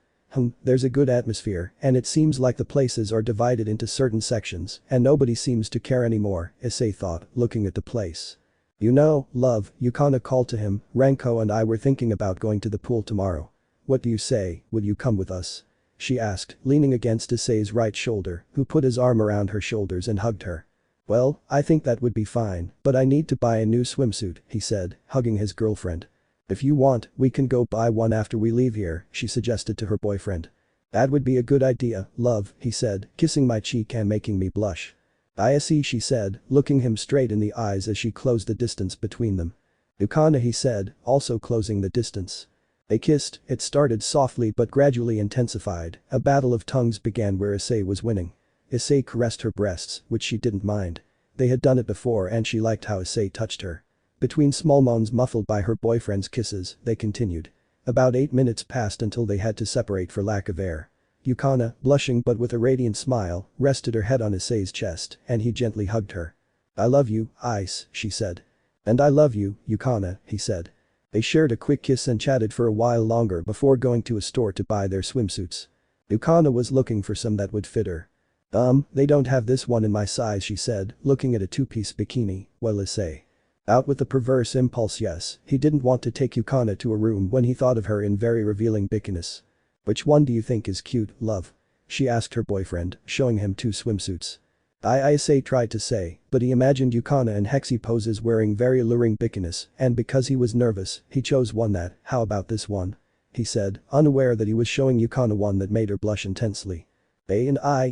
There's a good atmosphere, and it seems like the places are divided into certain sections, and nobody seems to care anymore," Issei thought, looking at the place. "You know, love," Yukana called to him, "Ranko and I were thinking about going to the pool tomorrow. What do you say, would you come with us?" she asked, leaning against Issei's right shoulder, who put his arm around her shoulders and hugged her. "Well, I think that would be fine, but I need to buy a new swimsuit," he said, hugging his girlfriend. "If you want, we can go buy one after we leave here," she suggested to her boyfriend. "That would be a good idea, love," he said, kissing my cheek and making me blush. "I see," she said, looking him straight in the eyes as she closed the distance between them. "Yukana," he said, also closing the distance. They kissed, it started softly but gradually intensified, a battle of tongues began where Issei was winning. Issei caressed her breasts, which she didn't mind. They had done it before and she liked how Issei touched her. Between small moans muffled by her boyfriend's kisses, they continued. About 8 minutes passed until they had to separate for lack of air. Yukana, blushing but with a radiant smile, rested her head on Issei's chest and he gently hugged her. "I love you, Ice," she said. "And I love you, Yukana," he said. They shared a quick kiss and chatted for a while longer before going to a store to buy their swimsuits. Yukana was looking for some that would fit her. They don't have this one in my size," she said, looking at a two-piece bikini. "Well, Issei." Out with the perverse impulse, yes, he didn't want to take Yukana to a room when he thought of her in very revealing bikinis. "Which one do you think is cute, love?" she asked her boyfriend, showing him two swimsuits. Issei tried to say, but he imagined Yukana in Hexy poses wearing very alluring bikinis, and because he was nervous, he chose one that, "How about this one?" he said, unaware that he was showing Yukana one that made her blush intensely.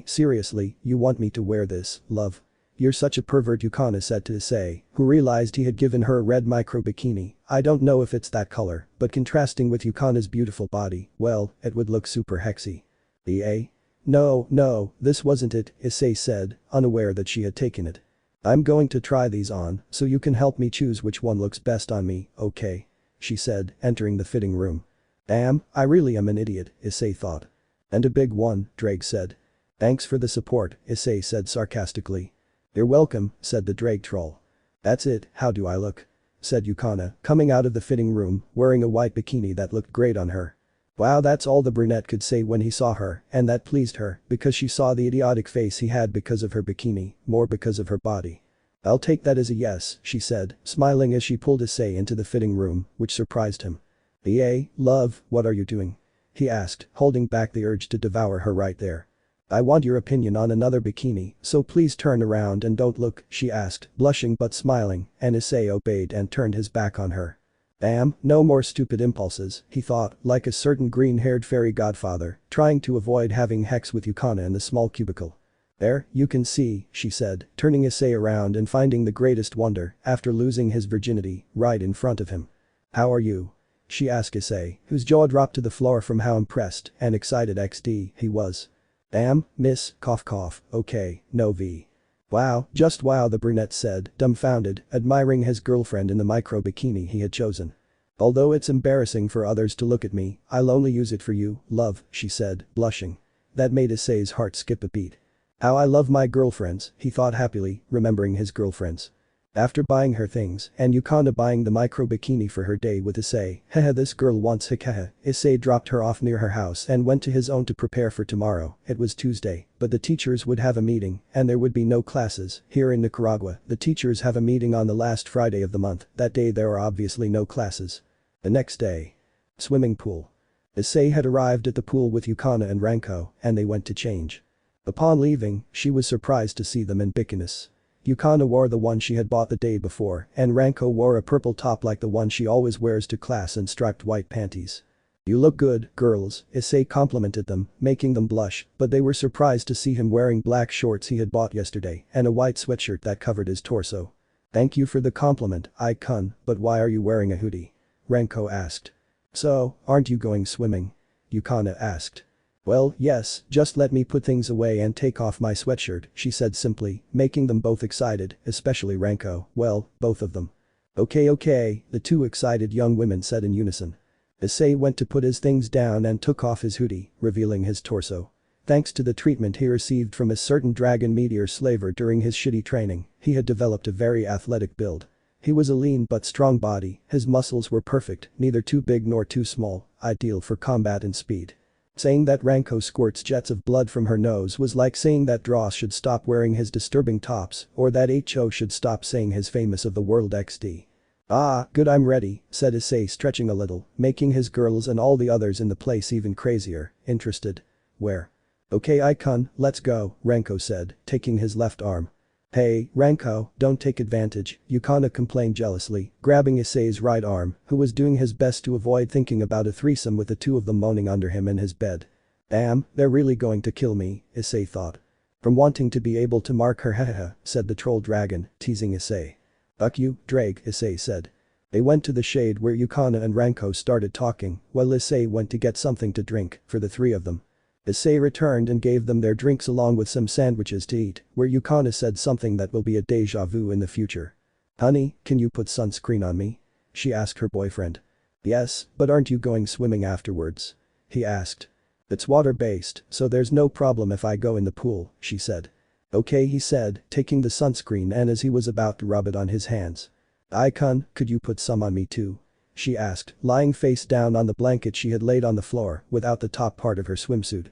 Seriously, you want me to wear this, love? You're such a pervert," Yukana said to Issei, who realized he had given her a red micro bikini. "I don't know if it's that color, but contrasting with Yukana's beautiful body, well, it would look super hexy." No, this wasn't it," Issei said, unaware that she had taken it. "I'm going to try these on, so you can help me choose which one looks best on me, okay?" she said, entering the fitting room. "Damn, I really am an idiot," Issei thought. "And a big one," Drake said. "Thanks for the support," Issei said sarcastically. "You're welcome," said the Drake troll. "That's it, how do I look?" said Yukana, coming out of the fitting room, wearing a white bikini that looked great on her. Wow, that's all the brunette could say when he saw her, and that pleased her, because she saw the idiotic face he had because of her bikini, more because of her body. "I'll take that as a yes," she said, smiling as she pulled Issei into the fitting room, which surprised him. Love, what are you doing?" he asked, holding back the urge to devour her right there. "I want your opinion on another bikini, so please turn around and don't look," she asked, blushing but smiling, and Issei obeyed and turned his back on her. Damn, no more stupid impulses, he thought, like a certain green-haired fairy godfather, trying to avoid having Hex with Yukana in the small cubicle. "There, you can see," she said, turning Issei around and finding the greatest wonder, after losing his virginity, right in front of him. "How are you?" she asked Issei, whose jaw dropped to the floor from how impressed and excited XD he was. "Damn, miss, cough cough, okay, no V. Wow, just wow," the brunette said, dumbfounded, admiring his girlfriend in the micro bikini he had chosen. "Although it's embarrassing for others to look at me, I'll only use it for you, love," she said, blushing. That made Issei's heart skip a beat. "How I love my girlfriends," he thought happily, remembering his girlfriends. After buying her things and Yukana buying the micro bikini for her day with Issei, "Hehe, this girl wants hikaha," Issei dropped her off near her house and went to his own to prepare for tomorrow. It was Tuesday, but the teachers would have a meeting and there would be no classes. Here in Nicaragua, the teachers have a meeting on the last Friday of the month. That day there are obviously no classes. The next day. Swimming pool. Issei had arrived at the pool with Yukana and Ranko and they went to change. Upon leaving, she was surprised to see them in bikinis. Yukana wore the one she had bought the day before and Ranko wore a purple top like the one she always wears to class and striped white panties. "You look good, girls," Issei complimented them, making them blush, but they were surprised to see him wearing black shorts he had bought yesterday and a white sweatshirt that covered his torso. "Thank you for the compliment, Icon, but why are you wearing a hoodie?" Ranko asked. "So, aren't you going swimming?" Yukana asked. "Well, yes, just let me put things away and take off my sweatshirt," she said simply, making them both excited, especially Ranko, well, both of them. Okay, the two excited young women said in unison. Issei went to put his things down and took off his hoodie, revealing his torso. Thanks to the treatment he received from a certain dragon meteor slaver during his shitty training, he had developed a very athletic build. He was a lean but strong body, his muscles were perfect, neither too big nor too small, ideal for combat and speed. Saying that Ranko squirts jets of blood from her nose was like saying that Dross should stop wearing his disturbing tops or that Ho should stop saying his famous of the world XD. "Ah, good, I'm ready," said Issei, stretching a little, making his girls and all the others in the place even crazier, interested. "Where?" "Okay, Icon, let's go," Ranko said, taking his left arm. "Hey, Ranko, don't take advantage," Yukana complained jealously, grabbing Issei's right arm, who was doing his best to avoid thinking about a threesome with the two of them moaning under him in his bed. "Damn, they're really going to kill me," Issei thought. "From wanting to be able to mark her haha," said the troll dragon, teasing Issei. "Fuck you, Drake," Issei said. They went to the shade where Yukana and Ranko started talking, while Issei went to get something to drink for the three of them. Issei returned and gave them their drinks along with some sandwiches to eat, where Yukana said something that will be a deja vu in the future. "Honey, can you put sunscreen on me?" she asked her boyfriend. "Yes, but aren't you going swimming afterwards?" he asked. It's water-based, so there's no problem if I go in the pool, she said. Okay, he said, taking the sunscreen and as he was about to rub it on his hands. Icon, could you put some on me too? She asked, lying face down on the blanket she had laid on the floor without the top part of her swimsuit.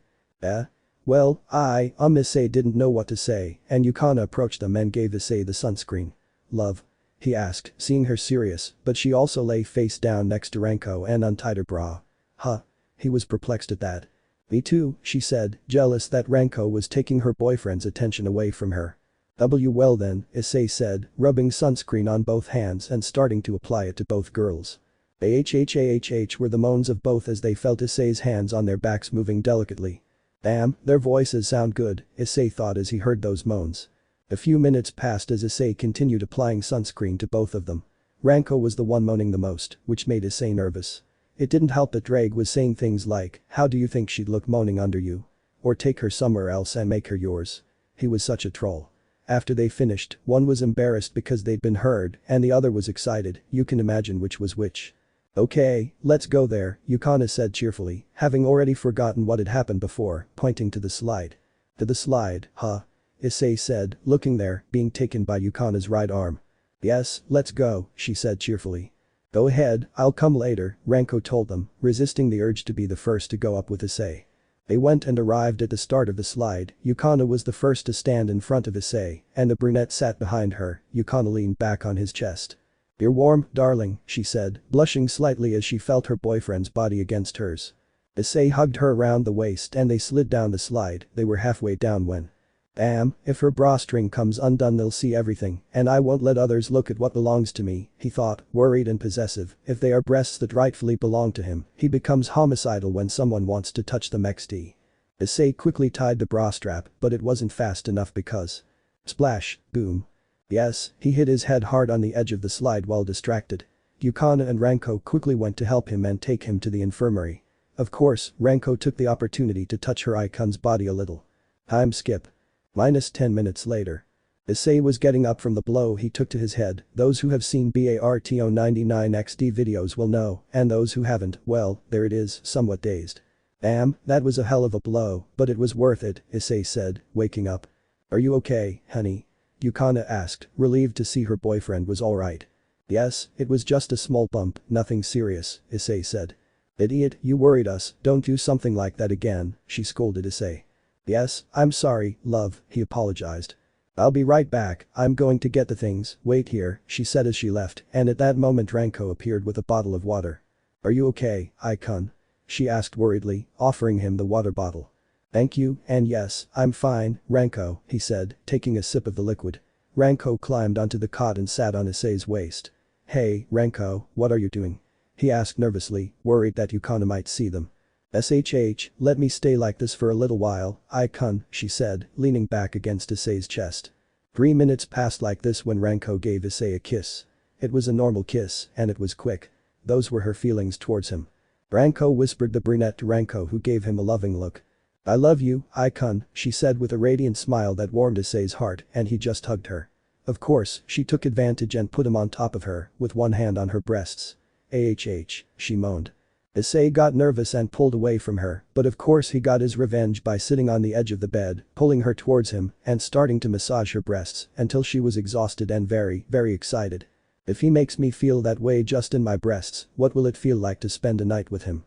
Well, Issei didn't know what to say and Yukana approached them and gave Issei the sunscreen. Love? He asked, seeing her serious, but she also lay face down next to Renko and untied her bra. Huh? He was perplexed at that. Me too, she said, jealous that Renko was taking her boyfriend's attention away from her. Well then, Issei said, rubbing sunscreen on both hands and starting to apply it to both girls. AHHAHH were the moans of both as they felt Issei's hands on their backs moving delicately. Damn, their voices sound good, Issei thought as he heard those moans. A few minutes passed as Issei continued applying sunscreen to both of them. Renko was the one moaning the most, which made Issei nervous. It didn't help that Drake was saying things like, how do you think she'd look moaning under you? Or take her somewhere else and make her yours. He was such a troll. After they finished, one was embarrassed because they'd been heard and the other was excited, you can imagine which was which. Okay, let's go there, Yukana said cheerfully, having already forgotten what had happened before, pointing to the slide. To the slide, huh? Issei said, looking there, being taken by Yukana's right arm. Yes, let's go, she said cheerfully. Go ahead, I'll come later, Renko told them, resisting the urge to be the first to go up with Issei. They went and arrived at the start of the slide, Yukana was the first to stand in front of Issei, and the brunette sat behind her, Yukana leaned back on his chest. You're warm, darling, she said, blushing slightly as she felt her boyfriend's body against hers. Issei hugged her around the waist and they slid down the slide, they were halfway down when. Damn, if her bra string comes undone they'll see everything, and I won't let others look at what belongs to me, he thought, worried and possessive, if they are breasts that rightfully belong to him, he becomes homicidal when someone wants to touch them XD. Issei quickly tied the bra strap, but it wasn't fast enough because. Splash, boom. Yes, he hit his head hard on the edge of the slide while distracted. Yukana and Renko quickly went to help him and take him to the infirmary. Of course, Renko took the opportunity to touch her icon's body a little. Time skip. -10 minutes later. Issei was getting up from the blow he took to his head, those who have seen BARTO99XD videos will know, and those who haven't, well, there it is, somewhat dazed. Damn, that was a hell of a blow, but it was worth it, Issei said, waking up. Are you okay, honey? Yukana asked, relieved to see her boyfriend was alright. Yes, it was just a small bump, nothing serious, Issei said. Idiot, you worried us, don't do something like that again, she scolded Issei. Yes, I'm sorry, love, he apologized. I'll be right back, I'm going to get the things, wait here, she said as she left, and at that moment Renko appeared with a bottle of water. Are you okay, Icon? She asked worriedly, offering him the water bottle. Thank you, and yes, I'm fine, Renko, he said, taking a sip of the liquid. Renko climbed onto the cot and sat on Issei's waist. Hey, Renko, what are you doing? He asked nervously, worried that Yukana might see them. SHH, let me stay like this for a little while, Icon, she said, leaning back against Issei's chest. 3 minutes passed like this when Renko gave Issei a kiss. It was a normal kiss, and it was quick. Those were her feelings towards him. Renko whispered the brunette to Renko who gave him a loving look. I love you, Icon, she said with a radiant smile that warmed Issei's heart, and he just hugged her. Of course, she took advantage and put him on top of her, with one hand on her breasts. AHH, she moaned. Issei got nervous and pulled away from her, but of course he got his revenge by sitting on the edge of the bed, pulling her towards him, and starting to massage her breasts until she was exhausted and very, very excited. If he makes me feel that way just in my breasts, what will it feel like to spend a night with him?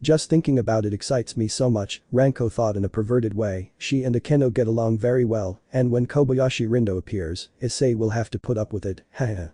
Just thinking about it excites me so much, Renko thought in a perverted way, she and Akeno get along very well, and when Kobayashi Rindo appears, Issei will have to put up with it, haha.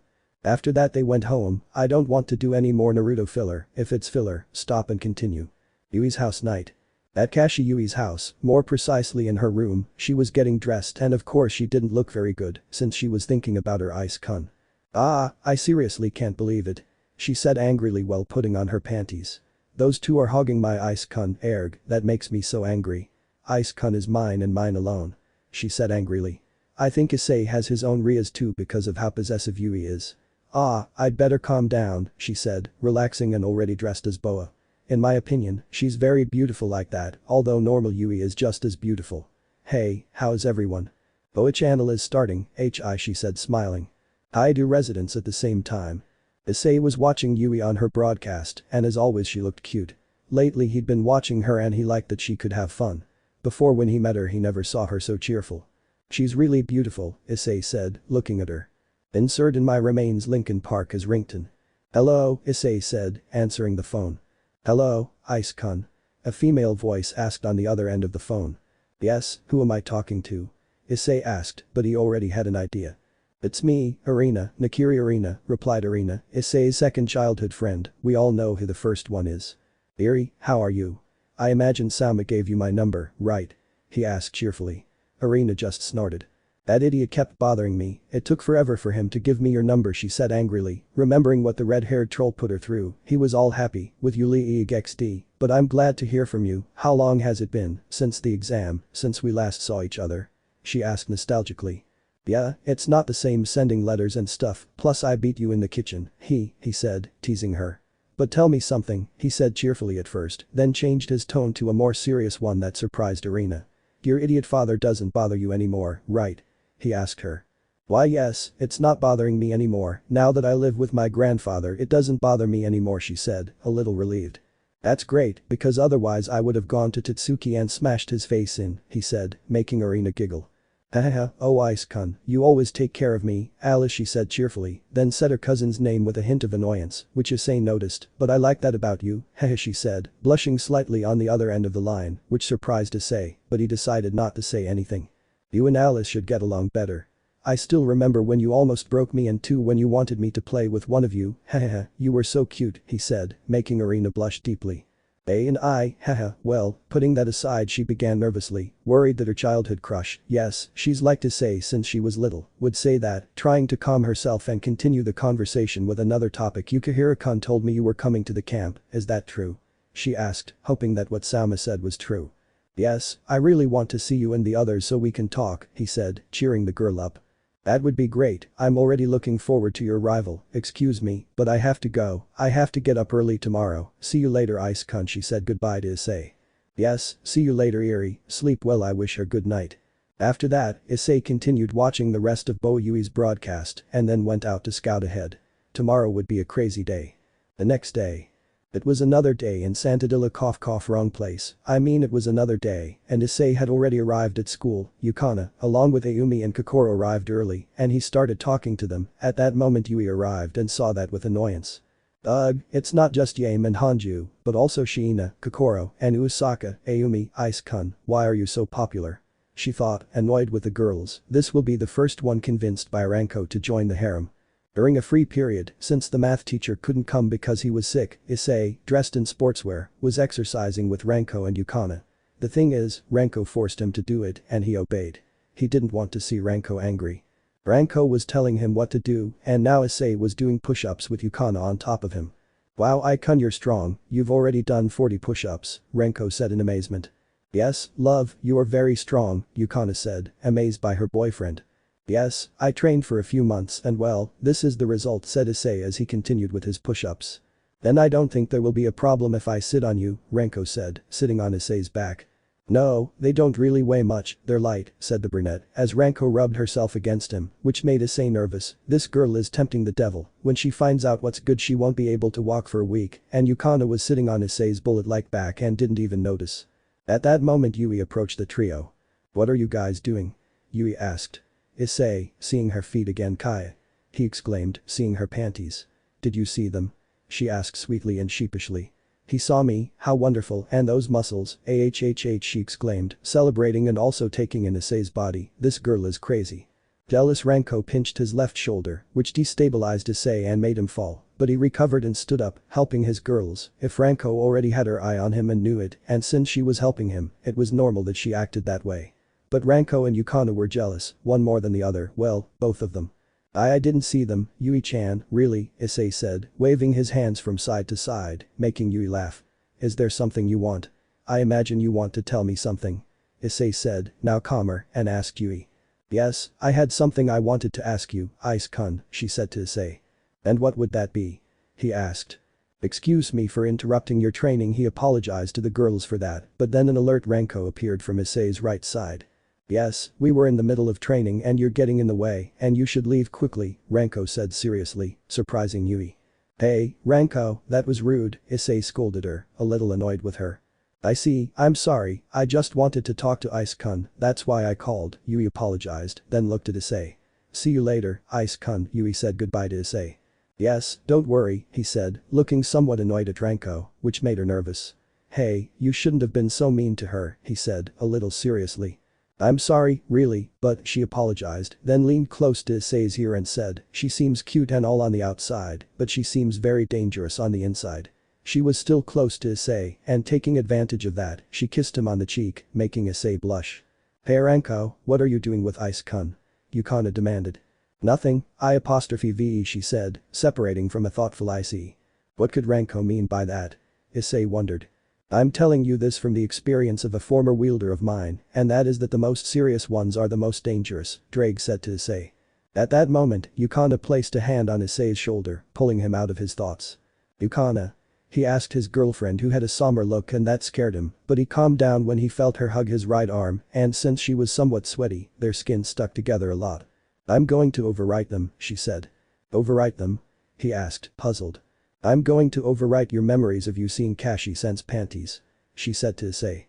After that they went home, I don't want to do any more Naruto filler, if it's filler, stop and continue. Yui's house night. At Kashi Yui's house, more precisely in her room, she was getting dressed and of course she didn't look very good, since she was thinking about her ice-kun. I seriously can't believe it. She said angrily while putting on her panties. Those two are hogging my ice-kun, erg, that makes me so angry. Ice-kun is mine and mine alone. She said angrily. I think Issei has his own Rias too because of how possessive Yui is. I'd better calm down, she said, relaxing and already dressed as Boa. In my opinion, she's very beautiful like that, although normal Yui is just as beautiful. Hey, how's everyone? Boa channel is starting, she said smiling. I do residents at the same time. Issei was watching Yui on her broadcast, and as always she looked cute. Lately he'd been watching her and he liked that she could have fun. Before when he met her he never saw her so cheerful. She's really beautiful, Issei said, looking at her. Insert in my remains Linkin Park as ringtone. Hello, Issei said, answering the phone. Hello, Ice-kun. A female voice asked on the other end of the phone. Yes, who am I talking to? Issei asked, but he already had an idea. It's me, Arena, Nakiri Arena, replied Arena, Issei's second childhood friend, we all know who the first one is. Eri, how are you? I imagine Sama gave you my number, right? He asked cheerfully. Arena just snorted. That idiot kept bothering me, it took forever for him to give me your number, she said angrily, remembering what the red-haired troll put her through. He was all happy with Yuli XD, but I'm glad to hear from you. How long has it been since the exam, since we last saw each other? She asked nostalgically. Yeah, it's not the same sending letters and stuff, plus I beat you in the kitchen, he said, teasing her. But tell me something, he said cheerfully at first, then changed his tone to a more serious one that surprised Arena. Your idiot father doesn't bother you anymore, right? He asked her. Why yes, it's not bothering me anymore, now that I live with my grandfather it doesn't bother me anymore, she said, a little relieved. That's great, because otherwise I would have gone to Tatsuki and smashed his face in, he said, making Arena giggle. Hahaha, oh Ice-kun, you always take care of me, Alice, she said cheerfully, then said her cousin's name with a hint of annoyance, which Issei noticed, but I like that about you, hehe, she said, blushing slightly on the other end of the line, which surprised Issei, but he decided not to say anything. You and Alice should get along better. I still remember when you almost broke me in two when you wanted me to play with one of you, hehehe, you were so cute, he said, making Arena blush deeply. And I, haha, well, putting that aside she began nervously, worried that her childhood crush, yes, she's liked to say since she was little, would say that, trying to calm herself and continue the conversation with another topic. Yukihira-kun told me you were coming to the camp, is that true? She asked, hoping that what Sama said was true. Yes, I really want to see you and the others so we can talk, he said, cheering the girl up. That would be great, I'm already looking forward to your arrival, excuse me, but I have to go, I have to get up early tomorrow, see you later Ice-kun, she said goodbye to Issei. Yes, see you later Eri, sleep well, I wish her good night. After that, Issei continued watching the rest of Bo Yui's broadcast and then went out to scout ahead. Tomorrow would be a crazy day. The next day. It was another day in Santadilla wrong place, I mean it was another day, and Issei had already arrived at school. Yukana, along with Ayumi and Kokoro arrived early, and he started talking to them. At that moment Yui arrived and saw that with annoyance. Ugh, it's not just Yame and Hanju, but also Shiina, Kokoro, and Usaka. Ayumi, Ice-kun, why are you so popular? She thought, annoyed with the girls, this will be the first one convinced by Ranko to join the harem. During a free period, since the math teacher couldn't come because he was sick, Issei, dressed in sportswear, was exercising with Ranko and Yukana. The thing is, Ranko forced him to do it and he obeyed. He didn't want to see Ranko angry. Ranko was telling him what to do and now Issei was doing push-ups with Yukana on top of him. Wow, Icon, you're strong, you've already done 40 push-ups, Ranko said in amazement. Yes, love, you are very strong, Yukana said, amazed by her boyfriend. Yes, I trained for a few months and well, this is the result, said Issei as he continued with his push-ups. Then I don't think there will be a problem if I sit on you, Ranko said, sitting on Issei's back. No, they don't really weigh much, they're light, said the brunette, as Ranko rubbed herself against him, which made Issei nervous. This girl is tempting the devil, when she finds out what's good she won't be able to walk for a week, and Yukana was sitting on Issei's bullet-like back and didn't even notice. At that moment Yui approached the trio. What are you guys doing? Yui asked. Issei, seeing her feet again. Kaya. He exclaimed, seeing her panties. Did you see them? She asked sweetly and sheepishly. He saw me, how wonderful, and those muscles, ahhh, she exclaimed, celebrating and also taking in Issei's body. This girl is crazy. Jealous Ranko pinched his left shoulder, which destabilized Issei and made him fall, but he recovered and stood up, helping his girls. If Ranko already had her eye on him and knew it, and since she was helping him, it was normal that she acted that way. But Ranko and Yukana were jealous, one more than the other, well, both of them. I didn't see them, Yui-chan, really, Issei said, waving his hands from side to side, making Yui laugh. Is there something you want? I imagine you want to tell me something. Issei said, now calmer, and asked Yui. Yes, I had something I wanted to ask you, Ice-kun, she said to Issei. And what would that be? He asked. Excuse me for interrupting your training, he apologized to the girls for that, but then an alert Ranko appeared from Issei's right side. Yes, we were in the middle of training and you're getting in the way and you should leave quickly, Ranko said seriously, surprising Yui. Hey, Ranko, that was rude, Issei scolded her, a little annoyed with her. I see, I'm sorry, I just wanted to talk to Ice-kun, that's why I called, Yui apologized, then looked at Issei. See you later, Ice-kun, Yui said goodbye to Issei. Yes, don't worry, he said, looking somewhat annoyed at Ranko, which made her nervous. Hey, you shouldn't have been so mean to her, he said, a little seriously. I'm sorry, really, but she apologized, then leaned close to Issei's ear and said, she seems cute and all on the outside, but she seems very dangerous on the inside. She was still close to Issei, and taking advantage of that, she kissed him on the cheek, making Issei blush. Hey Ranko, what are you doing with Ice-kun? Yukana demanded. Nothing, I''ve, she said, separating from a thoughtful Issei. What could Ranko mean by that? Issei wondered. I'm telling you this from the experience of a former wielder of mine, and that is that the most serious ones are the most dangerous, Drake said to Issei. At that moment, Yukana placed a hand on Issei's shoulder, pulling him out of his thoughts. Yukana? He asked his girlfriend who had a somber look and that scared him, but he calmed down when he felt her hug his right arm, and since she was somewhat sweaty, their skin stuck together a lot. I'm going to overwrite them, she said. Overwrite them? He asked, puzzled. I'm going to overwrite your memories of you seeing Kashi-sen's panties, she said to Issei.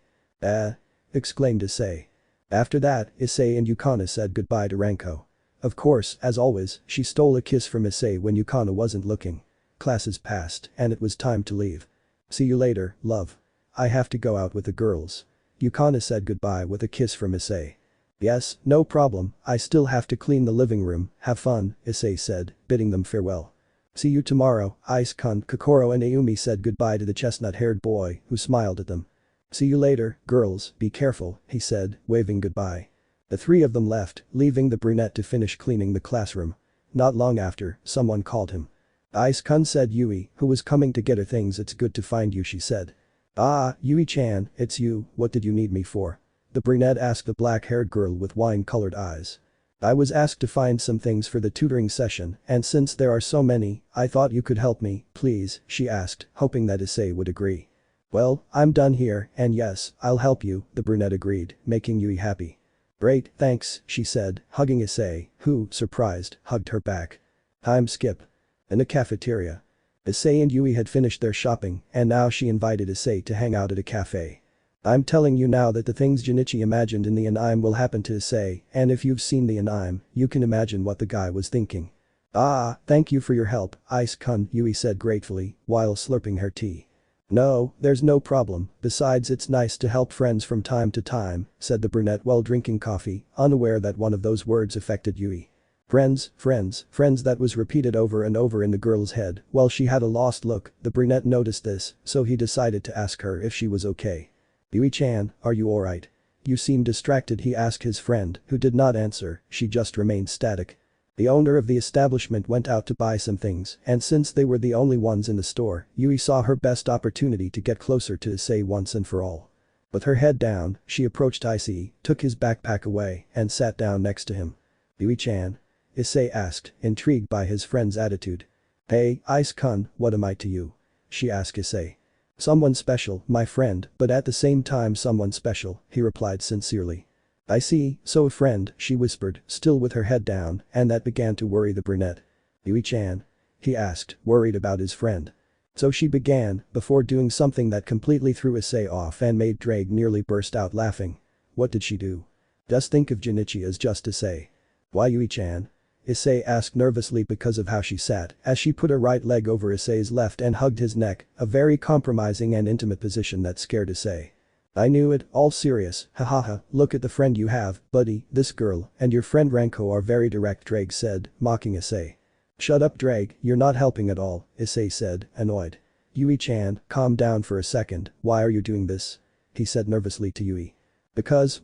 Exclaimed Issei. After that, Issei and Yukana said goodbye to Ranko. Of course, as always, she stole a kiss from Issei when Yukana wasn't looking. Classes passed, and it was time to leave. See you later, love. I have to go out with the girls. Yukana said goodbye with a kiss from Issei. Yes, no problem, I still have to clean the living room, have fun, Issei said, bidding them farewell. See you tomorrow, Ice-kun. Kokoro and Ayumi said goodbye to the chestnut-haired boy, who smiled at them. See you later, girls, be careful, he said, waving goodbye. The three of them left, leaving the brunette to finish cleaning the classroom. Not long after, someone called him. Ice-kun said Yui, who was coming to get her things. It's good to find you, she said. Ah, Yui-chan, it's you, what did you need me for? The brunette asked the black-haired girl with wine-colored eyes. I was asked to find some things for the tutoring session, and since there are so many, I thought you could help me, please, she asked, hoping that Issei would agree. Well, I'm done here, and yes, I'll help you, the brunette agreed, making Yui happy. Great, thanks, she said, hugging Issei, who, surprised, hugged her back. Time skip. In the cafeteria. Issei and Yui had finished their shopping, and now she invited Issei to hang out at a cafe. I'm telling you now that the things Junichi imagined in the anime will happen to Issei, and if you've seen the anime, you can imagine what the guy was thinking. Ah, thank you for your help, Ice-kun, Yui said gratefully, while slurping her tea. No, there's no problem, besides it's nice to help friends from time to time, said the brunette while drinking coffee, unaware that one of those words affected Yui. Friends, that was repeated over and over in the girl's head. While she had a lost look, the brunette noticed this, so he decided to ask her if she was okay. Yui-chan, are you alright? You seem distracted, he asked his friend, who did not answer, she just remained static. The owner of the establishment went out to buy some things, and since they were the only ones in the store, Yui saw her best opportunity to get closer to Issei once and for all. With her head down, she approached Issei, took his backpack away, and sat down next to him. Yui-chan? Issei asked, intrigued by his friend's attitude. Hey, Ice-kun, what am I to you? She asked Issei. Someone special, my friend, but at the same time someone special, he replied sincerely. I see, so a friend, she whispered, still with her head down, and that began to worry the brunette. Yui-chan? He asked, worried about his friend. So she began, before doing something that completely threw Issei off and made Drake nearly burst out laughing. What did she do? Just think of Junichi as just Issei. Why Yui-chan? Issei asked nervously because of how she sat, as she put her right leg over Issei's left and hugged his neck, a very compromising and intimate position that scared Issei. I knew it, all serious, hahaha, look at the friend you have, buddy, this girl, and your friend Ranko are very direct, Drake said, mocking Issei. Shut up Drake, you're not helping at all, Issei said, annoyed. Yui-chan, calm down for a second, why are you doing this? He said nervously to Yui. Because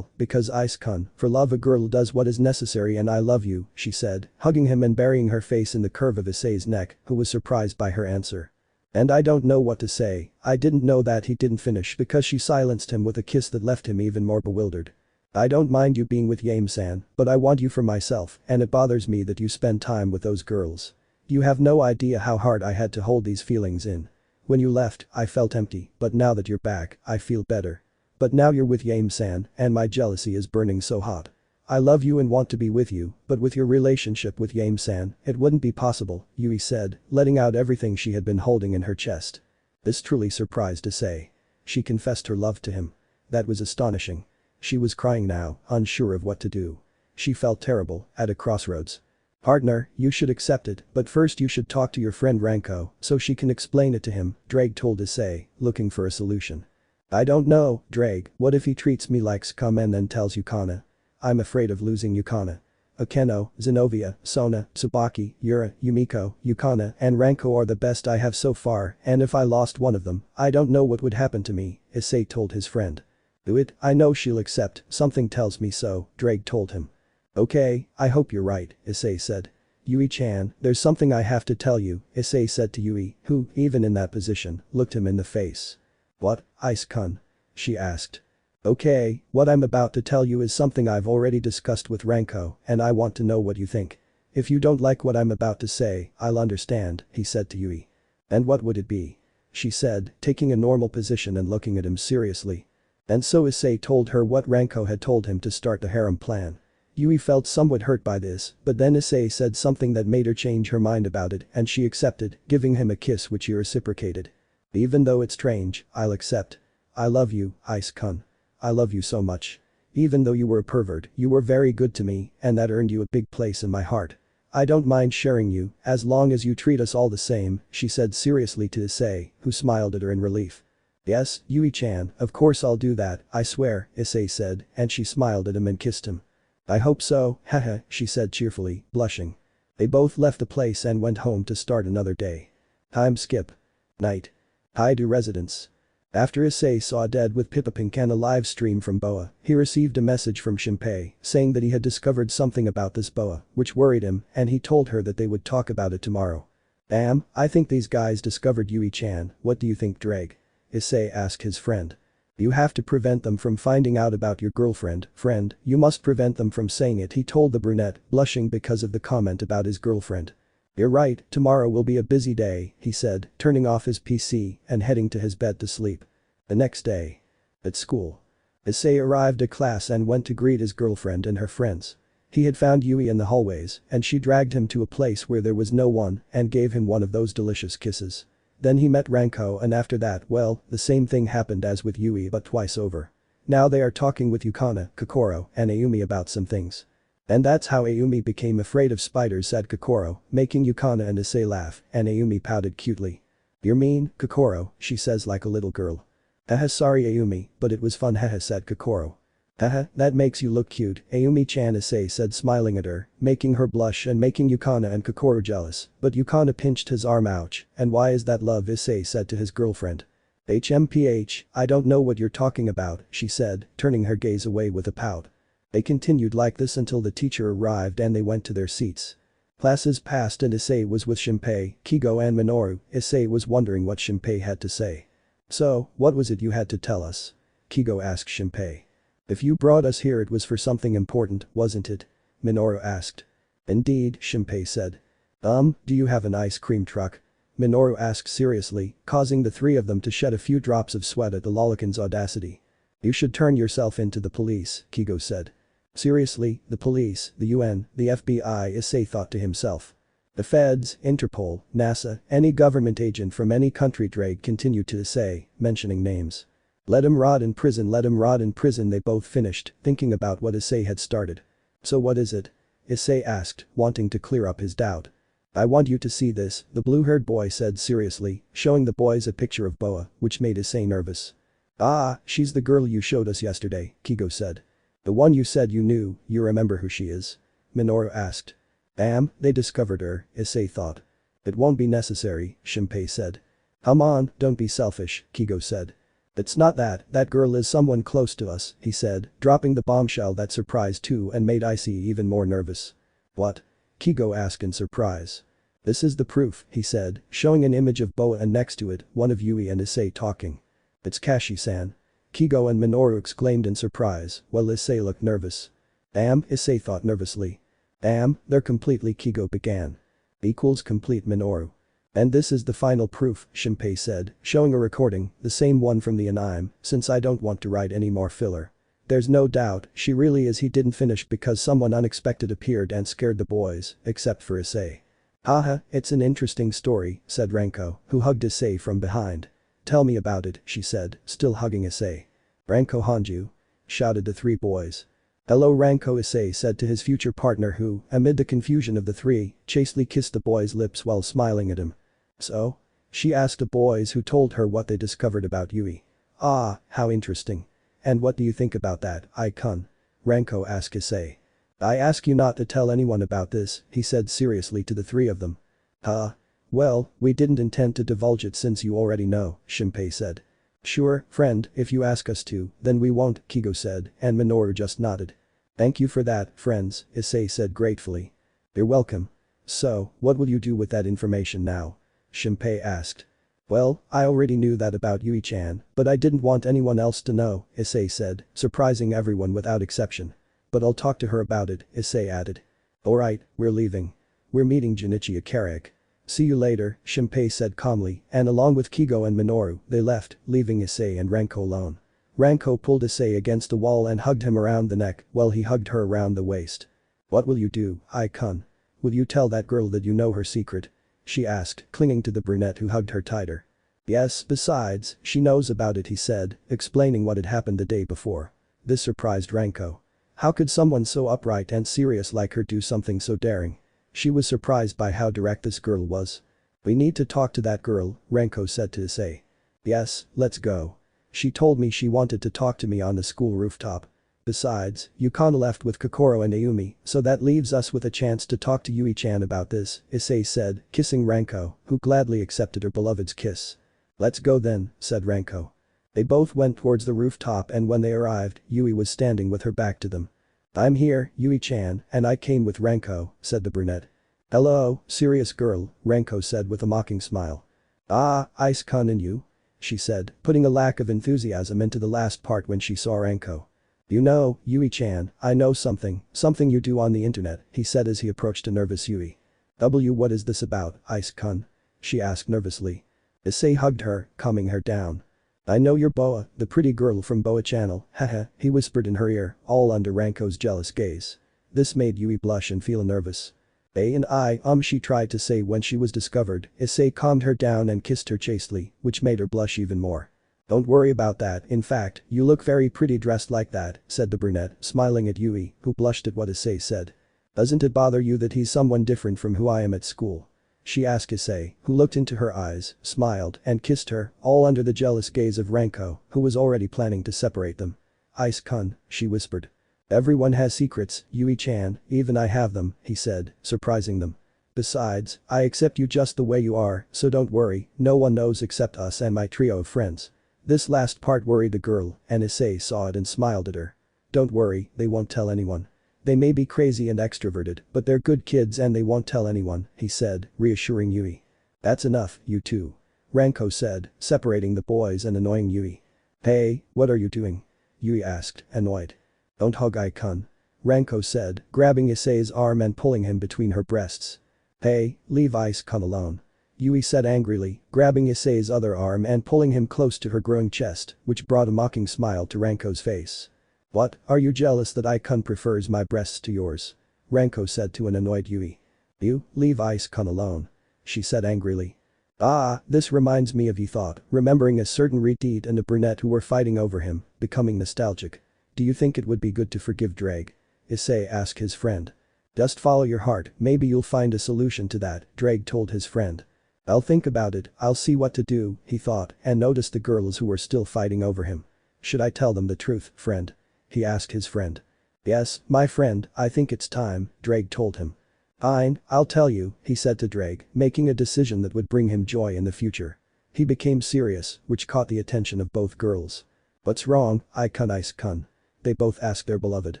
Ice-kun, for love a girl does what is necessary and I love you, she said, hugging him and burying her face in the curve of Issei's neck, who was surprised by her answer. And I don't know what to say, I didn't know that he didn't finish because she silenced him with a kiss that left him even more bewildered. I don't mind you being with Yame-san, but I want you for myself, and it bothers me that you spend time with those girls. You have no idea how hard I had to hold these feelings in. When you left, I felt empty, but now that you're back, I feel better. But now you're with Yame-san, and my jealousy is burning so hot. I love you and want to be with you, but with your relationship with Yame-san, it wouldn't be possible, Yui said, letting out everything she had been holding in her chest. This truly surprised Issei. She confessed her love to him. That was astonishing. She was crying now, unsure of what to do. She felt terrible, at a crossroads. Partner, you should accept it, but first you should talk to your friend Ranko, so she can explain it to him, Drake told Issei, looking for a solution. I don't know, Drake, what if he treats me like scum and then tells Yukana? I'm afraid of losing Yukana. Akeno, Zenovia, Sona, Tsubaki, Yura, Yumiko, Yukana, and Ranko are the best I have so far, and if I lost one of them, I don't know what would happen to me, Issei told his friend. Do it, I know she'll accept, something tells me so, Drake told him. Okay, I hope you're right, Issei said. Yui-chan, there's something I have to tell you, Issei said to Yui, who, even in that position, looked him in the face. What, Ice-kun? She asked. Okay, what I'm about to tell you is something I've already discussed with Ranko, and I want to know what you think. If you don't like what I'm about to say, I'll understand, he said to Yui. And what would it be? She said, taking a normal position and looking at him seriously. And so Issei told her what Ranko had told him to start the harem plan. Yui felt somewhat hurt by this, but then Issei said something that made her change her mind about it and she accepted, giving him a kiss which he reciprocated. Even though it's strange, I'll accept. I love you, Ice-kun. I love you so much. Even though you were a pervert, you were very good to me, and that earned you a big place in my heart. I don't mind sharing you, as long as you treat us all the same, she said seriously to Issei, who smiled at her in relief. Yes, Yui-chan, of course I'll do that, I swear, Issei said, and she smiled at him and kissed him. I hope so, haha, she said cheerfully, blushing. They both left the place and went home to start another day. Time skip. Night. Haidu residence. After Issei saw Dead with Pipapink and a live stream from Boa, he received a message from Shinpei saying that he had discovered something about this Boa, which worried him, and he told her that they would talk about it tomorrow. Damn, I think these guys discovered Yui-chan, what do you think, Drake? Issei asked his friend. You have to prevent them from finding out about your girlfriend, friend, you must prevent them from saying it, he told the brunette, blushing because of the comment about his girlfriend. You're right, tomorrow will be a busy day, he said, turning off his PC and heading to his bed to sleep. The next day. At school. Issei arrived at class and went to greet his girlfriend and her friends. He had found Yui in the hallways and she dragged him to a place where there was no one and gave him one of those delicious kisses. Then he met Ranko and after that, well, the same thing happened as with Yui but twice over. Now they are talking with Yukana, Kokoro, and Ayumi about some things. And that's how Ayumi became afraid of spiders, said Kokoro, making Yukana and Issei laugh, and Ayumi pouted cutely. You're mean, Kokoro, she says like a little girl. Haha, sorry Ayumi, but it was fun, haha, said Kokoro. Haha, that makes you look cute, Ayumi-chan, Issei said smiling at her, making her blush and making Yukana and Kokoro jealous, but Yukana pinched his arm, ouch, and why is that love, Issei said to his girlfriend. HMPH, I don't know what you're talking about, she said, turning her gaze away with a pout. They continued like this until the teacher arrived and they went to their seats. Classes passed and Issei was with Shinpei, Kigo and Minoru. Issei was wondering what Shinpei had to say. So, what was it you had to tell us? Kigo asked Shinpei. If you brought us here it was for something important, wasn't it? Minoru asked. Indeed, Shinpei said. Do you have an ice cream truck? Minoru asked seriously, causing the three of them to shed a few drops of sweat at the lollican's audacity. You should turn yourself into the police, Kigo said. Seriously, the police, the UN, the FBI, Issei thought to himself. The feds, Interpol, NASA, any government agent from any country, Drake continued to Issei, mentioning names. Let him rot in prison, let him rot in prison, they both finished, thinking about what Issei had started. So what is it? Issei asked, wanting to clear up his doubt. I want you to see this, the blue-haired boy said seriously, showing the boys a picture of Boa, which made Issei nervous. Ah, she's the girl you showed us yesterday, Kigo said. The one you said you knew, you remember who she is? Minoru asked. They discovered her, Issei thought. It won't be necessary, Shinpei said. Come on, don't be selfish, Kigo said. It's not that girl is someone close to us, he said, dropping the bombshell that surprised too and made Issei even more nervous. What? Kigo asked in surprise. This is the proof, he said, showing an image of Boa and next to it, one of Yui and Issei talking. It's Kashi-san. Kigo and Minoru exclaimed in surprise, while Issei looked nervous. Issei thought nervously. They're completely, Kigo began. Equals complete, Minoru. And this is the final proof, Shinpei said, showing a recording, the same one from the anime, since I don't want to write any more filler. There's no doubt, she really is. He didn't finish because someone unexpected appeared and scared the boys, except for Issei. Haha, it's an interesting story, said Renko, who hugged Issei from behind. Tell me about it, she said, still hugging Issei. Renko Hanju? Shouted the three boys. Hello Renko, Issei said to his future partner who, amid the confusion of the three, chastely kissed the boy's lips while smiling at him. So? She asked the boys who told her what they discovered about Yui. Ah, how interesting. And what do you think about that, Ai-kun? Renko asked Issei. I ask you not to tell anyone about this, he said seriously to the three of them. Huh? Well, we didn't intend to divulge it since you already know, Shinpei said. Sure, friend, if you ask us to, then we won't, Kigo said, and Minoru just nodded. Thank you for that, friends, Issei said gratefully. You're welcome. So, what will you do with that information now? Shinpei asked. Well, I already knew that about Yui-chan, but I didn't want anyone else to know, Issei said, surprising everyone without exception. But I'll talk to her about it, Issei added. Alright, we're leaving. We're meeting Junichi at Carrick. See you later, Shinpei said calmly, and along with Kigo and Minoru, they left, leaving Issei and Renko alone. Renko pulled Issei against the wall and hugged him around the neck while he hugged her around the waist. What will you do, Ai-kun? Will you tell that girl that you know her secret? She asked, clinging to the brunette who hugged her tighter. Yes, besides, she knows about it, he said, explaining what had happened the day before. This surprised Renko. How could someone so upright and serious like her do something so daring? She was surprised by how direct this girl was. We need to talk to that girl, Renko said to Issei. Yes, let's go. She told me she wanted to talk to me on the school rooftop. Besides, Yukon left with Kokoro and Ayumi, so that leaves us with a chance to talk to Yui-chan about this, Issei said, kissing Renko, who gladly accepted her beloved's kiss. Let's go then, said Renko. They both went towards the rooftop and when they arrived, Yui was standing with her back to them. I'm here, Yui-chan, and I came with Renko, said the brunette. Hello, serious girl, Renko said with a mocking smile. Ah, Ice-kun and you? She said, putting a lack of enthusiasm into the last part when she saw Renko. You know, Yui-chan, I know something you do on the internet, he said as he approached a nervous Yui. What is this about, Ice-kun? She asked nervously. Issei hugged her, calming her down. I know you're Boa, the pretty girl from Boa Channel, haha, he whispered in her ear, all under Renko's jealous gaze. This made Yui blush and feel nervous. She tried to say when she was discovered, Issei calmed her down and kissed her chastely, which made her blush even more. Don't worry about that, in fact, you look very pretty dressed like that, said the brunette, smiling at Yui, who blushed at what Issei said. Doesn't it bother you that he's someone different from who I am at school? She asked Issei, who looked into her eyes, smiled, and kissed her, all under the jealous gaze of Renko, who was already planning to separate them. Ice-kun, she whispered. Everyone has secrets, Yui-chan, even I have them, he said, surprising them. Besides, I accept you just the way you are, so don't worry, no one knows except us and my trio of friends. This last part worried the girl, and Issei saw it and smiled at her. Don't worry, they won't tell anyone. They may be crazy and extroverted, but they're good kids and they won't tell anyone, he said, reassuring Yui. That's enough, you two. Renko said, separating the boys and annoying Yui. Hey, what are you doing? Yui asked, annoyed. Don't hug Ai-kun. Renko said, grabbing Issei's arm and pulling him between her breasts. Hey, leave Ice-kun alone. Yui said angrily, grabbing Issei's other arm and pulling him close to her growing chest, which brought a mocking smile to Renko's face. What, are you jealous that Ai-kun prefers my breasts to yours? Renko said to an annoyed Yui. You, leave Ice-kun alone. She said angrily. Ah, this reminds me of, he thought, remembering a certain Reteed and a brunette who were fighting over him, becoming nostalgic. Do you think it would be good to forgive Drake? Issei asked his friend. Just follow your heart, maybe you'll find a solution to that, Drake told his friend. I'll think about it, I'll see what to do, he thought, and noticed the girls who were still fighting over him. Should I tell them the truth, friend? He asked his friend. Yes, my friend, I think it's time, Drake told him. Fine, I'll tell you, he said to Drake, making a decision that would bring him joy in the future. He became serious, which caught the attention of both girls. What's wrong, Ice-kun? They both asked their beloved.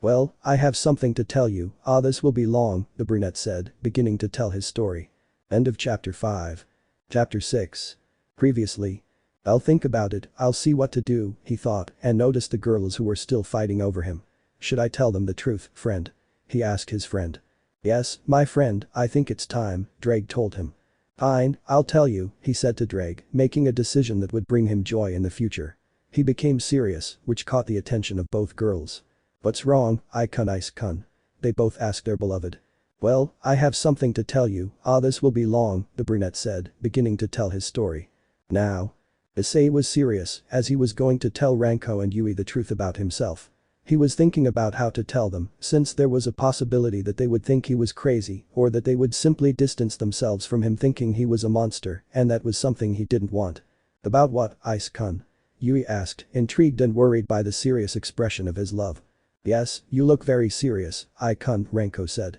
Well, I have something to tell you, this will be long, the brunette said, beginning to tell his story. End of chapter 5. Chapter 6. Previously. I'll think about it, I'll see what to do, he thought, and noticed the girls who were still fighting over him. Should I tell them the truth, friend? He asked his friend. Yes, my friend, I think it's time, Drake told him. Fine, I'll tell you, he said to Drake, making a decision that would bring him joy in the future. He became serious, which caught the attention of both girls. "What's wrong, Ice-kun?" they both asked their beloved. "Well, I have something to tell you, this will be long," the brunette said, beginning to tell his story. Now. Issei was serious, as he was going to tell Ranko and Yui the truth about himself. He was thinking about how to tell them, since there was a possibility that they would think he was crazy, or that they would simply distance themselves from him thinking he was a monster, and that was something he didn't want. "About what, Ice-kun?" Yui asked, intrigued and worried by the serious expression of his love. "Yes, you look very serious, Ai-kun," Ranko said.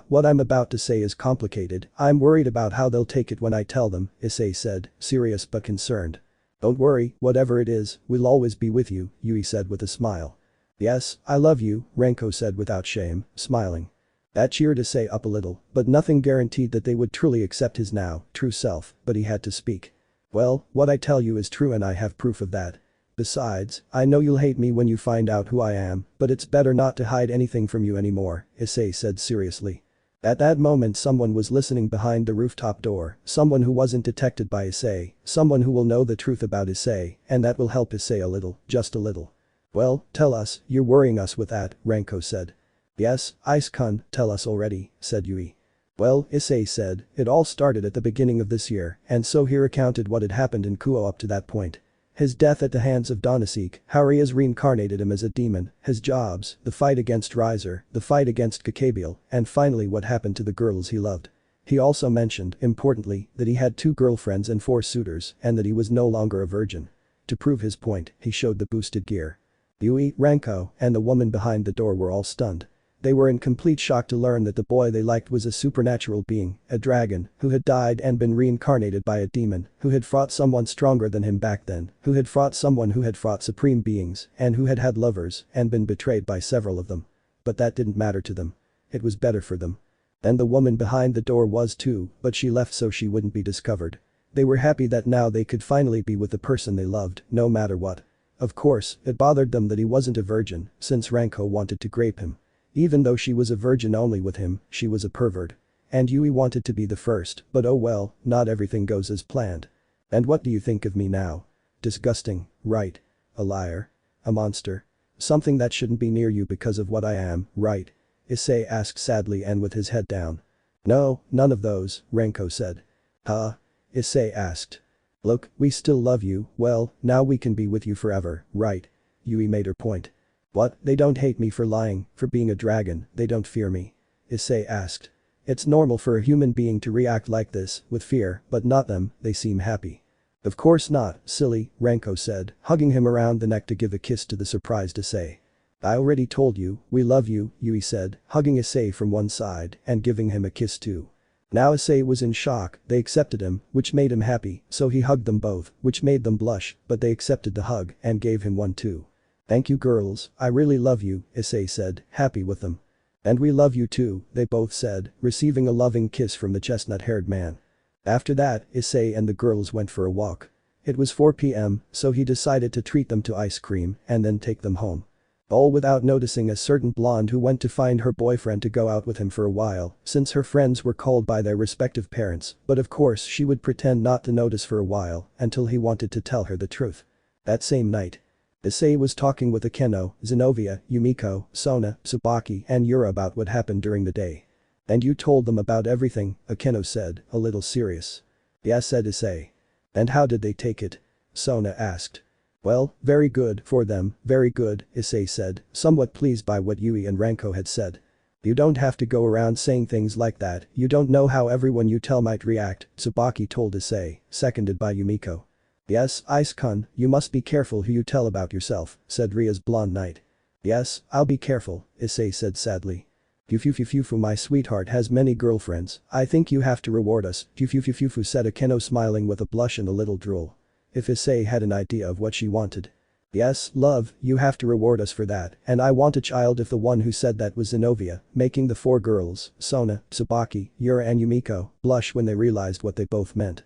What I'm about to say is complicated, I'm worried about how they'll take it when I tell them," Issei said, serious but concerned. "Don't worry, whatever it is, we'll always be with you," Yui said with a smile. "Yes, I love you," Ranko said without shame, smiling. That cheered Issei up a little, but nothing guaranteed that they would truly accept his now true self, but he had to speak. "Well, what I tell you is true and I have proof of that. Besides, I know you'll hate me when you find out who I am, but it's better not to hide anything from you anymore," Issei said seriously. At that moment someone was listening behind the rooftop door, someone who wasn't detected by Issei, someone who will know the truth about Issei, and that will help Issei a little, just a little. "Well, tell us, you're worrying us with that," Ranko said. "Yes, Ice-kun, tell us already," said Yui. "Well," Issei said, "it all started at the beginning of this year," and so he recounted what had happened in Kuo up to that point. His death at the hands of Donaseek, how Rias reincarnated him as a demon, his jobs, the fight against Riser, the fight against Kakabiel, and finally what happened to the girls he loved. He also mentioned, importantly, that he had 2 girlfriends and 4 suitors and that he was no longer a virgin. To prove his point, he showed the boosted gear. Yui, Ranko, and the woman behind the door were all stunned. They were in complete shock to learn that the boy they liked was a supernatural being, a dragon, who had died and been reincarnated by a demon, who had fought someone stronger than him back then, who had fought someone who had fought supreme beings, and who had had lovers and been betrayed by several of them. But that didn't matter to them. It was better for them. And the woman behind the door was too, but she left so she wouldn't be discovered. They were happy that now they could finally be with the person they loved, no matter what. Of course, it bothered them that he wasn't a virgin, since Ranko wanted to grape him. Even though she was a virgin only with him, she was a pervert. And Yui wanted to be the first, but oh well, not everything goes as planned. "And what do you think of me now? Disgusting, right? A liar? A monster? Something that shouldn't be near you because of what I am, right?" Issei asked sadly and with his head down. "No, none of those," Ranko said. "Huh?" Issei asked. "Look, we still love you, well, now we can be with you forever, right?" Yui made her point. "What, they don't hate me for lying, for being a dragon, they don't fear me?" Issei asked. "It's normal for a human being to react like this, with fear, but not them, they seem happy." "Of course not, silly," Ranko said, hugging him around the neck to give a kiss to the surprised Issei. "I already told you, we love you," Yui said, hugging Issei from one side and giving him a kiss too. Now Issei was in shock, they accepted him, which made him happy, so he hugged them both, which made them blush, but they accepted the hug and gave him one too. "Thank you girls, I really love you," Issei said, happy with them. "And we love you too," they both said, receiving a loving kiss from the chestnut-haired man. After that, Issei and the girls went for a walk. It was 4 p.m, so he decided to treat them to ice cream and then take them home. All without noticing a certain blonde who went to find her boyfriend to go out with him for a while, since her friends were called by their respective parents, but of course she would pretend not to notice for a while, until he wanted to tell her the truth. That same night. Issei was talking with Akeno, Zenobia, Yumiko, Sona, Tsubaki and Yura about what happened during the day. "And you told them about everything," Akeno said, a little serious. "Yes," said Issei. "And how did they take it?" Sona asked. "Well, very good for them, very good," Issei said, somewhat pleased by what Yui and Ranko had said. "You don't have to go around saying things like that, you don't know how everyone you tell might react," Tsubaki told Issei, seconded by Yumiko. "Yes, Ice-kun, you must be careful who you tell about yourself," said Ria's blonde knight. "Yes, I'll be careful," Issei said sadly. "Fufu, my sweetheart has many girlfriends, I think you have to reward us," Fufu said Akeno smiling with a blush and a little drool. If Issei had an idea of what she wanted. "Yes, love, you have to reward us for that, and I want a child." If the one who said that was Zenobia, making the 4 girls, Sona, Tsubaki, Yura and Yumiko, blush when they realized what they both meant.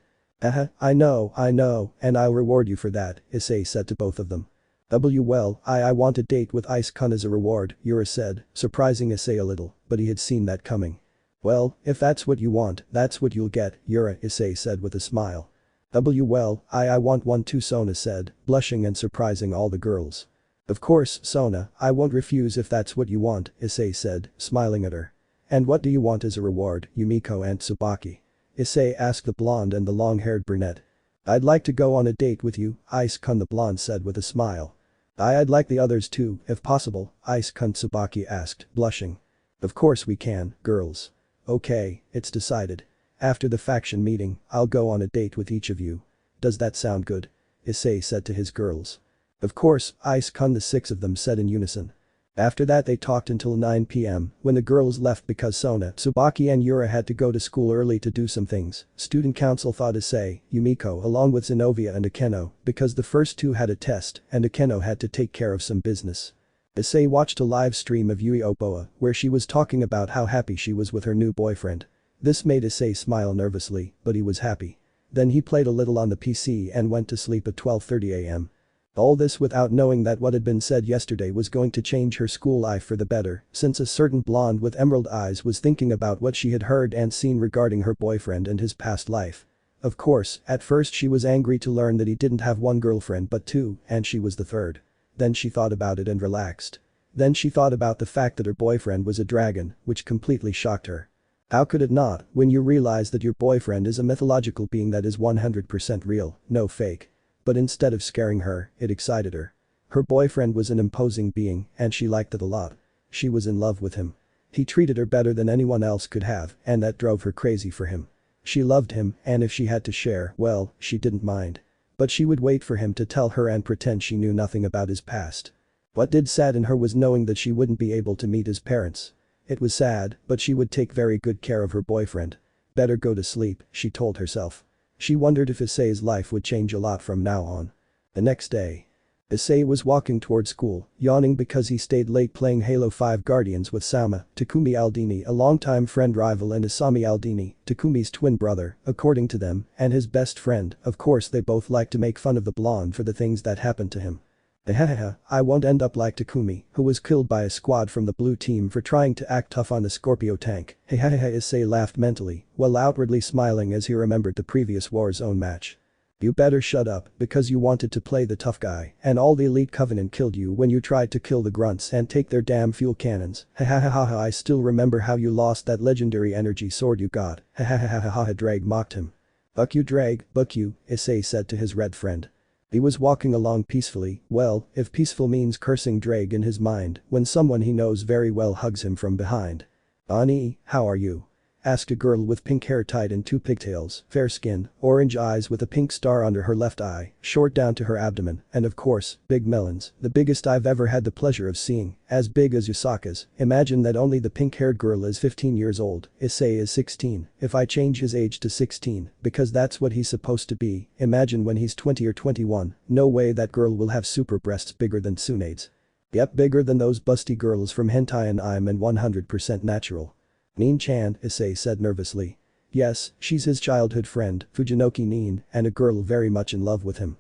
I know, and I'll reward you for that," Issei said to both of them. Well, I want a date with Ice-kun as a reward," Yura said, surprising Issei a little, but he had seen that coming. "Well, if that's what you want, that's what you'll get, Yura," Issei said with a smile. Well, I want one too, Sona said, blushing and surprising all the girls. Of course, Sona, I won't refuse if that's what you want, Issei said, smiling at her. And what do you want as a reward, Yumiko and Tsubaki? Issei asked the blonde and the long-haired brunette. I'd like to go on a date with you, Ice-kun, the blonde said with a smile. I'd like the others too, if possible, Ice-kun, Tsubaki asked, blushing. Of course we can, girls. Okay, it's decided. After the faction meeting, I'll go on a date with each of you. Does that sound good? Issei said to his girls. Of course, Ice-kun, the six of them said in unison. After that they talked until 9 p.m. when the girls left because Sona, Tsubaki and Yura had to go to school early to do some things. Student council thought Issei, Yumiko along with Zenobia and Akeno because the first two had a test and Akeno had to take care of some business. Issei watched a live stream of Yui Oboa where she was talking about how happy she was with her new boyfriend. This made Issei smile nervously, but he was happy. Then he played a little on the PC and went to sleep at 12:30 a.m. All this without knowing that what had been said yesterday was going to change her school life for the better, since a certain blonde with emerald eyes was thinking about what she had heard and seen regarding her boyfriend and his past life. Of course, at first she was angry to learn that he didn't have one girlfriend but two, and she was the third. Then she thought about it and relaxed. Then she thought about the fact that her boyfriend was a dragon, which completely shocked her. How could it not, when you realize that your boyfriend is a mythological being that is 100% real, no fake? But instead of scaring her, it excited her. Her boyfriend was an imposing being, and she liked it a lot. She was in love with him. He treated her better than anyone else could have, and that drove her crazy for him. She loved him, and if she had to share, well, she didn't mind. But she would wait for him to tell her and pretend she knew nothing about his past. What did sadden her was knowing that she wouldn't be able to meet his parents. It was sad, but she would take very good care of her boyfriend. Better go to sleep, she told herself. She wondered if Issei's life would change a lot from now on. The next day. Issei was walking toward school, yawning because he stayed late playing Halo 5 Guardians with Sama, Takumi Aldini, a longtime friend rival, and Isami Aldini, Takumi's twin brother, according to them, and his best friend. Of course they both like to make fun of the blonde for the things that happened to him. Hahaha, I won't end up like Takumi, who was killed by a squad from the blue team for trying to act tough on the Scorpio tank. Hahaha, Issei laughed mentally, while outwardly smiling as he remembered the previous Warzone match. You better shut up, because you wanted to play the tough guy, and all the elite covenant killed you when you tried to kill the grunts and take their damn fuel cannons. Hahaha, I still remember how you lost that legendary energy sword you got. Hahaha, Drag mocked him. Buck you, Drag, buck you, Issei said to his red friend. He was walking along peacefully, well, if peaceful means cursing Drag in his mind, when someone he knows very well hugs him from behind. Ani, how are you? Asked a girl with pink hair tied in two pigtails, fair skin, orange eyes with a pink star under her left eye, short down to her abdomen, and of course, big melons, the biggest I've ever had the pleasure of seeing, as big as Yusaka's. Imagine that only the pink-haired girl is 15 years old, Issei is 16, if I change his age to 16, because that's what he's supposed to be, imagine when he's 20 or 21, no way that girl will have super breasts bigger than Tsunade's. Yep, bigger than those busty girls from Hentai, and I'm in 100% natural. Nin-chan, Issei said nervously. Yes, she's his childhood friend, Fujinoki Nin, and a girl very much in love with him.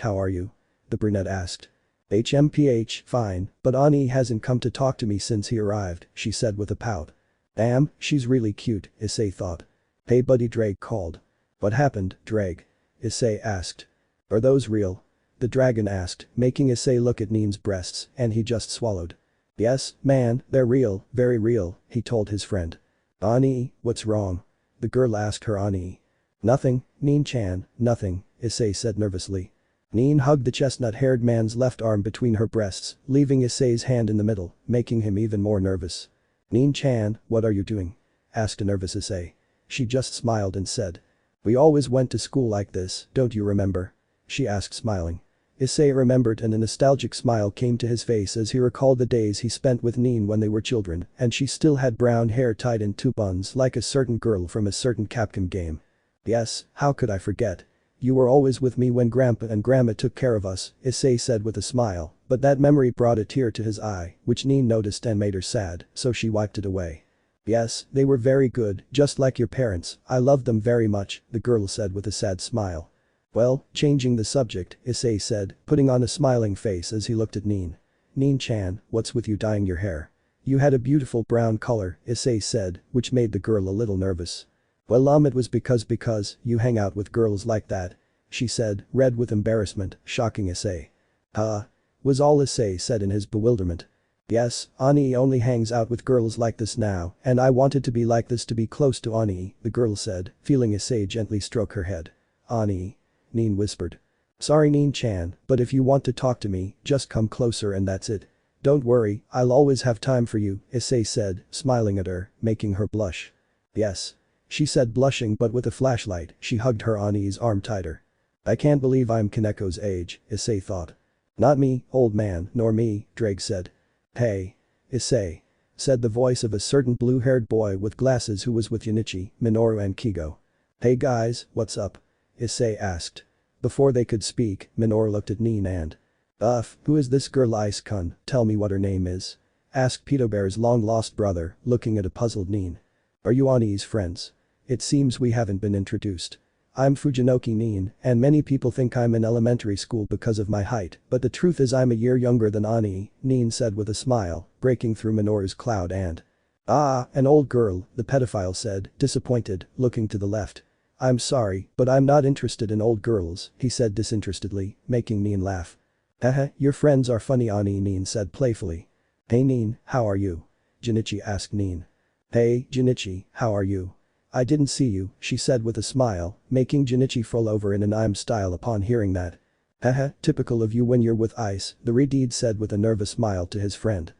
How are you? The brunette asked. Fine, but Ani hasn't come to talk to me since he arrived, she said with a pout. Damn, she's really cute, Issei thought. Hey buddy, Drake called. What happened, Drake? Issei asked. Are those real? The dragon asked, making Issei look at Nin's breasts, and he just swallowed. Yes, man, they're real, very real, he told his friend. Ani, what's wrong? The girl asked her Ani. Nothing, Nin-chan, nothing, Issei said nervously. Nin hugged the chestnut-haired man's left arm between her breasts, leaving Issei's hand in the middle, making him even more nervous. Nin-chan, what are you doing? Asked a nervous Issei. She just smiled and said. We always went to school like this, don't you remember? She asked smiling. Issei remembered, and a nostalgic smile came to his face as he recalled the days he spent with Nin when they were children, and she still had brown hair tied in two buns like a certain girl from a certain Capcom game. Yes, how could I forget? You were always with me when Grandpa and Grandma took care of us, Issei said with a smile, but that memory brought a tear to his eye, which Nin noticed and made her sad, so she wiped it away. Yes, they were very good, just like your parents, I loved them very much, the girl said with a sad smile. Well, changing the subject, Issei said, putting on a smiling face as he looked at Nin. Nin-chan, what's with you dyeing your hair? You had a beautiful brown color, Issei said, which made the girl a little nervous. Well it was because you hang out with girls like that. she said, red with embarrassment, shocking Issei. Was all Issei said in his bewilderment. Yes, Ani only hangs out with girls like this now, and I wanted to be like this to be close to Ani, the girl said, feeling Issei gently stroke her head. Ani. Nin whispered. Sorry Nin-chan, but if you want to talk to me, just come closer and that's it. Don't worry, I'll always have time for you, Issei said, smiling at her, making her blush. Yes. She said blushing but with a flashlight, she hugged her Ani's arm tighter. I can't believe I'm Kaneko's age, Issei thought. Not me, old man, nor me, Drake said. Hey. Issei. Said the voice of a certain blue-haired boy with glasses who was with Yunichi, Minoru and Kigo. Hey guys, what's up? Issei asked. Before they could speak, Minoru looked at Nin and. Who is this girl Ice-kun, tell me what her name is? Asked Peterbear's long-lost brother, looking at a puzzled Nin. Are you Ani's friends? It seems we haven't been introduced. I'm Fujinoki Nin, and many people think I'm in elementary school because of my height, but the truth is I'm a year younger than Ani, Nin said with a smile, breaking through Minoru's cloud and. An old girl, the pedophile said, disappointed, looking to the left. I'm sorry, but I'm not interested in old girls, he said disinterestedly, making Nin laugh. Haha, your friends are funny Ani, Nin said playfully. Hey Nin, how are you? Junichi asked Nin. Hey, Junichi, how are you? I didn't see you, she said with a smile, making Junichi fall over in an I'm style upon hearing that. Haha, typical of you when you're with Ice, the Redeed said with a nervous smile to his friend.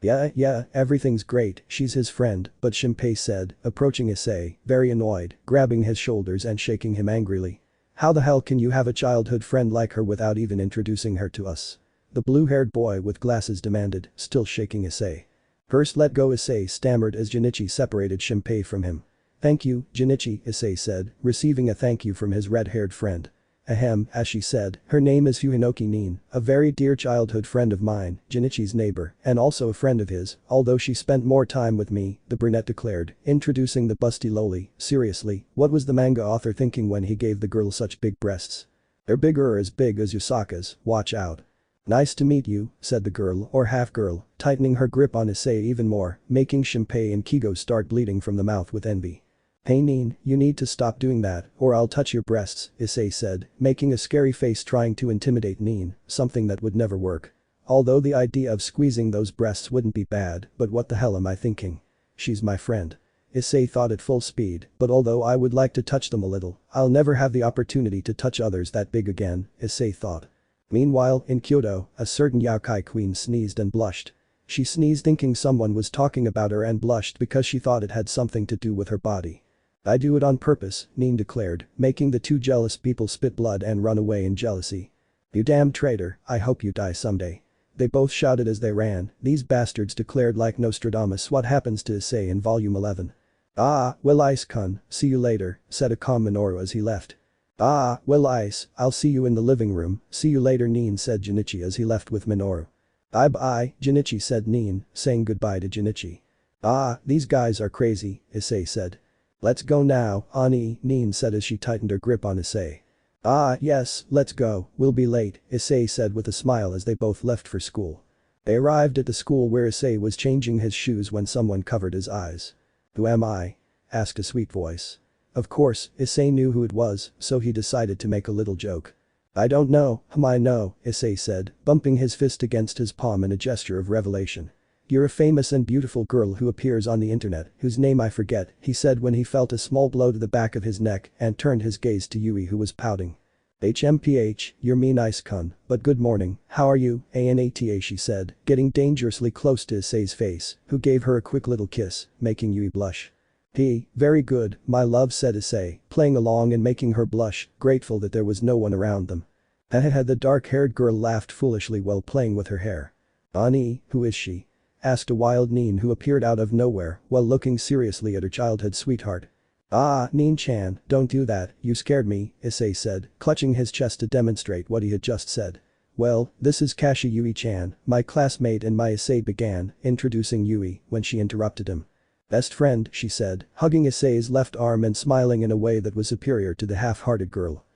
Yeah, everything's great, she's his friend, but Shinpei said, approaching Issei, very annoyed, grabbing his shoulders and shaking him angrily. How the hell can you have a childhood friend like her without even introducing her to us? The blue-haired boy with glasses demanded, still shaking Issei. First let go Issei stammered as Junichi separated Shinpei from him. Thank you, Junichi, Issei said, receiving a thank you from his red-haired friend. Ahem, as she said, her name is Fujinoki Nin, a very dear childhood friend of mine, Junichi's neighbor, and also a friend of his, although she spent more time with me, the brunette declared, introducing the busty loli. Seriously, what was the manga author thinking when he gave the girl such big breasts? They're bigger or as big as Yusaka's, watch out. Nice to meet you, said the girl or half-girl, tightening her grip on Issei even more, making Shinpei and Kigo start bleeding from the mouth with envy. Hey Nin, you need to stop doing that, or I'll touch your breasts, Issei said, making a scary face trying to intimidate Nin, something that would never work. Although the idea of squeezing those breasts wouldn't be bad, but what the hell am I thinking? She's my friend. Issei thought at full speed, but although I would like to touch them a little, I'll never have the opportunity to touch others that big again, Issei thought. Meanwhile, in Kyoto, a certain yakai queen sneezed and blushed. She sneezed thinking someone was talking about her and blushed because she thought it had something to do with her body. I do it on purpose, Nin declared, making the two jealous people spit blood and run away in jealousy. You damn traitor, I hope you die someday. They both shouted as they ran, these bastards declared like Nostradamus what happens to Issei in volume 11. Well Ice-kun, see you later, said a calm Minoru as he left. Well Ice, I'll see you in the living room, see you later Nin said Junichi as he left with Minoru. Bye, Junichi said Nin, saying goodbye to Junichi. These guys are crazy, Issei said. Let's go now, Ani, Nin said as she tightened her grip on Issei. Yes, let's go, we'll be late, Issei said with a smile as they both left for school. They arrived at the school where Issei was changing his shoes when someone covered his eyes. Who am I? Asked a sweet voice. Of course, Issei knew who it was, so he decided to make a little joke. I don't know, I know, Issei said, bumping his fist against his palm in a gesture of revelation. You're a famous and beautiful girl who appears on the internet, whose name I forget, he said when he felt a small blow to the back of his neck and turned his gaze to Yui who was pouting. HMPH, you're mean Ice-kun, but good morning, how are you, Anata she said, getting dangerously close to Issei's face, who gave her a quick little kiss, making Yui blush. Very good, my love said Issei, playing along and making her blush, grateful that there was no one around them. The dark-haired girl laughed foolishly while playing with her hair. Ani, who is she? Asked a wild Nin who appeared out of nowhere while looking seriously at her childhood sweetheart. Nin-chan, don't do that, you scared me, Issei said, clutching his chest to demonstrate what he had just said. Well, this is Kashi Yui-chan, my classmate and my Issei began, introducing Yui, when she interrupted him. Best friend, she said, hugging Issei's left arm and smiling in a way that was superior to the half-hearted girl.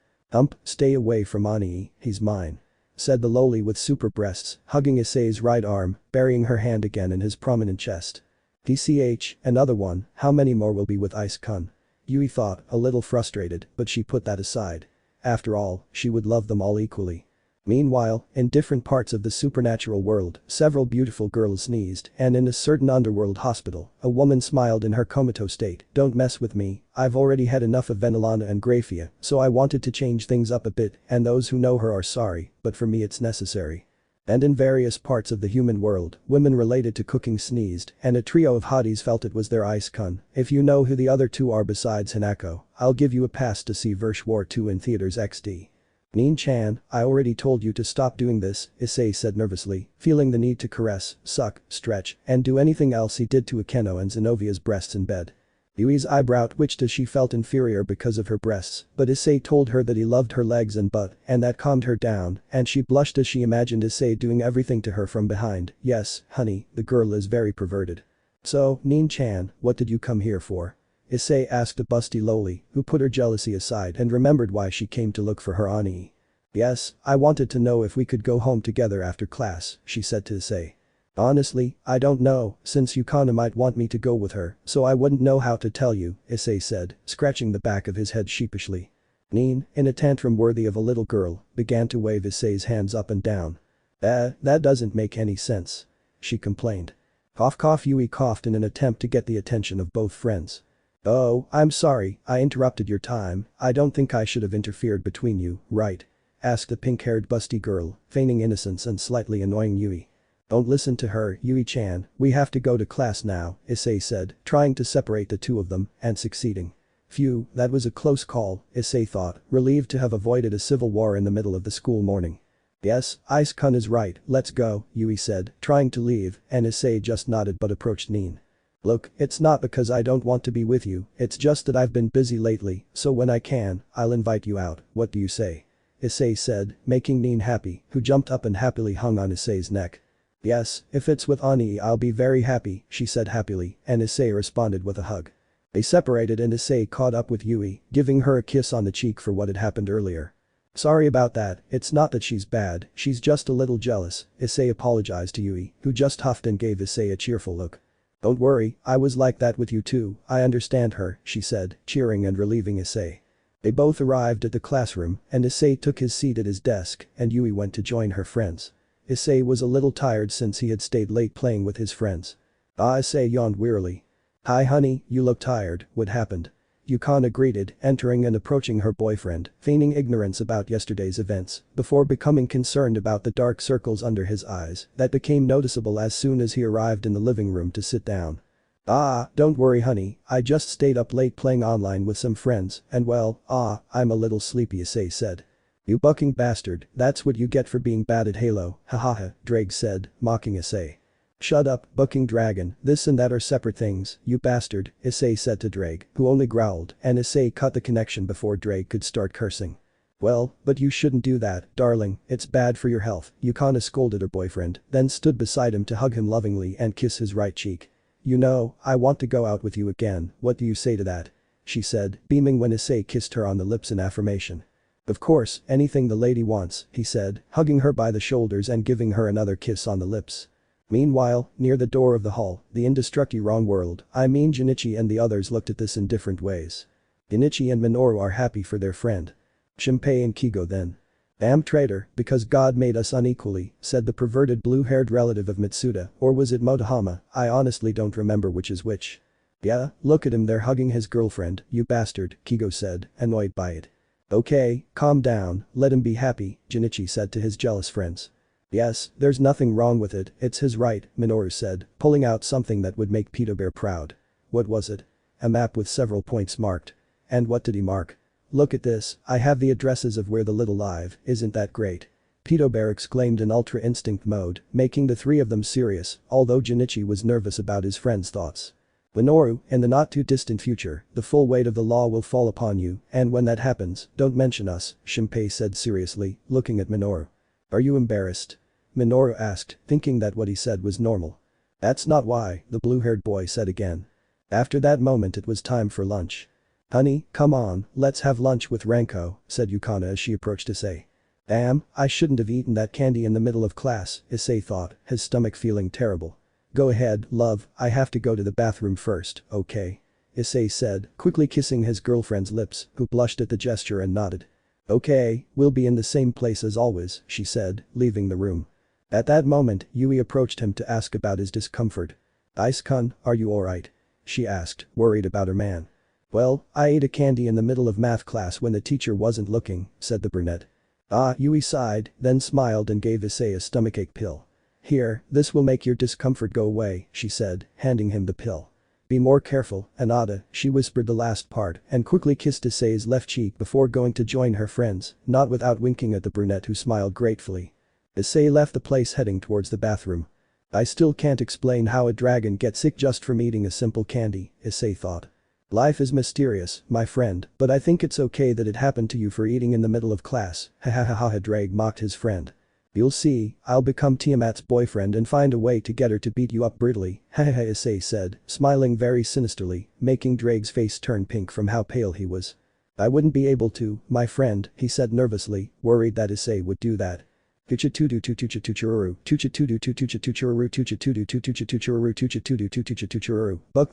Stay away from Ani, he's mine. Said the loli with super breasts, hugging Issei's right arm, burying her hand again in his prominent chest. DCH, another one, how many more will be with Ice-kun? Yui thought, a little frustrated, but she put that aside. after all, she would love them all equally. Meanwhile, in different parts of the supernatural world, several beautiful girls sneezed, and in a certain underworld hospital, a woman smiled in her comatose state. "Don't mess with me, I've already had enough of Venelana and Graphia, so I wanted to change things up a bit, and those who know her are sorry, but for me it's necessary." And in various parts of the human world, women related to cooking sneezed, and a trio of hotties felt it was their ice-kun. If you know who the other two are besides Hanako, I'll give you a pass to see Verse War 2 in theaters XD. "Nin-chan, I already told you to stop doing this," Issei said nervously, feeling the need to caress, suck, stretch, and do anything else he did to Akeno and Zenovia's breasts in bed. Yui's eyebrow twitched as she felt inferior because of her breasts, but Issei told her that he loved her legs and butt, and that calmed her down, and she blushed as she imagined Issei doing everything to her from behind. "Yes, honey, the girl is very perverted." "So, Nin-chan, what did you come here for?" Issei asked a busty loli, who put her jealousy aside and remembered why she came to look for her Ani. "Yes, I wanted to know if we could go home together after class," she said to Issei. "Honestly, I don't know, since Yukana might want me to go with her, so I wouldn't know how to tell you," Issei said, scratching the back of his head sheepishly. Nin, in a tantrum worthy of a little girl, began to wave Issei's hands up and down. That doesn't make any sense," she complained. Cough cough. Yui coughed in an attempt to get the attention of both friends. "Oh, I'm sorry, I interrupted your time, I don't think I should have interfered between you, right?" asked the pink-haired busty girl, feigning innocence and slightly annoying Yui. "Don't listen to her, Yui-chan, we have to go to class now," Issei said, trying to separate the two of them, and succeeding. Phew, that was a close call, Issei thought, relieved to have avoided a civil war in the middle of the school morning. "Yes, Ice-kun is right, let's go," Yui said, trying to leave, and Issei just nodded but approached Nin. "Look, it's not because I don't want to be with you, it's just that I've been busy lately, so when I can, I'll invite you out, what do you say?" Issei said, making Nin happy, who jumped up and happily hung on Issei's neck. "Yes, if it's with Ani I'll be very happy," she said happily, and Issei responded with a hug. They separated and Issei caught up with Yui, giving her a kiss on the cheek for what had happened earlier. "Sorry about that, it's not that she's bad, she's just a little jealous," Issei apologized to Yui, who just huffed and gave Issei a cheerful look. "Don't worry, I was like that with you too, I understand her," she said, cheering and relieving Issei. They both arrived at the classroom, and Issei took his seat at his desk, and Yui went to join her friends. Issei was a little tired since he had stayed late playing with his friends. Issei yawned wearily. "Hi honey, you look tired, what happened?" Yukana greeted, entering and approaching her boyfriend, feigning ignorance about yesterday's events, before becoming concerned about the dark circles under his eyes that became noticeable as soon as he arrived in the living room to sit down. Don't worry honey, I just stayed up late playing online with some friends, and well, I'm a little sleepy, Issei said. "You bucking bastard, that's what you get for being bad at Halo, hahaha," Drake said, mocking Issei. "Shut up, bucking dragon, this and that are separate things, you bastard," Issei said to Drake, who only growled, and Issei cut the connection before Drake could start cursing. "Well, but you shouldn't do that, darling, it's bad for your health," Yukana scolded her boyfriend, then stood beside him to hug him lovingly and kiss his right cheek. "You know, I want to go out with you again, what do you say to that?" she said, beaming when Issei kissed her on the lips in affirmation. "Of course, anything the lady wants," he said, hugging her by the shoulders and giving her another kiss on the lips. Meanwhile, near the door of the hall, the indestructible wrong world, Junichi and the others looked at this in different ways. Junichi and Minoru are happy for their friend. Shinpei and Kigo then. "Damn traitor, because God made us unequally," said the perverted blue-haired relative of Mitsuda, or was it Motohama, I honestly don't remember which is which. "Yeah, look at him there hugging his girlfriend, you bastard," Kigo said, annoyed by it. "Okay, calm down, let him be happy," Junichi said to his jealous friends. "Yes, there's nothing wrong with it, it's his right," Minoru said, pulling out something that would make Peter Bear proud. What was it? A map with several points marked. And what did he mark? "Look at this, I have the addresses of where the little live, isn't that great?" Peter Bear exclaimed in Ultra Instinct mode, making the three of them serious, although Junichi was nervous about his friend's thoughts. "Minoru, in the not-too-distant future, the full weight of the law will fall upon you, and when that happens, don't mention us," Shinpei said seriously, looking at Minoru. "Are you embarrassed?" Minoru asked, thinking that what he said was normal. "That's not why," the blue-haired boy said again. After that moment it was time for lunch. "Honey, come on, let's have lunch with Ranko," said Yukana as she approached Issei. "Damn, I shouldn't have eaten that candy in the middle of class," Issei thought, his stomach feeling terrible. "Go ahead, love, I have to go to the bathroom first, okay?" Issei said, quickly kissing his girlfriend's lips, who blushed at the gesture and nodded. Okay, we'll be in the same place as always, she said, leaving the room. At that moment, Yui approached him to ask about his discomfort. Ice-kun, are you alright? She asked, worried about her man. Well, I ate a candy in the middle of math class when the teacher wasn't looking, said the brunette. Ah, Yui sighed, then smiled and gave Issei a stomachache pill. Here, this will make your discomfort go away, she said, handing him the pill. Be more careful, Anada, she whispered the last part and quickly kissed Issei's left cheek before going to join her friends, not without winking at the brunette who smiled gratefully. Issei left the place heading towards the bathroom. I still can't explain how a dragon gets sick just from eating a simple candy, Issei thought. Life is mysterious, my friend, but I think it's okay that it happened to you for eating in the middle of class, ha Drake mocked his friend. You'll see, I'll become Tiamat's boyfriend and find a way to get her to beat you up brutally, Issei said, smiling very sinisterly, making Drake's face turn pink from how pale he was. I wouldn't be able to, my friend, he said nervously, worried that Issei would do that. Buck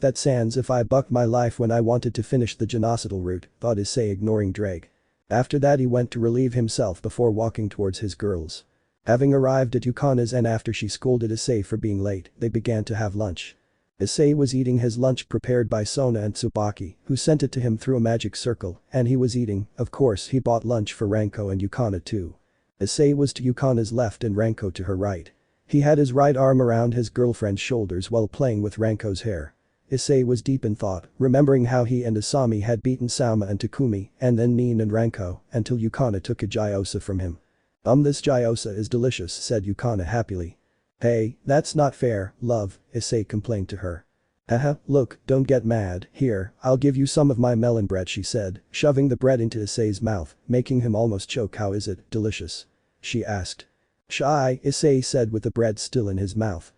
that sans if I bucked my life when I wanted to finish the genocidal route, thought Issei ignoring Drake. After that he went to relieve himself before walking towards his girls. Having arrived at Yukana's and after she scolded Issei for being late, they began to have lunch. Issei was eating his lunch prepared by Sona and Tsubaki, who sent it to him through a magic circle, and he was eating, of course he bought lunch for Ranko and Yukana too. Issei was to Yukana's left and Ranko to her right. He had his right arm around his girlfriend's shoulders while playing with Ranko's hair. Issei was deep in thought, remembering how he and Asami had beaten Sauma and Takumi, and then Nin and Ranko, until Yukana took a gyoza from him. This gyoza is delicious, said Yukana happily. Hey, that's not fair, love, Issei complained to her. Haha, look, don't get mad, here, I'll give you some of my melon bread, she said, shoving the bread into Issei's mouth, making him almost choke. How is it, delicious? She asked. Shy, Issei said with the bread still in his mouth.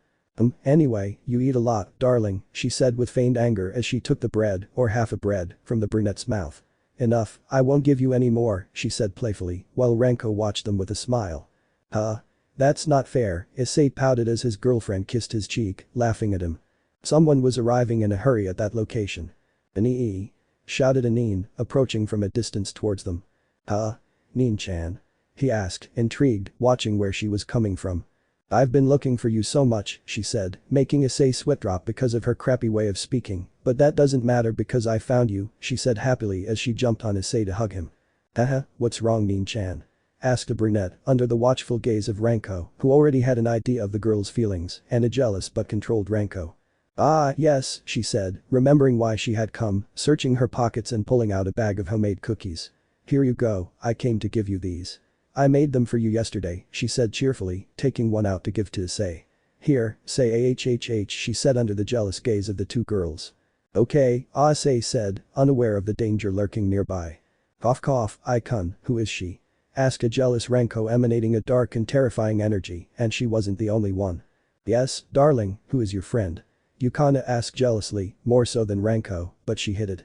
Anyway, you eat a lot, darling, she said with feigned anger as she took the bread, or half a bread, from the brunette's mouth. Enough, I won't give you any more, she said playfully, while Ranko watched them with a smile. Huh? That's not fair, Issei pouted as his girlfriend kissed his cheek, laughing at him. Someone was arriving in a hurry at that location. Nii? Shouted Nin, approaching from a distance towards them. Huh? Nin-chan? He asked, intrigued, watching where she was coming from. I've been looking for you so much, she said, making Issei sweat drop because of her crappy way of speaking, but that doesn't matter because I found you, she said happily as she jumped on Issei to hug him. Haha, what's wrong, Nin-chan? Asked the brunette under the watchful gaze of Ranko, who already had an idea of the girl's feelings and a jealous but controlled Ranko. Ah, yes, she said, remembering why she had come, searching her pockets and pulling out a bag of homemade cookies. Here you go, I came to give you these. I made them for you yesterday, she said cheerfully, taking one out to give to Issei. Here, say ahhh, she said under the jealous gaze of the two girls. Okay, Issei said, unaware of the danger lurking nearby. Cough, Icon, who is she? Asked a jealous Ranko emanating a dark and terrifying energy, and she wasn't the only one. Yes, darling, who is your friend? Yukana asked jealously, more so than Ranko, but she hid it.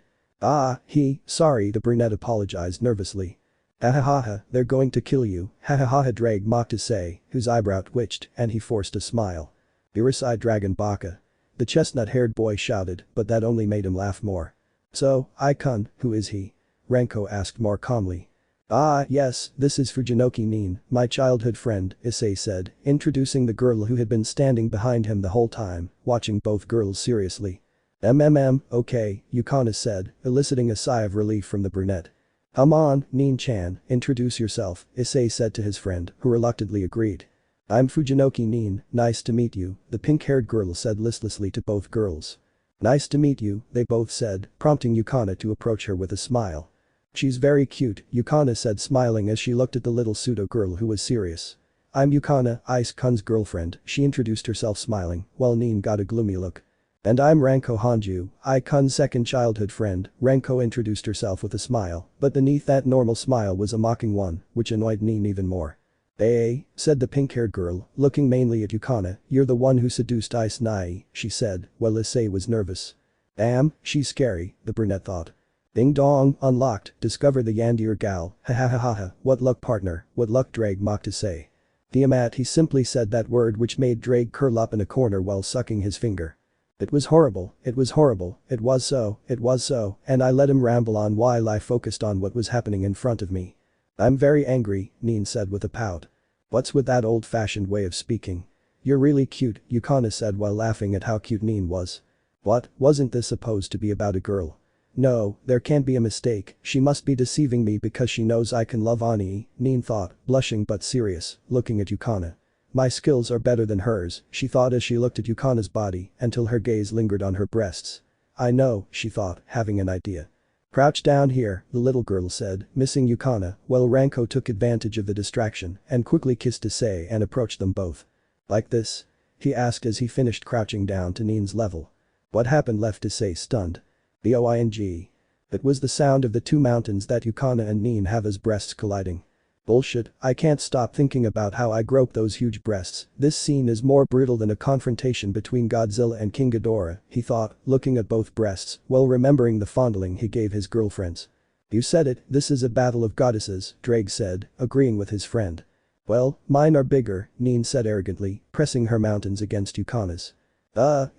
Sorry, the brunette apologized nervously. Hahaha, they're going to kill you, hahaha Drake mocked Issei, whose eyebrow twitched, and he forced a smile. Irisai Dragon Baka. The chestnut-haired boy shouted, but that only made him laugh more. So, Icon, who is he? Ranko asked more calmly. Yes, this is Fujinoki Nin, my childhood friend, Issei said, introducing the girl who had been standing behind him the whole time, watching both girls seriously. Okay, Yukana said, eliciting a sigh of relief from the brunette. Come on, Nin-chan, introduce yourself, Issei said to his friend, who reluctantly agreed. I'm Fujinoki Nin, nice to meet you, the pink-haired girl said listlessly to both girls. Nice to meet you, they both said, prompting Yukana to approach her with a smile. She's very cute, Yukana said smiling as she looked at the little pseudo-girl who was serious. I'm Yukana, Ice-kun's girlfriend, she introduced herself smiling, while Nin got a gloomy look. And I'm Ranko Hanju, Icon's second childhood friend, Ranko introduced herself with a smile, but beneath that normal smile was a mocking one, which annoyed Nin even more. Hey, said the pink-haired girl, looking mainly at Yukana, you're the one who seduced Ice Nai, she said, while Issei was nervous. Damn, she's scary, the brunette thought. Ding dong, unlocked, discover the Yandere gal, ha, what luck partner, what luck Drake mocked Issei. Tiamat he simply said that word which made Drake curl up in a corner while sucking his finger. It was horrible, it was so, and I let him ramble on while I focused on what was happening in front of me. I'm very angry, Nin said with a pout. What's with that old-fashioned way of speaking? You're really cute, Yukana said while laughing at how cute Nin was. What, wasn't this supposed to be about a girl? No, there can't be a mistake, she must be deceiving me because she knows I can love Ani, Nin thought, blushing but serious, looking at Yukana. My skills are better than hers, she thought as she looked at Yukana's body until her gaze lingered on her breasts. I know, she thought, having an idea. Crouch down here, the little girl said, missing Yukana, while Ranko took advantage of the distraction and quickly kissed Issei and approached them both. Like this? He asked as he finished crouching down to Nin's level. What happened left Issei stunned. Boing. It was the sound of the two mountains that Yukana and Nin have as breasts colliding. Bullshit, I can't stop thinking about how I grope those huge breasts, this scene is more brutal than a confrontation between Godzilla and King Ghidorah, he thought, looking at both breasts, while remembering the fondling he gave his girlfriends. You said it, this is a battle of goddesses, Drake said, agreeing with his friend. Well, mine are bigger, Nin said arrogantly, pressing her mountains against Yukana's.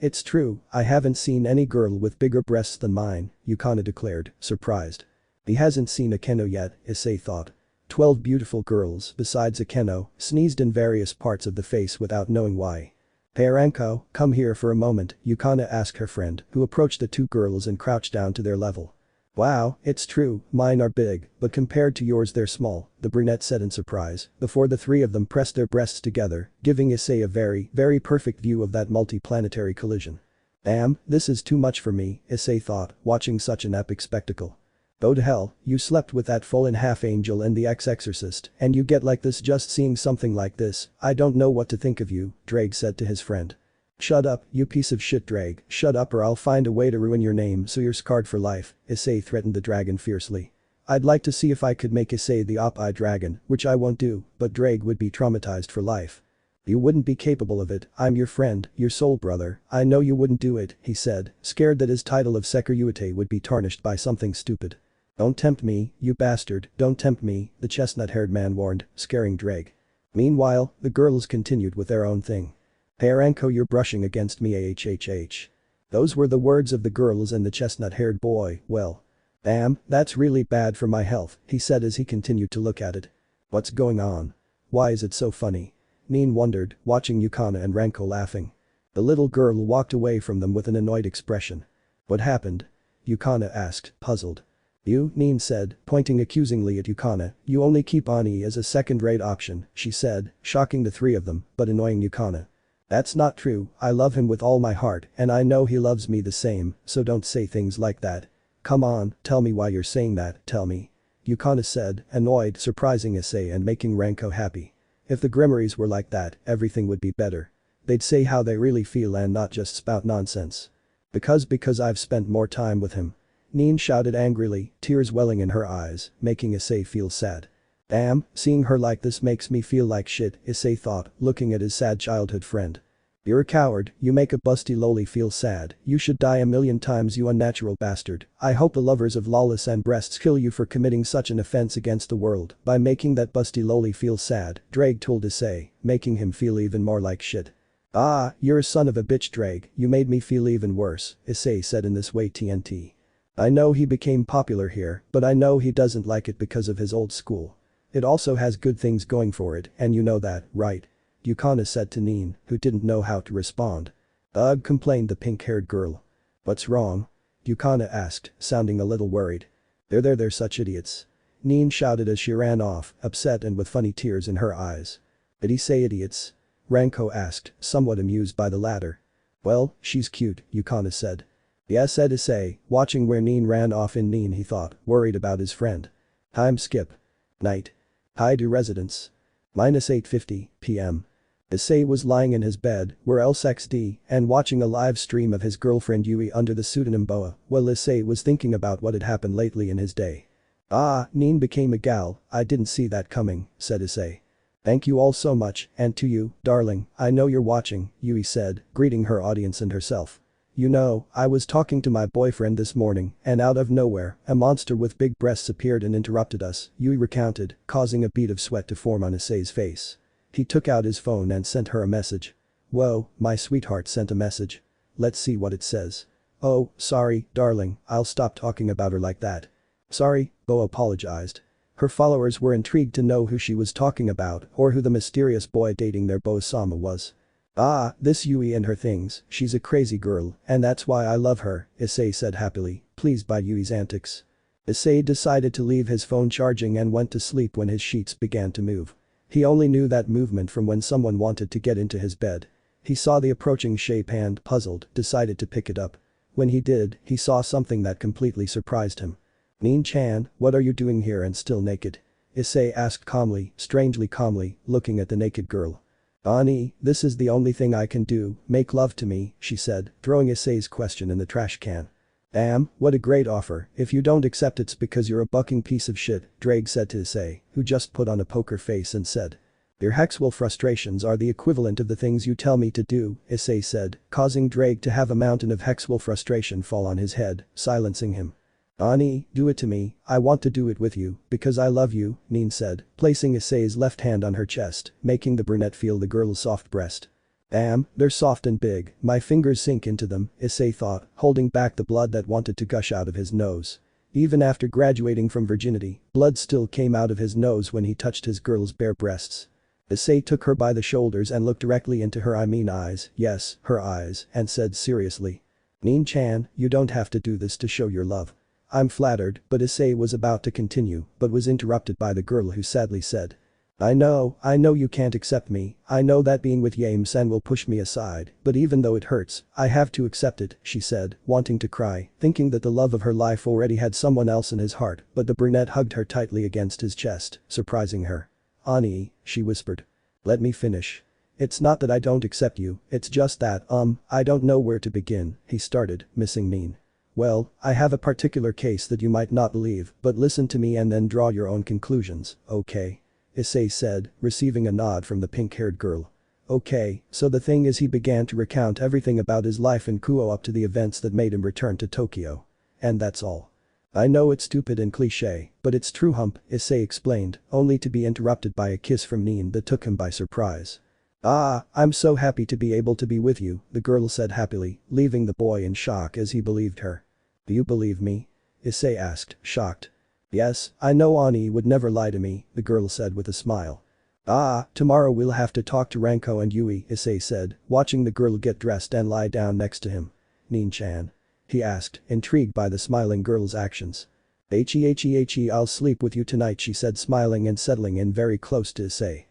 It's true, I haven't seen any girl with bigger breasts than mine, Yukana declared, surprised. He hasn't seen a Keno yet, Issei thought. 12 beautiful girls besides a Keno sneezed in various parts of the face without knowing why. Hey Ranko, come here for a moment, Yukana asked her friend, who approached the two girls and crouched down to their level. Wow, it's true, mine are big, but compared to yours they're small, the brunette said in surprise, before the three of them pressed their breasts together, giving Issei a very perfect view of that multi-planetary collision. Damn, this is too much for me, Issei thought, watching such an epic spectacle. Oh to hell, you slept with that fallen half-angel and the ex-exorcist, and you get like this just seeing something like this, I don't know what to think of you, Drake said to his friend. Shut up, you piece of shit Drake, shut up or I'll find a way to ruin your name so you're scarred for life, Issei threatened the dragon fiercely. I'd like to see if I could make Issei the op-eye dragon, which I won't do, but Drake would be traumatized for life. You wouldn't be capable of it, I'm your friend, your soul brother, I know you wouldn't do it, he said, scared that his title of Sekiryuutei would be tarnished by something stupid. Don't tempt me, you bastard, don't tempt me, the chestnut-haired man warned, scaring Drake. Meanwhile, the girls continued with their own thing. Hey Ranko, you're brushing against me ahhh. Those were the words of the girls and the chestnut-haired boy, well. Damn, that's really bad for my health, he said as he continued to look at it. What's going on? Why is it so funny? Nin wondered, watching Yukana and Ranko laughing. The little girl walked away from them with an annoyed expression. What happened? Yukana asked, puzzled. You, Nin said, pointing accusingly at Yukana, you only keep Ani as a second-rate option, she said, shocking the three of them, but annoying Yukana. That's not true, I love him with all my heart and I know he loves me the same, so don't say things like that. Come on, tell me why you're saying that, tell me. Yukana said, annoyed, surprising Issei and making Ranko happy. If the Gremories were like that, everything would be better. They'd say how they really feel and not just spout nonsense. Because I've spent more time with him. Nin shouted angrily, tears welling in her eyes, making Issei feel sad. Damn, seeing her like this makes me feel like shit, Issei thought, looking at his sad childhood friend. You're a coward, you make a busty loli feel sad, you should die a million times you unnatural bastard, I hope the lovers of lawless and breasts kill you for committing such an offense against the world by making that busty loli feel sad, Drake told Issei, making him feel even more like shit. Ah, you're a son of a bitch Drake, you made me feel even worse, Issei said in this way TNT. I know he became popular here, but I know he doesn't like it because of his old school. It also has good things going for it, and you know that, right? Yukana said to Nin, who didn't know how to respond. Ugh, complained the pink-haired girl. What's wrong? Yukana asked, sounding a little worried. They're such idiots. Nin shouted as she ran off, upset and with funny tears in her eyes. Did he say idiots? Ranko asked, somewhat amused by the latter. Well, she's cute, Yukana said. Yes, said Issei, watching where Nin ran off in Nin he thought, worried about his friend. Time skip. Night. Hi to residence. -8:50 p.m. Issei was lying in his bed, where else XD, and watching a live stream of his girlfriend Yui under the pseudonym Boa, while Issei was thinking about what had happened lately in his day. Ah, Nin became a gal, I didn't see that coming, said Issei. Thank you all so much, and to you, darling, I know you're watching, Yui said, greeting her audience and herself. You know, I was talking to my boyfriend this morning, and out of nowhere, a monster with big breasts appeared and interrupted us, Yui recounted, causing a bead of sweat to form on Issei's face. He took out his phone and sent her a message. Whoa, my sweetheart sent a message. Let's see what it says. Oh, sorry, darling, I'll stop talking about her like that. Sorry, Bo apologized. Her followers were intrigued to know who she was talking about or who the mysterious boy dating their Beau-sama was. "Ah, this Yui and her things, she's a crazy girl, and that's why I love her," Issei said happily, pleased by Yui's antics. Issei decided to leave his phone charging and went to sleep when his sheets began to move. He only knew that movement from when someone wanted to get into his bed. He saw the approaching shape and, puzzled, decided to pick it up. When he did, he saw something that completely surprised him. "Nin-chan, what are you doing here and still naked?" Issei asked calmly, strangely calmly, looking at the naked girl. "Ani, this is the only thing I can do, make love to me," she said, throwing Issei's question in the trash can. What a great offer, if you don't accept it's because you're a bucking piece of shit," Drake said to Issei, who just put on a poker face and said. "Your sexual frustrations are the equivalent of the things you tell me to do," Issei said, causing Drake to have a mountain of sexual frustration fall on his head, silencing him. "Ani, do it to me, I want to do it with you, because I love you," Nin said, placing Issei's left hand on her chest, making the brunette feel the girl's soft breast. They're soft and big, my fingers sink into them," Issei thought, holding back the blood that wanted to gush out of his nose. Even after graduating from virginity, blood still came out of his nose when he touched his girl's bare breasts. Issei took her by the shoulders and looked directly into her eyes, yes, her eyes, and said seriously. "Nin-chan, you don't have to do this to show your love." "I'm flattered," but Issei was about to continue, but was interrupted by the girl who sadly said. I know you can't accept me, I know that being with Yame-san will push me aside, but even though it hurts, I have to accept it," she said, wanting to cry, thinking that the love of her life already had someone else in his heart, but the brunette hugged her tightly against his chest, surprising her. "Ani," she whispered. "Let me finish. It's not that I don't accept you, it's just that, I don't know where to begin," he started, missing Nin. "Well, I have a particular case that you might not believe, but listen to me and then draw your own conclusions, okay?" Issei said, receiving a nod from the pink-haired girl. "Okay, so the thing is he began to recount everything about his life in Kuo up to the events that made him return to Tokyo. And that's all. I know it's stupid and cliché, but it's true Issei explained, only to be interrupted by a kiss from Nin that took him by surprise. "Ah, I'm so happy to be able to be with you," the girl said happily, leaving the boy in shock as he believed her. "Do you believe me?" Issei asked, shocked. "Yes, I know Ani would never lie to me," the girl said with a smile. Tomorrow we'll have to talk to Ranko and Yui," Issei said, watching the girl get dressed and lie down next to him. "Nin-chan?" he asked, intrigued by the smiling girl's actions. I'll sleep with you tonight," she said, smiling and settling in very close to Issei.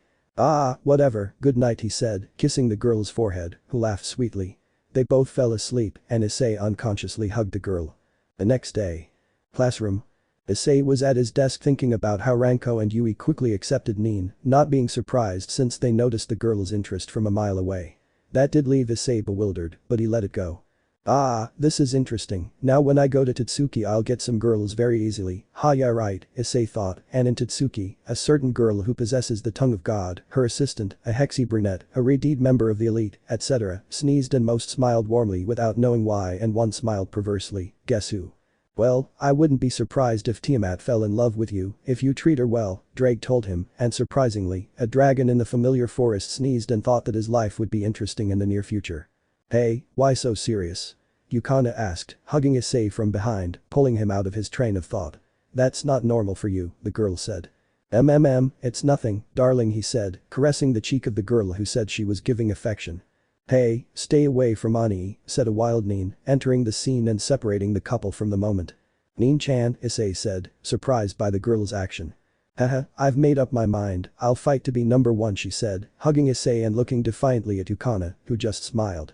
Whatever, good night," he said, kissing the girl's forehead, who laughed sweetly. They both fell asleep and Issei unconsciously hugged the girl. The next day. Classroom. Issei was at his desk thinking about how Ranko and Yui quickly accepted Nin, not being surprised since they noticed the girl's interest from a mile away. That did leave Issei bewildered, but he let it go. This is interesting, now when I go to Tatsuki I'll get some girls very easily, yeah right, Issei thought, and in Tatsuki, a certain girl who possesses the tongue of God, her assistant, a hexy brunette, a redeemed member of the elite, etc., sneezed and most smiled warmly without knowing why and one smiled perversely, guess who? "Well, I wouldn't be surprised if Tiamat fell in love with you if you treat her well," Drake told him, and surprisingly, a dragon in the familiar forest sneezed and thought that his life would be interesting in the near future. "Hey, why so serious?" Yukana asked, hugging Issei from behind, pulling him out of his train of thought. "That's not normal for you," the girl said. It's nothing, darling," he said, caressing the cheek of the girl who said she was giving affection. "Hey, stay away from Ani," said a wild Nin, entering the scene and separating the couple from the moment. "Nin-chan," Issei said, surprised by the girl's action. I've made up my mind, I'll fight to be number one," she said, hugging Issei and looking defiantly at Yukana, who just smiled.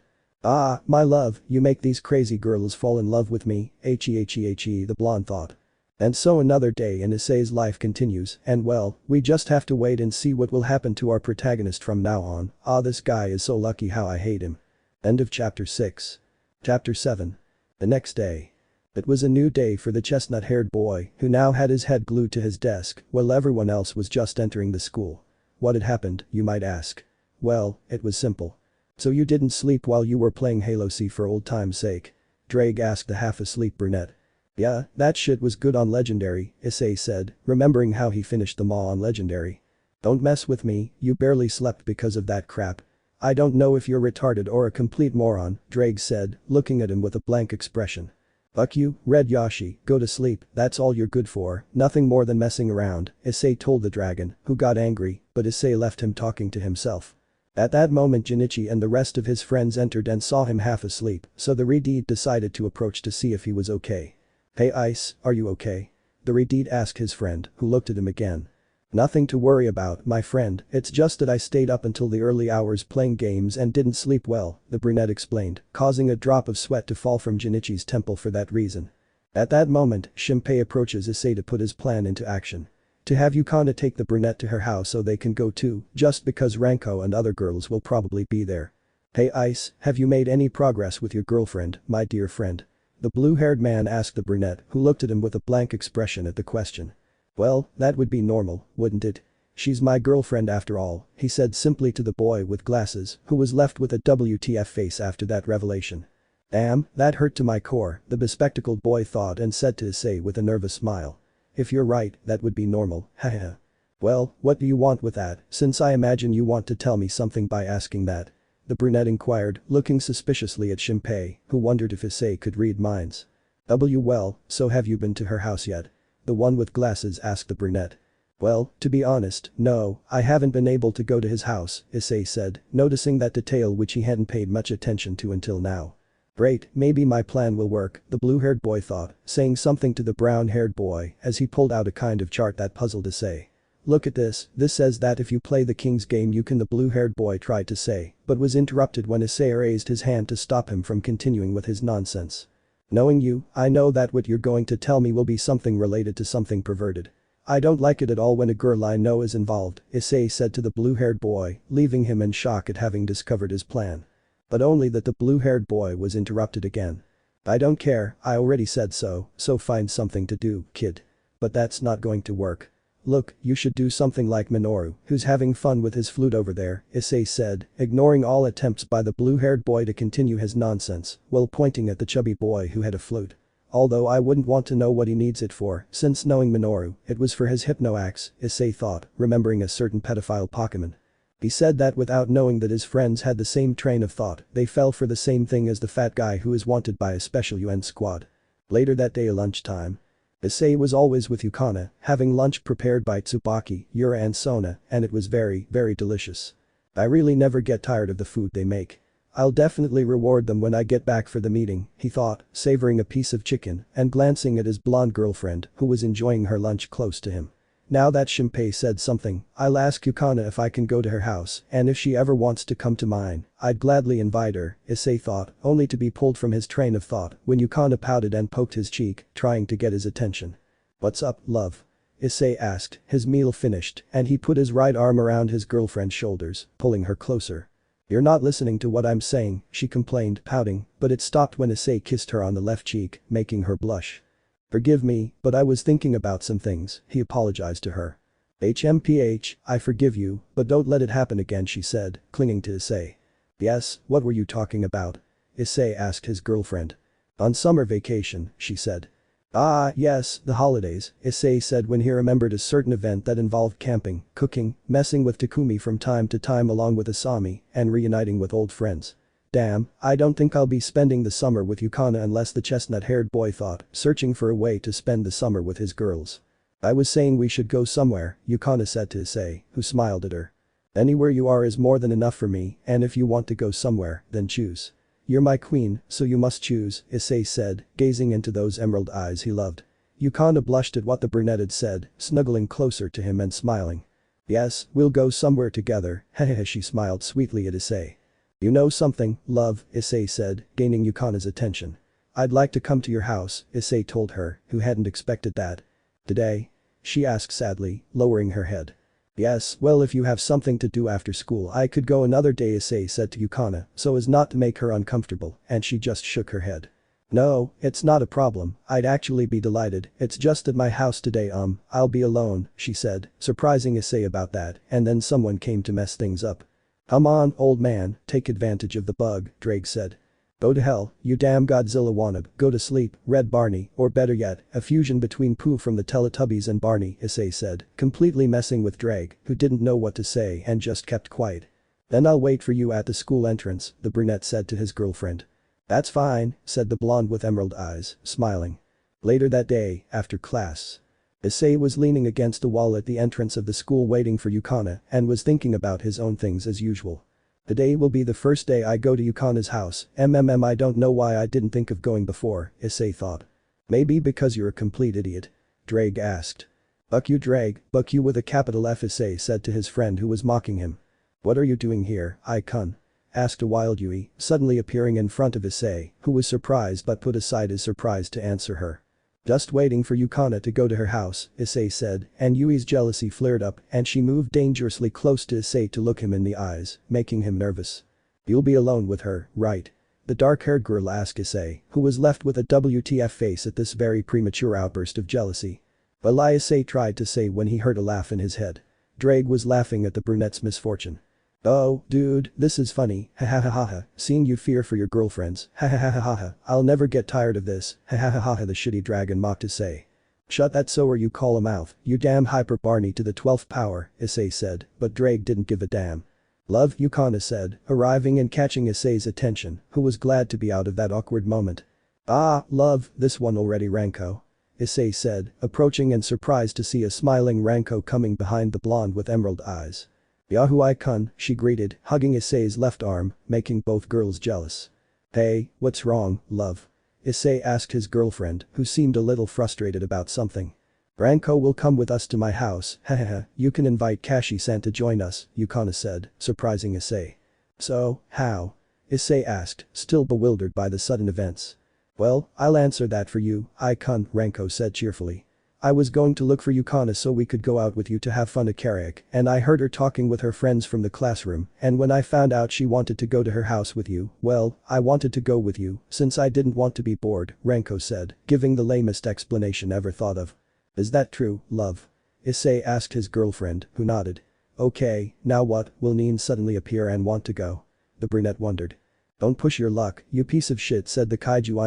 My love, you make these crazy girls fall in love with me, the blonde thought. And so another day in Issei's life continues, and well, we just have to wait and see what will happen to our protagonist from now on. This guy is so lucky, how I hate him. End of chapter 6. Chapter 7. The next day. It was a new day for the chestnut-haired boy, who now had his head glued to his desk, while everyone else was just entering the school. What had happened, you might ask? Well, it was simple. "So you didn't sleep while you were playing Halo C for old time's sake?" Drake asked the half-asleep brunette. "Yeah, that shit was good on Legendary," Issei said, remembering how he finished them all on Legendary. "Don't mess with me, you barely slept because of that crap." "I don't know if you're retarded or a complete moron," Drake said, looking at him with a blank expression. Fuck you, Red Yoshi, go to sleep, that's all you're good for, nothing more than messing around, Issei told the dragon, who got angry, but Issei left him talking to himself. At that moment Junichi and the rest of his friends entered and saw him half asleep, so the Redeed decided to approach to see if he was okay. Hey Ice, are you okay? The Redeed asked his friend, who looked at him again. Nothing to worry about, my friend, it's just that I stayed up until the early hours playing games and didn't sleep well, the brunette explained, causing a drop of sweat to fall from Junichi's temple for that reason. At that moment, Shinpei approaches Issei to put his plan into action. To have Yukana take the brunette to her house so they can go too, just because Ranko and other girls will probably be there. Hey Ice, have you made any progress with your girlfriend, my dear friend? The blue-haired man asked the brunette, who looked at him with a blank expression at the question. Well, that would be normal, wouldn't it? She's my girlfriend after all, he said simply to the boy with glasses, who was left with a WTF face after that revelation. Damn, that hurt to my core, the bespectacled boy thought and said to Issei with a nervous smile. If you're right, that would be normal, haha. Well, what do you want with that, since I imagine you want to tell me something by asking that? The brunette inquired, looking suspiciously at Shinpei, who wondered if Issei could read minds. Well, so have you been to her house yet? The one with glasses asked the brunette. Well, to be honest, no, I haven't been able to go to his house, Issei said, noticing that detail which he hadn't paid much attention to until now. Great, maybe my plan will work, the blue-haired boy thought, saying something to the brown-haired boy as he pulled out a kind of chart that puzzled Issei. Look at this says that if you play the king's game you can, the blue-haired boy tried to say, but was interrupted when Issei raised his hand to stop him from continuing with his nonsense. Knowing you, I know that what you're going to tell me will be something related to something perverted. I don't like it at all when a girl I know is involved, Issei said to the blue-haired boy, leaving him in shock at having discovered his plan. But only that the blue-haired boy was interrupted again. I don't care, I already said so find something to do, kid. But that's not going to work. Look, you should do something like Minoru, who's having fun with his flute over there, Issei said, ignoring all attempts by the blue-haired boy to continue his nonsense, while pointing at the chubby boy who had a flute. Although I wouldn't want to know what he needs it for, since knowing Minoru, it was for his hypno-axe, Issei thought, remembering a certain pedophile Pokemon. He said that without knowing that his friends had the same train of thought, they fell for the same thing as the fat guy who is wanted by a special UN squad. Later that day at lunchtime. Issei was always with Yukana, having lunch prepared by Tsubaki, Yura and Sona, and it was very, very delicious. I really never get tired of the food they make. I'll definitely reward them when I get back for the meeting, he thought, savoring a piece of chicken and glancing at his blonde girlfriend who was enjoying her lunch close to him. Now that Shinpei said something, I'll ask Yukana if I can go to her house, and if she ever wants to come to mine, I'd gladly invite her, Issei thought, only to be pulled from his train of thought when Yukana pouted and poked his cheek, trying to get his attention. What's up, love? Issei asked, his meal finished, and he put his right arm around his girlfriend's shoulders, pulling her closer. You're not listening to what I'm saying, she complained, pouting, but it stopped when Issei kissed her on the left cheek, making her blush. Forgive me, but I was thinking about some things, he apologized to her. HMPH, I forgive you, but don't let it happen again, she said, clinging to Issei. Yes, what were you talking about? Issei asked his girlfriend. On summer vacation, she said. Ah, yes, the holidays, Issei said when he remembered a certain event that involved camping, cooking, messing with Takumi from time to time along with Asami, and reuniting with old friends. Damn, I don't think I'll be spending the summer with Yukana unless the chestnut-haired boy thought, searching for a way to spend the summer with his girls. I was saying we should go somewhere, Yukana said to Issei, who smiled at her. Anywhere you are is more than enough for me, and if you want to go somewhere, then choose. You're my queen, so you must choose, Issei said, gazing into those emerald eyes he loved. Yukana blushed at what the brunette had said, snuggling closer to him and smiling. Yes, we'll go somewhere together, hehehe, she smiled sweetly at Issei. You know something, love, Issei said, gaining Yukana's attention. I'd like to come to your house, Issei told her, who hadn't expected that. Today? She asked sadly, lowering her head. Yes, well if you have something to do after school I could go another day, Issei said to Yukana, so as not to make her uncomfortable, and she just shook her head. No, it's not a problem, I'd actually be delighted, it's just at my house today I'll be alone, she said, surprising Issei about that, and then someone came to mess things up. Come on, old man, take advantage of the bug, Drake said. Go to hell, you damn Godzilla wannabe, go to sleep, Red Barney, or better yet, a fusion between Pooh from the Teletubbies and Barney, Issei said, completely messing with Drake, who didn't know what to say and just kept quiet. Then I'll wait for you at the school entrance, the brunette said to his girlfriend. That's fine, said the blonde with emerald eyes, smiling. Later that day, after class. Issei was leaning against the wall at the entrance of the school waiting for Yukana and was thinking about his own things as usual. Today will be the first day I go to Yukana's house, I don't know why I didn't think of going before, Issei thought. Maybe because you're a complete idiot? Drake asked. Buck you Drake, buck you with a capital F, Issei said to his friend who was mocking him. What are you doing here, Icon? Asked a wild Yui, suddenly appearing in front of Issei, who was surprised but put aside his surprise to answer her. Just waiting for Yukana to go to her house, Issei said, and Yui's jealousy flared up and she moved dangerously close to Issei to look him in the eyes, making him nervous. You'll be alone with her, right? The dark-haired girl asked Issei, who was left with a WTF face at this very premature outburst of jealousy. Well, Issei tried to say when he heard a laugh in his head. Drake was laughing at the brunette's misfortune. Oh, dude, this is funny, ha ha ha ha ha, seeing you fear for your girlfriends, ha ha ha ha ha ha, I'll never get tired of this, ha ha ha ha ha, the shitty dragon mocked Issei. Shut that sower you call a mouth, you damn hyper Barney to the 12th power, Issei said, but Drake didn't give a damn. Love, Yukana said, arriving and catching Issei's attention, who was glad to be out of that awkward moment. Ah, love, this one already Ranko. Issei said, approaching and surprised to see a smiling Ranko coming behind the blonde with emerald eyes. Yahoo Icon, she greeted, hugging Issei's left arm, making both girls jealous. Hey, what's wrong, love? Issei asked his girlfriend, who seemed a little frustrated about something. Ranko will come with us to my house, hahaha, you can invite Kashi-san to join us, Yukana said, surprising Issei. So, how? Issei asked, still bewildered by the sudden events. Well, I'll answer that for you, Icon, Ranko said cheerfully. I was going to look for Yukana so we could go out with you to have fun at Karaoke, and I heard her talking with her friends from the classroom, and when I found out she wanted to go to her house with you, well, I wanted to go with you, since I didn't want to be bored, Ranko said, giving the lamest explanation ever thought of. Is that true, love? Issei asked his girlfriend, who nodded. Okay, now what, will Neen suddenly appear and want to go? The brunette wondered. Don't push your luck, you piece of shit, said the kaiju.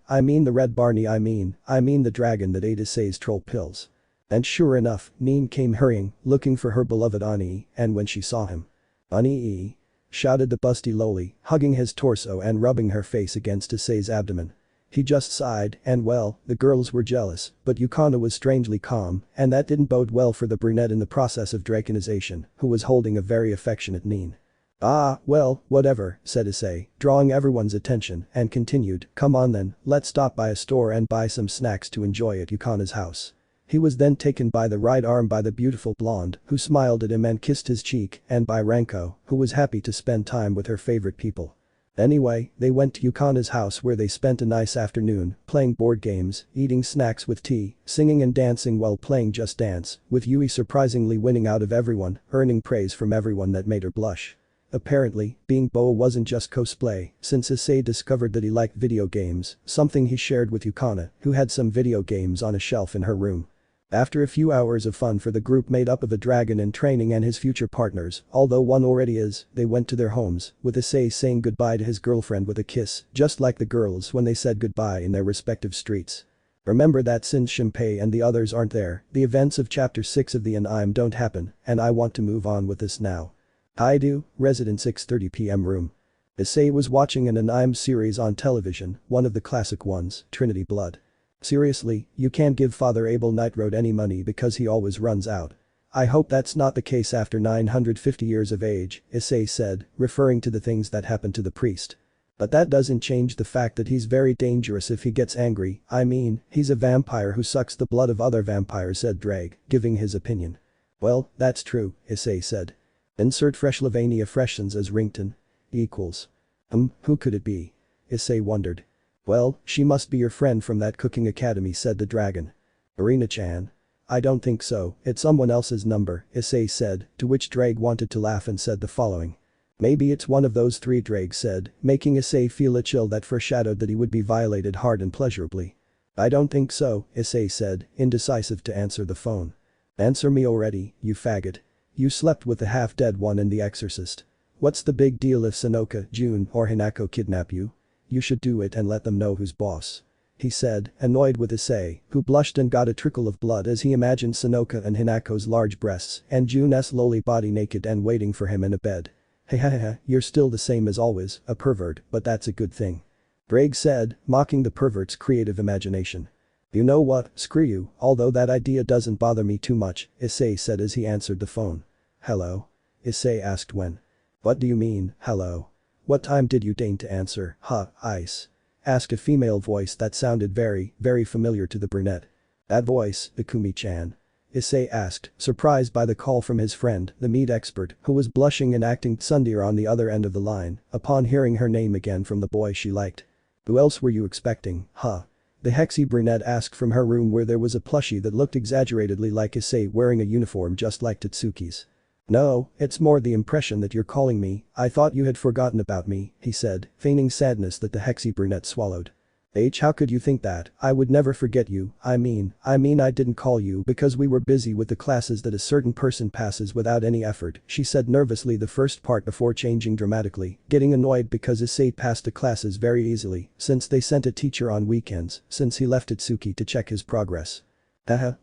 I mean the red Barney, I mean the dragon that ate Issei's troll pills. And sure enough, Neen came hurrying, looking for her beloved Ani, and when she saw him. Ani, shouted the busty loli, hugging his torso and rubbing her face against Issei's abdomen. He just sighed, and well, the girls were jealous, but Yukana was strangely calm, and that didn't bode well for the brunette in the process of draconization, who was holding a very affectionate Neen. Ah, well, whatever, said Issei, drawing everyone's attention, and continued, come on then, let's stop by a store and buy some snacks to enjoy at Yukana's house. He was then taken by the right arm by the beautiful blonde, who smiled at him and kissed his cheek, and by Ranko, who was happy to spend time with her favorite people. Anyway, they went to Yukana's house where they spent a nice afternoon, playing board games, eating snacks with tea, singing and dancing while playing Just Dance, with Yui surprisingly winning out of everyone, earning praise from everyone that made her blush. Apparently, being Boa wasn't just cosplay, since Issei discovered that he liked video games, something he shared with Yukana, who had some video games on a shelf in her room. After a few hours of fun for the group made up of a dragon in training and his future partners, although one already is, they went to their homes, with Issei saying goodbye to his girlfriend with a kiss, just like the girls when they said goodbye in their respective streets. Remember that since Shinpei and the others aren't there, the events of chapter 6 of the anime don't happen, and I want to move on with this now. I do, resident 6:30 p.m. room. Issei was watching an anime series on television, one of the classic ones, Trinity Blood. Seriously, you can't give Father Abel Nightroad any money because he always runs out. I hope that's not the case after 950 years of age, Issei said, referring to the things that happened to the priest. But that doesn't change the fact that he's very dangerous if he gets angry, he's a vampire who sucks the blood of other vampires, said Drake, giving his opinion. Well, that's true, Issei said. Insert fresh Lavania freshens as ringtone. Equals. Who could it be? Issei wondered. Well, she must be your friend from that cooking academy, said the dragon. Arina-chan. I don't think so, it's someone else's number, Issei said, to which Drake wanted to laugh and said the following. Maybe it's one of those three, Drake said, making Issei feel a chill that foreshadowed that he would be violated hard and pleasurably. I don't think so, Issei said, indecisive to answer the phone. Answer me already, you faggot. You slept with the half-dead one in The Exorcist. What's the big deal if Sanoka, June, or Hinako kidnap you? You should do it and let them know who's boss. He said, annoyed with Issei, who blushed and got a trickle of blood as he imagined Sanoka and Hinako's large breasts and June's lowly body naked and waiting for him in a bed. Hey, you're still the same as always, a pervert, but that's a good thing. Greg said, mocking the pervert's creative imagination. You know what, screw you, although that idea doesn't bother me too much, Issei said as he answered the phone. Hello? Issei asked when. What do you mean, hello? What time did you deign to answer, Ice? Asked a female voice that sounded very, very familiar to the brunette. That voice, Ikumi-chan? Issei asked, surprised by the call from his friend, the meat expert, who was blushing and acting tsundere on the other end of the line, upon hearing her name again from the boy she liked. Who else were you expecting, The Hexy brunette asked from her room where there was a plushie that looked exaggeratedly like Issei wearing a uniform just like Tatsuki's. No, it's more the impression that you're calling me, I thought you had forgotten about me, he said, feigning sadness that the Hexy brunette swallowed. How could you think that, I would never forget you, I mean I didn't call you because we were busy with the classes that a certain person passes without any effort, she said nervously the first part before changing dramatically, getting annoyed because Issei passed the classes very easily, since they sent a teacher on weekends, since he left Itsuki to check his progress.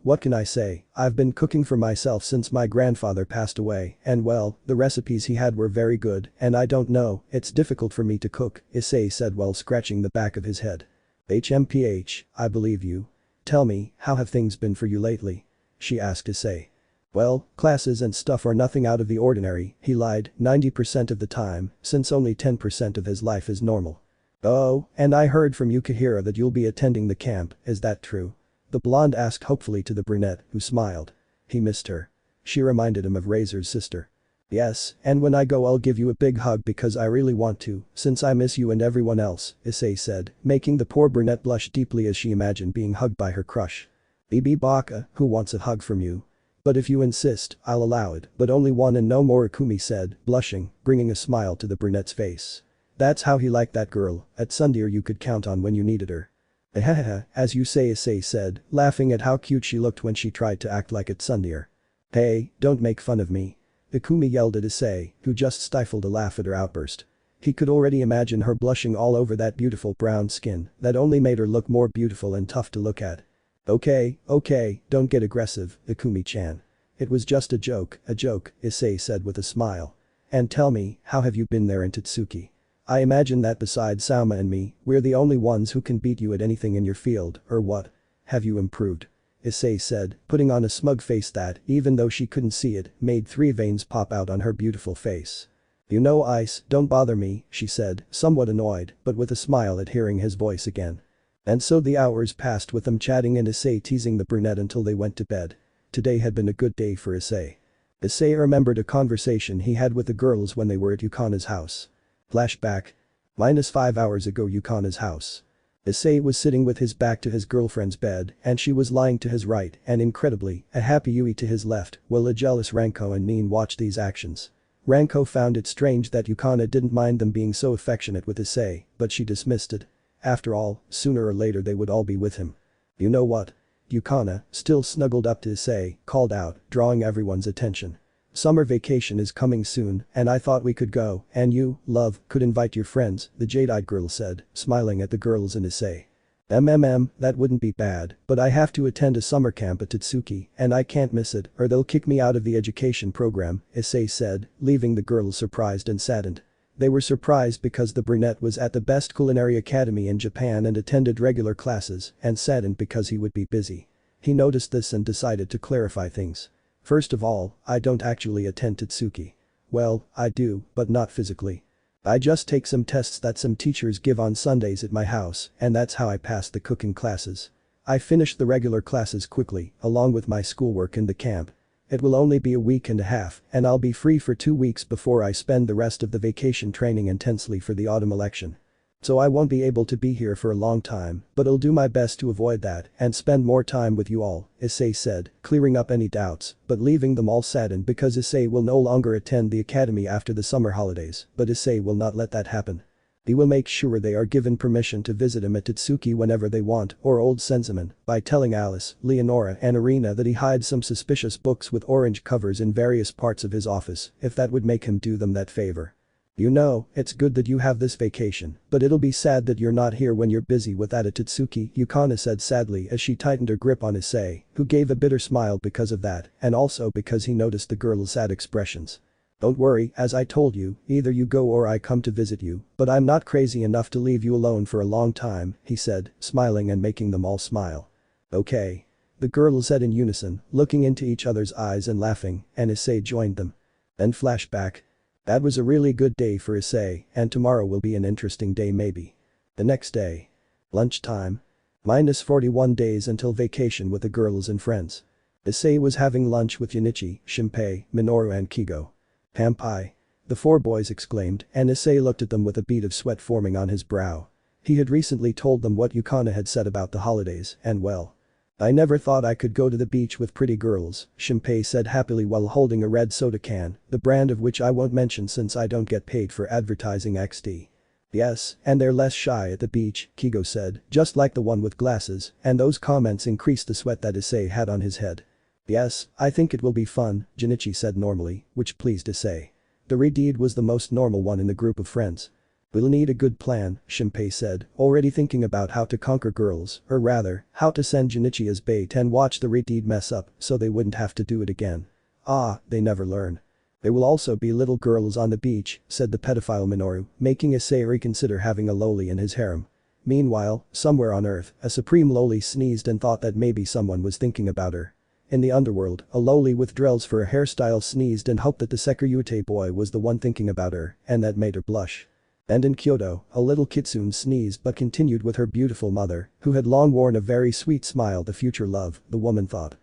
What can I say, I've been cooking for myself since my grandfather passed away, and well, the recipes he had were very good, and I don't know, it's difficult for me to cook, Issei said while scratching the back of his head. HMPH, I believe you. Tell me, how have things been for you lately? She asked Issei. Well, classes and stuff are nothing out of the ordinary, he lied, 90% of the time, since only 10% of his life is normal. Oh, and I heard from Yukihira that you'll be attending the camp, is that true? The blonde asked hopefully to the brunette, who smiled. He missed her. She reminded him of Razor's sister. Yes, and when I go I'll give you a big hug because I really want to, since I miss you and everyone else, Issei said, making the poor brunette blush deeply as she imagined being hugged by her crush. Bibi Baka, who wants a hug from you? But if you insist, I'll allow it, but only one and no more, Ikumi said, blushing, bringing a smile to the brunette's face. That's how he liked that girl, a tsundere you could count on when you needed her. As you say, Issei said, laughing at how cute she looked when she tried to act like a tsundere. Hey, don't make fun of me. Ikumi yelled at Issei, who just stifled a laugh at her outburst. He could already imagine her blushing all over that beautiful brown skin that only made her look more beautiful and tough to look at. Okay, don't get aggressive, Ikumi-chan. It was just a joke, Issei said with a smile. And tell me, how have you been there in Tatsuki? I imagine that besides Sauma and me, we're the only ones who can beat you at anything in your field, or what? Have you improved? Issei said, putting on a smug face that, even though she couldn't see it, made 3 veins pop out on her beautiful face. You know, Ice, don't bother me, she said, somewhat annoyed, but with a smile at hearing his voice again. And so the hours passed with them chatting and Issei teasing the brunette until they went to bed. Today had been a good day for Issei. Issei remembered a conversation he had with the girls when they were at Yukana's house. Flashback. -5 hours ago, Yukana's house. Issei was sitting with his back to his girlfriend's bed and she was lying to his right and incredibly, a happy Yui to his left while a jealous Ranko and Nin watched these actions. Ranko found it strange that Yukana didn't mind them being so affectionate with Issei, but she dismissed it. After all, sooner or later they would all be with him. You know what? Yukana, still snuggled up to Issei, called out, drawing everyone's attention. Summer vacation is coming soon and I thought we could go and you, love, could invite your friends, the jade-eyed girl said, smiling at the girls and Issei. That wouldn't be bad, but I have to attend a summer camp at Tatsuki and I can't miss it or they'll kick me out of the education program, Issei said, leaving the girls surprised and saddened. They were surprised because the brunette was at the best culinary academy in Japan and attended regular classes, and saddened because he would be busy. He noticed this and decided to clarify things. First of all, I don't actually attend Tatsuki. Well, I do, but not physically. I just take some tests that some teachers give on Sundays at my house and that's how I pass the cooking classes. I finish the regular classes quickly, along with my schoolwork in the camp. It will only be a week and a half and I'll be free for 2 weeks before I spend the rest of the vacation training intensely for the autumn election. So I won't be able to be here for a long time, but I'll do my best to avoid that and spend more time with you all, Issei said, clearing up any doubts, but leaving them all saddened because Issei will no longer attend the academy after the summer holidays, but Issei will not let that happen. He will make sure they are given permission to visit him at Tatsuki whenever they want or old Senzaman by telling Alice, Leonora and Irina that he hides some suspicious books with orange covers in various parts of his office if that would make him do them that favor. You know, it's good that you have this vacation, but it'll be sad that you're not here when you're busy with that at Tatsuki, Yukana said sadly as she tightened her grip on Issei, who gave a bitter smile because of that and also because he noticed the girl's sad expressions. Don't worry, as I told you, either you go or I come to visit you, but I'm not crazy enough to leave you alone for a long time, he said, smiling and making them all smile. Okay. The girls said in unison, looking into each other's eyes and laughing, and Issei joined them. Then flashback. That was a really good day for Issei, and tomorrow will be an interesting day maybe. The next day. Lunchtime. Minus 41 days until vacation with the girls and friends. Issei was having lunch with Junichi, Shinpei, Minoru and Kigo. Hampai. The four boys exclaimed, and Issei looked at them with a bead of sweat forming on his brow. He had recently told them what Yukana had said about the holidays, and well. I never thought I could go to the beach with pretty girls, Shinpei said happily while holding a red soda can, the brand of which I won't mention since I don't get paid for advertising XD. Yes, and they're less shy at the beach, Kigo said, just like the one with glasses, and those comments increased the sweat that Issei had on his head. Yes, I think it will be fun, Junichi said normally, which pleased Issei. The redeed was the most normal one in the group of friends. We'll need a good plan, Shinpei said, already thinking about how to conquer girls, or rather, how to send Junichi as bait and watch the redeed mess up so they wouldn't have to do it again. Ah, they never learn. There will also be little girls on the beach, said the pedophile Minoru, making Issei reconsider having a loli in his harem. Meanwhile, somewhere on Earth, a supreme loli sneezed and thought that maybe someone was thinking about her. In the underworld, a loli with drills for a hairstyle sneezed and hoped that the Sekiryuutei boy was the one thinking about her, and that made her blush. And in Kyoto, a little kitsune sneezed but continued with her beautiful mother, who had long worn a very sweet smile. The future love, the woman thought.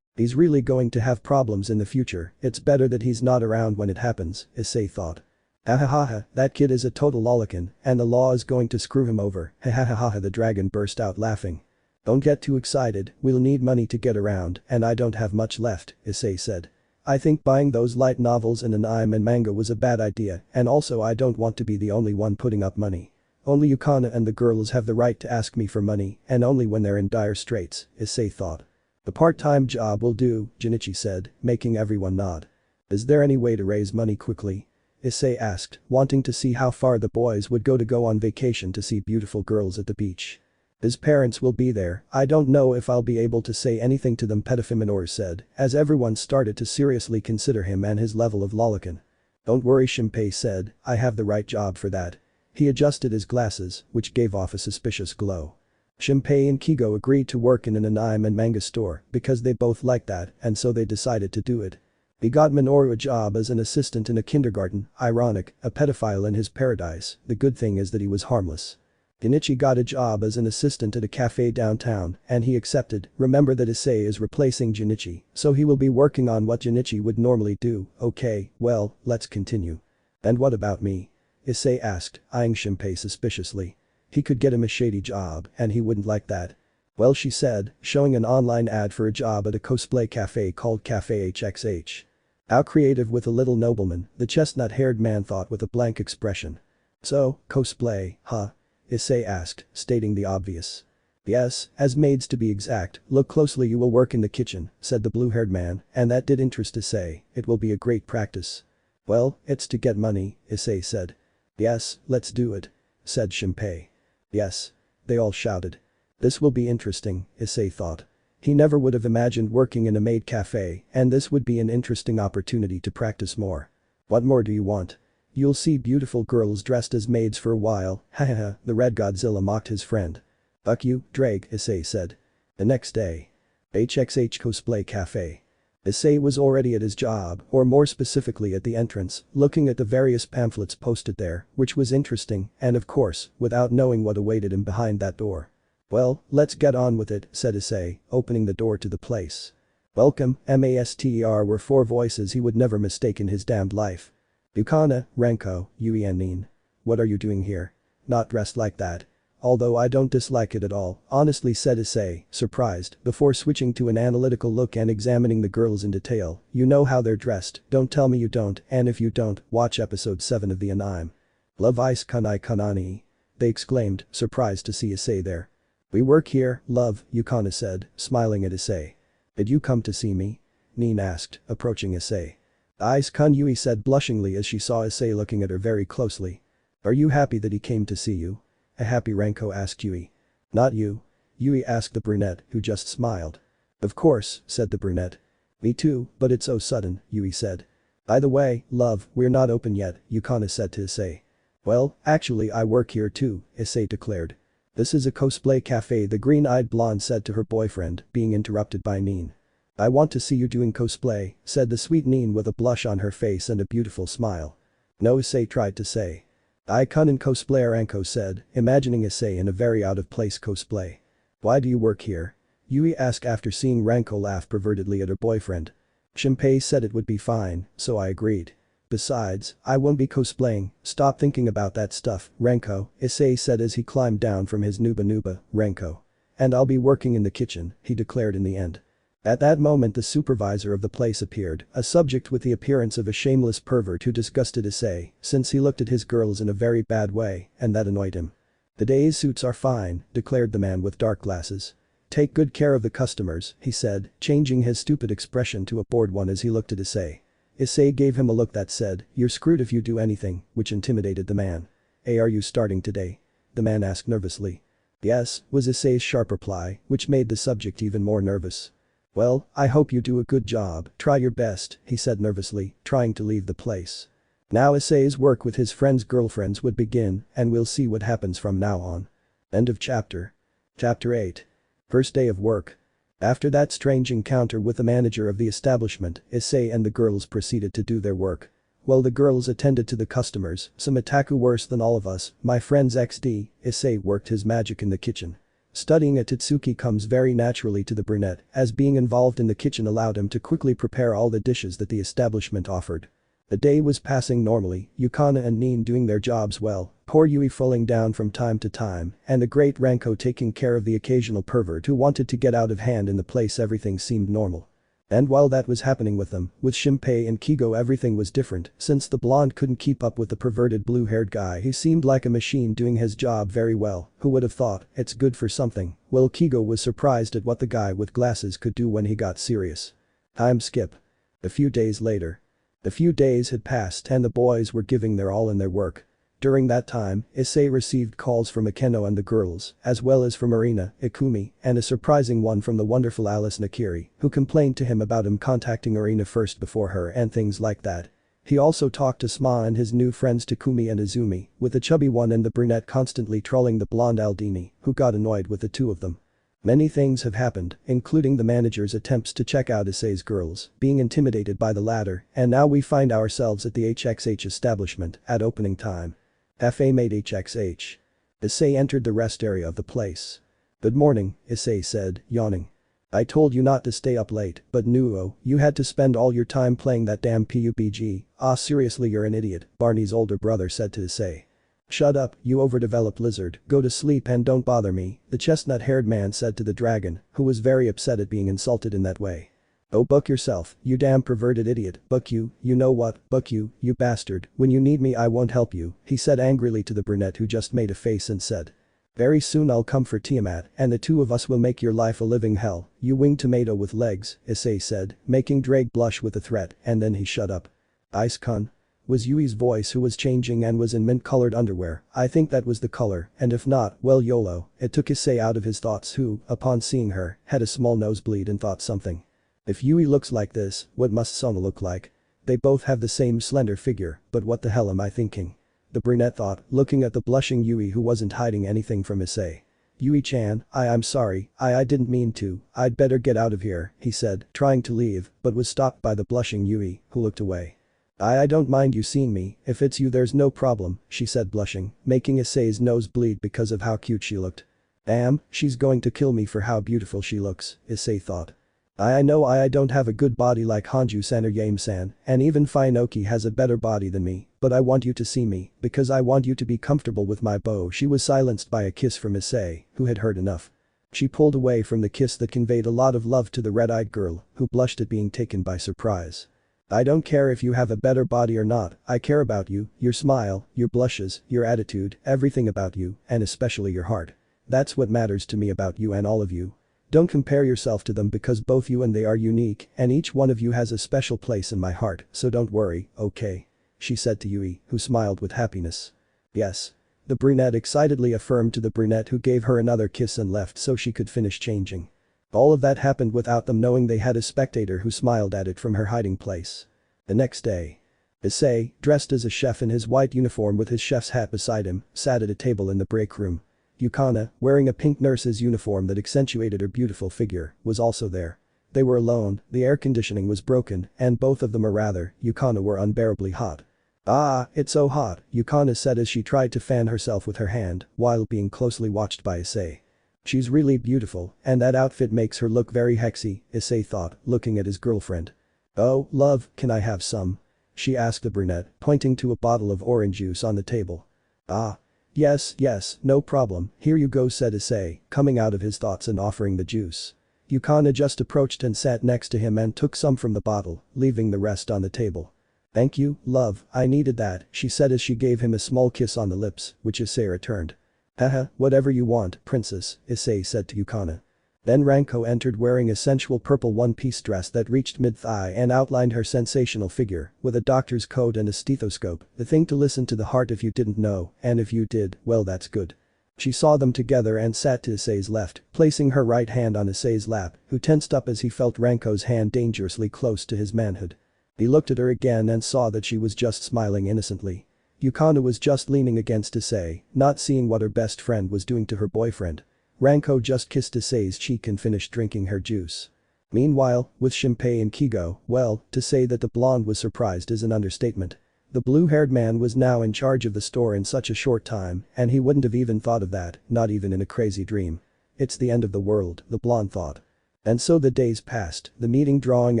He's really going to have problems in the future, it's better that he's not around when it happens, Issei thought. Hahaha, that kid is a total lolican, and the law is going to screw him over, hahaha the dragon burst out laughing. Don't get too excited, we'll need money to get around, and I don't have much left, Issei said. I think buying those light novels and an anime and manga was a bad idea, and also I don't want to be the only one putting up money. Only Yukana and the girls have the right to ask me for money, and only when they're in dire straits, Issei thought. The part-time job will do, Junichi said, making everyone nod. Is there any way to raise money quickly? Issei asked, wanting to see how far the boys would go on vacation to see beautiful girls at the beach. His parents will be there, I don't know if I'll be able to say anything to them, Pedophiminor said, as everyone started to seriously consider him and his level of lolican. Don't worry, Shinpei said, I have the right job for that. He adjusted his glasses, which gave off a suspicious glow. Shinpei and Kigo agreed to work in an anime and manga store because they both liked that, and so they decided to do it. He got Minoru a job as an assistant in a kindergarten, ironic, a pedophile in his paradise, the good thing is that he was harmless. Junichi got a job as an assistant at a cafe downtown, and he accepted. Remember that Issei is replacing Junichi, so he will be working on what Junichi would normally do. Okay, well, let's continue. And what about me? Issei asked, eyeing Shinpei suspiciously. He could get him a shady job, and he wouldn't like that. Well, she said, showing an online ad for a job at a cosplay cafe called Cafe HXH. How creative with a little nobleman, the chestnut-haired man thought with a blank expression. So, cosplay, huh? Issei asked, stating the obvious. Yes, as maids to be exact, look closely, you will work in the kitchen, said the blue-haired man, and that did interest Issei, it will be a great practice. Well, it's to get money, Issei said. Yes, let's do it, said Shinpei. Yes. They all shouted. This will be interesting, Issei thought. He never would have imagined working in a maid cafe, and this would be an interesting opportunity to practice more. What more do you want? You'll see beautiful girls dressed as maids for a while, hahaha, the red Godzilla mocked his friend. Fuck you, Drake, Issei said. The next day. HXH Cosplay Cafe. Issei was already at his job, or more specifically at the entrance, looking at the various pamphlets posted there, which was interesting, and of course, without knowing what awaited him behind that door. Well, let's get on with it, said Issei, opening the door to the place. Welcome, Master were four voices he would never mistake in his damned life. Yukana, Renko, Yui and Nin. What are you doing here? Not dressed like that. Although I don't dislike it at all, honestly, said Issei, surprised, before switching to an analytical look and examining the girls in detail. You know how they're dressed, don't tell me you don't, and if you don't, watch episode 7 of the anime. Love Ice Kanai Kanani. They exclaimed, surprised to see Issei there. We work here, love, Yukana said, smiling at Issei. Did you come to see me? Nin asked, approaching Issei. Ice-kun, Yui said blushingly as she saw Issei looking at her very closely. Are you happy that he came to see you? A happy, Renko asked Yui. Not you. Yui asked the brunette, who just smiled. Of course, said the brunette. Me too, but it's so sudden, Yui said. By the way, love, we're not open yet, Yukana said to Issei. Well, actually I work here too, Issei declared. This is a cosplay cafe, the green-eyed blonde said to her boyfriend, being interrupted by Nin. I want to see you doing cosplay, said the sweet Nin with a blush on her face and a beautiful smile. No, Issei tried to say. I couldn't cosplay, Aranko said, imagining Issei in a very out-of-place cosplay. Why do you work here? Yui asked after seeing Ranko laugh pervertedly at her boyfriend. Shinpei said it would be fine, so I agreed. Besides, I won't be cosplaying, stop thinking about that stuff, Ranko, Issei said as he climbed down from his nuba, Ranko. And I'll be working in the kitchen, he declared in the end. At that moment the supervisor of the place appeared, a subject with the appearance of a shameless pervert who disgusted Issei, since he looked at his girls in a very bad way, and that annoyed him. The day's suits are fine, declared the man with dark glasses. Take good care of the customers, he said, changing his stupid expression to a bored one as he looked at Issei. Issei gave him a look that said, you're screwed if you do anything, which intimidated the man. Hey, are you starting today? The man asked nervously. Yes, was Issei's sharp reply, which made the subject even more nervous. Well, I hope you do a good job, try your best, he said nervously, trying to leave the place. Now Issei's work with his friends' girlfriends would begin, and we'll see what happens from now on. End of chapter. Chapter 8. First day of work. After that strange encounter with the manager of the establishment, Issei and the girls proceeded to do their work. While the girls attended to the customers, some otaku worse than all of us, my friends XD, Issei worked his magic in the kitchen. Studying at Totsuki comes very naturally to the brunette, as being involved in the kitchen allowed him to quickly prepare all the dishes that the establishment offered. The day was passing normally, Yukana and Nin doing their jobs well, poor Yui falling down from time to time, and the great Ranko taking care of the occasional pervert who wanted to get out of hand in the place. Everything seemed normal. And while that was happening with them, with Shinpei and Kigo everything was different, since the blonde couldn't keep up with the perverted blue-haired guy. He seemed like a machine doing his job very well, who would have thought, it's good for something, well Kigo was surprised at what the guy with glasses could do when he got serious. Time skip. A few days later. A few days had passed and the boys were giving their all in their work. During that time, Issei received calls from Akeno and the girls, as well as from Arina, Ikumi, and a surprising one from the wonderful Alice Nakiri, who complained to him about him contacting Arina first before her and things like that. He also talked to Sma and his new friends Takumi and Izumi, with the chubby one and the brunette constantly trolling the blonde Aldini, who got annoyed with the two of them. Many things have happened, including the manager's attempts to check out Issei's girls, being intimidated by the latter, and now we find ourselves at the HXH establishment at opening time. FA made HXH. Issei entered the rest area of the place. Good morning, Issei said, yawning. I told you not to stay up late, but Nuo, you had to spend all your time playing that damn PUBG. Ah seriously you're an idiot, Barney's older brother said to Issei. Shut up, you overdeveloped lizard, go to sleep and don't bother me, the chestnut-haired man said to the dragon, who was very upset at being insulted in that way. Oh buck yourself, you damn perverted idiot, buck you know what, buck you bastard, when you need me I won't help you, he said angrily to the brunette who just made a face and said. Very soon I'll come for Tiamat and the two of us will make your life a living hell, you winged tomato with legs, Issei said, making Drake blush with a threat, and then he shut up. Ice kun. Was Yui's voice who was changing and was in mint-colored underwear. I think that was the color, and if not, well YOLO, it took Issei out of his thoughts who, upon seeing her, had a small nosebleed and thought something. If Yui looks like this, what must Sona look like? They both have the same slender figure, but what the hell am I thinking? The brunette thought, looking at the blushing Yui who wasn't hiding anything from Issei. Yui-chan, I'm sorry, I didn't mean to, I'd better get out of here, he said, trying to leave, but was stopped by the blushing Yui, who looked away. I don't mind you seeing me, if it's you there's no problem, she said blushing, making Issei's nose bleed because of how cute she looked. Damn, she's going to kill me for how beautiful she looks, Issei thought. I know I don't have a good body like Hanju-san or Yame-san, and even Finoki has a better body than me, but I want you to see me, because I want you to be comfortable with my bow. She was silenced by a kiss from Issei, who had heard enough. She pulled away from the kiss that conveyed a lot of love to the red-eyed girl, who blushed at being taken by surprise. I don't care if you have a better body or not, I care about you, your smile, your blushes, your attitude, everything about you, and especially your heart. That's what matters to me about you and all of you. Don't compare yourself to them because both you and they are unique and each one of you has a special place in my heart, so don't worry, okay? She said to Yui, who smiled with happiness. Yes. The brunette excitedly affirmed to the brunette who gave her another kiss and left so she could finish changing. All of that happened without them knowing they had a spectator who smiled at it from her hiding place. The next day. Issei, dressed as a chef in his white uniform with his chef's hat beside him, sat at a table in the break room. Yukana, wearing a pink nurse's uniform that accentuated her beautiful figure, was also there. They were alone, the air conditioning was broken, and both of them or rather, Yukana were unbearably hot. "Ah, it's so hot," Yukana said as she tried to fan herself with her hand, while being closely watched by Issei. "She's really beautiful, and that outfit makes her look very sexy," Issei thought, looking at his girlfriend. "Oh, love, can I have some?" she asked the brunette, pointing to a bottle of orange juice on the table. "Ah. Yes, no problem, here you go," said Issei, coming out of his thoughts and offering the juice. Yukana just approached and sat next to him and took some from the bottle, leaving the rest on the table. "Thank you, love, I needed that," she said as she gave him a small kiss on the lips, which Issei returned. "Haha, whatever you want, princess," Issei said to Yukana. Then Ranko entered wearing a sensual purple one-piece dress that reached mid-thigh and outlined her sensational figure, with a doctor's coat and a stethoscope, the thing to listen to the heart if you didn't know, and if you did, well that's good. She saw them together and sat to Issei's left, placing her right hand on Issei's lap, who tensed up as he felt Ranko's hand dangerously close to his manhood. He looked at her again and saw that she was just smiling innocently. Yukana was just leaning against Issei, not seeing what her best friend was doing to her boyfriend. Ranko just kissed Issei's cheek and finished drinking her juice. Meanwhile, with Shinpei and Kigo, well, to say that the blonde was surprised is an understatement. The blue-haired man was now in charge of the store in such a short time, and he wouldn't have even thought of that, not even in a crazy dream. It's the end of the world, the blonde thought. And so the days passed, the meeting drawing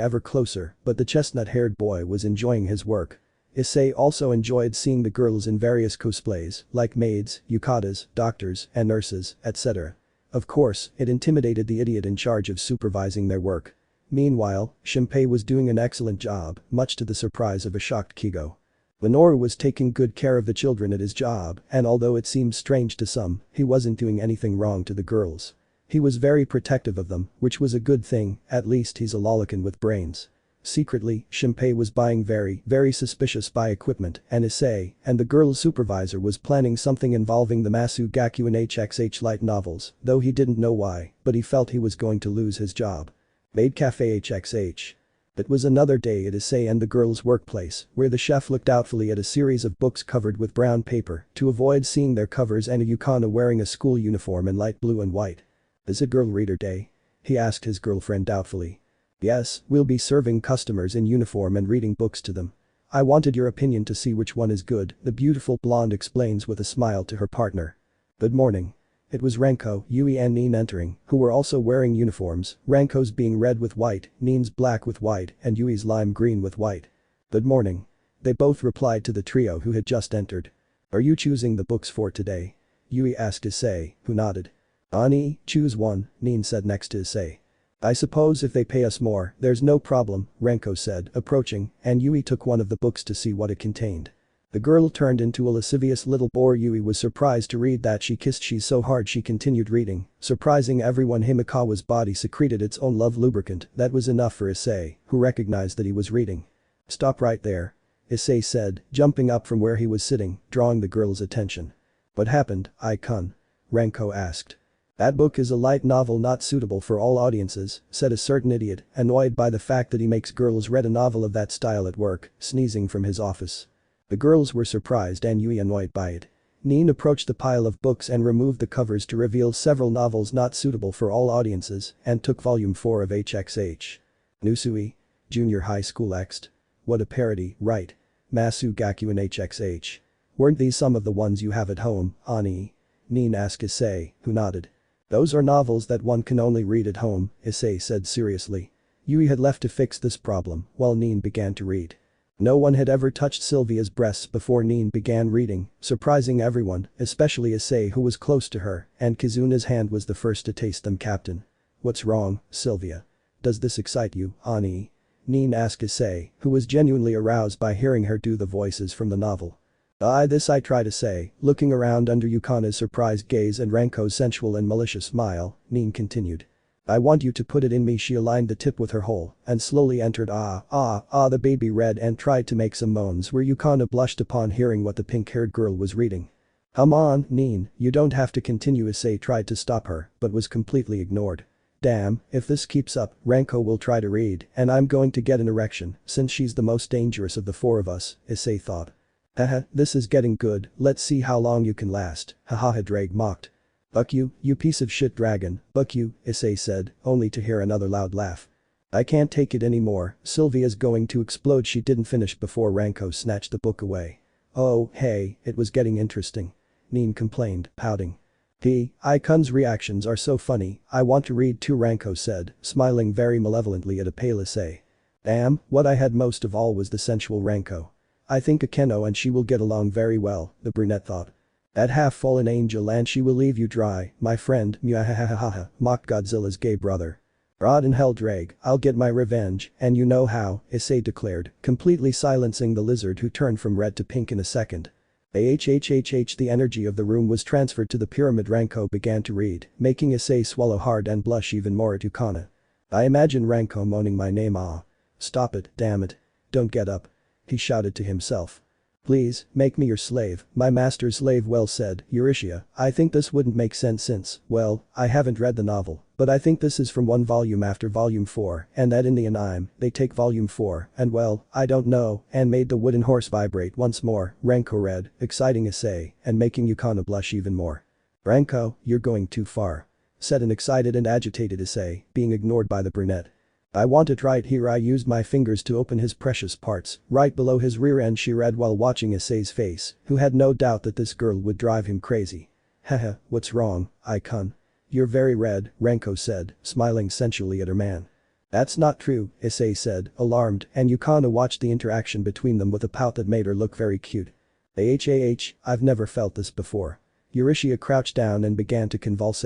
ever closer, but the chestnut-haired boy was enjoying his work. Issei also enjoyed seeing the girls in various cosplays, like maids, yukatas, doctors, and nurses, etc. Of course, it intimidated the idiot in charge of supervising their work. Meanwhile, Shinpei was doing an excellent job, much to the surprise of a shocked Kigo. Minoru was taking good care of the children at his job, and although it seemed strange to some, he wasn't doing anything wrong to the girls. He was very protective of them, which was a good thing, at least he's a lolican with brains. Secretly, Shinpei was buying very suspicious spy equipment, and Issei and the girl's supervisor was planning something involving the Massacre and HXH light novels, though he didn't know why, but he felt he was going to lose his job. Maid Cafe HXH. It was another day at Issei and the girl's workplace, where the chef looked doubtfully at a series of books covered with brown paper to avoid seeing their covers and a Yukana wearing a school uniform in light blue and white. "Is it girl reader day?" he asked his girlfriend doubtfully. "Yes, we'll be serving customers in uniform and reading books to them. I wanted your opinion to see which one is good," the beautiful blonde explains with a smile to her partner. "Good morning." It was Ranko, Yui and Nin entering, who were also wearing uniforms, Ranko's being red with white, Nin's black with white, and Yui's lime green with white. "Good morning." They both replied to the trio who had just entered. "Are you choosing the books for today?" Yui asked Issei, who nodded. "Ani, choose one," Nin said next to Issei. "I suppose if they pay us more, there's no problem," Ranko said, approaching, and Yui took one of the books to see what it contained. The girl turned into a lascivious little boar. Yui was surprised to read that she kissed she so hard she continued reading, surprising everyone. Himikawa's body secreted its own love lubricant, that was enough for Issei, who recognized that he was reading. "Stop right there," Issei said, jumping up from where he was sitting, drawing the girl's attention. "What happened, Aikun?" Ranko asked. "That book is a light novel not suitable for all audiences," said a certain idiot, annoyed by the fact that he makes girls read a novel of that style at work, sneezing from his office. The girls were surprised and Yui annoyed by it. Nin approached the pile of books and removed the covers to reveal several novels not suitable for all audiences and took volume 4 of HXH. Nusui? Junior High School X? What a parody, right? Masu Gaku and HXH. Weren't these some of the ones you have at home, Ani? Nin asked Issei, who nodded. "Those are novels that one can only read at home," Issei said seriously. Yui had left to fix this problem while Nin began to read. No one had ever touched Sylvia's breasts before Nin began reading, surprising everyone, especially Issei who was close to her, and Kizuna's hand was the first to taste them. "Captain. What's wrong, Sylvia? Does this excite you, Ani?" Nin asked Issei, who was genuinely aroused by hearing her do the voices from the novel. This I try to say," looking around under Yukana's surprised gaze and Ranko's sensual and malicious smile, Nin continued. "I want you to put it in me." She aligned the tip with her hole and slowly entered the baby read and tried to make some moans where Yukana blushed upon hearing what the pink-haired girl was reading. "Come on, Nin, you don't have to continue." Issei tried to stop her but was completely ignored. Damn, if this keeps up, Ranko will try to read, and I'm going to get an erection, since she's the most dangerous of the four of us, Issei thought. Haha, this is getting good, let's see how long you can last, haha Drake mocked. Buck you piece of shit dragon, buck you, Issei said, only to hear another loud laugh. I can't take it anymore, Sylvia's going to explode. She didn't finish before Ranko snatched the book away. Oh, hey, it was getting interesting. Neen complained, pouting. Icon's reactions are so funny, I want to read too, Ranko said, smiling very malevolently at a pale Issei. Damn, what I had most of all was the sensual Ranko. I think Akeno and she will get along very well, the brunette thought. That half-fallen angel, and she will leave you dry, my friend, muahahaha, mocked Godzilla's gay brother. Rod in hell Drake, I'll get my revenge, and you know how, Issei declared, completely silencing the lizard who turned from red to pink in a second. The energy of the room was transferred to the pyramid. Ranko began to read, making Issei swallow hard and blush even more at Yukana. I imagine Ranko moaning my name. Ah. Stop it, damn it. Don't get up. He shouted to himself. Please, make me your slave, my master's slave. Well said, Eurytia, I think this wouldn't make sense since, well, I haven't read the novel, but I think this is from one volume after volume 4, and that in the anime, they take volume 4, and well, I don't know, and made the wooden horse vibrate once more, Ranko read, exciting Issei, and making Yukana blush even more. Ranko, you're going too far. Said an excited and agitated Issei, being ignored by the brunette. I want it right here. I used my fingers to open his precious parts, right below his rear end, she read while watching Issei's face, who had no doubt that this girl would drive him crazy. Haha, what's wrong, Icon? You're very red, Ranko said, smiling sensually at her man. That's not true, Issei said, alarmed, and Yukana watched the interaction between them with a pout that made her look very cute. I've never felt this before. Eurytia crouched down and began to convulse.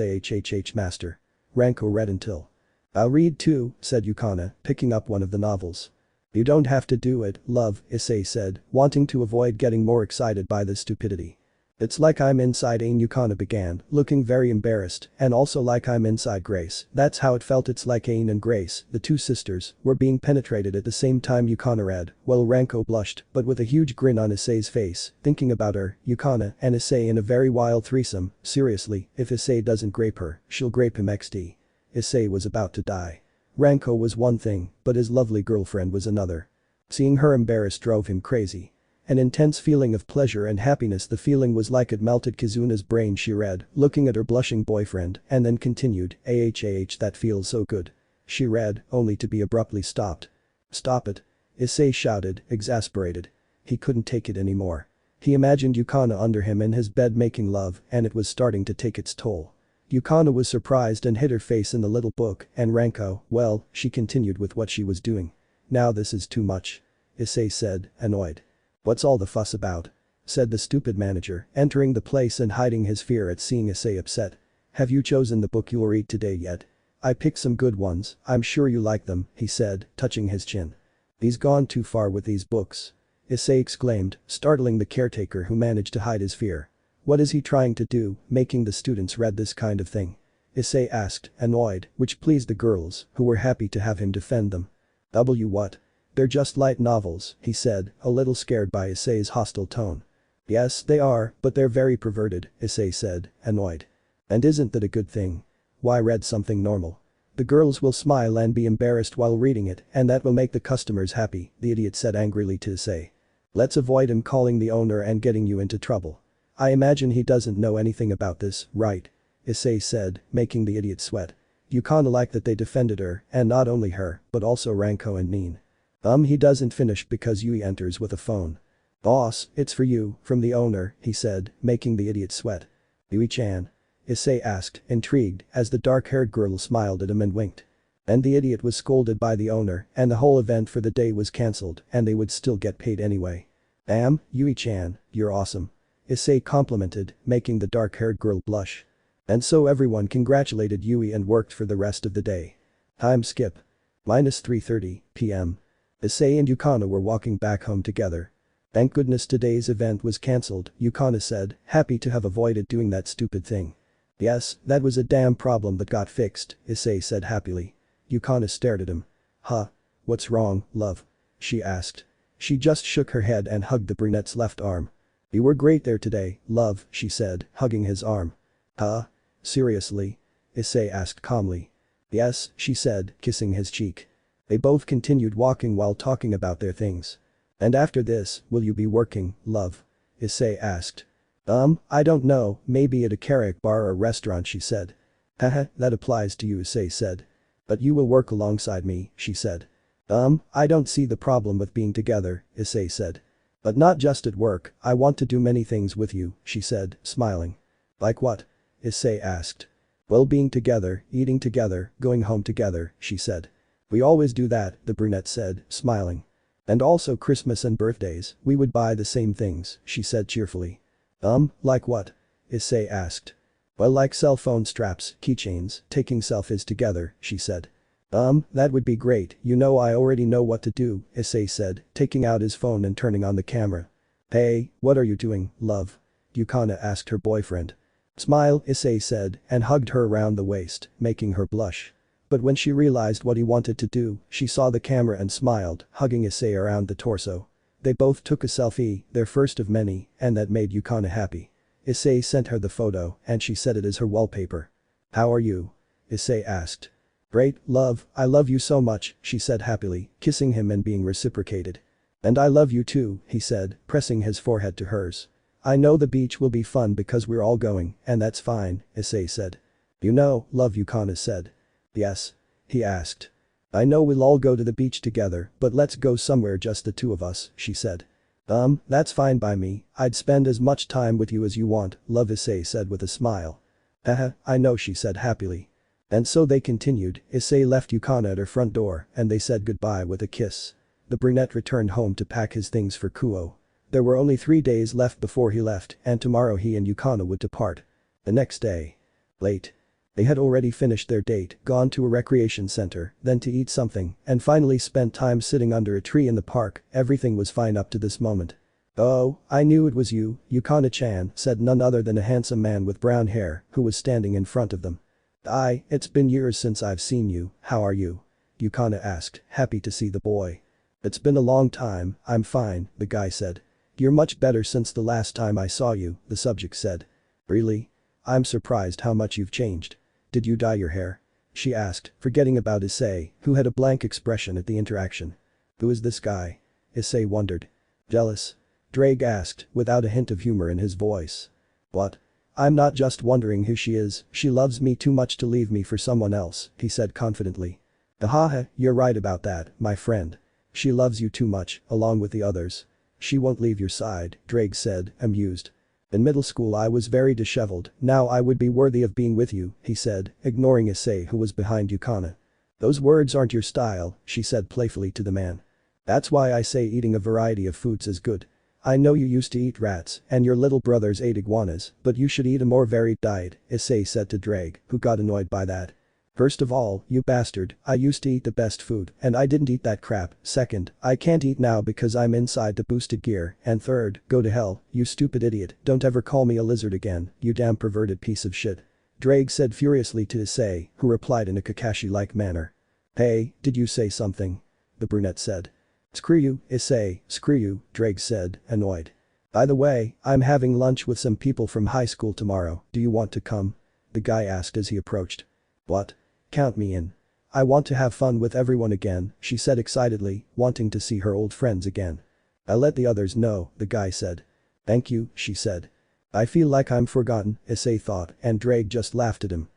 Master. Ranko read until. I'll read too, said Yukana, picking up one of the novels. You don't have to do it, love, Issei said, wanting to avoid getting more excited by this stupidity. It's like I'm inside Ain, Yukana began, looking very embarrassed, and also like I'm inside Grace. That's how it felt. It's like Ain and Grace, the two sisters, were being penetrated at the same time, Yukana read, while Ranko blushed, but with a huge grin on Issei's face, thinking about her, Yukana, and Issei in a very wild threesome. Seriously, if Issei doesn't grape her, she'll grape him. Issei was about to die. Ranko was one thing, but his lovely girlfriend was another. Seeing her embarrassed drove him crazy. An intense feeling of pleasure and happiness. The feeling was like it melted Kizuna's brain, she read, looking at her blushing boyfriend, and then continued, that feels so good. She read, only to be abruptly stopped. Stop it. Issei shouted, exasperated. He couldn't take it anymore. He imagined Yukana under him in his bed making love, and it was starting to take its toll. Yukana was surprised and hid her face in the little book, and Ranko, well, she continued with what she was doing. Now this is too much. Issei said, annoyed. What's all the fuss about? Said the stupid manager, entering the place and hiding his fear at seeing Issei upset. Have you chosen the book you'll read today yet? I picked some good ones, I'm sure you like them, he said, touching his chin. He's gone too far with these books. Issei exclaimed, startling the caretaker who managed to hide his fear. What is he trying to do, making the students read this kind of thing? Issei asked, annoyed, which pleased the girls, who were happy to have him defend them. What? They're just light novels, he said, a little scared by Issei's hostile tone. Yes, they are, but they're very perverted, Issei said, annoyed. And isn't that a good thing? Why read something normal? The girls will smile and be embarrassed while reading it, and that will make the customers happy, the idiot said angrily to Issei. Let's avoid him calling the owner and getting you into trouble. I imagine he doesn't know anything about this, right? Issei said, making the idiot sweat. Yukana liked that they defended her, and not only her, but also Ranko and Neen. He doesn't finish because Yui enters with a phone. Boss, it's for you, from the owner, he said, making the idiot sweat. Yui-chan? Issei asked, intrigued, as the dark-haired girl smiled at him and winked. And the idiot was scolded by the owner, and the whole event for the day was cancelled, and they would still get paid anyway. Yui-chan, you're awesome. Issei complimented, making the dark-haired girl blush. And so everyone congratulated Yui and worked for the rest of the day. Time skip. -3:30 p.m. Issei and Yukana were walking back home together. Thank goodness today's event was cancelled, Yukana said, happy to have avoided doing that stupid thing. Yes, that was a damn problem that got fixed, Issei said happily. Yukana stared at him. Huh? What's wrong, love? She asked. She just shook her head and hugged the brunette's left arm. You were great there today, love, she said, hugging his arm. Huh? Seriously? Issei asked calmly. Yes, she said, kissing his cheek. They both continued walking while talking about their things. And after this, will you be working, love? Issei asked. I don't know, maybe at a karaoke bar or restaurant, she said. Haha, that applies to you, Issei said. But you will work alongside me, she said. I don't see the problem with being together, Issei said. But not just at work, I want to do many things with you, she said, smiling. Like what? Issei asked. Well, being together, eating together, going home together, she said. We always do that, the brunette said, smiling. And also Christmas and birthdays, we would buy the same things, she said cheerfully. Like what? Issei asked. Well, like cell phone straps, keychains, taking selfies together, she said. That would be great, you know I already know what to do, Issei said, taking out his phone and turning on the camera. Hey, what are you doing, love? Yukana asked her boyfriend. Smile, Issei said, and hugged her around the waist, making her blush. But when she realized what he wanted to do, she saw the camera and smiled, hugging Issei around the torso. They both took a selfie, their first of many, and that made Yukana happy. Issei sent her the photo, and she set it as her wallpaper. How are you? Issei asked. Great, love, I love you so much, she said happily, kissing him and being reciprocated. And I love you too, he said, pressing his forehead to hers. I know the beach will be fun because we're all going, and that's fine, Issei said. You know, love, Yukana said. Yes? He asked. I know we'll all go to the beach together, but let's go somewhere just the two of us, she said. That's fine by me, I'd spend as much time with you as you want, love, Issei said with a smile. Haha, I know, she said happily. And so they continued, Issei left Yukana at her front door, and they said goodbye with a kiss. The brunette returned home to pack his things for Kuo. There were only 3 days left before he left, and tomorrow he and Yukana would depart. The next day. Late. They had already finished their date, gone to a recreation center, then to eat something, and finally spent time sitting under a tree in the park. Everything was fine up to this moment. Oh, I knew it was you, Yukana-chan, said none other than a handsome man with brown hair, who was standing in front of them. It's been years since I've seen you, how are you? Yukana asked, happy to see the boy. It's been a long time, I'm fine, the guy said. You're much better since the last time I saw you, the subject said. Really? I'm surprised how much you've changed. Did you dye your hair? She asked, forgetting about Issei, who had a blank expression at the interaction. Who is this guy? Issei wondered. Jealous? Drake asked, without a hint of humor in his voice. What? I'm not just wondering who she is, she loves me too much to leave me for someone else, he said confidently. Haha, you're right about that, my friend. She loves you too much, along with the others. She won't leave your side, Drake said, amused. In middle school I was very disheveled, now I would be worthy of being with you, he said, ignoring Issei who was behind Yukana. Those words aren't your style, she said playfully to the man. That's why I say eating a variety of foods is good. I know you used to eat rats, and your little brothers ate iguanas, but you should eat a more varied diet, Issei said to Drake, who got annoyed by that. First of all, you bastard, I used to eat the best food, and I didn't eat that crap. Second, I can't eat now because I'm inside the boosted gear, and third, go to hell, you stupid idiot, don't ever call me a lizard again, you damn perverted piece of shit. Drake said furiously to Issei, who replied in a Kakashi-like manner. Hey, did you say something? The brunette said. Screw you, Issei, screw you, Drake said, annoyed. By the way, I'm having lunch with some people from high school tomorrow, do you want to come? The guy asked as he approached. What? Count me in. I want to have fun with everyone again, she said excitedly, wanting to see her old friends again. I'll let the others know, the guy said. Thank you, she said. I feel like I'm forgotten, Issei thought, and Drake just laughed at him.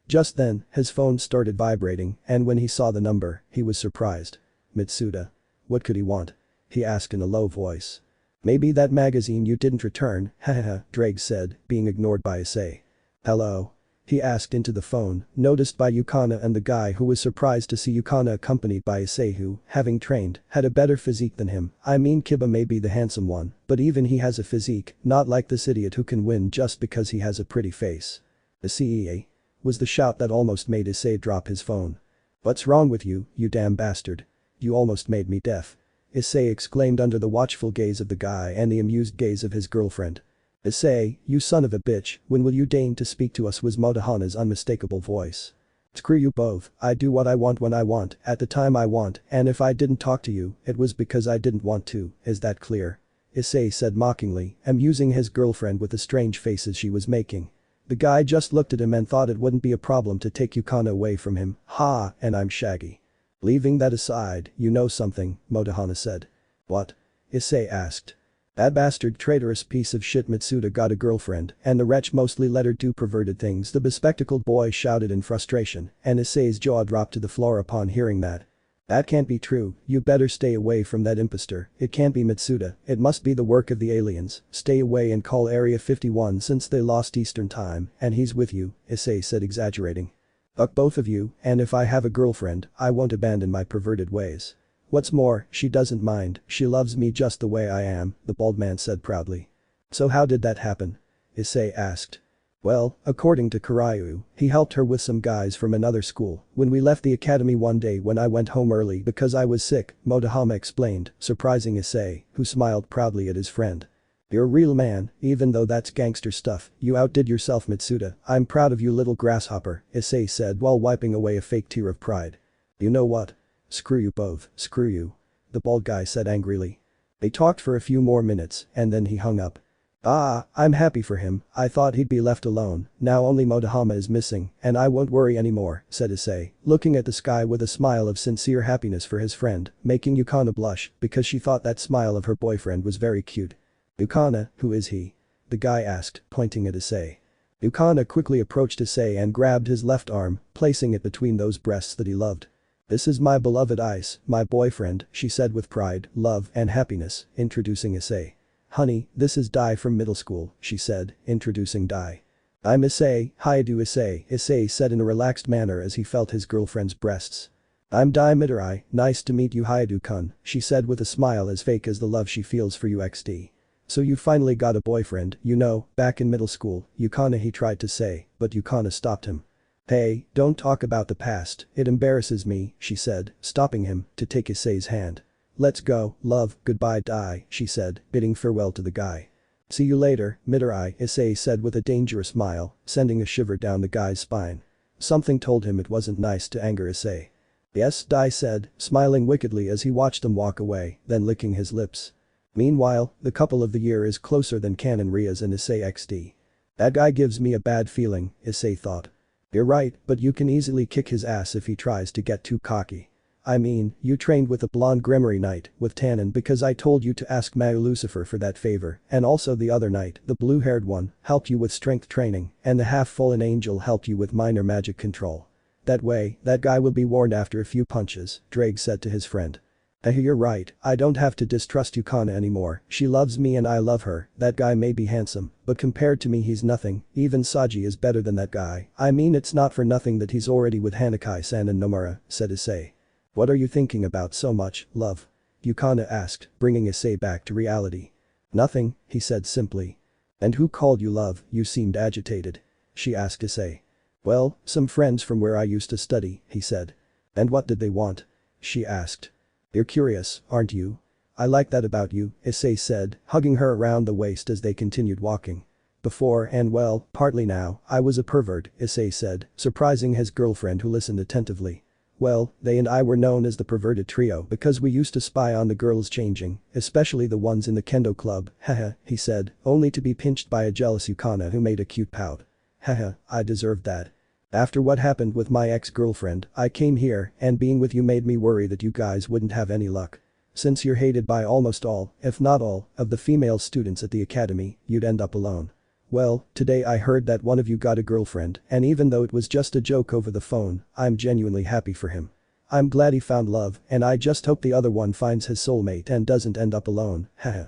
Just then, his phone started vibrating, and when he saw the number, he was surprised. Mitsuda. What could he want? He asked in a low voice. Maybe that magazine you didn't return, hahaha, Drake said, being ignored by Issei. Hello? He asked into the phone, noticed by Yukana and the guy who was surprised to see Yukana accompanied by Issei who, having trained, had a better physique than him. I mean Kiba may be the handsome one, but even he has a physique, not like this idiot who can win just because he has a pretty face. Issei? Was the shout that almost made Issei drop his phone. What's wrong with you, you damn bastard? You almost made me deaf. Issei exclaimed under the watchful gaze of the guy and the amused gaze of his girlfriend. Issei, you son of a bitch, when will you deign to speak to us, was Motohana's unmistakable voice. Screw you both, I do what I want when I want, at the time I want, and if I didn't talk to you, it was because I didn't want to, is that clear? Issei said mockingly, amusing his girlfriend with the strange faces she was making. The guy just looked at him and thought it wouldn't be a problem to take Yukana away from him. Ha, and I'm Shaggy. Leaving that aside, you know something, Motohana said. What? Issei asked. That bastard traitorous piece of shit Mitsuda got a girlfriend, and the wretch mostly let her do perverted things, the bespectacled boy shouted in frustration, and Issei's jaw dropped to the floor upon hearing that. That can't be true, you better stay away from that impostor, it can't be Mitsuda, it must be the work of the aliens, stay away and call Area 51 since they lost Eastern Time, and he's with you, Issei said exaggerating. Fuck both of you, and if I have a girlfriend, I won't abandon my perverted ways. What's more, she doesn't mind, she loves me just the way I am, the bald man said proudly. So how did that happen? Issei asked. Well, according to Kiryu, he helped her with some guys from another school when we left the academy one day when I went home early because I was sick, Motohama explained, surprising Issei, who smiled proudly at his friend. You're a real man, even though that's gangster stuff, you outdid yourself Mitsuda, I'm proud of you little grasshopper, Issei said while wiping away a fake tear of pride. You know what? Screw you both, screw you. The bald guy said angrily. They talked for a few more minutes and then he hung up. Ah, I'm happy for him, I thought he'd be left alone, now only Motohama is missing, and I won't worry anymore, said Issei, looking at the sky with a smile of sincere happiness for his friend, making Yukana blush because she thought that smile of her boyfriend was very cute. Yukana, who is he? The guy asked, pointing at Issei. Yukana quickly approached Issei and grabbed his left arm, placing it between those breasts that he loved. This is my beloved Ice, my boyfriend, she said with pride, love, and happiness, introducing Issei. Honey, this is Dai from middle school, she said, introducing Dai. I'm Issei, hi do Issei, Issei said in a relaxed manner as he felt his girlfriend's breasts. I'm Dai Midori, nice to meet you Haidu-kun, she said with a smile as fake as the love she feels for you XD. So you finally got a boyfriend, you know, back in middle school, Yukana he tried to say, but Yukana stopped him. Hey, don't talk about the past, it embarrasses me, she said, stopping him, to take Issei's hand. Let's go, love, goodbye Dai, she said, bidding farewell to the guy. See you later, Midori, Issei said with a dangerous smile, sending a shiver down the guy's spine. Something told him it wasn't nice to anger Issei. Yes, Dai said, smiling wickedly as he watched them walk away, then licking his lips. Meanwhile, the couple of the year is closer than Canon Rias and Issei XD. That guy gives me a bad feeling, Issei thought. You're right, but you can easily kick his ass if he tries to get too cocky. I mean, you trained with a blonde Gremory knight, with Tannen because I told you to ask Mau Lucifer for that favor, and also the other knight, the blue-haired one, helped you with strength training, and the half-fallen angel helped you with minor magic control. That way, that guy will be warned after a few punches, Drake said to his friend. You're right, I don't have to distrust Yukana anymore, she loves me and I love her, that guy may be handsome, but compared to me he's nothing, even Saji is better than that guy, I mean it's not for nothing that he's already with Hanakai-san and Nomura, said Issei. What are you thinking about so much, love? Yukana asked, bringing Issei back to reality. Nothing, he said simply. And who called you love, you seemed agitated. She asked Issei. Well, some friends from where I used to study, he said. And what did they want? She asked. You're curious, aren't you? I like that about you, Issei said, hugging her around the waist as they continued walking. Before and well, partly now, I was a pervert, Issei said, surprising his girlfriend who listened attentively. Well, they and I were known as the perverted trio because we used to spy on the girls changing, especially the ones in the kendo club, haha, he said, only to be pinched by a jealous Yukana who made a cute pout. Haha, I deserved that. After what happened with my ex-girlfriend, I came here and being with you made me worry that you guys wouldn't have any luck. Since you're hated by almost all, if not all, of the female students at the academy, you'd end up alone. Well, today I heard that one of you got a girlfriend and even though it was just a joke over the phone, I'm genuinely happy for him. I'm glad he found love and I just hope the other one finds his soulmate and doesn't end up alone, haha.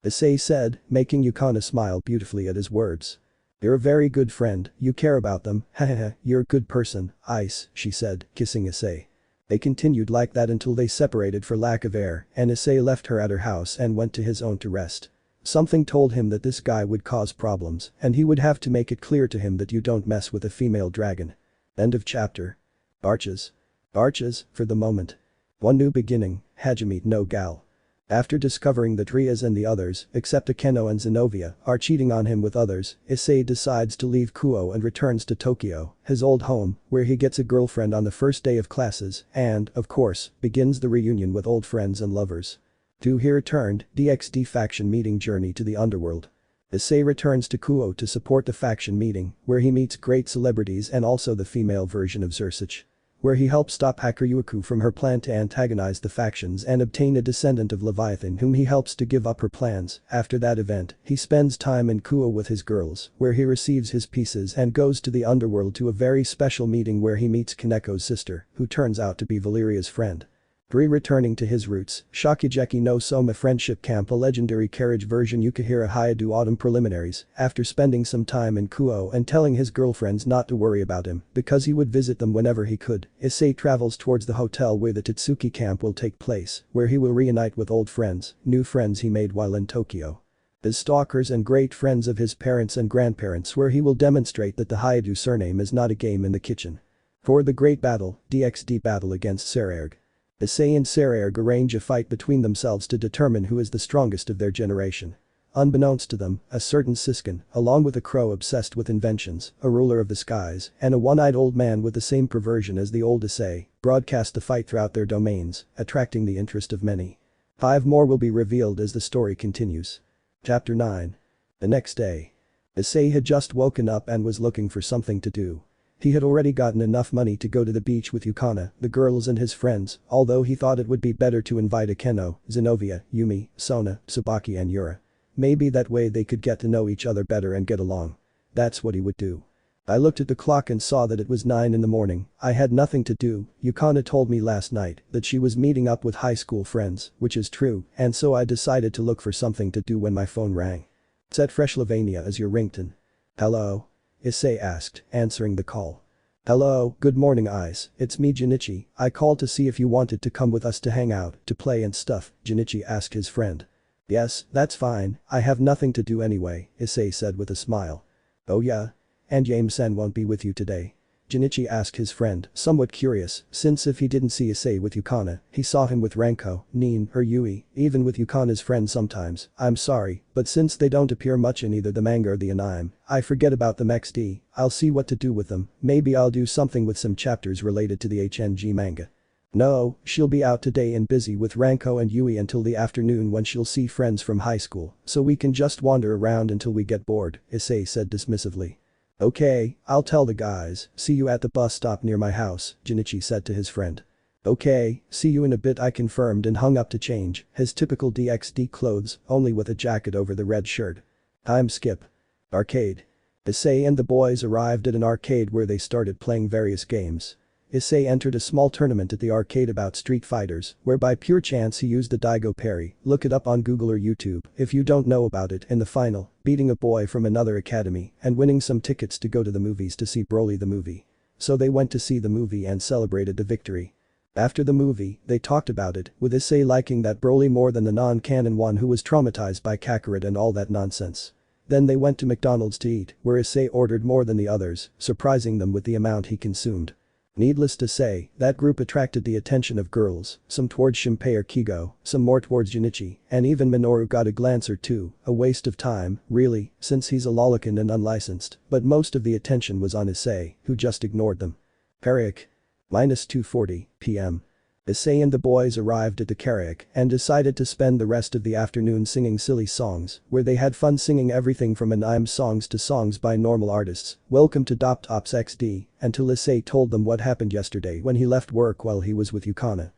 Issei said, making Yukana smile beautifully at his words. You're a very good friend, you care about them, hahaha, you're a good person, Ice, she said, kissing Issei. They continued like that until they separated for lack of air and Issei left her at her house and went to his own to rest. Something told him that this guy would cause problems and he would have to make it clear to him that you don't mess with a female dragon. End of chapter. Arches. Arches, for the moment. One new beginning, Hajime no Gal. After discovering that Rias and the others, except Akeno and Zenobia, are cheating on him with others, Issei decides to leave Kuo and returns to Tokyo, his old home, where he gets a girlfriend on the first day of classes and, of course, begins the reunion with old friends and lovers. To he returned, DXD faction meeting journey to the underworld. Issei returns to Kuo to support the faction meeting, where he meets great celebrities and also the female version of Zersich. Where he helps stop Sekiryuutei from her plan to antagonize the factions and obtain a descendant of Leviathan whom he helps to give up her plans. After that event, he spends time in Kuo with his girls, where he receives his pieces and goes to the underworld to a very special meeting where he meets Kaneko's sister, who turns out to be Valeria's friend. Returning to his roots, Shokugeki no Soma Friendship Camp, a legendary carriage version Yukihira Hayadu autumn preliminaries, after spending some time in Kuo and telling his girlfriends not to worry about him because he would visit them whenever he could, Issei travels towards the hotel where the Tatsuki camp will take place, where he will reunite with old friends, new friends he made while in Tokyo. As stalkers and great friends of his parents and grandparents, where he will demonstrate that the Hayadu surname is not a game in the kitchen. For the great battle, DXD battle against Sekiryuutei. Issei and Sekiryuutei arrange a fight between themselves to determine who is the strongest of their generation. Unbeknownst to them, a certain Siskin, along with a crow obsessed with inventions, a ruler of the skies, and a one-eyed old man with the same perversion as the old Issei, broadcast the fight throughout their domains, attracting the interest of many. 5 more will be revealed as the story continues. Chapter 9. The next day. Issei had just woken up and was looking for something to do. He had already gotten enough money to go to the beach with Yukana, the girls and his friends, although he thought it would be better to invite Akeno, Zenovia, Yumi, Sona, Tsubaki and Yura. Maybe that way they could get to know each other better and get along. That's what he would do. I looked at the clock and saw that it was 9 in the morning. I had nothing to do. Yukana told me last night that she was meeting up with high school friends, which is true, and so I decided to look for something to do when my phone rang. Set Freshlavania as your ringtone. Hello? Issei asked, answering the call. Hello, good morning Ice, it's me Junichi, I called to see if you wanted to come with us to hang out, to play and stuff, Junichi asked his friend. Yes, that's fine, I have nothing to do anyway, Issei said with a smile. Oh yeah? And Yame-sen won't be with you today? Junichi asked his friend, somewhat curious, since if he didn't see Issei with Yukana, he saw him with Ranko, Nin, or Yui, even with Yukana's friend sometimes. I'm sorry, but since they don't appear much in either the manga or the anime, I forget about them XD, I'll see what to do with them, maybe I'll do something with some chapters related to the HNG manga. No, she'll be out today and busy with Ranko and Yui until the afternoon when she'll see friends from high school, so we can just wander around until we get bored, Issei said dismissively. Okay, I'll tell the guys, see you at the bus stop near my house, Junichi said to his friend. Okay, see you in a bit I confirmed and hung up to change, his typical DXD clothes, only with a jacket over the red shirt. Time skip. Arcade. Issei and the boys arrived at an arcade where they started playing various games. Issei entered a small tournament at the arcade about Street Fighters, where by pure chance he used a Daigo parry, look it up on Google or YouTube if you don't know about it, in the final, beating a boy from another academy and winning some tickets to go to the movies to see Broly the movie. So they went to see the movie and celebrated the victory. After the movie, they talked about it, with Issei liking that Broly more than the non-canon one who was traumatized by Kakarot and all that nonsense. Then they went to McDonald's to eat, where Issei ordered more than the others, surprising them with the amount he consumed. Needless to say, that group attracted the attention of girls, some towards Shinpei or Kigo, some more towards Junichi, and even Minoru got a glance or two, a waste of time, really, since he's a lolicon and unlicensed, but most of the attention was on Issei, who just ignored them. Karaoke. -2:40 p.m. Issei and the boys arrived at the karaoke and decided to spend the rest of the afternoon singing silly songs, where they had fun singing everything from anime songs to songs by normal artists. Welcome to Dop Tops XD, until Issei told them what happened yesterday when he left work while he was with Yukana.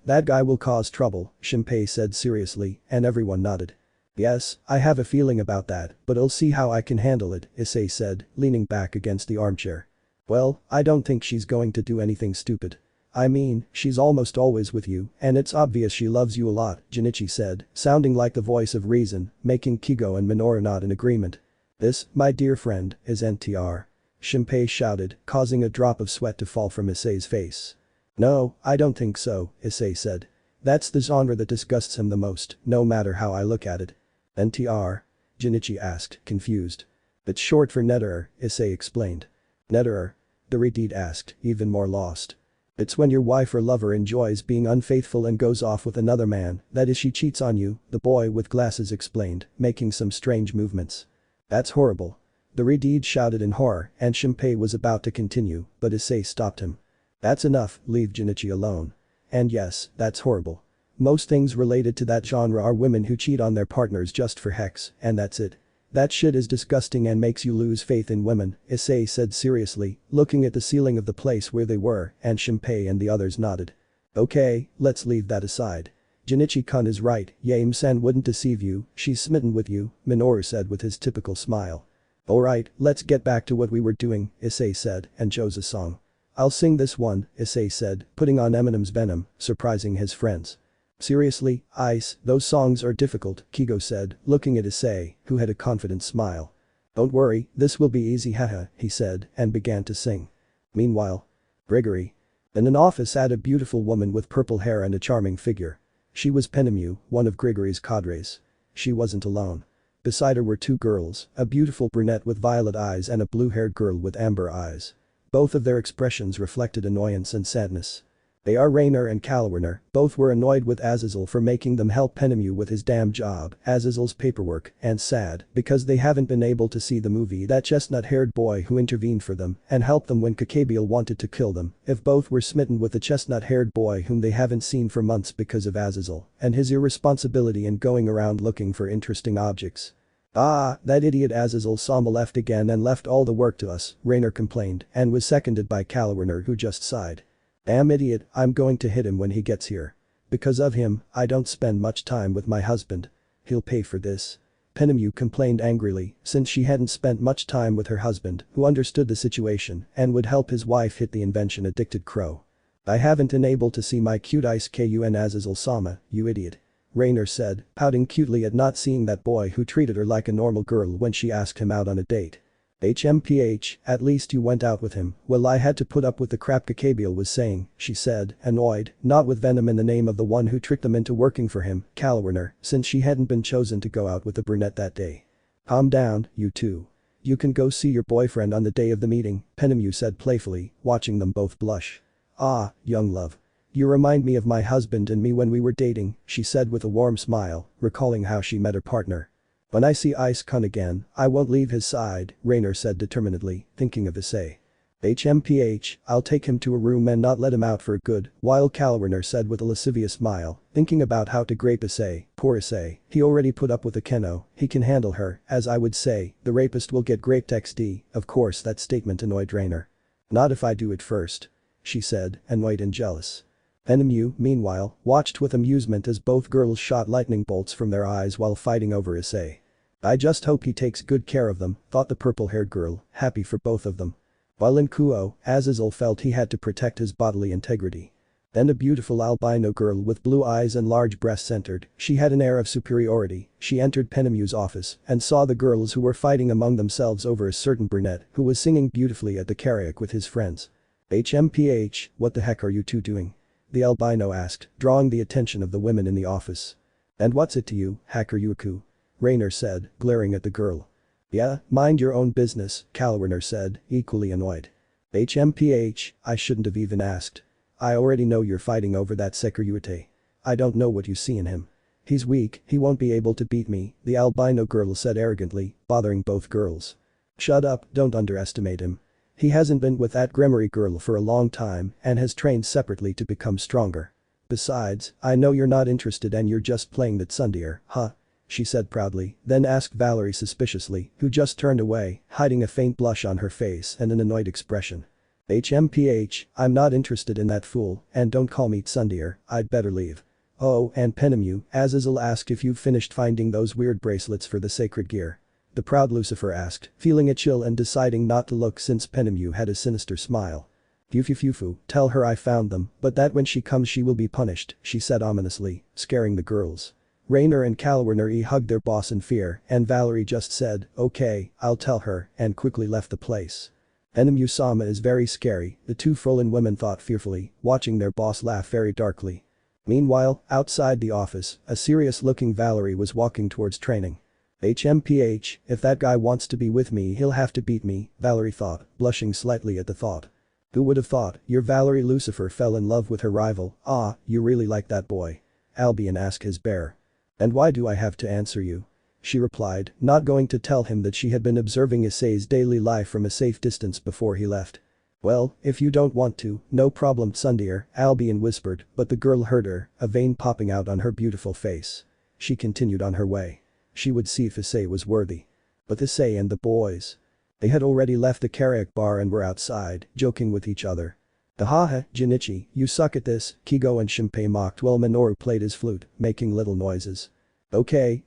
That guy will cause trouble, Shinpei said seriously, and everyone nodded. Yes, I have a feeling about that, but I'll see how I can handle it, Issei said, leaning back against the armchair. Well, I don't think she's going to do anything stupid. I mean, she's almost always with you, and it's obvious she loves you a lot, Junichi said, sounding like the voice of reason, making Kigo and Minoru nod in agreement. This, my dear friend, is NTR. Shinpei shouted, causing a drop of sweat to fall from Issei's face. No, I don't think so, Issei said. That's the genre that disgusts him the most, no matter how I look at it. NTR? Junichi asked, confused. It's short for Netterer, Issei explained. Netterer? The Redeed asked, even more lost. It's when your wife or lover enjoys being unfaithful and goes off with another man, that is she cheats on you, the boy with glasses explained, making some strange movements. That's horrible. The Redeed shouted in horror and Shinpei was about to continue, but Issei stopped him. That's enough, leave Junichi alone. And yes, that's horrible. Most things related to that genre are women who cheat on their partners just for hex, and that's it. That shit is disgusting and makes you lose faith in women, Issei said seriously, looking at the ceiling of the place where they were, and Shinpei and the others nodded. Okay, let's leave that aside. Junichi-kun is right, Yame-san wouldn't deceive you, she's smitten with you, Minoru said with his typical smile. Alright, let's get back to what we were doing, Issei said, and chose a song. I'll sing this one, Issei said, putting on Eminem's Venom, surprising his friends. Seriously, Ice, those songs are difficult, Kigo said, looking at Issei, who had a confident smile. Don't worry, this will be easy haha, he said, and began to sing. Meanwhile, Gregory. In an office sat a beautiful woman with purple hair and a charming figure. She was Penemu, one of Gregory's cadres. She wasn't alone. Beside her were two girls, a beautiful brunette with violet eyes and a blue-haired girl with amber eyes. Both of their expressions reflected annoyance and sadness. They are Rainer and Kalwerner, both were annoyed with Azazel for making them help Penemu with his damn job, Azazel's paperwork, and sad because they haven't been able to see the movie that chestnut-haired boy who intervened for them and helped them when Kakabiel wanted to kill them, if both were smitten with the chestnut-haired boy whom they haven't seen for months because of Azazel and his irresponsibility in going around looking for interesting objects. Ah, that idiot Azazel Sama left again and left all the work to us, Rainer complained and was seconded by Kalwerner who just sighed. Damn idiot, I'm going to hit him when he gets here. Because of him, I don't spend much time with my husband. He'll pay for this. Penemu complained angrily since she hadn't spent much time with her husband who understood the situation and would help his wife hit the invention-addicted crow. I haven't been able to see my cute Ice Kun Azazel Sama, you idiot. Rainer said, pouting cutely at not seeing that boy who treated her like a normal girl when she asked him out on a date. HMPH, at least you went out with him. Well, I had to put up with the crap Kakabiel was saying, she said, annoyed, not with venom in the name of the one who tricked them into working for him, Kalwerner, since she hadn't been chosen to go out with the brunette that day. Calm down, you two. You can go see your boyfriend on the day of the meeting, Penemu said playfully, watching them both blush. Ah, young love. You remind me of my husband and me when we were dating, she said with a warm smile, recalling how she met her partner. When I see Ice-kun again, I won't leave his side, Rainer said determinedly, thinking of Issei. HMPH, I'll take him to a room and not let him out for good, while Kalwerner said with a lascivious smile, thinking about how to grape Issei, poor Issei, he already put up with a Keno, he can handle her, as I would say, the rapist will get graped XD, of course that statement annoyed Rainer. Not if I do it first. She said, annoyed and jealous. Penemu, meanwhile, watched with amusement as both girls shot lightning bolts from their eyes while fighting over Issei. I just hope he takes good care of them, thought the purple-haired girl, happy for both of them. While in Kuo, Azazel felt he had to protect his bodily integrity. Then a beautiful albino girl with blue eyes and large breasts entered, she had an air of superiority, she entered Penemu's office and saw the girls who were fighting among themselves over a certain brunette who was singing beautifully at the karaoke with his friends. HMPH, what the heck are you two doing? The albino asked, drawing the attention of the women in the office. And what's it to you, Hacker Yuku? Rainer said, glaring at the girl. Yeah, mind your own business, Kalwerner said, equally annoyed. HMPH, I shouldn't have even asked. I already know you're fighting over that Sekiryuutei. I don't know what you see in him. He's weak, he won't be able to beat me, the albino girl said arrogantly, bothering both girls. Shut up, don't underestimate him. He hasn't been with that Gremory girl for a long time and has trained separately to become stronger. Besides, I know you're not interested and you're just playing that tsundere, huh? She said proudly, then asked Valerie suspiciously, who just turned away, hiding a faint blush on her face and an annoyed expression. HMPH, I'm not interested in that fool, and don't call me tsundere, I'd better leave. Oh, and Penemu, Azazel asked if you've finished finding those weird bracelets for the sacred gear. The proud Lucifer asked, feeling a chill and deciding not to look since Penemu had a sinister smile. Fufu, tell her I found them, but that when she comes she will be punished, she said ominously, scaring the girls. Rainer and Kalwerner hugged their boss in fear and Valerie just said, okay, I'll tell her, and quickly left the place. Penemu-sama is very scary, the two Frolin women thought fearfully, watching their boss laugh very darkly. Meanwhile, outside the office, a serious-looking Valerie was walking towards training. HMPH, if that guy wants to be with me he'll have to beat me, Valerie thought, blushing slightly at the thought. Who would have thought, your Valerie Lucifer fell in love with her rival, ah, you really like that boy? Albion asked his bear. And why do I have to answer you? She replied, not going to tell him that she had been observing Issei's daily life from a safe distance before he left. Well, if you don't want to, no problem tsundere, Albion whispered, but the girl heard her, a vein popping out on her beautiful face. She continued on her way. She would see if Issei was worthy. With Issei and the boys. They had already left the karaoke bar and were outside, joking with each other. The haha, Junichi, you suck at this, Kigo and Shinpei mocked while Minoru played his flute, making little noises. Okay,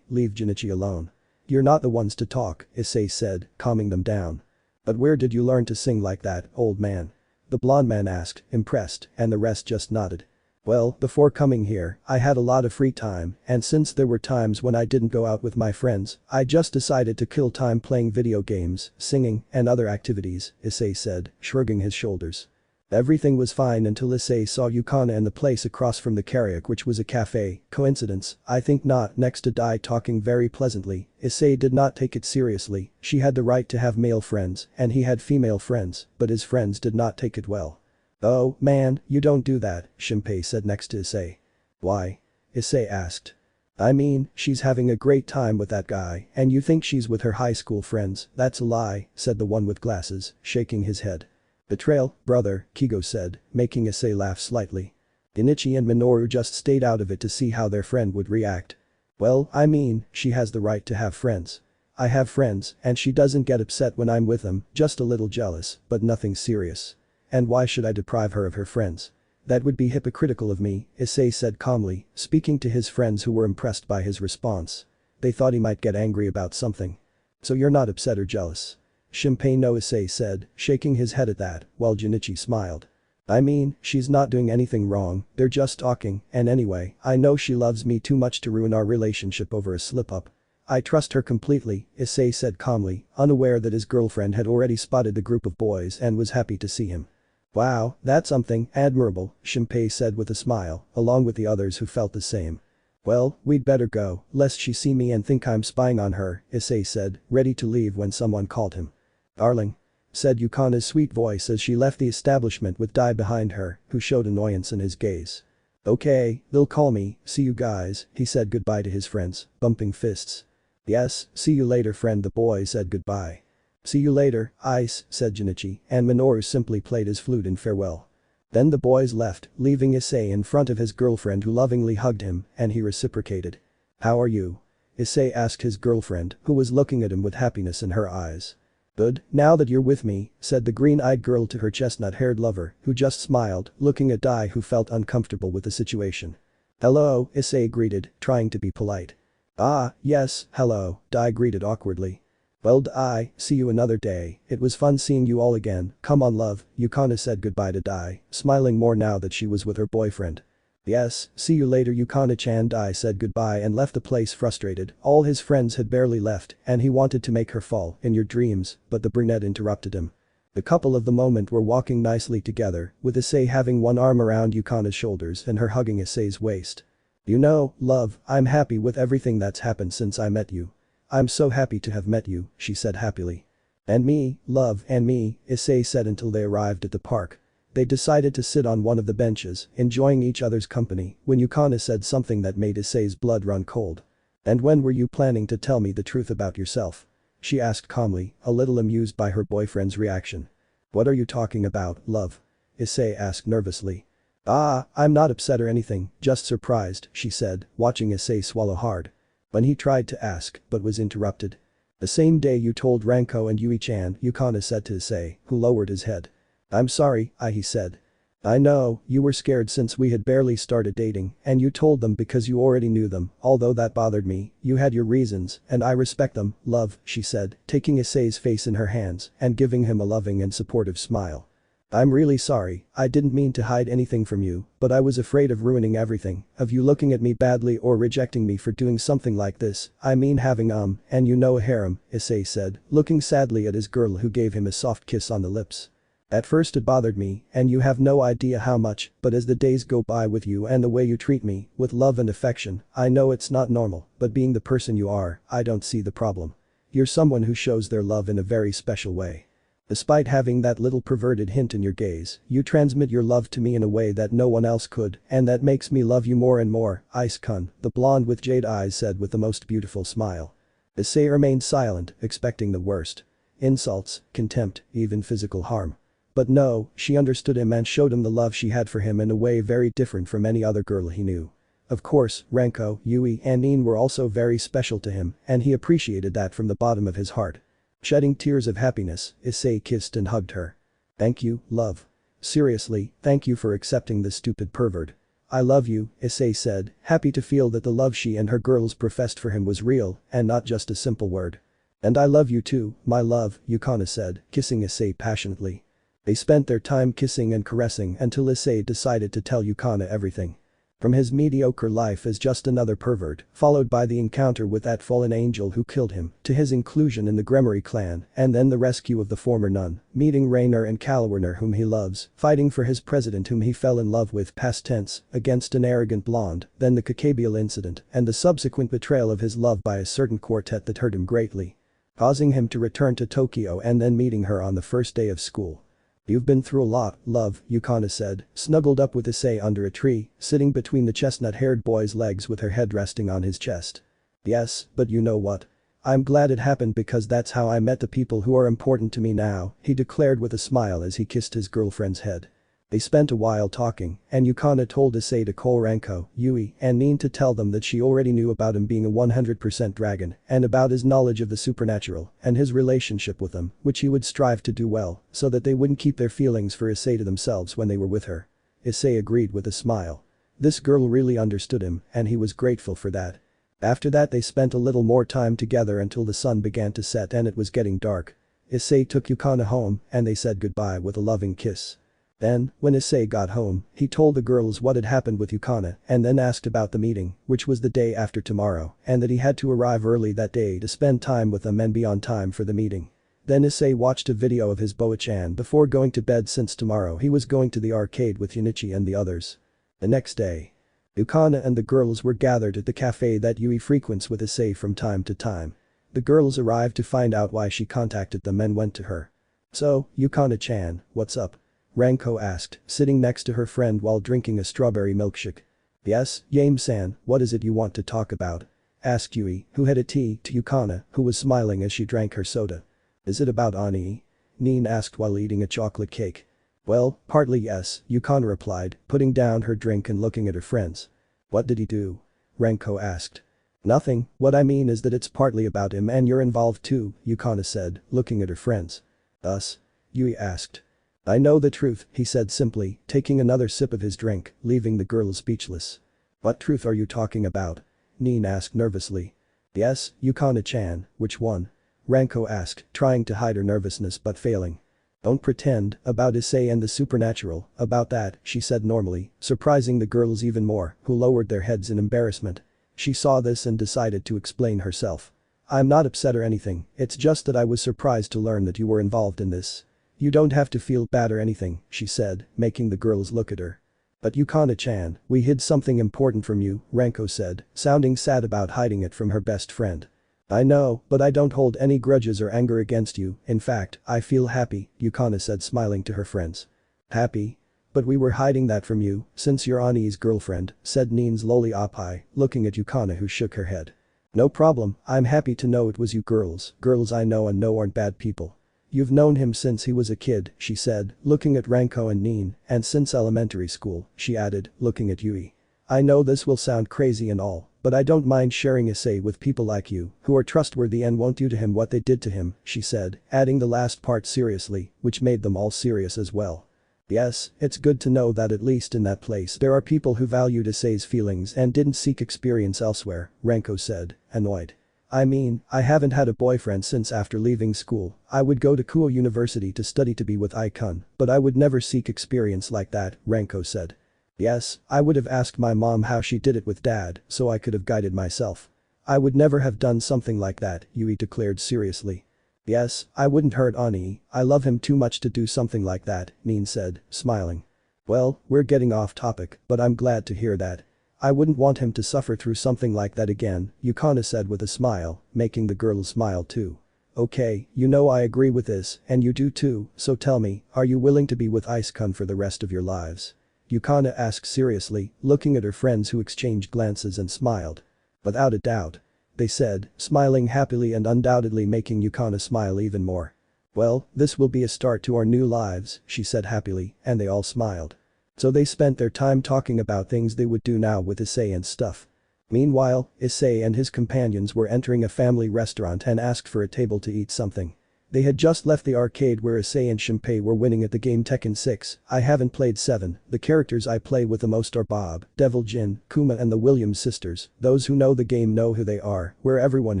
leave Junichi alone. You're not the ones to talk, Issei said, calming them down. But where did you learn to sing like that, old man? The blonde man asked, impressed, and the rest just nodded. Well, before coming here, I had a lot of free time, and since there were times when I didn't go out with my friends, I just decided to kill time playing video games, singing, and other activities, Issei said, shrugging his shoulders. Everything was fine until Issei saw Yukana and the place across from the karaoke, which was a cafe. Coincidence? I think not. Next to Dai talking very pleasantly, Issei did not take it seriously. She had the right to have male friends, and he had female friends, but his friends did not take it well. Oh, man, you don't do that, Shinpei said next to Issei. Why? Issei asked. I mean, she's having a great time with that guy, and you think she's with her high school friends. That's a lie, said the one with glasses, shaking his head. Betrayal, brother, Kigo said, making Issei laugh slightly. Inichi and Minoru just stayed out of it to see how their friend would react. Well, I mean, she has the right to have friends. I have friends, and she doesn't get upset when I'm with them, just a little jealous, but nothing serious. And why should I deprive her of her friends? That would be hypocritical of me, Issei said calmly, speaking to his friends who were impressed by his response. They thought he might get angry about something. So you're not upset or jealous? Shinpei no, Issei said, shaking his head at that, while Junichi smiled. I mean, she's not doing anything wrong, they're just talking, and anyway, I know she loves me too much to ruin our relationship over a slip-up. I trust her completely, Issei said calmly, unaware that his girlfriend had already spotted the group of boys and was happy to see him. Wow, that's something, admirable, Shinpei said with a smile, along with the others who felt the same. Well, we'd better go, lest she see me and think I'm spying on her, Issei said, ready to leave when someone called him. Darling. Said Yukana's sweet voice as she left the establishment with Dai behind her, who showed annoyance in his gaze. Okay, they'll call me, see you guys, he said goodbye to his friends, bumping fists. Yes, see you later friend, the boy said goodbye. See you later, Ice, said Junichi, and Minoru simply played his flute in farewell. Then the boys left, leaving Issei in front of his girlfriend who lovingly hugged him, and he reciprocated. How are you? Issei asked his girlfriend, who was looking at him with happiness in her eyes. Good, now that you're with me, said the green-eyed girl to her chestnut-haired lover, who just smiled, looking at Dai who felt uncomfortable with the situation. Hello, Issei greeted, trying to be polite. Ah, yes, hello, Dai greeted awkwardly. Well Dai, see you another day, it was fun seeing you all again, come on love, Yukana said goodbye to Dai, smiling more now that she was with her boyfriend. Yes, see you later Yukana-chan. Dai said goodbye and left the place frustrated, all his friends had barely left and he wanted to make her fall in your dreams, but the brunette interrupted him. The couple of the moment were walking nicely together, with Issei having one arm around Yukana's shoulders and her hugging Issei's waist. You know, love, I'm happy with everything that's happened since I met you. I'm so happy to have met you, she said happily. And me, love, and me, Issei said until they arrived at the park. They decided to sit on one of the benches, enjoying each other's company, when Yukana said something that made Issei's blood run cold. And when were you planning to tell me the truth about yourself? She asked calmly, a little amused by her boyfriend's reaction. What are you talking about, love? Issei asked nervously. Ah, I'm not upset or anything, just surprised, she said, watching Issei swallow hard. When he tried to ask, but was interrupted. The same day you told Ranko and Yui-chan, Yukana said to Issei, who lowered his head. I'm sorry, he said. I know, you were scared since we had barely started dating, and you told them because you already knew them, although that bothered me, you had your reasons, and I respect them, love, she said, taking Issei's face in her hands and giving him a loving and supportive smile. I'm really sorry, I didn't mean to hide anything from you, but I was afraid of ruining everything, of you looking at me badly or rejecting me for doing something like this, I mean having and you know a harem, Issei said, looking sadly at his girl who gave him a soft kiss on the lips. At first it bothered me, and you have no idea how much, but as the days go by with you and the way you treat me, with love and affection, I know it's not normal, but being the person you are, I don't see the problem. You're someone who shows their love in a very special way. Despite having that little perverted hint in your gaze, you transmit your love to me in a way that no one else could, and that makes me love you more and more, Ice-kun, the blonde with jade eyes said with the most beautiful smile. Issei remained silent, expecting the worst. Insults, contempt, even physical harm. But no, she understood him and showed him the love she had for him in a way very different from any other girl he knew. Of course, Renko, Yui and Nin were also very special to him and he appreciated that from the bottom of his heart. Shedding tears of happiness, Issei kissed and hugged her. "Thank you, love. Seriously, thank you for accepting this stupid pervert. I love you," Issei said, happy to feel that the love she and her girls professed for him was real and not just a simple word. "And I love you too, my love," Yukana said, kissing Issei passionately. They spent their time kissing and caressing until Issei decided to tell Yukana everything. From his mediocre life as just another pervert, followed by the encounter with that fallen angel who killed him, to his inclusion in the Gremory clan, and then the rescue of the former nun, meeting Rainer and Kalwerner whom he loves, fighting for his president whom he fell in love with past tense, against an arrogant blonde, then the Kakabiel incident, and the subsequent betrayal of his love by a certain quartet that hurt him greatly. Causing him to return to Tokyo and then meeting her on the first day of school. "You've been through a lot, love," Yukana said, snuggled up with Issei under a tree, sitting between the chestnut-haired boy's legs with her head resting on his chest. "Yes, but you know what? I'm glad it happened because that's how I met the people who are important to me now," he declared with a smile as he kissed his girlfriend's head. They spent a while talking, and Yukana told Issei to call Renko, Yui, and Nin to tell them that she already knew about him being a 100% dragon, and about his knowledge of the supernatural, and his relationship with them, which he would strive to do well, so that they wouldn't keep their feelings for Issei to themselves when they were with her. Issei agreed with a smile. This girl really understood him, and he was grateful for that. After that they spent a little more time together until the sun began to set and it was getting dark. Issei took Yukana home, and they said goodbye with a loving kiss. Then, when Issei got home, he told the girls what had happened with Yukana and then asked about the meeting, which was the day after tomorrow, and that he had to arrive early that day to spend time with them and be on time for the meeting. Then Issei watched a video of his Boa-chan before going to bed since tomorrow he was going to the arcade with Yunichi and the others. The next day. Yukana and the girls were gathered at the cafe that Yui frequents with Issei from time to time. The girls arrived to find out why she contacted them and went to her. "So, Yukana-chan, what's up?" Renko asked, sitting next to her friend while drinking a strawberry milkshake. "Yes, Yame-san, what is it you want to talk about?" asked Yui, who had a tea, to Yukana, who was smiling as she drank her soda. "Is it about Ani?" Nin asked while eating a chocolate cake. "Well, partly yes," Yukana replied, putting down her drink and looking at her friends. "What did he do?" Renko asked. "Nothing, what I mean is that it's partly about him and you're involved too," Yukana said, looking at her friends. "Us?" Yui asked. "I know the truth," he said simply, taking another sip of his drink, leaving the girls speechless. "What truth are you talking about?" Nin asked nervously. "Yes, Yukana-chan, which one?" Renko asked, trying to hide her nervousness but failing. "Don't pretend, about Issei and the supernatural, about that," she said normally, surprising the girls even more, who lowered their heads in embarrassment. She saw this and decided to explain herself. "I'm not upset or anything, it's just that I was surprised to learn that you were involved in this. You don't have to feel bad or anything," she said, making the girls look at her. "But Yukana-chan, we hid something important from you," Renko said, sounding sad about hiding it from her best friend. "I know, but I don't hold any grudges or anger against you, in fact, I feel happy," Yukana said smiling to her friends. "Happy? But we were hiding that from you, since you're Ani's girlfriend," said Nin's lowly Oppai, looking at Yukana who shook her head. "No problem, I'm happy to know it was you girls I know and know aren't bad people. You've known him since he was a kid," she said, looking at Renko and Nin, "and since elementary school," she added, looking at Yui. "I know this will sound crazy and all, but I don't mind sharing Issei with people like you, who are trustworthy and won't do to him what they did to him," she said, adding the last part seriously, which made them all serious as well. "Yes, it's good to know that at least in that place there are people who valued Issei's feelings and didn't seek experience elsewhere," Renko said, annoyed. "I mean, I haven't had a boyfriend since after leaving school. I would go to Kuo University to study to be with Aikun, but I would never seek experience like that," Renko said. "Yes, I would have asked my mom how she did it with dad, so I could have guided myself. I would never have done something like that," Yui declared seriously. "Yes, I wouldn't hurt Ani, I love him too much to do something like that," Nin said, smiling. "Well, we're getting off topic, but I'm glad to hear that. I wouldn't want him to suffer through something like that again," Yukana said with a smile, making the girls smile too. "Okay, you know I agree with this, and you do too, so tell me, are you willing to be with Ice-kun for the rest of your lives?" Yukana asked seriously, looking at her friends who exchanged glances and smiled. "Without a doubt," they said, smiling happily and undoubtedly making Yukana smile even more. "Well, this will be a start to our new lives," she said happily, and they all smiled. So they spent their time talking about things they would do now with Issei and stuff. Meanwhile, Issei and his companions were entering a family restaurant and asked for a table to eat something. They had just left the arcade where Issei and Shinpei were winning at the game Tekken 6. I haven't played 7, the characters I play with the most are Bob, Devil Jin, Kuma and the Williams sisters, those who know the game know who they are, where everyone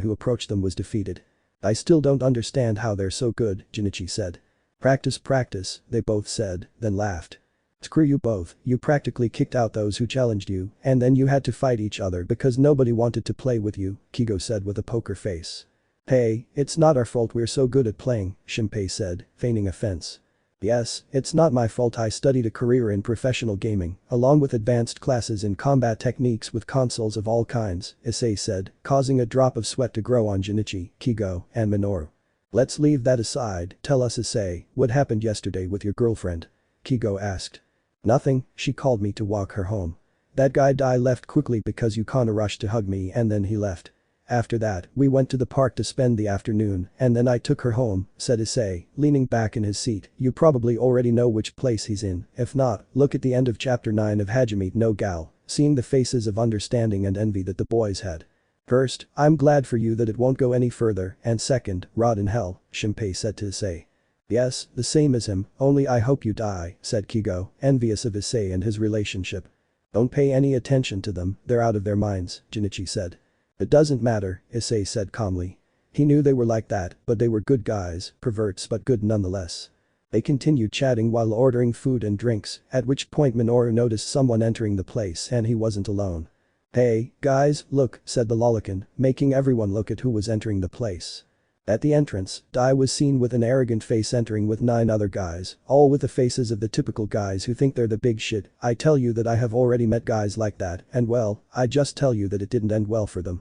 who approached them was defeated. I still don't understand how they're so good, Junichi said. Practice, they both said, then laughed. Screw you both, you practically kicked out those who challenged you, and then you had to fight each other because nobody wanted to play with you, Kigo said with a poker face. Hey, it's not our fault we're so good at playing, Shinpei said, feigning offense. Yes, it's not my fault I studied a career in professional gaming, along with advanced classes in combat techniques with consoles of all kinds, Issei said, causing a drop of sweat to grow on Junichi, Kigo, and Minoru. Let's leave that aside, tell us Issei, what happened yesterday with your girlfriend? Kigo asked. Nothing, she called me to walk her home. That guy Dai left quickly because Yukana rushed to hug me and then he left. After that, we went to the park to spend the afternoon and then I took her home, said Issei, leaning back in his seat. You probably already know which place he's in, if not, look at the end of chapter 9 of Hajime no Gal, seeing the faces of understanding and envy that the boys had. First, I'm glad for you that it won't go any further, and second, rot in hell, Shinpei said to Issei. Yes, the same as him, only I hope you die, said Kigo, envious of Issei and his relationship. Don't pay any attention to them, they're out of their minds, Junichi said. It doesn't matter, Issei said calmly. He knew they were like that, but they were good guys, perverts but good nonetheless. They continued chatting while ordering food and drinks, at which point Minoru noticed someone entering the place and he wasn't alone. Hey, guys, look, said the Lolican, making everyone look at who was entering the place. At the entrance, Dai was seen with an arrogant face entering with 9 other guys, all with the faces of the typical guys who think they're the big shit. I tell you that I have already met guys like that, and well, I just tell you that it didn't end well for them.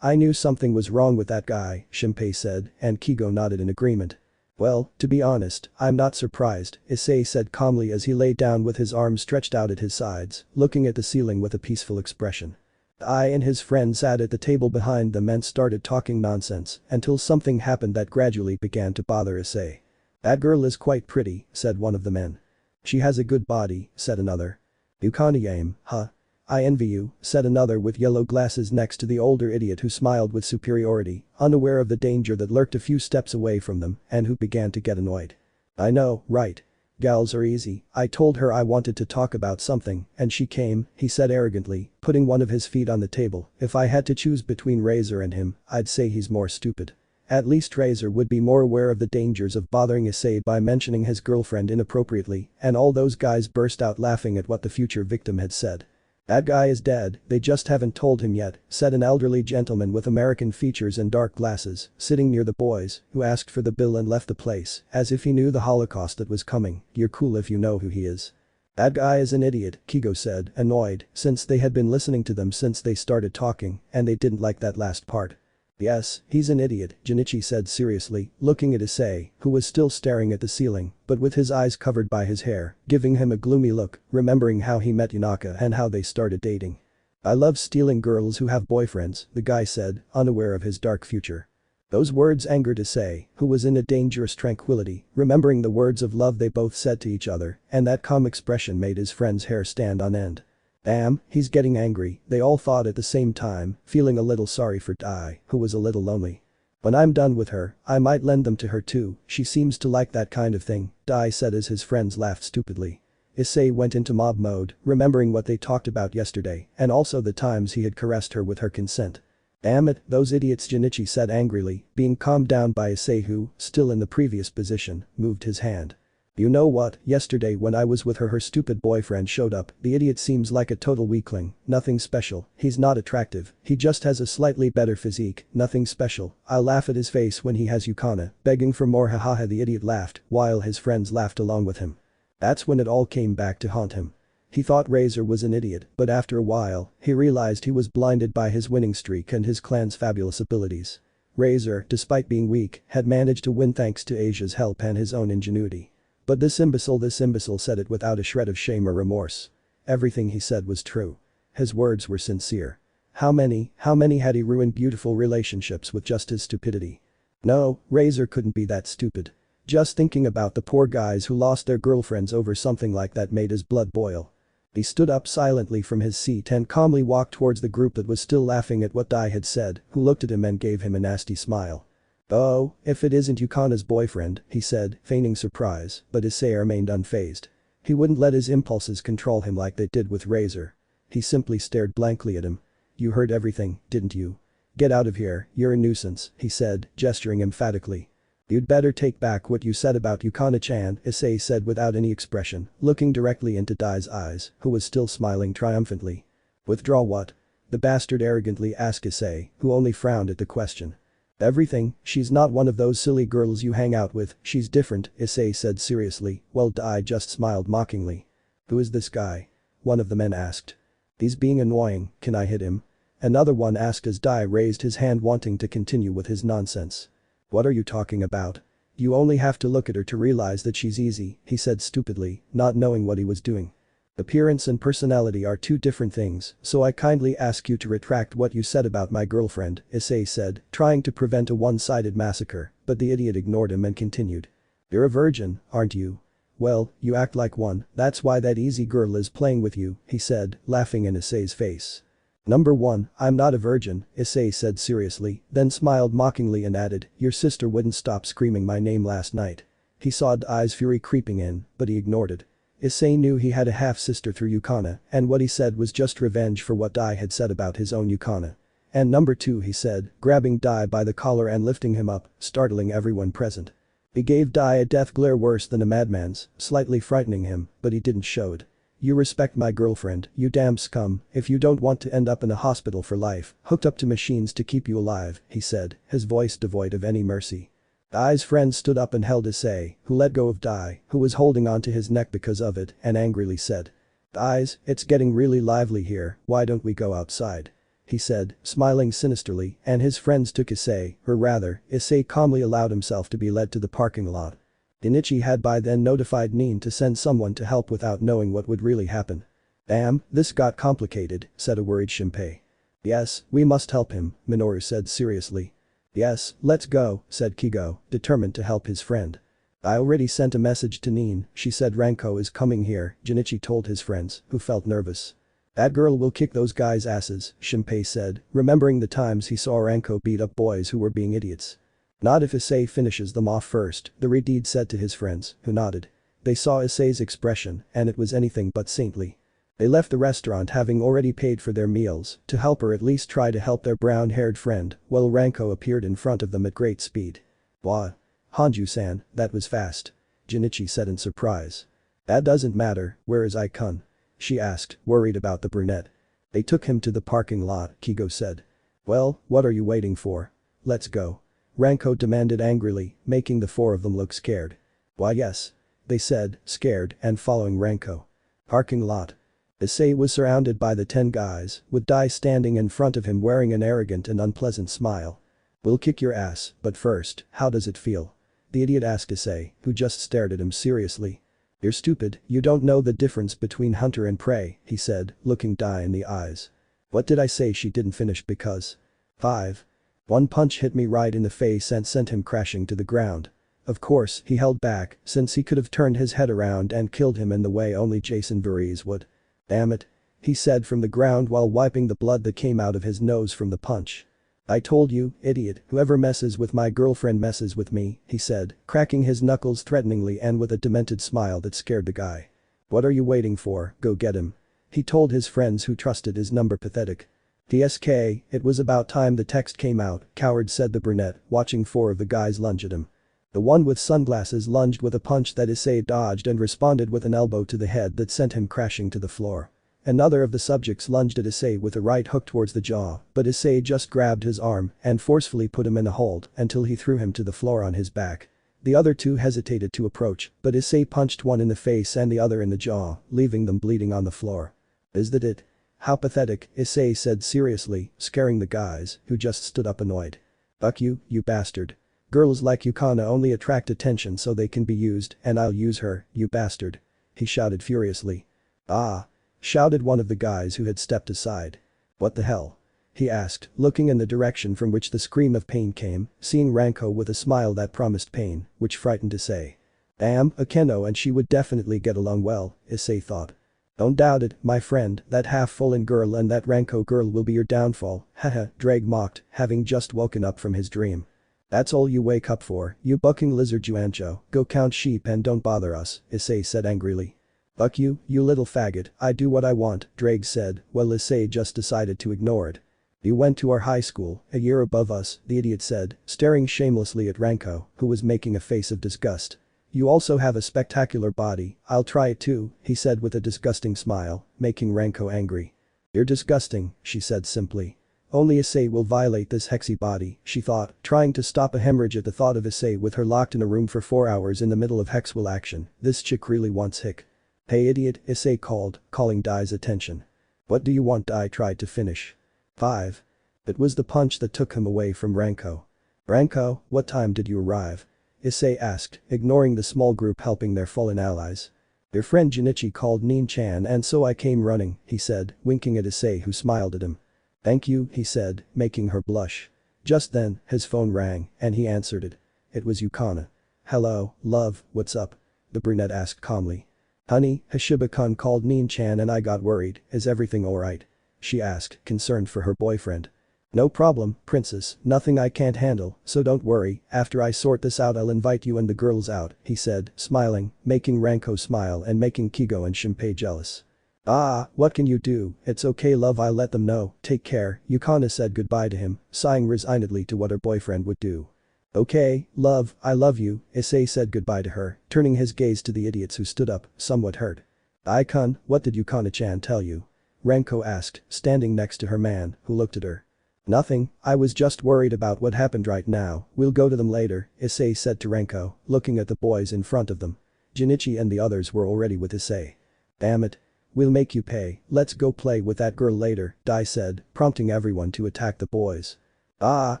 I knew something was wrong with that guy, Shinpei said, and Kigo nodded in agreement. Well, to be honest, I'm not surprised, Issei said calmly as he lay down with his arms stretched out at his sides, looking at the ceiling with a peaceful expression. Dai and his friend sat at the table behind them and started talking nonsense until something happened that gradually began to bother Issei. That girl is quite pretty, said one of the men. She has a good body, said another. Yukana, huh? I envy you, said another with yellow glasses next to the older idiot who smiled with superiority, unaware of the danger that lurked a few steps away from them and who began to get annoyed. I know, right? Gals are easy, I told her I wanted to talk about something and she came, he said arrogantly, putting one of his feet on the table. If I had to choose between Razor and him, I'd say he's more stupid. At least Razor would be more aware of the dangers of bothering Issei by mentioning his girlfriend inappropriately, and all those guys burst out laughing at what the future victim had said. That guy is dead, they just haven't told him yet, said an elderly gentleman with American features and dark glasses, sitting near the boys, who asked for the bill and left the place, as if he knew the Holocaust that was coming. You're cool if you know who he is. That guy is an idiot, Kigo said, annoyed, since they had been listening to them since they started talking, and they didn't like that last part. Yes, he's an idiot, Junichi said seriously, looking at Issei, who was still staring at the ceiling, but with his eyes covered by his hair, giving him a gloomy look, remembering how he met Yunaka and how they started dating. I love stealing girls who have boyfriends, the guy said, unaware of his dark future. Those words angered Issei, who was in a dangerous tranquility, remembering the words of love they both said to each other, and that calm expression made his friend's hair stand on end. Damn, he's getting angry, they all thought at the same time, feeling a little sorry for Dai, who was a little lonely. When I'm done with her, I might lend them to her too, she seems to like that kind of thing, Dai said as his friends laughed stupidly. Issei went into mob mode, remembering what they talked about yesterday, and also the times he had caressed her with her consent. Damn it, those idiots, Junichi said angrily, being calmed down by Issei who, still in the previous position, moved his hand. You know what, yesterday when I was with her stupid boyfriend showed up, the idiot seems like a total weakling, nothing special, he's not attractive, he just has a slightly better physique, nothing special, I'll laugh at his face when he has Yukana, begging for more hahaha the idiot laughed, while his friends laughed along with him. That's when it all came back to haunt him. He thought Razor was an idiot, but after a while, he realized he was blinded by his winning streak and his clan's fabulous abilities. Razor, despite being weak, had managed to win thanks to Asia's help and his own ingenuity. But this imbecile said it without a shred of shame or remorse. Everything he said was true. His words were sincere. How many had he ruined beautiful relationships with just his stupidity? No, Razor couldn't be that stupid. Just thinking about the poor guys who lost their girlfriends over something like that made his blood boil. He stood up silently from his seat and calmly walked towards the group that was still laughing at what Dai had said, who looked at him and gave him a nasty smile. "Oh, if it isn't Yukana's boyfriend," he said, feigning surprise, but Issei remained unfazed. He wouldn't let his impulses control him like they did with Razor. He simply stared blankly at him. "You heard everything, didn't you? Get out of here, you're a nuisance," he said, gesturing emphatically. "You'd better take back what you said about Yukana-chan," Issei said without any expression, looking directly into Dai's eyes, who was still smiling triumphantly. "Withdraw what?" the bastard arrogantly asked Issei, who only frowned at the question. "Everything, she's not one of those silly girls you hang out with, she's different," Issei said seriously, while Dai just smiled mockingly. "Who is this guy?" one of the men asked. "He's being annoying, can I hit him?" another one asked as Dai raised his hand wanting to continue with his nonsense. "What are you talking about? You only have to look at her to realize that she's easy," he said stupidly, not knowing what he was doing. "Appearance and personality are two different things, so I kindly ask you to retract what you said about my girlfriend," Issei said, trying to prevent a one-sided massacre, but the idiot ignored him and continued. "You're a virgin, aren't you? Well, you act like one, that's why that easy girl is playing with you," he said, laughing in Issei's face. "Number 1, I'm not a virgin," Issei said seriously, then smiled mockingly and added, "Your sister wouldn't stop screaming my name last night." He saw Dai's fury creeping in, but he ignored it. Issei knew he had a half-sister through Yukana, and what he said was just revenge for what Dai had said about his own Yukana. "And number 2," he said, grabbing Dai by the collar and lifting him up, startling everyone present. He gave Dai a death glare worse than a madman's, slightly frightening him, but he didn't show it. "You respect my girlfriend, you damn scum, if you don't want to end up in a hospital for life, hooked up to machines to keep you alive," he said, his voice devoid of any mercy. Dai's friend stood up and held Issei, who let go of Dai, who was holding onto his neck because of it, and angrily said. "Dais, it's getting really lively here, why don't we go outside?" he said, smiling sinisterly, and his friends took Issei, or rather, Issei calmly allowed himself to be led to the parking lot. Inichi had by then notified Nin to send someone to help without knowing what would really happen. "Damn, this got complicated," said a worried Shinpei. "Yes, we must help him," Minoru said seriously. "Yes, let's go," said Kigo, determined to help his friend. "I already sent a message to Nin, she said Ranko is coming here," Junichi told his friends, who felt nervous. "That girl will kick those guys' asses," Shinpei said, remembering the times he saw Ranko beat up boys who were being idiots. "Not if Issei finishes them off first," the Redeed said to his friends, who nodded. They saw Issei's expression, and it was anything but saintly. They left the restaurant having already paid for their meals, to help or at least try to help their brown-haired friend, while Ranko appeared in front of them at great speed. "Wah. Hanju-san, that was fast," Junichi said in surprise. "That doesn't matter, where is Aikun?" she asked, worried about the brunette. "They took him to the parking lot," Kigo said. "Well, what are you waiting for? Let's go," Ranko demanded angrily, making the four of them look scared. "Why yes," they said, scared and following Ranko. Parking lot. Issei was surrounded by the 10 guys, with Dai standing in front of him wearing an arrogant and unpleasant smile. "We'll kick your ass, but first, how does it feel?" the idiot asked Issei, who just stared at him seriously. "You're stupid, you don't know the difference between hunter and prey," he said, looking Dai in the eyes. "What did I say?" she didn't finish because. 5. One punch hit me right in the face and sent him crashing to the ground. Of course, he held back, since he could have turned his head around and killed him in the way only Jason Voorhees would. "Damn it," he said from the ground while wiping the blood that came out of his nose from the punch. "I told you, idiot, whoever messes with my girlfriend messes with me," he said, cracking his knuckles threateningly and with a demented smile that scared the guy. "What are you waiting for, go get him," he told his friends who trusted his number pathetic. "TSK, it was about time the text came out," coward said the brunette, watching 4 of the guys lunge at him. The one with sunglasses lunged with a punch that Issei dodged and responded with an elbow to the head that sent him crashing to the floor. Another of the subjects lunged at Issei with a right hook towards the jaw, but Issei just grabbed his arm and forcefully put him in a hold until he threw him to the floor on his back. The other 2 hesitated to approach, but Issei punched one in the face and the other in the jaw, leaving them bleeding on the floor. "Is that it? How pathetic," Issei said seriously, scaring the guys, who just stood up annoyed. "Fuck you, you bastard. Girls like Yukana only attract attention so they can be used, and I'll use her, you bastard," he shouted furiously. "Ah!" shouted one of the guys who had stepped aside. "What the hell?" he asked, looking in the direction from which the scream of pain came, seeing Ranko with a smile that promised pain, which frightened Issei. Damn, Akeno and she would definitely get along well, Issei thought. Don't doubt it, my friend, that half-fallen girl and that Ranko girl will be your downfall, haha, Drake mocked, having just woken up from his dream. That's all you wake up for, you bucking lizard Juancho, go count sheep and don't bother us, Issei said angrily. Fuck you little faggot, I do what I want, Drake said, while Issei just decided to ignore it. You went to our high school, a year above us, the idiot said, staring shamelessly at Ranko, who was making a face of disgust. You also have a spectacular body, I'll try it too, he said with a disgusting smile, making Ranko angry. You're disgusting, she said simply. Only Issei will violate this hexy body, she thought, trying to stop a hemorrhage at the thought of Issei with her locked in a room for 4 hours in the middle of hexwell action. This chick really wants hick. Hey idiot, Issei called, calling Dai's attention. What do you want? Dai tried to finish. 5. It was the punch that took him away from Ranko. Ranko, what time did you arrive? Issei asked, ignoring the small group helping their fallen allies. Your friend Junichi called Nin-chan and so I came running, he said, winking at Issei who smiled at him. Thank you, he said, making her blush. Just then, his phone rang, and he answered it. It was Yukana. Hello, love, what's up? The brunette asked calmly. Honey, Hashiba-kun called Nin-chan and I got worried, is everything alright? She asked, concerned for her boyfriend. No problem, princess, nothing I can't handle, so don't worry, after I sort this out I'll invite you and the girls out, he said, smiling, making Ranko smile and making Kigo and Shinpei jealous. Ah, what can you do, it's okay love I'll let them know, take care, Yukana said goodbye to him, sighing resignedly to what her boyfriend would do. Okay, love, I love you, Issei said goodbye to her, turning his gaze to the idiots who stood up, somewhat hurt. Ai-kun, what did Yukana-chan tell you? Ranko asked, standing next to her man, who looked at her. Nothing, I was just worried about what happened right now, we'll go to them later, Issei said to Ranko, looking at the boys in front of them. Junichi and the others were already with Issei. Damn it. We'll make you pay, let's go play with that girl later, Dai said, prompting everyone to attack the boys. Ah,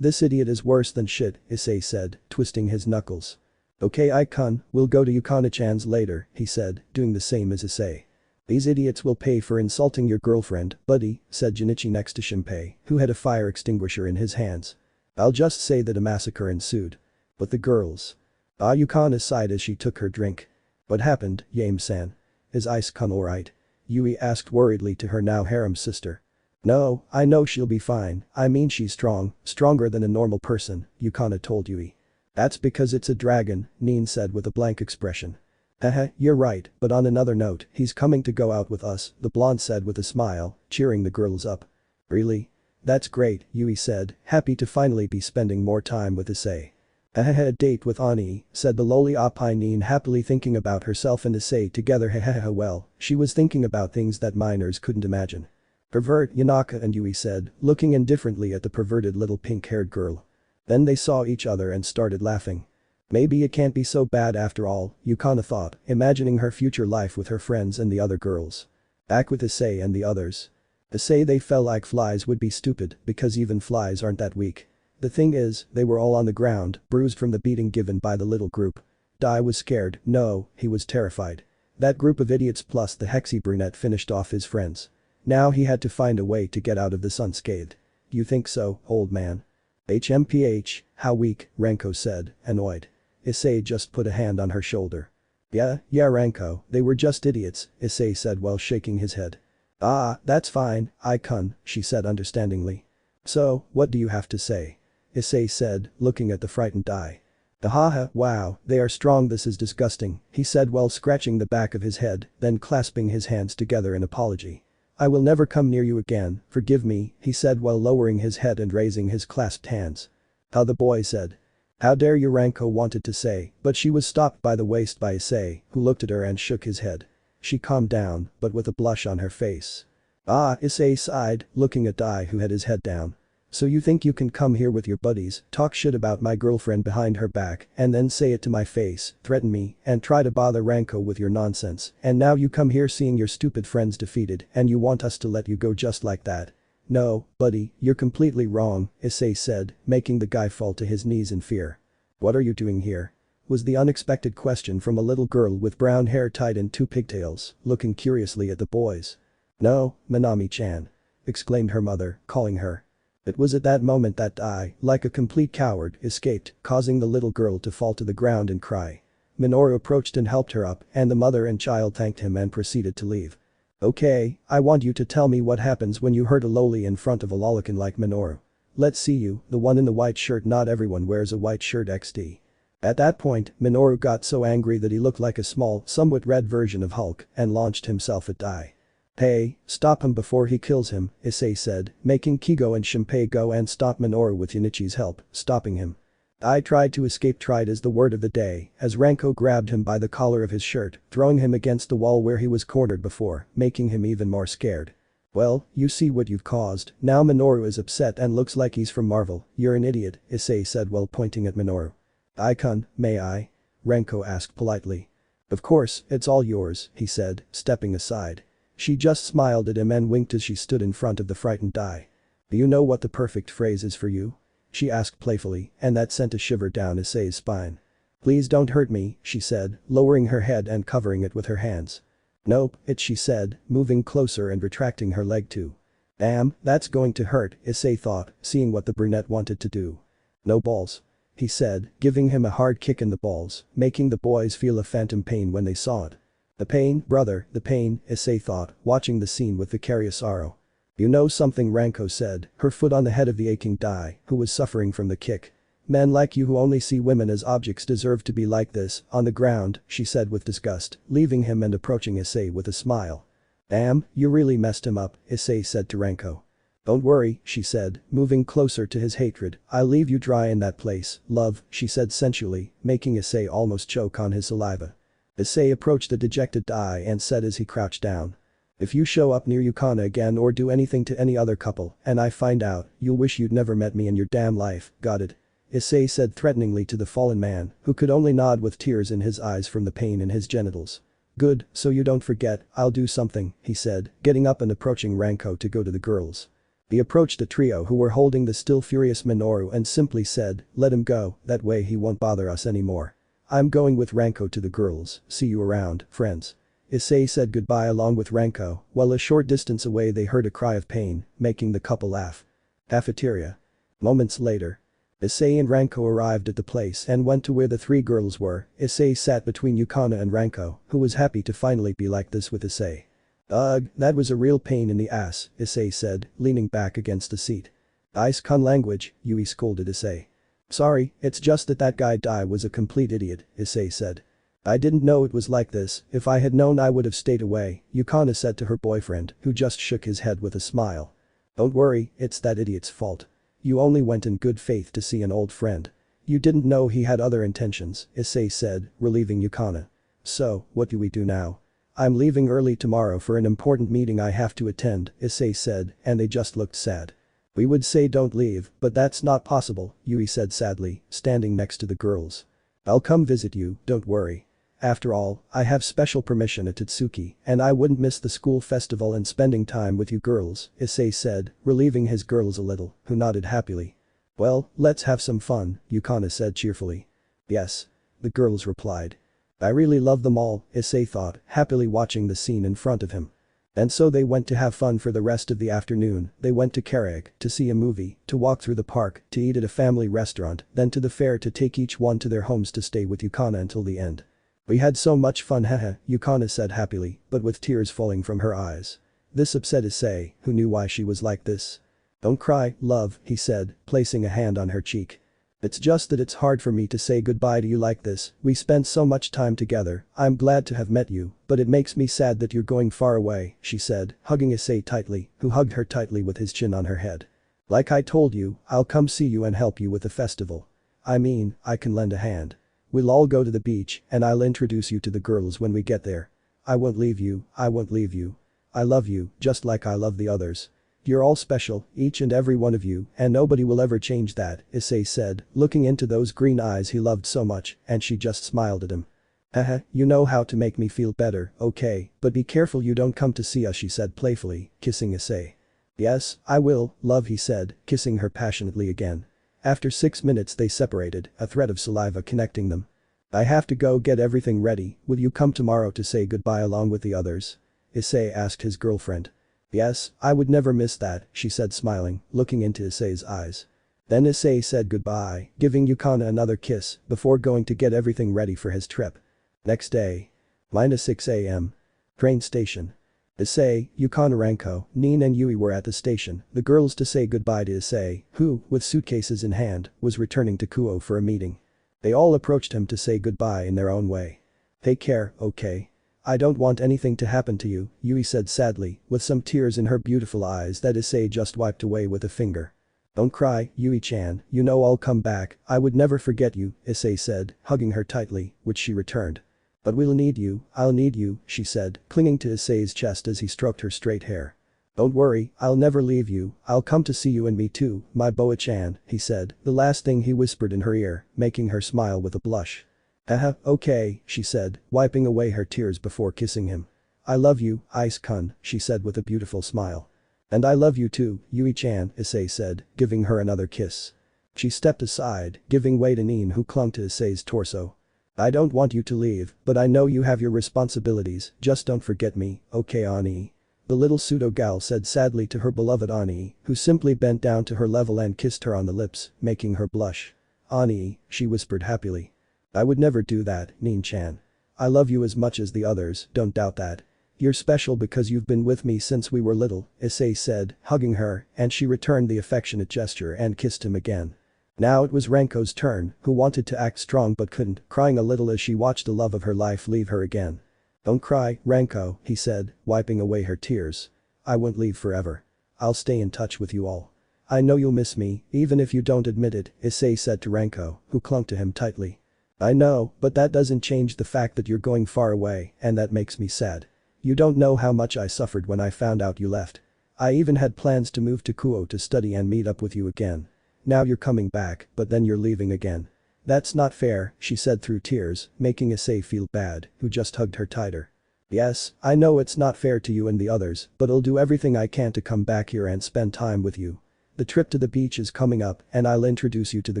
this idiot is worse than shit, Issei said, twisting his knuckles. Okay Ai-kun, we'll go to Yukana-chan's later, he said, doing the same as Issei. These idiots will pay for insulting your girlfriend, buddy, said Junichi next to Shinpei, who had a fire extinguisher in his hands. I'll just say that a massacre ensued. But the girls. Yukana sighed as she took her drink. What happened, Yame-san? Is Ice-kun alright? Yui asked worriedly to her now harem sister. No, I know she'll be fine, I mean she's strong, stronger than a normal person, Yukana told Yui. That's because it's a dragon, Nin said with a blank expression. Haha, you're right, but on another note, he's coming to go out with us, the blonde said with a smile, cheering the girls up. Really? That's great, Yui said, happy to finally be spending more time with Issei. Haha, a date with Ani, said the lowly Oppai Nin happily thinking about herself and Issei together haha well, she was thinking about things that minors couldn't imagine. Pervert, Yanaka and Yui said, looking indifferently at the perverted little pink-haired girl. Then they saw each other and started laughing. Maybe it can't be so bad after all, Yukana thought, imagining her future life with her friends and the other girls. Back with Issei and the others. To say they fell like flies would be stupid because even flies aren't that weak. The thing is, they were all on the ground, bruised from the beating given by the little group. Dai was scared, no, he was terrified. That group of idiots plus the hexy brunette finished off his friends. Now he had to find a way to get out of this unscathed. You think so, old man? HMPH, how weak, Ranko said, annoyed. Issei just put a hand on her shoulder. Yeah, Ranko, they were just idiots, Issei said while shaking his head. Ah, that's fine, Ai-kun, she said understandingly. So, what do you have to say? Issei said, looking at the frightened Dai. Haha, wow, they are strong, this is disgusting, he said while scratching the back of his head, then clasping his hands together in apology. I will never come near you again, forgive me, he said while lowering his head and raising his clasped hands. How the boy said. How dare you, Ranko wanted to say, but she was stopped by the waist by Issei, who looked at her and shook his head. She calmed down, but with a blush on her face. Ah, Issei sighed, looking at Dai who had his head down. So you think you can come here with your buddies, talk shit about my girlfriend behind her back, and then say it to my face, threaten me, and try to bother Ranko with your nonsense, and now you come here seeing your stupid friends defeated, and you want us to let you go just like that? No, buddy, you're completely wrong, Issei said, making the guy fall to his knees in fear. What are you doing here? Was the unexpected question from a little girl with brown hair tied in 2 pigtails, looking curiously at the boys. No, Minami-chan. Exclaimed her mother, calling her. It was at that moment that I, like a complete coward, escaped, causing the little girl to fall to the ground and cry. Minoru approached and helped her up, and the mother and child thanked him and proceeded to leave. Okay, I want you to tell me what happens when you hurt a loli in front of a lolican like Minoru. Let's see you, the one in the white shirt. Not everyone wears a white shirt XD. At that point, Minoru got so angry that he looked like a small, somewhat red version of Hulk and launched himself at Dai. Hey, stop him before he kills him, Issei said, making Kigo and Shinpei go and stop Minoru with Yunichi's help, stopping him. I tried to escape. Tried is the word of the day, as Ranko grabbed him by the collar of his shirt, throwing him against the wall where he was cornered before, making him even more scared. Well, you see what you've caused. Now Minoru is upset and looks like he's from Marvel. You're an idiot, Issei said while pointing at Minoru. Icon, may I? Ranko asked politely. Of course, it's all yours, he said, stepping aside. She just smiled at him and winked as she stood in front of the frightened Dai. Do you know what the perfect phrase is for you? She asked playfully, and that sent a shiver down Issei's spine. Please don't hurt me, she said, lowering her head and covering it with her hands. Nope, she said, moving closer and retracting her leg too. Damn, that's going to hurt, Issei thought, seeing what the brunette wanted to do. No balls. He said, giving him a hard kick in the balls, making the boys feel a phantom pain when they saw it. The pain, brother, the pain, Issei thought, watching the scene with vicarious sorrow. You know something, Ranko said, her foot on the head of the aching Dai, who was suffering from the kick. Men like you who only see women as objects deserve to be like this, on the ground, she said with disgust, leaving him and approaching Issei with a smile. Damn, you really messed him up, Issei said to Ranko. Don't worry, she said, moving closer to his hatred, I'll leave you dry in that place, love, she said sensually, making Issei almost choke on his saliva. Issei approached the dejected Dai and said as he crouched down. If you show up near Yukana again or do anything to any other couple, and I find out, you'll wish you'd never met me in your damn life, got it? Issei said threateningly to the fallen man, who could only nod with tears in his eyes from the pain in his genitals. Good, so you don't forget, I'll do something, he said, getting up and approaching Ranko to go to the girls. He approached the trio who were holding the still furious Minoru and simply said, let him go, that way he won't bother us anymore. I'm going with Ranko to the girls, see you around, friends. Issei said goodbye along with Ranko, while a short distance away they heard a cry of pain, making the couple laugh. Cafeteria. Moments later. Issei and Ranko arrived at the place and went to where the three girls were. Issei sat between Yukana and Ranko, who was happy to finally be like this with Issei. Ugh, that was a real pain in the ass, Issei said, leaning back against the seat. Ice-con language, Yui scolded Issei. Sorry, it's just that guy Dai was a complete idiot, Issei said. I didn't know it was like this. If I had known I would have stayed away, Yukana said to her boyfriend, who just shook his head with a smile. Don't worry, it's that idiot's fault. You only went in good faith to see an old friend. You didn't know he had other intentions, Issei said, relieving Yukana. So, what do we do now? I'm leaving early tomorrow for an important meeting I have to attend, Issei said, and they just looked sad. We would say don't leave, but that's not possible, Yui said sadly, standing next to the girls. I'll come visit you, don't worry. After all, I have special permission at Tatsuki, and I wouldn't miss the school festival and spending time with you girls, Issei said, relieving his girls a little, who nodded happily. Well, let's have some fun, Yukana said cheerfully. Yes. The girls replied. I really love them all, Issei thought, happily watching the scene in front of him. And so they went to have fun for the rest of the afternoon. They went to Karaeg to see a movie, to walk through the park, to eat at a family restaurant, then to the fair to take each one to their homes to stay with Yukana until the end. We had so much fun, haha, Yukana said happily, but with tears falling from her eyes. This upset Issei, who knew why she was like this. Don't cry, love, he said, placing a hand on her cheek. It's just that it's hard for me to say goodbye to you like this. We spent so much time together. I'm glad to have met you, but it makes me sad that you're going far away, she said, hugging Issei tightly, who hugged her tightly with his chin on her head. Like I told you, I'll come see you and help you with the festival. I mean, I can lend a hand. We'll all go to the beach, and I'll introduce you to the girls when we get there. I won't leave you, I won't leave you. I love you, just like I love the others. You're all special, each and every one of you, and nobody will ever change that, Issei said, looking into those green eyes he loved so much, and she just smiled at him. Haha, you know how to make me feel better, okay, but be careful you don't come to see us, she said playfully, kissing Issei. Yes, I will, love, he said, kissing her passionately again. After 6 minutes they separated, a thread of saliva connecting them. I have to go get everything ready, will you come tomorrow to say goodbye along with the others? Issei asked his girlfriend. Yes, I would never miss that, she said smiling, looking into Issei's eyes. Then Issei said goodbye, giving Yukana another kiss before going to get everything ready for his trip. Next day. -6 a.m. Train station. Issei, Yukana Ranko, Nin and Yui were at the station, the girls to say goodbye to Issei, who, with suitcases in hand, was returning to Kuo for a meeting. They all approached him to say goodbye in their own way. Take care, okay? I don't want anything to happen to you, Yui said sadly, with some tears in her beautiful eyes that Issei just wiped away with a finger. Don't cry, Yui-chan, you know I'll come back, I would never forget you, Issei said, hugging her tightly, which she returned. But we'll need you, I'll need you, she said, clinging to Issei's chest as he stroked her straight hair. Don't worry, I'll never leave you, I'll come to see you and me too, my boa-chan, he said, the last thing he whispered in her ear, making her smile with a blush. Haha, okay, she said, wiping away her tears before kissing him. I love you, Ice-kun, she said with a beautiful smile. And I love you too, Yui-chan, Issei said, giving her another kiss. She stepped aside, giving way to Nin who clung to Issei's torso. I don't want you to leave, but I know you have your responsibilities, just don't forget me, okay Ani? The little pseudo-gal said sadly to her beloved Ani, who simply bent down to her level and kissed her on the lips, making her blush. Ani, she whispered happily. I would never do that, Nin-chan. I love you as much as the others, don't doubt that. You're special because you've been with me since we were little, Issei said, hugging her, and she returned the affectionate gesture and kissed him again. Now it was Ranko's turn, who wanted to act strong but couldn't, crying a little as she watched the love of her life leave her again. Don't cry, Ranko, he said, wiping away her tears. I won't leave forever. I'll stay in touch with you all. I know you'll miss me, even if you don't admit it, Issei said to Ranko, who clung to him tightly. I know, but that doesn't change the fact that you're going far away, and that makes me sad. You don't know how much I suffered when I found out you left. I even had plans to move to Kuo to study and meet up with you again. Now you're coming back, but then you're leaving again. That's not fair, she said through tears, making Issei feel bad, who just hugged her tighter. Yes, I know it's not fair to you and the others, but I'll do everything I can to come back here and spend time with you. The trip to the beach is coming up and I'll introduce you to the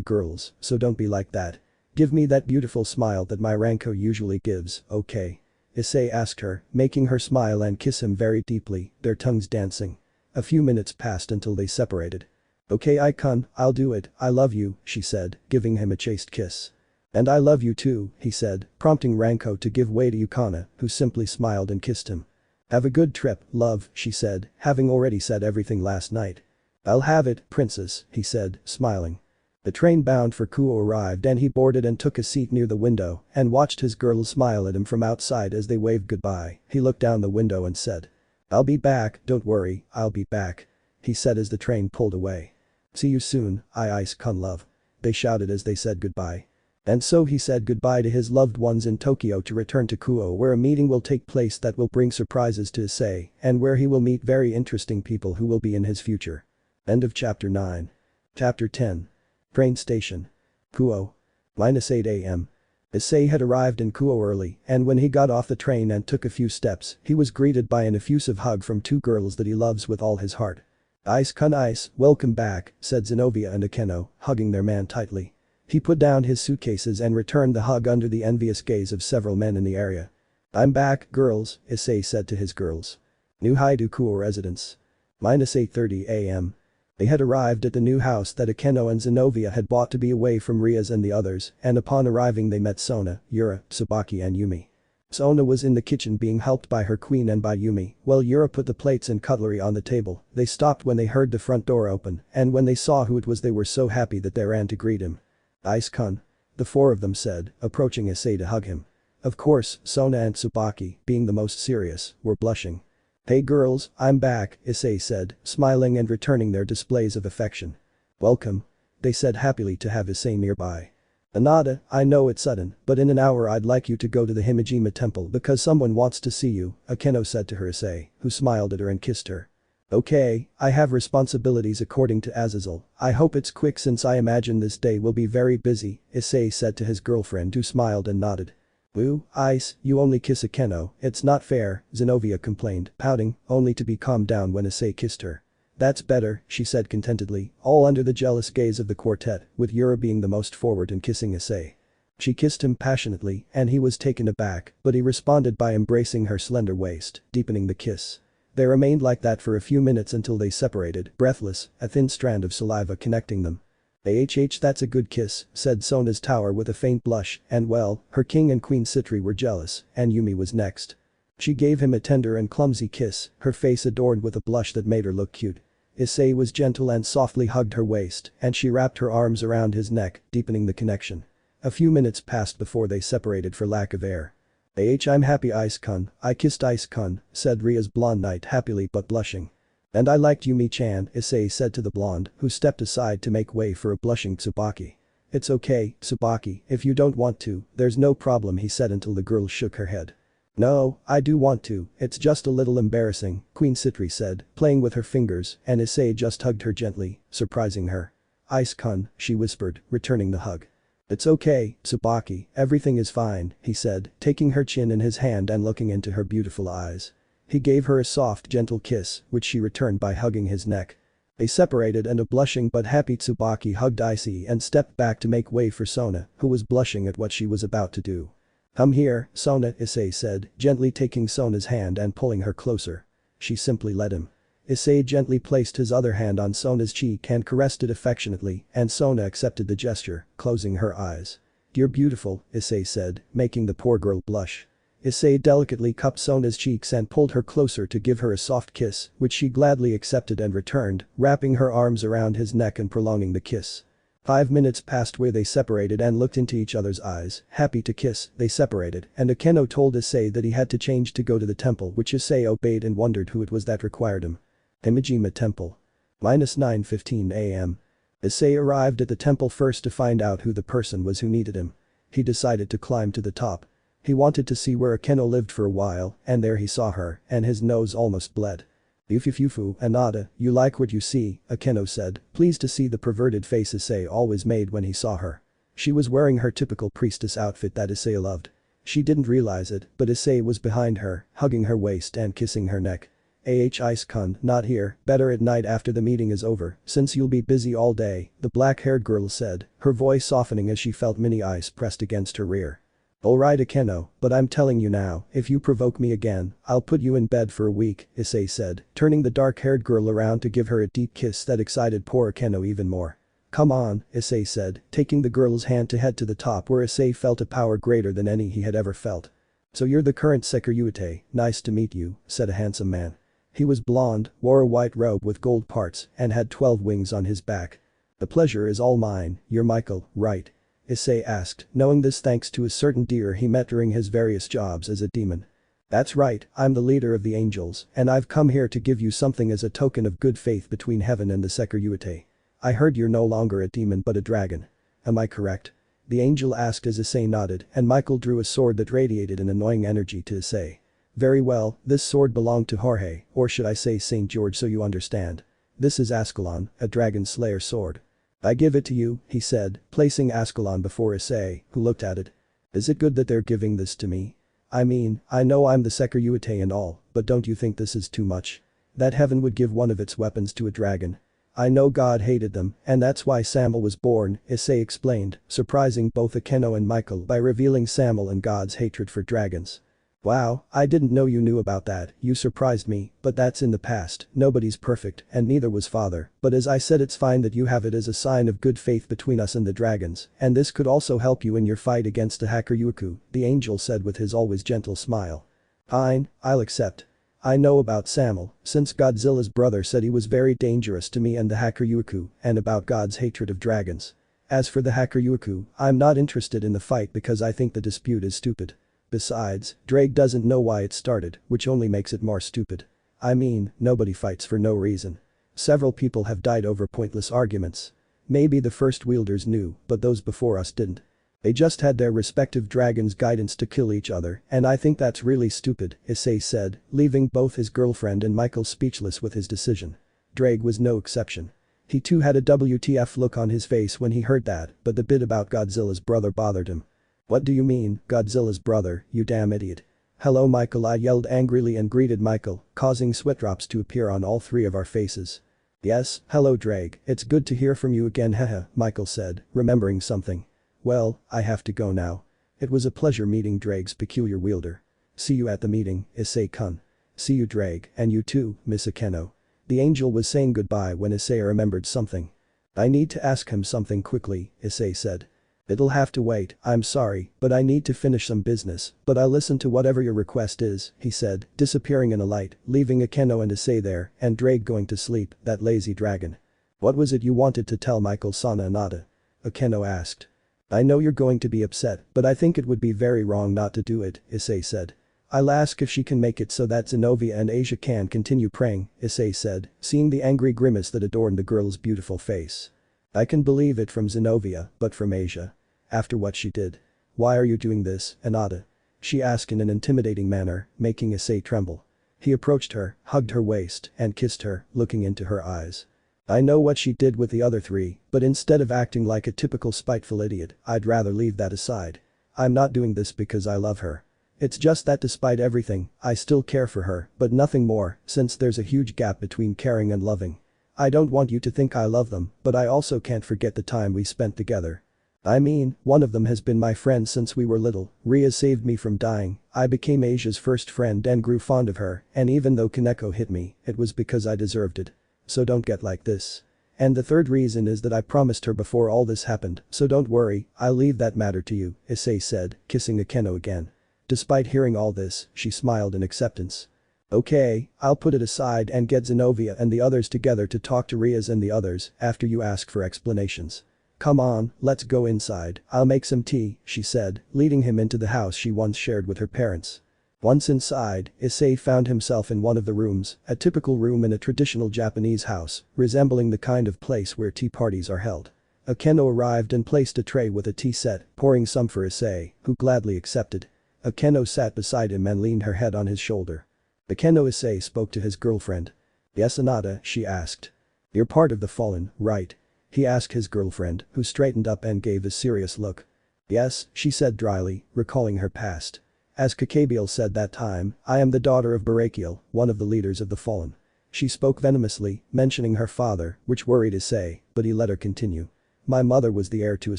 girls, so don't be like that. Give me that beautiful smile that my Ranko usually gives, okay? Issei asked her, making her smile and kiss him very deeply, their tongues dancing. A few minutes passed until they separated. Okay Icon, I'll do it, I love you, she said, giving him a chaste kiss. And I love you too, he said, prompting Ranko to give way to Yukana, who simply smiled and kissed him. Have a good trip, love, she said, having already said everything last night. I'll have it, princess, he said, smiling. The train bound for Kuo arrived and he boarded and took a seat near the window and watched his girls smile at him from outside as they waved goodbye. He looked down the window and said. I'll be back, don't worry, I'll be back. He said as the train pulled away. See you soon, Ice-kun love. They shouted as they said goodbye. And so he said goodbye to his loved ones in Tokyo to return to Kuo where a meeting will take place that will bring surprises to Issei and where he will meet very interesting people who will be in his future. End of chapter 9. Chapter 10. Train station. Kuo. -8 a.m. Issei had arrived in Kuo early and when he got off the train and took a few steps, he was greeted by an effusive hug from two girls that he loves with all his heart. Ice-kun Ice, welcome back, said Zenobia and Akeno, hugging their man tightly. He put down his suitcases and returned the hug under the envious gaze of several men in the area. I'm back, girls, Issei said to his girls. New Haidu Kuo residence. -8:30 a.m. They had arrived at the new house that Akeno and Zenobia had bought to be away from Rias and the others, and upon arriving they met Sona, Yura, Tsubaki and Yumi. Sona was in the kitchen being helped by her queen and by Yumi, while Yura put the plates and cutlery on the table. They stopped when they heard the front door open, and when they saw who it was they were so happy that they ran to greet him. Ice-kun. The four of them said, approaching Issei to hug him. Of course, Sona and Tsubaki, being the most serious, were blushing. Hey girls, I'm back, Issei said, smiling and returning their displays of affection. Welcome. They said happily to have Issei nearby. Anada, I know it's sudden, but in an hour I'd like you to go to the Hajime temple because someone wants to see you, Akeno said to her Issei, who smiled at her and kissed her. Okay, I have responsibilities according to Azazel, I hope it's quick since I imagine this day will be very busy, Issei said to his girlfriend who smiled and nodded. Woo, Ice, you only kiss Akeno, it's not fair, Zenobia complained, pouting, only to be calmed down when Issei kissed her. That's better, she said contentedly, all under the jealous gaze of the quartet, with Yura being the most forward in kissing Issei. She kissed him passionately and he was taken aback, but he responded by embracing her slender waist, deepening the kiss. They remained like that for a few minutes until they separated, breathless, a thin strand of saliva connecting them. That's a good kiss, said Sona's tower with a faint blush, and well, her king and queen Citri were jealous, and Yumi was next. She gave him a tender and clumsy kiss, her face adorned with a blush that made her look cute. Issei was gentle and softly hugged her waist, and she wrapped her arms around his neck, deepening the connection. A few minutes passed before they separated for lack of air. I'm happy Ice-kun, I kissed Ice-kun, said Ria's blonde knight happily but blushing. And I liked Yumi-chan, Issei said to the blonde, who stepped aside to make way for a blushing Tsubaki. It's okay, Tsubaki, if you don't want to, there's no problem he said until the girl shook her head. No, I do want to, it's just a little embarrassing, Queen Citri said, playing with her fingers, and Issei just hugged her gently, surprising her. Ice-kun, she whispered, returning the hug. It's okay, Tsubaki, everything is fine, he said, taking her chin in his hand and looking into her beautiful eyes. He gave her a soft, gentle kiss, which she returned by hugging his neck. They separated and a blushing but happy Tsubaki hugged Issei and stepped back to make way for Sona, who was blushing at what she was about to do. Come here, Sona, Issei said, gently taking Sona's hand and pulling her closer. She simply let him. Issei gently placed his other hand on Sona's cheek and caressed it affectionately, and Sona accepted the gesture, closing her eyes. You're beautiful, Issei said, making the poor girl blush. Issei delicately cupped Sona's cheeks and pulled her closer to give her a soft kiss, which she gladly accepted and returned, wrapping her arms around his neck and prolonging the kiss. 5 minutes passed where they separated and looked into each other's eyes, happy to kiss, they separated, and Akeno told Issei that he had to change to go to the temple which Issei obeyed and wondered who it was that required him. Hajime Temple. -9:15 am. Issei arrived at the temple first to find out who the person was who needed him. He decided to climb to the top. He wanted to see where Akeno lived for a while, and there he saw her, and his nose almost bled. Yufufufu, Anada, you like what you see, Akeno said, pleased to see the perverted face Issei always made when he saw her. She was wearing her typical priestess outfit that Issei loved. She didn't realize it, but Issei was behind her, hugging her waist and kissing her neck. Ice-kun, not here, better at night after the meeting is over, since you'll be busy all day, the black-haired girl said, her voice softening as she felt mini ice pressed against her rear. Alright Akeno, but I'm telling you now, if you provoke me again, I'll put you in bed for a week, Issei said, turning the dark-haired girl around to give her a deep kiss that excited poor Akeno even more. Come on, Issei said, taking the girl's hand to head to the top where Issei felt a power greater than any he had ever felt. So you're the current Sekiryuutei, nice to meet you, said a handsome man. He was blonde, wore a white robe with gold parts, and had 12 wings on his back. The pleasure is all mine, you're Michael, right? Issei asked, knowing this thanks to a certain deer he met during his various jobs as a demon. That's right, I'm the leader of the angels, and I've come here to give you something as a token of good faith between heaven and the Sekiryuutei. I heard you're no longer a demon but a dragon. Am I correct? The angel asked as Issei nodded, and Michael drew a sword that radiated an annoying energy to Issei. Very well, this sword belonged to Jorge, or should I say St. George so you understand. This is Ascalon, a dragon slayer sword. I give it to you, he said, placing Ascalon before Issei, who looked at it. Is it good that they're giving this to me? I mean, I know I'm the Sekiryuutei and all, but don't you think this is too much? That heaven would give one of its weapons to a dragon. I know God hated them, and that's why Samuel was born, Issei explained, surprising both Akeno and Michael by revealing Samuel and God's hatred for dragons. Wow, I didn't know you knew about that, you surprised me, but that's in the past, nobody's perfect, and neither was father, but as I said it's fine that you have it as a sign of good faith between us and the dragons, and this could also help you in your fight against the Hakuryuku, the angel said with his always gentle smile. Fine, I'll accept. I know about Samuel, since Godzilla's brother said he was very dangerous to me and the Hakuryuku, and about God's hatred of dragons. As for the Hakuryuku, I'm not interested in the fight because I think the dispute is stupid. Besides, Drake doesn't know why it started, which only makes it more stupid. I mean, nobody fights for no reason. Several people have died over pointless arguments. Maybe the first wielders knew, but those before us didn't. They just had their respective dragons' guidance to kill each other, and I think that's really stupid, Issei said, leaving both his girlfriend and Michael speechless with his decision. Drake was no exception. He too had a WTF look on his face when he heard that, but the bit about Godzilla's brother bothered him. What do you mean, Godzilla's brother, you damn idiot? Hello Michael, I yelled angrily and greeted Michael, causing sweat drops to appear on all three of our faces. Yes, hello Drake, it's good to hear from you again haha, Michael said, remembering something. Well, I have to go now. It was a pleasure meeting Drake's peculiar wielder. See you at the meeting, Issei-kun. See you Drake, and you too, Miss Akeno. The angel was saying goodbye when Issei remembered something. I need to ask him something quickly, Issei said. It'll have to wait, I'm sorry, but I need to finish some business, but I'll listen to whatever your request is, he said, disappearing in a light, leaving Akeno and Issei there, and Drake going to sleep, that lazy dragon. What was it you wanted to tell Michael Sana Anata? Akeno asked. I know you're going to be upset, but I think it would be very wrong not to do it, Issei said. I'll ask if she can make it so that Zenovia and Asia can continue praying, Issei said, seeing the angry grimace that adorned the girl's beautiful face. I can believe it from Zenovia, but from Asia. After what she did. Why are you doing this, Anata? She asked in an intimidating manner, making Issei tremble. He approached her, hugged her waist, and kissed her, looking into her eyes. I know what she did with the other three, but instead of acting like a typical spiteful idiot, I'd rather leave that aside. I'm not doing this because I love her. It's just that despite everything, I still care for her, but nothing more, since there's a huge gap between caring and loving. I don't want you to think I love them, but I also can't forget the time we spent together. I mean, one of them has been my friend since we were little, Rias saved me from dying, I became Asia's first friend and grew fond of her, and even though Kaneko hit me, it was because I deserved it. So don't get like this. And the third reason is that I promised her before all this happened, so don't worry, I'll leave that matter to you, Issei said, kissing Akeno again. Despite hearing all this, she smiled in acceptance. Okay, I'll put it aside and get Zenovia and the others together to talk to Rias and the others after you ask for explanations. Come on, let's go inside, I'll make some tea, she said, leading him into the house she once shared with her parents. Once inside, Issei found himself in one of the rooms, a typical room in a traditional Japanese house, resembling the kind of place where tea parties are held. Akeno arrived and placed a tray with a tea set, pouring some for Issei, who gladly accepted. Akeno sat beside him and leaned her head on his shoulder. Akeno Issei spoke to his girlfriend. Yes Anata, she asked. You're part of the Fallen, right? He asked his girlfriend, who straightened up and gave a serious look. Yes, she said dryly, recalling her past. As Kakabiel said that time, I am the daughter of Barakiel, one of the leaders of the Fallen. She spoke venomously, mentioning her father, which worried Issei, but he let her continue. My mother was the heir to a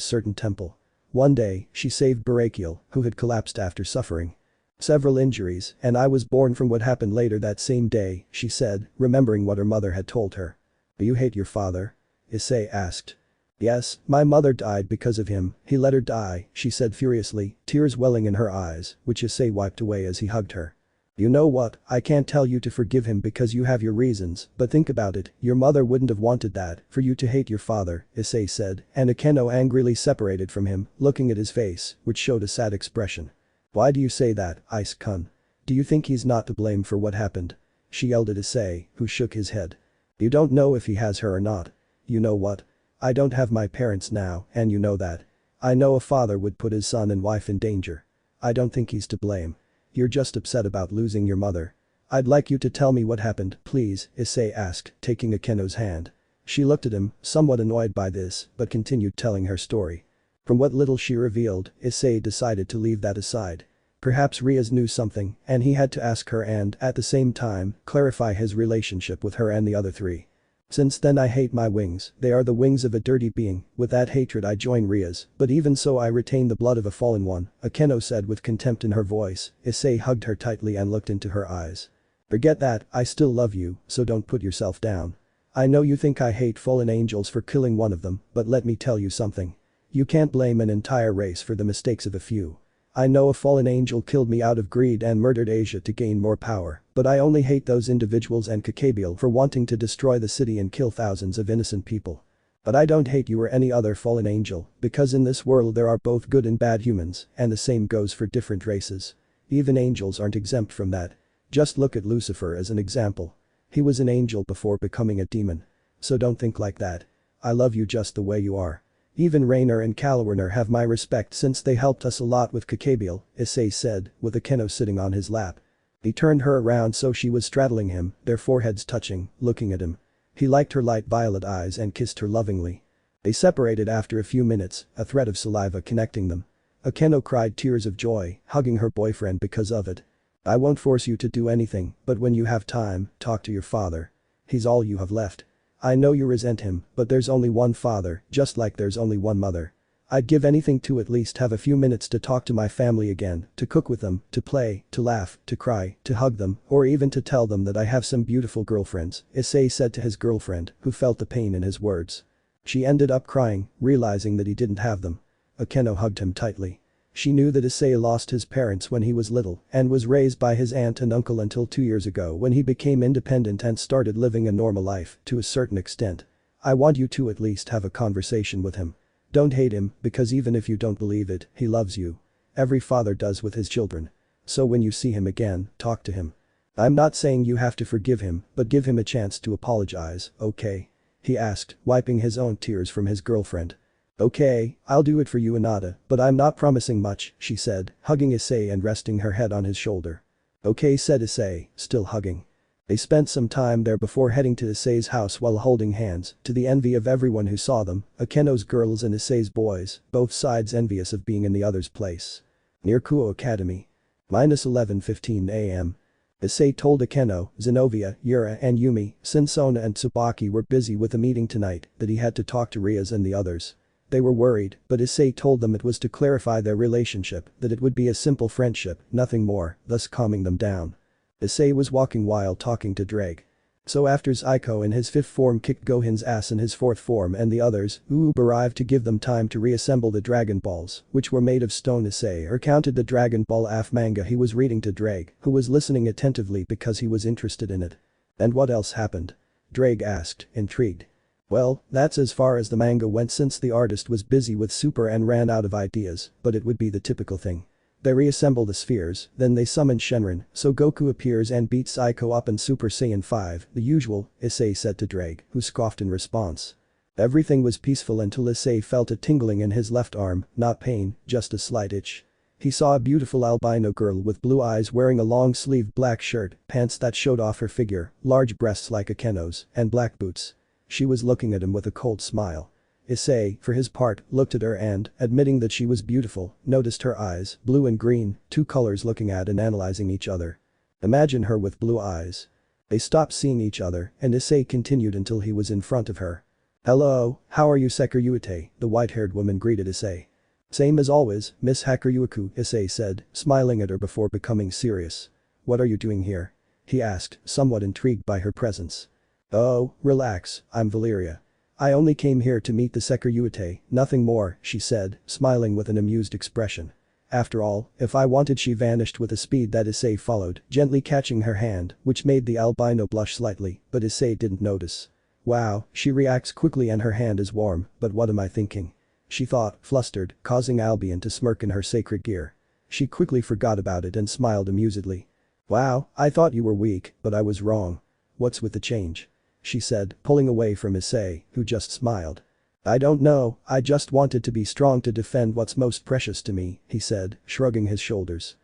certain temple. One day, she saved Barakiel, who had collapsed after suffering several injuries, and I was born from what happened later that same day, she said, remembering what her mother had told her. Do you hate your father? Issei asked. Yes, my mother died because of him, he let her die, she said furiously, tears welling in her eyes, which Issei wiped away as he hugged her. You know what, I can't tell you to forgive him because you have your reasons, but think about it, your mother wouldn't have wanted that, for you to hate your father, Issei said, and Akeno angrily separated from him, looking at his face, which showed a sad expression. Why do you say that, Ice-kun? Do you think he's not to blame for what happened? She yelled at Issei, who shook his head. You don't know if he has her or not. You know what? I don't have my parents now, and you know that. I know a father would put his son and wife in danger. I don't think he's to blame. You're just upset about losing your mother. I'd like you to tell me what happened, please, Issei asked, taking Akeno's hand. She looked at him, somewhat annoyed by this, but continued telling her story. From what little she revealed, Issei decided to leave that aside. Perhaps Rias knew something, and he had to ask her and, at the same time, clarify his relationship with her and the other three. Since then I hate my wings, they are the wings of a dirty being, with that hatred I join Rias, but even so I retain the blood of a fallen one, Akeno said with contempt in her voice. Issei hugged her tightly and looked into her eyes. Forget that, I still love you, so don't put yourself down. I know you think I hate fallen angels for killing one of them, but let me tell you something. You can't blame an entire race for the mistakes of a few. I know a fallen angel killed me out of greed and murdered Asia to gain more power, but I only hate those individuals and Kakabiel for wanting to destroy the city and kill thousands of innocent people. But I don't hate you or any other fallen angel, because in this world there are both good and bad humans, and the same goes for different races. Even angels aren't exempt from that. Just look at Lucifer as an example. He was an angel before becoming a demon. So don't think like that. I love you just the way you are. Even Rainer and Kalwarner have my respect since they helped us a lot with Kakabiel, Issei said, with Akeno sitting on his lap. He turned her around so she was straddling him, their foreheads touching, looking at him. He liked her light violet eyes and kissed her lovingly. They separated after a few minutes, a thread of saliva connecting them. Akeno cried tears of joy, hugging her boyfriend because of it. I won't force you to do anything, but when you have time, talk to your father. He's all you have left. I know you resent him, but there's only one father, just like there's only one mother. I'd give anything to at least have a few minutes to talk to my family again, to cook with them, to play, to laugh, to cry, to hug them, or even to tell them that I have some beautiful girlfriends," Issei said to his girlfriend, who felt the pain in his words. She ended up crying, realizing that he didn't have them. Akeno hugged him tightly. She knew that Issei lost his parents when he was little and was raised by his aunt and uncle until 2 years ago when he became independent and started living a normal life to a certain extent. "I want you to at least have a conversation with him. Don't hate him, because even if you don't believe it, he loves you. Every father does with his children. So when you see him again, talk to him. I'm not saying you have to forgive him, but give him a chance to apologize, okay?" he asked, wiping his own tears from his girlfriend. "Okay, I'll do it for you, Inada, but I'm not promising much," she said, hugging Issei and resting her head on his shoulder. "Okay," said Issei, still hugging. They spent some time there before heading to Issei's house while holding hands, to the envy of everyone who saw them, Akeno's girls and Issei's boys, both sides envious of being in the other's place. Near Kuo Academy. -11:15 a.m. Issei told Akeno, Zenobia, Yura and Yumi, since Sona and Tsubaki were busy with a meeting tonight, that he had to talk to Rias and the others. They were worried, but Issei told them it was to clarify their relationship, that it would be a simple friendship, nothing more, thus calming them down. Issei was walking while talking to Drake. So after Zaiko in his 5th form kicked Gohan's ass in his 4th form and the others, Uub arrived to give them time to reassemble the Dragon Balls, which were made of stone. Issei recounted the Dragon Ball AF manga he was reading to Drake, who was listening attentively because he was interested in it. "And what else happened?" Drake asked, intrigued. "Well, that's as far as the manga went since the artist was busy with Super and ran out of ideas, but it would be the typical thing. They reassemble the spheres, then they summon Shenron, so Goku appears and beats Ico up in Super Saiyan 5, the usual," Issei said to Drake, who scoffed in response. Everything was peaceful until Issei felt a tingling in his left arm, not pain, just a slight itch. He saw a beautiful albino girl with blue eyes wearing a long-sleeved black shirt, pants that showed off her figure, large breasts like Akeno's, and black boots. She was looking at him with a cold smile. Issei, for his part, looked at her and, admitting that she was beautiful, noticed her eyes, blue and green, two colors looking at and analyzing each other. Imagine her with blue eyes. They stopped seeing each other, and Issei continued until he was in front of her. "Hello, how are you, Sekiryuutei?" the white-haired woman greeted Issei. "Same as always, Miss Hakuryuuku," Issei said, smiling at her before becoming serious. "What are you doing here?" he asked, somewhat intrigued by her presence. "Oh, relax, I'm Valeria. I only came here to meet the Sekiryuutei, nothing more," she said, smiling with an amused expression. After all, if I wanted, she vanished with a speed that Issei followed, gently catching her hand, which made the albino blush slightly, but Issei didn't notice. "Wow, she reacts quickly and her hand is warm, but what am I thinking?" she thought, flustered, causing Albion to smirk in her sacred gear. She quickly forgot about it and smiled amusedly. "Wow, I thought you were weak, but I was wrong. What's with the change?" she said, pulling away from Issei, who just smiled. "I don't know, I just wanted to be strong to defend what's most precious to me," he said, shrugging his shoulders.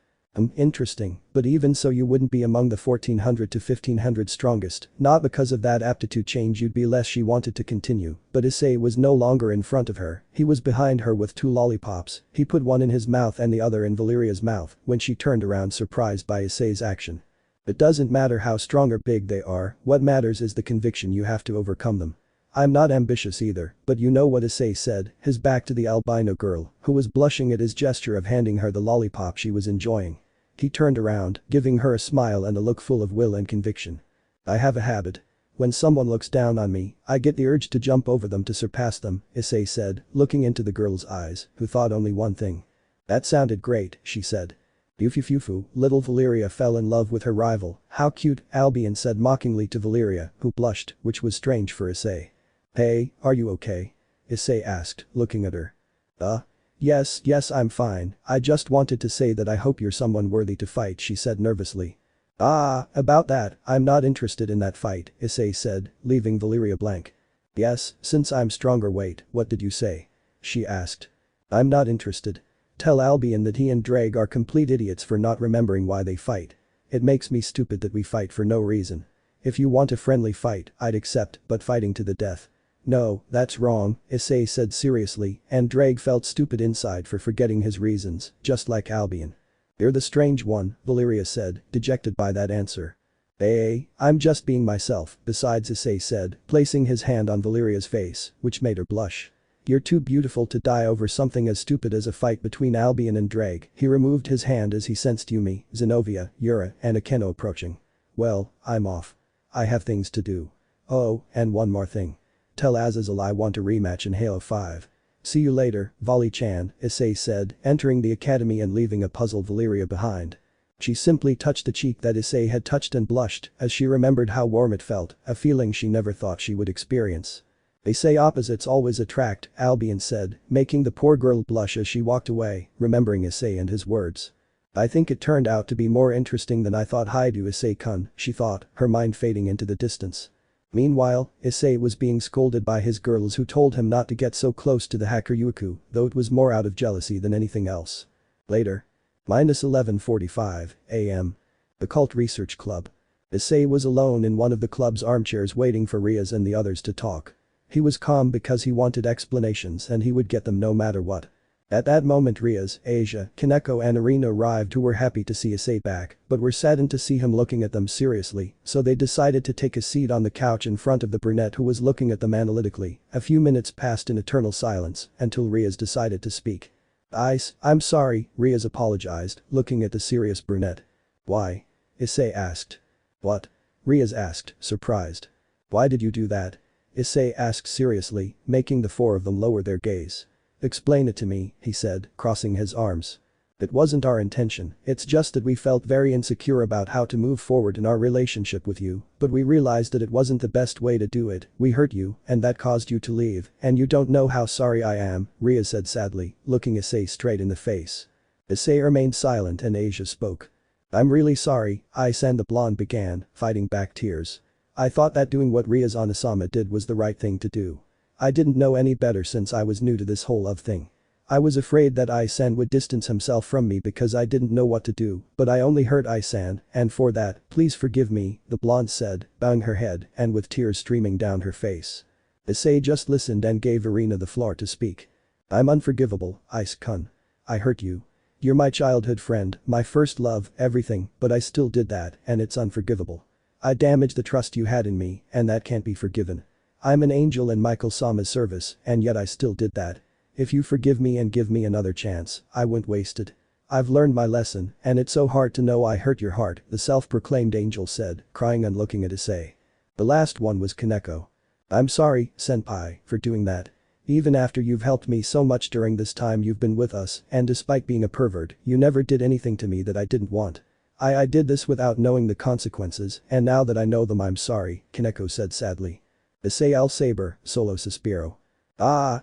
Interesting, but even so you wouldn't be among the 1400 to 1500 strongest, not because of that aptitude change you'd be less." She wanted to continue, but Issei was no longer in front of her, he was behind her with two lollipops, he put one in his mouth and the other in Valeria's mouth when she turned around surprised by Issei's action. "It doesn't matter how strong or big they are, what matters is the conviction you have to overcome them. I'm not ambitious either, but you know what," Issei said, his back to the albino girl, who was blushing at his gesture of handing her the lollipop she was enjoying. He turned around, giving her a smile and a look full of will and conviction. "I have a habit. When someone looks down on me, I get the urge to jump over them to surpass them," Issei said, looking into the girl's eyes, who thought only one thing. "That sounded great," she said. "Yufufufu," little Valeria fell in love with her rival. "How cute," Albion said mockingly to Valeria, who blushed, which was strange for Issei. "Hey, are you okay?" Issei asked, looking at her. Yes, I'm fine, I just wanted to say that I hope you're someone worthy to fight," she said nervously. About that, I'm not interested in that fight," Issei said, leaving Valeria blank. "Yes, since I'm stronger. Wait, what did you say?" she asked. "I'm not interested. Tell Albion that he and Drake are complete idiots for not remembering why they fight. It makes me stupid that we fight for no reason. If you want a friendly fight, I'd accept, but fighting to the death. No, that's wrong," Issei said seriously, and Drake felt stupid inside for forgetting his reasons, just like Albion. "You're the strange one," Valeria said, dejected by that answer. I'm just being myself, besides," Issei said, placing his hand on Valeria's face, which made her blush. You're too beautiful to die over something as stupid as a fight between Albion and Drake. He removed his hand as he sensed Yumi, Zenobia, Yura, and Akeno approaching. Well, I'm off. I have things to do. Oh, and one more thing. Tell Azazel I want a rematch in Halo 5. See you later, Vali-chan, Issei said, entering the academy and leaving a puzzled Valeria behind. She simply touched the cheek that Issei had touched and blushed as she remembered how warm it felt, a feeling she never thought she would experience. They say opposites always attract, Albion said, making the poor girl blush as she walked away, remembering Issei and his words. I think it turned out to be more interesting than I thought. Hi to Issei-kun, she thought, her mind fading into the distance. Meanwhile, Issei was being scolded by his girls who told him not to get so close to the Hakuryuku, though it was more out of jealousy than anything else. Later. -11:45 a.m. The Cult Research Club. Issei was alone in one of the club's armchairs waiting for Rias and the others to talk. He was calm because he wanted explanations and he would get them no matter what. At that moment Rias, Asia, Kaneko and Arena arrived who were happy to see Issei back, but were saddened to see him looking at them seriously, so they decided to take a seat on the couch in front of the brunette who was looking at them analytically. A few minutes passed in eternal silence until Rias decided to speak. I'm sorry, Rias apologized, looking at the serious brunette. Why? Issei asked. What? Rias asked, surprised. Why did you do that? Issei asked seriously, making the four of them lower their gaze. Explain it to me, he said, crossing his arms. It wasn't our intention, it's just that we felt very insecure about how to move forward in our relationship with you, but we realized that it wasn't the best way to do it, we hurt you, and that caused you to leave, and you don't know how sorry I am, Rias said sadly, looking Issei straight in the face. Issei remained silent and Asia spoke. I'm really sorry, Isan the blonde began, fighting back tears. I thought that doing what Rias Onasama did was the right thing to do. I didn't know any better since I was new to this whole love thing. I was afraid that Isan would distance himself from me because I didn't know what to do, but I only hurt Isan, and for that, please forgive me, the blonde said, bowing her head and with tears streaming down her face. Issei just listened and gave Arena the floor to speak. I'm unforgivable, Ice-kun. I hurt you. You're my childhood friend, my first love, everything, but I still did that, and it's unforgivable. I damaged the trust you had in me, and that can't be forgiven. I'm an angel in Michael-sama's service, and yet I still did that. If you forgive me and give me another chance, I won't waste it. I've learned my lesson, and it's so hard to know I hurt your heart, the self-proclaimed angel said, crying and looking at Issei. The last one was Kaneko. I'm sorry, senpai, for doing that. Even after you've helped me so much during this time you've been with us, and despite being a pervert, you never did anything to me that I didn't want. I did this without knowing the consequences, and now that I know them I'm sorry, Kaneko said sadly. Issei Al Saber, Solo Suspiro.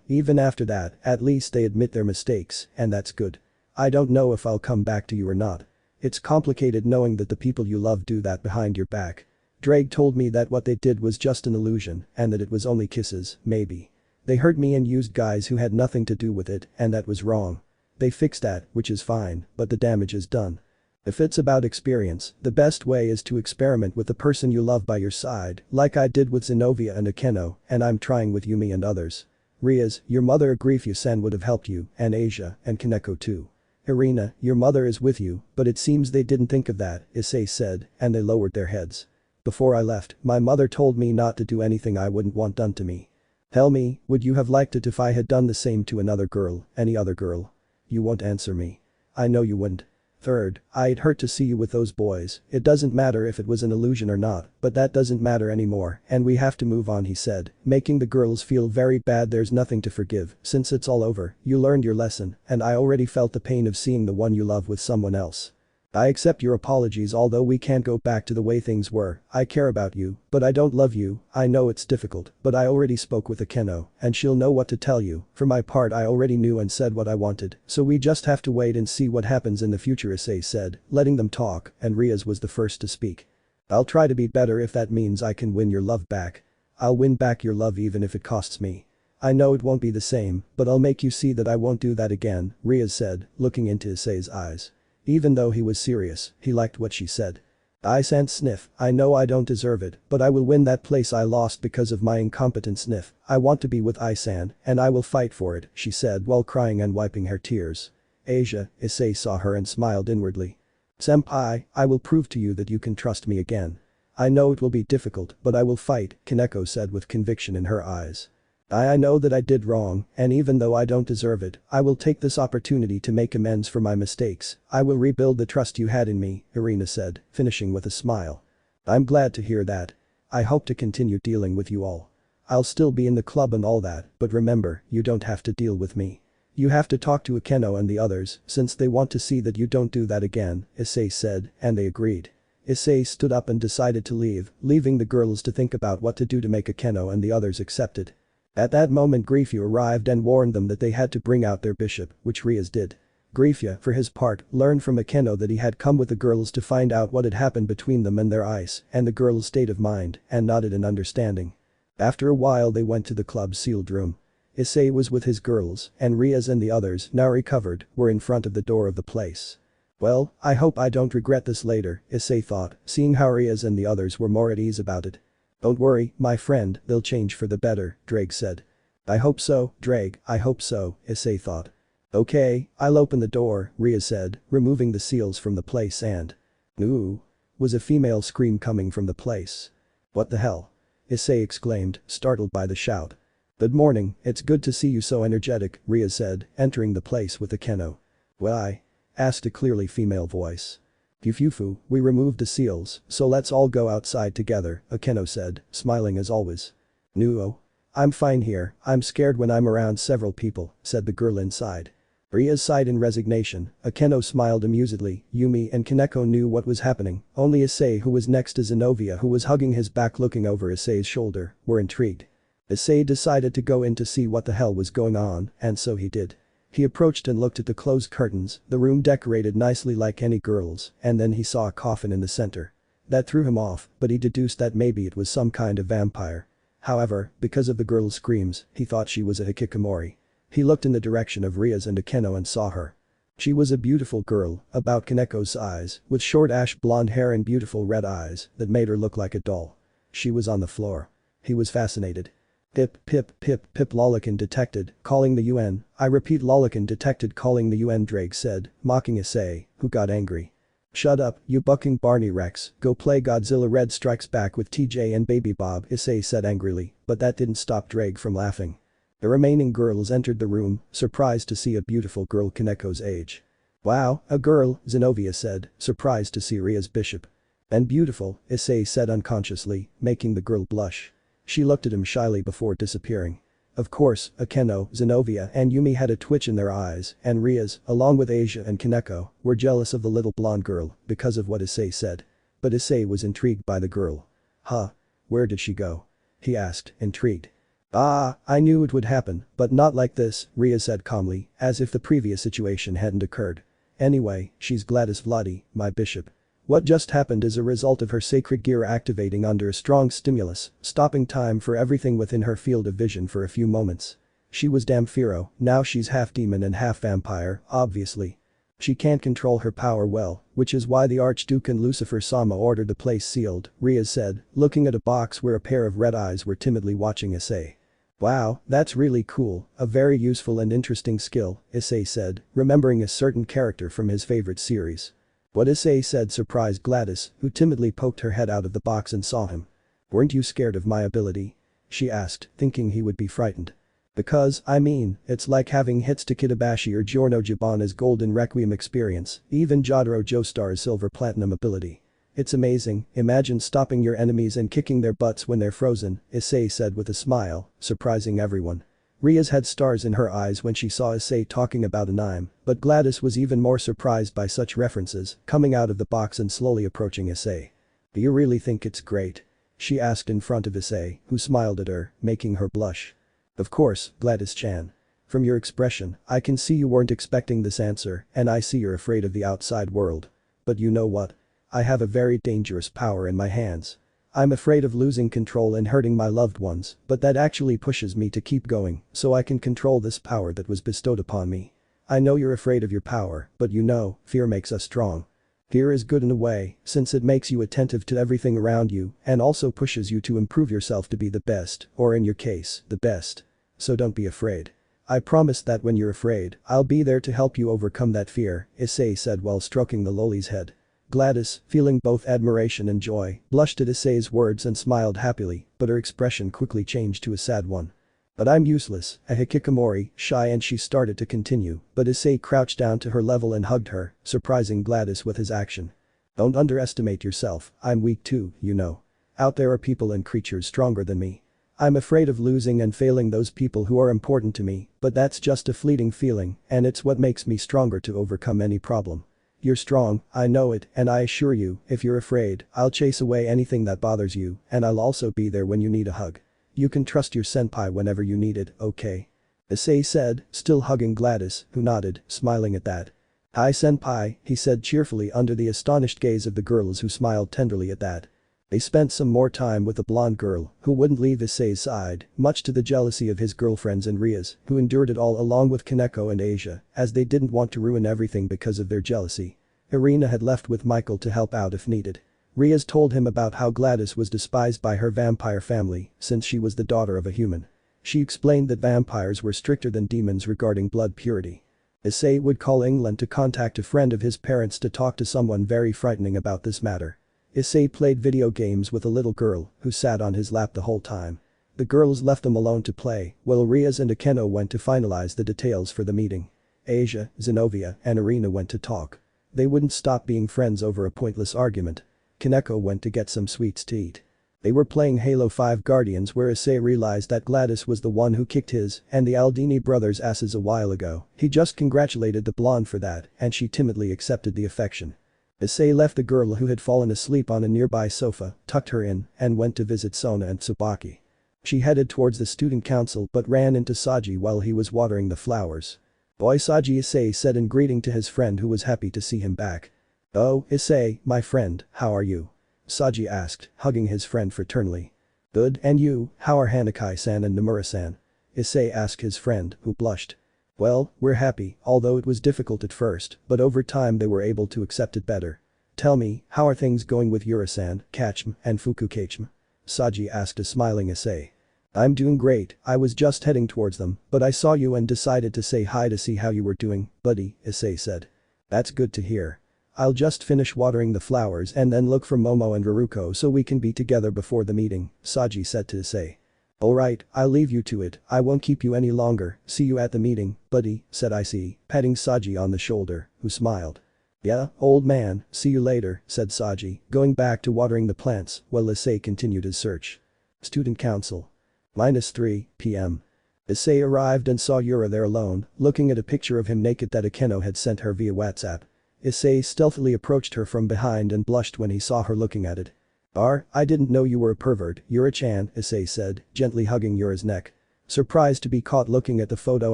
Even after that, at least they admit their mistakes, and that's good. I don't know if I'll come back to you or not. It's complicated knowing that the people you love do that behind your back. Drake told me that what they did was just an illusion, and that it was only kisses, maybe. They hurt me and used guys who had nothing to do with it, and that was wrong. They fixed that, which is fine, but the damage is done. If it's about experience, the best way is to experiment with the person you love by your side, like I did with Zenobia and Akeno, and I'm trying with Yumi and others. Rias, your mother Agrifu-san would have helped you, and Asia, and Kaneko too. Irina, your mother is with you, but it seems they didn't think of that, Issei said, and they lowered their heads. Before I left, my mother told me not to do anything I wouldn't want done to me. Tell me, would you have liked it if I had done the same to another girl, any other girl? You won't answer me. I know you wouldn't. Third, I'd hurt to see you with those boys, it doesn't matter if it was an illusion or not, but that doesn't matter anymore, and we have to move on he said, making the girls feel very bad. There's nothing to forgive, since it's all over, you learned your lesson, and I already felt the pain of seeing the one you love with someone else. I accept your apologies although we can't go back to the way things were, I care about you, but I don't love you, I know it's difficult, but I already spoke with Akeno, and she'll know what to tell you, for my part I already knew and said what I wanted, so we just have to wait and see what happens in the future Issei said, letting them talk, and Rias was the first to speak. I'll try to be better if that means I can win your love back. I'll win back your love even if it costs me. I know it won't be the same, but I'll make you see that I won't do that again, Rias said, looking into Issei's eyes. Even though he was serious, he liked what she said. I-san sniff, I know I don't deserve it, but I will win that place I lost because of my incompetent sniff. I want to be with I-san, and I will fight for it, she said while crying and wiping her tears. Asia, Issei saw her and smiled inwardly. Senpai, I will prove to you that you can trust me again. I know it will be difficult, but I will fight, Kaneko said with conviction in her eyes. I know that I did wrong, and even though I don't deserve it, I will take this opportunity to make amends for my mistakes. I will rebuild the trust you had in me, Irina said, finishing with a smile. I'm glad to hear that. I hope to continue dealing with you all. I'll still be in the club and all that, but remember, you don't have to deal with me. You have to talk to Akeno and the others, since they want to see that you don't do that again, Issei said, and they agreed. Issei stood up and decided to leave, leaving the girls to think about what to do to make Akeno and the others accept it. At that moment Gremory arrived and warned them that they had to bring out their bishop, which Rias did. Gremory, for his part, learned from Akeno that he had come with the girls to find out what had happened between them and their ice and the girls' state of mind, and nodded in understanding. After a while they went to the club's sealed room. Issei was with his girls, and Rias and the others, now recovered, were in front of the door of the place. Well, I hope I don't regret this later, Issei thought, seeing how Rias and the others were more at ease about it. Don't worry, my friend, they'll change for the better, Drake said. I hope so, Drake, I hope so, Issei thought. Okay, I'll open the door, Rias said, removing the seals from the place and… Ooh. Was a female scream coming from the place. What the hell? Issei exclaimed, startled by the shout. Good morning, it's good to see you so energetic, Rias said, entering the place with Akeno. Why? Asked a clearly female voice. Fufufu, we removed the seals, so let's all go outside together, Akeno said, smiling as always. Nuo. I'm fine here, I'm scared when I'm around several people, said the girl inside. Rias sighed in resignation, Akeno smiled amusedly, Yumi and Kaneko knew what was happening, only Issei who was next to Zenobia who was hugging his back looking over Issei's shoulder, were intrigued. Issei decided to go in to see what the hell was going on, and so he did. He approached and looked at the closed curtains, the room decorated nicely like any girl's, and then he saw a coffin in the center. That threw him off, but he deduced that maybe it was some kind of vampire. However, because of the girl's screams, he thought she was a hikikomori. He looked in the direction of Rias and Akeno and saw her. She was a beautiful girl, about Kaneko's size, with short ash blonde hair and beautiful red eyes that made her look like a doll. She was on the floor. He was fascinated. Pip, Lolican detected, calling the UN, I repeat Lolican detected calling the UN, Drake said, mocking Issei, who got angry. Shut up, you bucking Barney Rex, go play Godzilla Red Strikes Back with TJ and Baby Bob, Issei said angrily, but that didn't stop Drake from laughing. The remaining girls entered the room, surprised to see a beautiful girl Kaneko's age. Wow, a girl, Zenobia said, surprised to see Rias bishop. And beautiful, Issei said unconsciously, making the girl blush. She looked at him shyly before disappearing. Of course, Akeno, Zenobia and Yumi had a twitch in their eyes, and Rias, along with Asia and Kaneko, were jealous of the little blonde girl because of what Issei said. But Issei was intrigued by the girl. Huh? Where did she go? He asked, intrigued. Ah, I knew it would happen, but not like this, Rias said calmly, as if the previous situation hadn't occurred. Anyway, she's Gladys Vladi, my bishop. What just happened is a result of her sacred gear activating under a strong stimulus, stopping time for everything within her field of vision for a few moments. She was Damphiro, now she's half demon and half vampire, obviously. She can't control her power well, which is why the Archduke and Lucifer Sama ordered the place sealed, Rias said, looking at a box where a pair of red eyes were timidly watching Issei. Wow, that's really cool, a very useful and interesting skill, Issei said, remembering a certain character from his favorite series. What Issei said surprised Gladys, who timidly poked her head out of the box and saw him. Weren't you scared of my ability? She asked, thinking he would be frightened. Because, I mean, it's like having hits to Kitabashi or Giorno Giovanna's Golden Requiem experience, even Jotaro Joestar's Silver Platinum ability. It's amazing, imagine stopping your enemies and kicking their butts when they're frozen, Issei said with a smile, surprising everyone. Rias had stars in her eyes when she saw Issei talking about anime, but Gladys was even more surprised by such references, coming out of the box and slowly approaching Issei. Do you really think it's great? She asked in front of Issei, who smiled at her, making her blush. Of course, Gladys-chan. From your expression, I can see you weren't expecting this answer, and I see you're afraid of the outside world. But you know what? I have a very dangerous power in my hands. I'm afraid of losing control and hurting my loved ones, but that actually pushes me to keep going, so I can control this power that was bestowed upon me. I know you're afraid of your power, but you know, fear makes us strong. Fear is good in a way, since it makes you attentive to everything around you and also pushes you to improve yourself to be the best, or in your case, the best. So don't be afraid. I promise that when you're afraid, I'll be there to help you overcome that fear, Issei said while stroking the loli's head. Gladys, feeling both admiration and joy, blushed at Issei's words and smiled happily, but her expression quickly changed to a sad one. But I'm useless, a hikikomori, shy, and she started to continue, but Issei crouched down to her level and hugged her, surprising Gladys with his action. Don't underestimate yourself, I'm weak too, you know. Out there are people and creatures stronger than me. I'm afraid of losing and failing those people who are important to me, but that's just a fleeting feeling, and it's what makes me stronger to overcome any problem. You're strong, I know it, and I assure you, if you're afraid, I'll chase away anything that bothers you, and I'll also be there when you need a hug. You can trust your senpai whenever you need it, okay? Issei said, still hugging Gladys, who nodded, smiling at that. Hi senpai, he said cheerfully under the astonished gaze of the girls who smiled tenderly at that. They spent some more time with the blonde girl, who wouldn't leave Issei's side, much to the jealousy of his girlfriends and Rias, who endured it all along with Kaneko and Asia, as they didn't want to ruin everything because of their jealousy. Irina had left with Michael to help out if needed. Rias told him about how Gladys was despised by her vampire family, since she was the daughter of a human. She explained that vampires were stricter than demons regarding blood purity. Issei would call England to contact a friend of his parents to talk to someone very frightening about this matter. Issei played video games with a little girl, who sat on his lap the whole time. The girls left them alone to play, while Rias and Akeno went to finalize the details for the meeting. Asia, Zenobia, and Irina went to talk. They wouldn't stop being friends over a pointless argument. Kaneko went to get some sweets to eat. They were playing Halo 5 Guardians where Issei realized that Gladys was the one who kicked his and the Aldini brothers' asses a while ago. He just congratulated the blonde for that, and she timidly accepted the affection. Issei left the girl who had fallen asleep on a nearby sofa, tucked her in, and went to visit Sona and Tsubaki. She headed towards the student council but ran into Saji while he was watering the flowers. "Boy Saji," Issei said in greeting to his friend who was happy to see him back. "Oh, Issei, my friend, how are you?" Saji asked, hugging his friend fraternally. "Good, and you, how are Hanakai-san and Nomura-san?" Issei asked his friend, who blushed. "Well, we're happy, although it was difficult at first, but over time they were able to accept it better. Tell me, how are things going with Yura-san, Kachim, and Fukukachim?" Saji asked a smiling Issei. "I'm doing great, I was just heading towards them, but I saw you and decided to say hi to see how you were doing, buddy," Issei said. "That's good to hear. I'll just finish watering the flowers and then look for Momo and Haruko so we can be together before the meeting," Saji said to Issei. "Alright, I'll leave you to it, I won't keep you any longer, see you at the meeting, buddy," said Issei, patting Saji on the shoulder, who smiled. "Yeah, old man, see you later," said Saji, going back to watering the plants while Issei continued his search. Student Council. -3 p.m. Issei arrived and saw Yura there alone, looking at a picture of him naked that Akeno had sent her via WhatsApp. Issei stealthily approached her from behind and blushed when he saw her looking at it. I didn't know you were a pervert, Yura-chan," Issei said, gently hugging Yura's neck. Surprised to be caught looking at the photo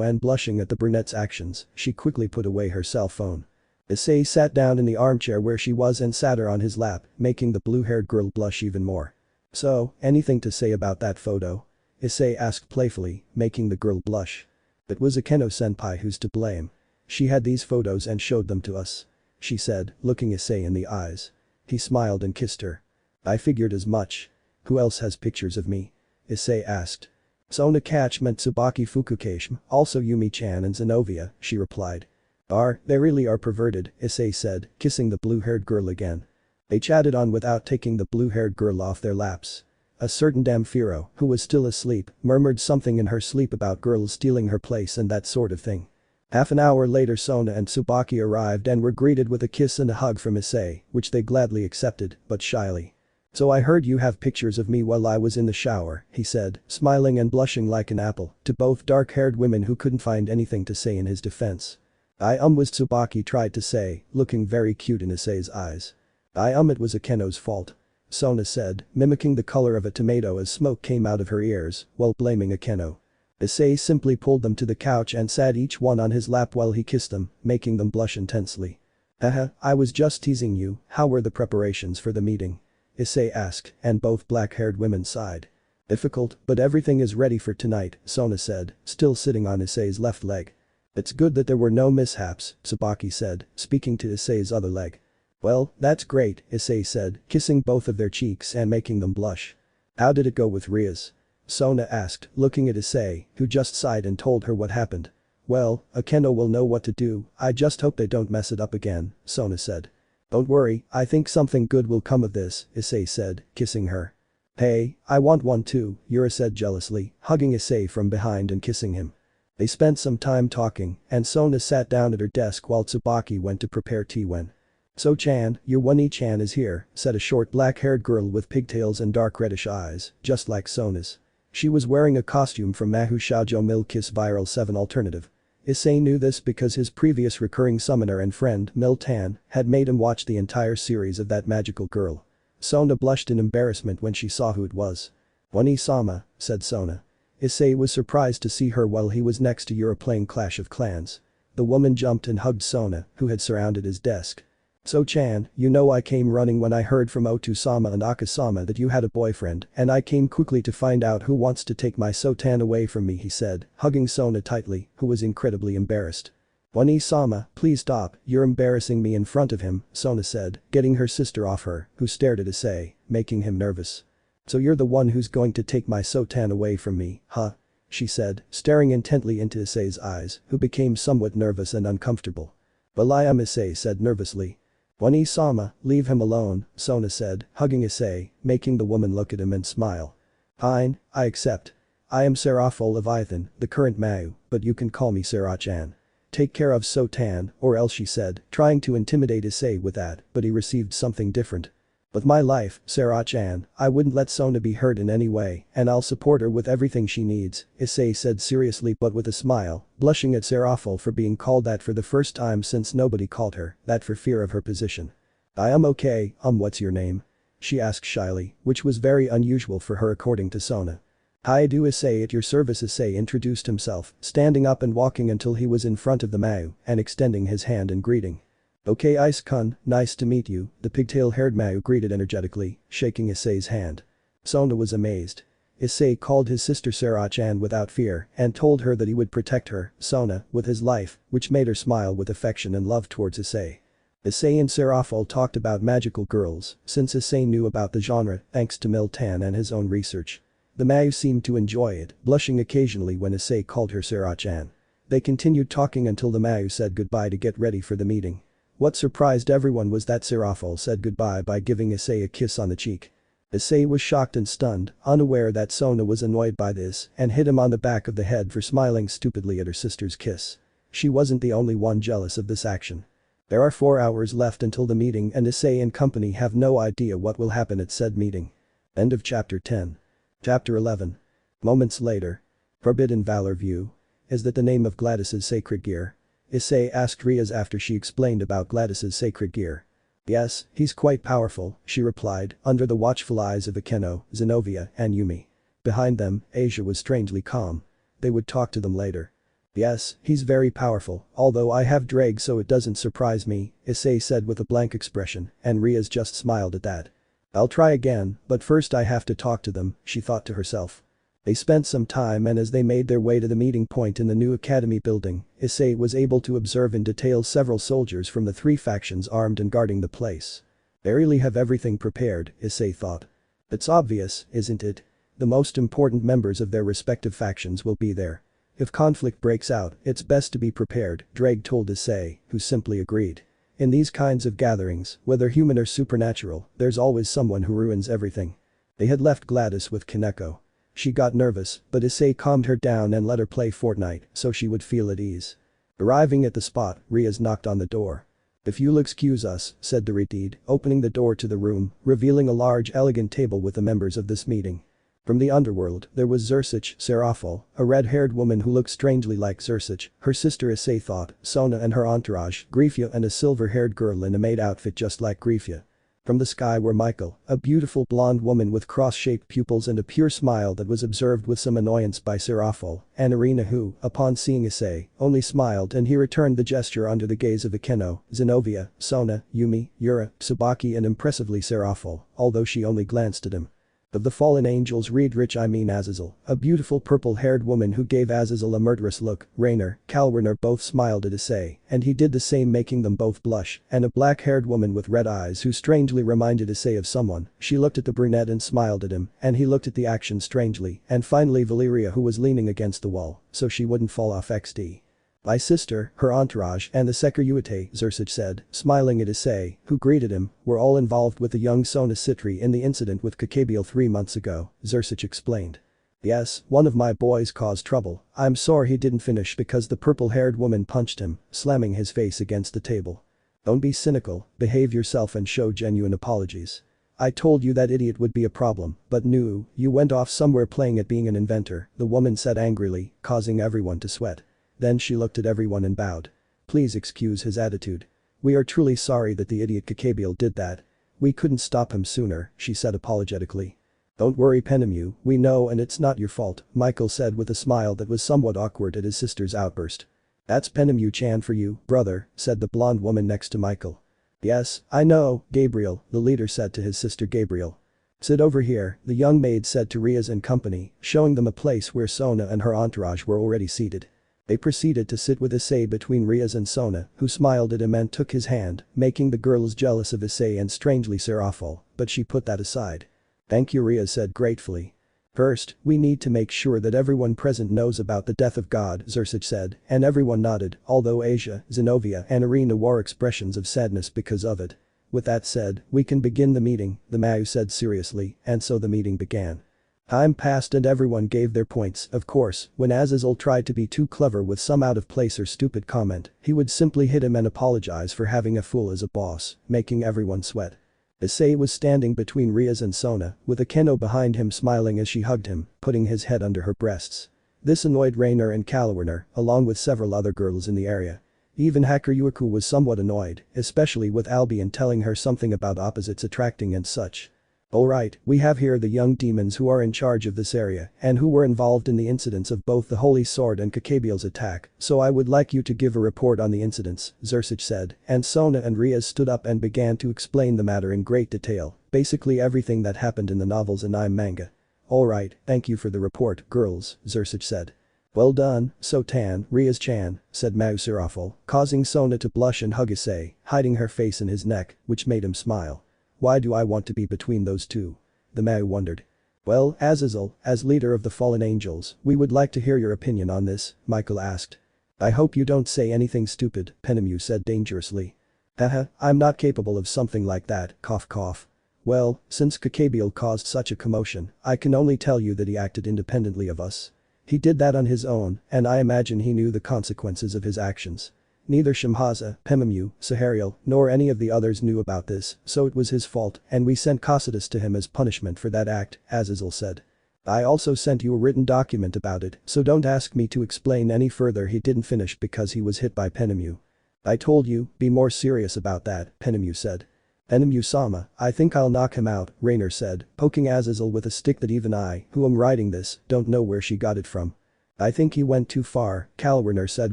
and blushing at the brunette's actions, she quickly put away her cell phone. Issei sat down in the armchair where she was and sat her on his lap, making the blue-haired girl blush even more. "So, anything to say about that photo?" Issei asked playfully, making the girl blush. "It was Akeno-senpai who's to blame. She had these photos and showed them to us," she said, looking Issei in the eyes. He smiled and kissed her. "I figured as much. Who else has pictures of me?" Issei asked. "Sona Kachim and Tsubaki Fukukachim, also Yumi-chan and Zenobia," she replied. They really are perverted," Issei said, kissing the blue-haired girl again. They chatted on without taking the blue-haired girl off their laps. A certain Damfiro, who was still asleep, murmured something in her sleep about girls stealing her place and that sort of thing. Half an hour later Sona and Tsubaki arrived and were greeted with a kiss and a hug from Issei, which they gladly accepted, but shyly. "So I heard you have pictures of me while I was in the shower," he said, smiling and blushing like an apple, to both dark-haired women who couldn't find anything to say in his defense. Was Tsubaki tried to say, looking very cute in Issei's eyes. It was Akeno's fault," Sona said, mimicking the color of a tomato as smoke came out of her ears, while blaming Akeno. Issei simply pulled them to the couch and sat each one on his lap while he kissed them, making them blush intensely. "Haha, I was just teasing you, how were the preparations for the meeting?" Issei asked, and both black-haired women sighed. "Difficult, but everything is ready for tonight," Sona said, still sitting on Issei's left leg. "It's good that there were no mishaps," Tsubaki said, speaking to Issei's other leg. "Well, that's great," Issei said, kissing both of their cheeks and making them blush. "How did it go with Rias?" Sona asked, looking at Issei, who just sighed and told her what happened. "Well, Akeno will know what to do, I just hope they don't mess it up again," Sona said. "Don't worry, I think something good will come of this," Issei said, kissing her. Hey, I want one too, Yura said jealously, hugging Issei from behind and kissing him. They spent some time talking, and Sona sat down at her desk while Tsubaki went to prepare tea when. "So-chan, your Wani-chan is here," said a short black-haired girl with pigtails and dark reddish eyes, just like Sona's. She was wearing a costume from Mahou Shoujo Milk Kiss Viral 7 alternative. Issei knew this because his previous recurring summoner and friend, Miltan, had made him watch the entire series of that magical girl. Sona blushed in embarrassment when she saw who it was. "Wani-sama," said Sona. Issei was surprised to see her while he was next to Yura playing Clash of Clans. The woman jumped and hugged Sona, who had surrounded his desk. "So-chan, you know I came running when I heard from Otu-sama and Aka-sama that you had a boyfriend, and I came quickly to find out who wants to take my Sotan away from me," he said, hugging Sona tightly, who was incredibly embarrassed. "Wani-sama, please stop, you're embarrassing me in front of him," Sona said, getting her sister off her, who stared at Issei, making him nervous. "So you're the one who's going to take my Sotan away from me, huh?" she said, staring intently into Issei's eyes, who became somewhat nervous and uncomfortable. "Well, I am," Issei said nervously. "Wani-sama, leave him alone," Sona said, hugging Issei, making the woman look at him and smile. "Fine, I accept. I am Serafo Leviathan, the current Mau, but you can call me Sera-chan. Take care of Sotan, or else," she said, trying to intimidate Issei with that, but he received something different. "With my life, Sera-chan, I wouldn't let Sona be hurt in any way, and I'll support her with everything she needs," Issei said seriously but with a smile, blushing at Serafo for being called that for the first time since nobody called her that for fear of her position. "I am okay, what's your name?" she asked shyly, which was very unusual for her according to Sona. "I do, Issei, at your service," Issei introduced himself, standing up and walking until he was in front of the Mau and extending his hand in greeting. "Okay, Ice-kun, nice to meet you," the pigtail-haired Mau greeted energetically, shaking Issei's hand. Sona was amazed. Issei called his sister Sera-chan without fear and told her that he would protect her, Sona, with his life, which made her smile with affection and love towards Issei. Issei and Serafo talked about magical girls, since Issei knew about the genre thanks to Miltan and his own research. The Mau seemed to enjoy it, blushing occasionally when Issei called her Sera-chan. They continued talking until the Mau said goodbye to get ready for the meeting. What surprised everyone was that Serafo said goodbye by giving Issei a kiss on the cheek. Issei was shocked and stunned, unaware that Sona was annoyed by this and hit him on the back of the head for smiling stupidly at her sister's kiss. She wasn't the only one jealous of this action. There are 4 hours left until the meeting and Issei and company have no idea what will happen at said meeting. End of chapter 10. Chapter 11. Moments later. Forbidden Valor View. Is that the name of Gladys's sacred gear? Issei asked Rias after she explained about Gladys's sacred gear. "Yes, he's quite powerful," she replied, under the watchful eyes of Akeno, Zenobia, and Yumi. Behind them, Asia was strangely calm. They would talk to them later. "Yes, he's very powerful, although I have Drake so it doesn't surprise me," Issei said with a blank expression, and Rias just smiled at that. "I'll try again, but first I have to talk to them," she thought to herself. They spent some time and as they made their way to the meeting point in the new academy building, Issei was able to observe in detail several soldiers from the 3 factions armed and guarding the place. They really have everything prepared, Issei thought. It's obvious, isn't it? The most important members of their respective factions will be there. If conflict breaks out, it's best to be prepared, Drake told Issei, who simply agreed. In these kinds of gatherings, whether human or supernatural, there's always someone who ruins everything. They had left Gladys with Kaneko. She got nervous, but Issei calmed her down and let her play Fortnite so she would feel at ease. Arriving at the spot, Rias knocked on the door. "If you'll excuse us," said the Retid, opening the door to the room, revealing a large elegant table with the members of this meeting. From the underworld, there was Zersich, Serafo, a red-haired woman who looked strangely like Zersich, her sister Issei thought, Sona and her entourage, Grifia and a silver-haired girl in a maid outfit just like Grifia. From the sky were Michael, a beautiful blonde woman with cross-shaped pupils and a pure smile that was observed with some annoyance by Serafo, and Irina who, upon seeing Issei, only smiled and he returned the gesture under the gaze of Akeno, Zenobia, Sona, Yumi, Yura, Tsubaki and impressively Serafo, although she only glanced at him. Of the fallen angels Azazel, a beautiful purple-haired woman who gave Azazel a murderous look, Rainer, Kalwerner both smiled at Issei, and he did the same making them both blush, and a black-haired woman with red eyes who strangely reminded Issei of someone, she looked at the brunette and smiled at him, and he looked at the action strangely, and finally Valeria who was leaning against the wall, so she wouldn't fall off XD. My sister, her entourage, and the Sekiryuutei, Zersich said, smiling at Issei, who greeted him, were all involved with the young Sona Citri in the incident with Kakabiel 3 months ago, Zersich explained. Yes, one of my boys caused trouble. I'm sorry he didn't finish because the purple-haired woman punched him, slamming his face against the table. Don't be cynical, behave yourself and show genuine apologies. I told you that idiot would be a problem, but no, you went off somewhere playing at being an inventor, the woman said angrily, causing everyone to sweat. Then she looked at everyone and bowed. Please excuse his attitude. We are truly sorry that the idiot Kakabiel did that. We couldn't stop him sooner, she said apologetically. Don't worry Penemu, we know and it's not your fault, Michael said with a smile that was somewhat awkward at his sister's outburst. That's Penemu-chan for you, brother, said the blonde woman next to Michael. Yes, I know, Gabriel, the leader said to his sister Gabriel. Sit over here, the young maid said to Rias and company, showing them a place where Sona and her entourage were already seated. They proceeded to sit with Issei between Rias and Sona, who smiled at him and took his hand, making the girls jealous of Issei and strangely sorrowful, but she put that aside. Thank you, Rias said gratefully. First, we need to make sure that everyone present knows about the death of God, Zersich said, and everyone nodded, although Asia, Zenobia and Irina wore expressions of sadness because of it. With that said, we can begin the meeting, the Mayu said seriously, and so the meeting began. Time passed and everyone gave their points, of course, when Azazel tried to be too clever with some out-of-place or stupid comment, he would simply hit him and apologize for having a fool as a boss, making everyone sweat. Issei was standing between Rias and Sona, with Akeno behind him smiling as she hugged him, putting his head under her breasts. This annoyed Rainer and Kalwerner, along with several other girls in the area. Even Hakuryuku was somewhat annoyed, especially with Albion telling her something about opposites attracting and such. Alright, we have here the young demons who are in charge of this area and who were involved in the incidents of both the Holy Sword and Kakabiel's attack, so I would like you to give a report on the incidents, Zersich said, and Sona and Rias stood up and began to explain the matter in great detail, basically everything that happened in the novels and anime manga. Alright, thank you for the report, girls, Zersich said. Well done, Sotan, Rias-chan, said Mausirafel, causing Sona to blush and hug Issei, hiding her face in his neck, which made him smile. Why do I want to be between those two? The Mayu wondered. Well, Azazel, as leader of the fallen angels, we would like to hear your opinion on this, Michael asked. I hope you don't say anything stupid, Penemu said dangerously. Haha, I'm not capable of something like that, cough cough. Well, since Kakabiel caused such a commotion, I can only tell you that he acted independently of us. He did that on his own, and I imagine he knew the consequences of his actions. Neither Shimhaza, Penemu, Sahariel, nor any of the others knew about this, so it was his fault and we sent Cocytus to him as punishment for that act, Azazel said. I also sent you a written document about it, so don't ask me to explain any further. He didn't finish because he was hit by Penemu. I told you, be more serious about that, Penemu said. Penemu-sama, I think I'll knock him out, Rainer said, poking Azazel with a stick that even I, who am writing this, don't know where she got it from. I think he went too far, Kalwerner said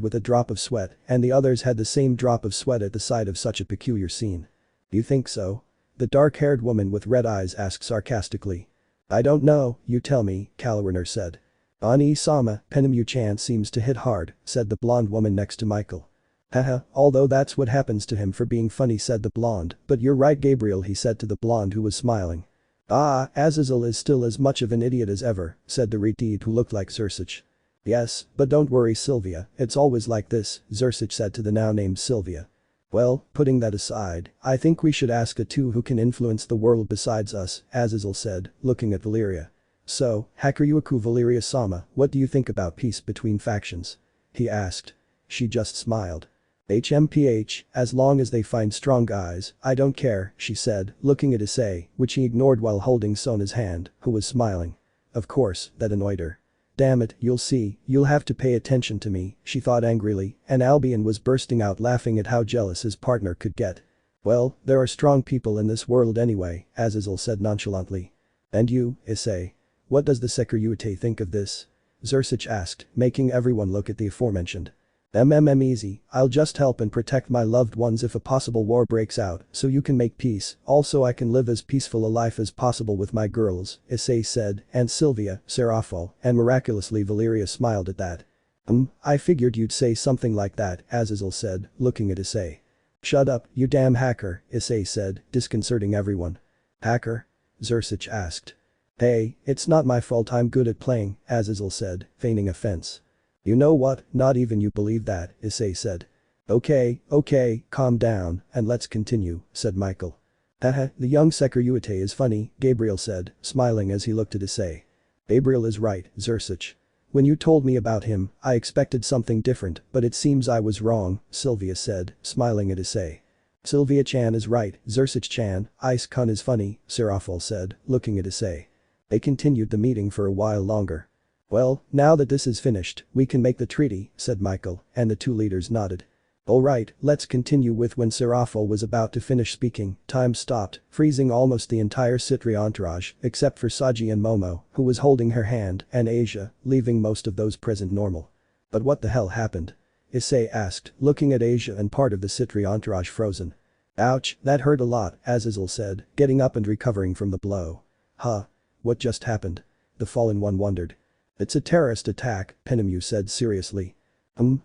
with a drop of sweat, and the others had the same drop of sweat at the sight of such a peculiar scene. Do you think so? The dark-haired woman with red eyes asked sarcastically. I don't know, you tell me, Kalwerner said. Ani-sama, Penemu-chan seems to hit hard, said the blonde woman next to Michael. Haha, although that's what happens to him for being funny, said the blonde, but you're right Gabriel, he said to the blonde who was smiling. Ah, Azazel is still as much of an idiot as ever, said the retard who looked like Zersich. Yes, but don't worry Sylvia, it's always like this, Zersich said to the now named Sylvia. Well, putting that aside, I think we should ask the two who can influence the world besides us, Azazel said, looking at Valeria. So, Hakuryuku Valeria-sama, what do you think about peace between factions? He asked. She just smiled. HMPH, as long as they find strong guys, I don't care, she said, looking at Issei, which he ignored while holding Sona's hand, who was smiling. Of course, that annoyed her. Damn it, you'll see, you'll have to pay attention to me, she thought angrily, and Albion was bursting out laughing at how jealous his partner could get. Well, there are strong people in this world anyway, Azazel said nonchalantly. And you, Issei? What does the Sekiryuutei think of this? Zersich asked, making everyone look at the aforementioned. Easy, I'll just help and protect my loved ones if a possible war breaks out, so you can make peace, also I can live as peaceful a life as possible with my girls, Issei said, and Sylvia, Serafo, and miraculously Valeria smiled at that. I figured you'd say something like that, Azazel said, looking at Issei. Shut up, you damn hacker, Issei said, disconcerting everyone. Hacker? Zersich asked. Hey, it's not my fault I'm good at playing, Azazel said, feigning offense. You know what, not even you believe that, Issei said. Okay, calm down, and let's continue, said Michael. Haha, the young Sekiryuutei is funny, Gabriel said, smiling as he looked at Issei. Gabriel is right, Zersich. When you told me about him, I expected something different, but it seems I was wrong, Sylvia said, smiling at Issei. Sylvia-chan is right, Zersich-chan, Ice-kun is funny, Serafal said, looking at Issei. They continued the meeting for a while longer. Well, now that this is finished, we can make the treaty, said Michael, and the two leaders nodded. Alright, let's continue with when Serafal was about to finish speaking, time stopped, freezing almost the entire Citri entourage, except for Saji and Momo, who was holding her hand, and Asia, leaving most of those present normal. But what the hell happened? Issei asked, looking at Asia and part of the Citri entourage frozen. Ouch, that hurt a lot, Azazel said, getting up and recovering from the blow. Huh? What just happened? The fallen one wondered. It's a terrorist attack, Penemu said seriously.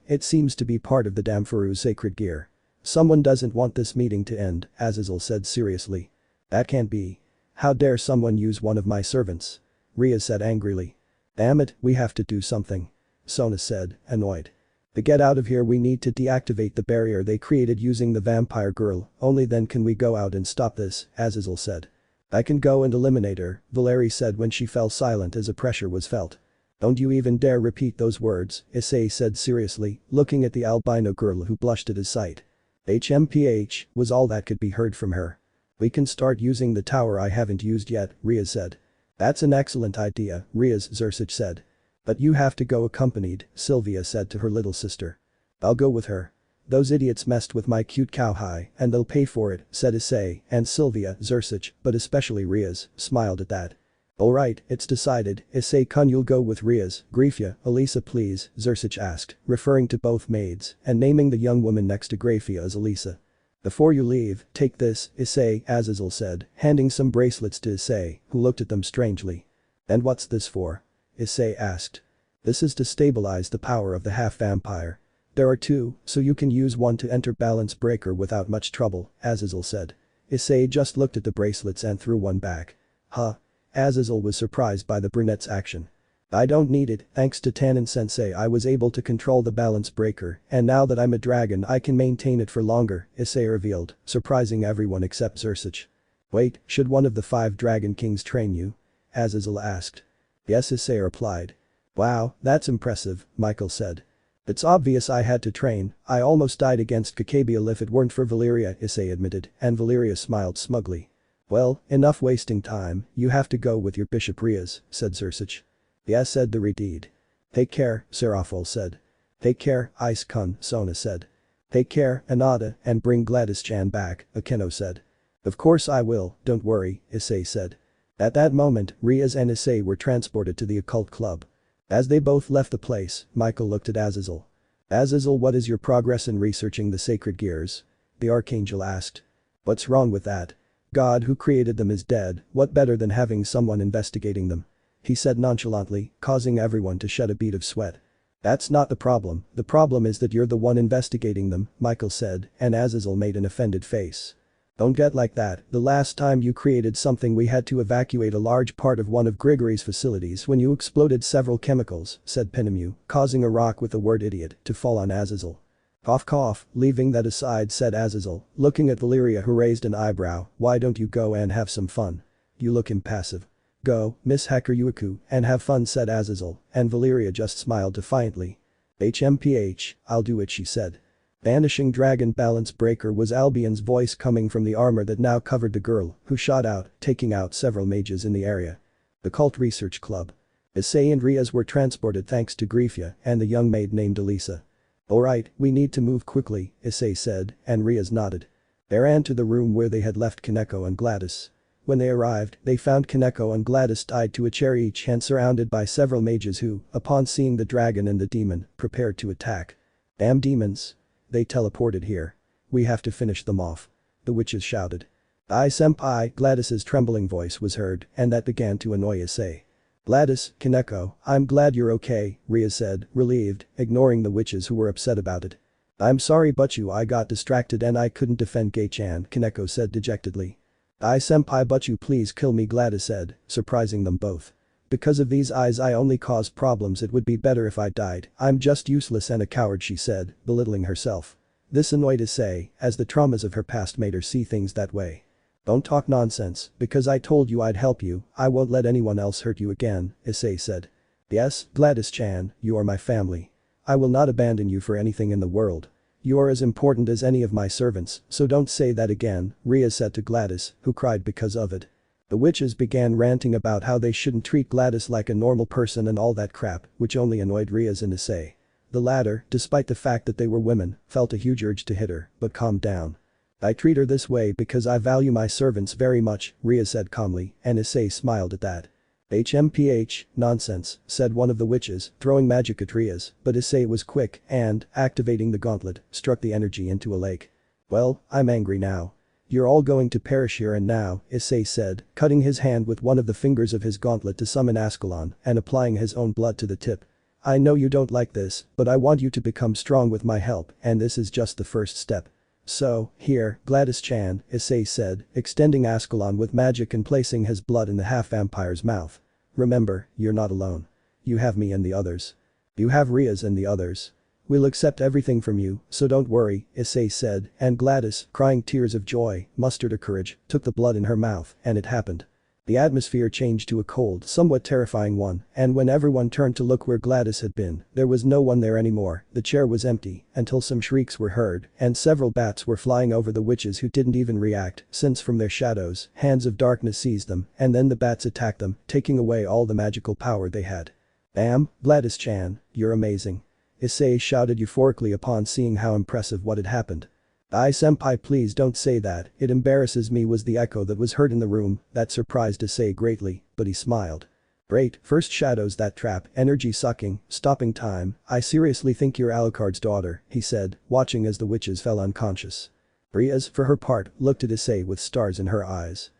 It seems to be part of the Damfuru's sacred gear. Someone doesn't want this meeting to end, Azazel said seriously. That can't be. How dare someone use one of my servants? Rias said angrily. Damn it, we have to do something. Sona said, annoyed. To get out of here we need to deactivate the barrier they created using the vampire girl, only then can we go out and stop this, Azazel said. I can go and eliminate her, Valerie said when she fell silent as a pressure was felt. Don't you even dare repeat those words, Issei said seriously, looking at the albino girl who blushed at his sight. HMPH, was all that could be heard from her. We can start using the tower I haven't used yet, Rias said. That's an excellent idea, Rias, Zersich said. But you have to go accompanied, Sylvia said to her little sister. I'll go with her. Those idiots messed with my cute cowhide and they'll pay for it, said Issei, and Sylvia, Zersich, but especially Rias, smiled at that. Alright, it's decided, Issei-kun you'll go with Rias, Grafia, Elisa please, Zersich asked, referring to both maids, and naming the young woman next to Grafia as Elisa. Before you leave, take this, Issei, Azazel said, handing some bracelets to Issei, who looked at them strangely. And what's this for? Issei asked. This is to stabilize the power of the half-vampire. There are two, so you can use one to enter balance breaker without much trouble, Azazel said. Issei just looked at the bracelets and threw one back. Huh? Azazel was surprised by the brunette's action. I don't need it, thanks to Tannen-sensei I was able to control the balance breaker, and now that I'm a dragon I can maintain it for longer, Issei revealed, surprising everyone except Zersich. Wait, should one of the 5 dragon kings train you? Azazel asked. Yes, Issei replied. Wow, that's impressive, Michael said. It's obvious I had to train, I almost died against Kakabiel if it weren't for Valeria, Issei admitted, and Valeria smiled smugly. Well, enough wasting time, you have to go with your Bishop Rias, said Zersich. Yes, said the Redeed. Take care, Serafal said. Take care, Ice-kun, Sona said. Take care, Anada, and bring Gladys-chan back, Akeno said. Of course I will, don't worry, Issei said. At that moment, Rias and Issei were transported to the occult club. As they both left the place, Michael looked at Azazel. Azazel, what is your progress in researching the sacred gears? The Archangel asked. What's wrong with that? God who created them is dead, what better than having someone investigating them? He said nonchalantly, causing everyone to shed a bead of sweat. That's not the problem is that you're the one investigating them, Michael said, and Azazel made an offended face. Don't get like that, the last time you created something we had to evacuate a large part of one of Grigory's facilities when you exploded several chemicals, said Penemu, causing a rock with the word idiot to fall on Azazel. Cough, leaving that aside, said Azazel, looking at Valeria who raised an eyebrow, why don't you go and have some fun? You look impassive. Go, Miss Sekiryuutei, and have fun, said Azazel, and Valeria just smiled defiantly. HMPH, I'll do it, she said. Vanishing dragon balance breaker was Albion's voice coming from the armor that now covered the girl, who shot out, taking out several mages in the area. The Cult Research Club. Issei and Rias were transported thanks to Grafia and the young maid named Elisa. Alright, we need to move quickly, Issei said, and Rias nodded. They ran to the room where they had left Kaneko and Gladys. When they arrived, they found Kaneko and Gladys tied to a chair each and surrounded by several mages who, upon seeing the dragon and the demon, prepared to attack. Damn demons. They teleported here. We have to finish them off. The witches shouted. Senpai, Gladys's trembling voice was heard, and that began to annoy Issei. Gladys, Kaneko, I'm glad you're okay, Rias said, relieved, ignoring the witches who were upset about it. I'm sorry Butchu, I got distracted and I couldn't defend Gei-chan, Kaneko said dejectedly. Senpai Butchu, please kill me, Gladys said, surprising them both. Because of these eyes I only cause problems, it would be better if I died, I'm just useless and a coward, she said, belittling herself. This annoyed Issei, as the traumas of her past made her see things that way. Don't talk nonsense, because I told you I'd help you, I won't let anyone else hurt you again, Issei said. Yes, Gladys-chan, you are my family. I will not abandon you for anything in the world. You are as important as any of my servants, so don't say that again, Rias said to Gladys, who cried because of it. The witches began ranting about how they shouldn't treat Gladys like a normal person and all that crap, which only annoyed Rias and Issei. The latter, despite the fact that they were women, felt a huge urge to hit her, but calmed down. I treat her this way because I value my servants very much, Rias said calmly, and Issei smiled at that. HMPH, nonsense, said one of the witches, throwing magic at Rias, but Issei was quick and, activating the gauntlet, struck the energy into a lake. Well, I'm angry now. You're all going to perish here and now, Issei said, cutting his hand with one of the fingers of his gauntlet to summon Ascalon and applying his own blood to the tip. I know you don't like this, but I want you to become strong with my help, and this is just the first step. So, here, Gladys-chan, Issei said, extending Ascalon with magic and placing his blood in the half-vampire's mouth. Remember, you're not alone. You have me and the others. You have Rias and the others. We'll accept everything from you, so don't worry, Issei said, and Gladys, crying tears of joy, mustered her courage, took the blood in her mouth, and it happened. The atmosphere changed to a cold, somewhat terrifying one, and when everyone turned to look where Gladys had been, there was no one there anymore, the chair was empty, until some shrieks were heard, and several bats were flying over the witches who didn't even react, since from their shadows, hands of darkness seized them, and then the bats attacked them, taking away all the magical power they had. Damn, Gladys-chan, you're amazing. Issei shouted euphorically upon seeing how impressive what had happened. Senpai, please don't say that, it embarrasses me, was the echo that was heard in the room, that surprised Issei greatly, but he smiled. Great, first shadows that trap, energy sucking, stopping time, I seriously think you're Alucard's daughter, he said, watching as the witches fell unconscious. Rias, for her part, looked at Issei with stars in her eyes.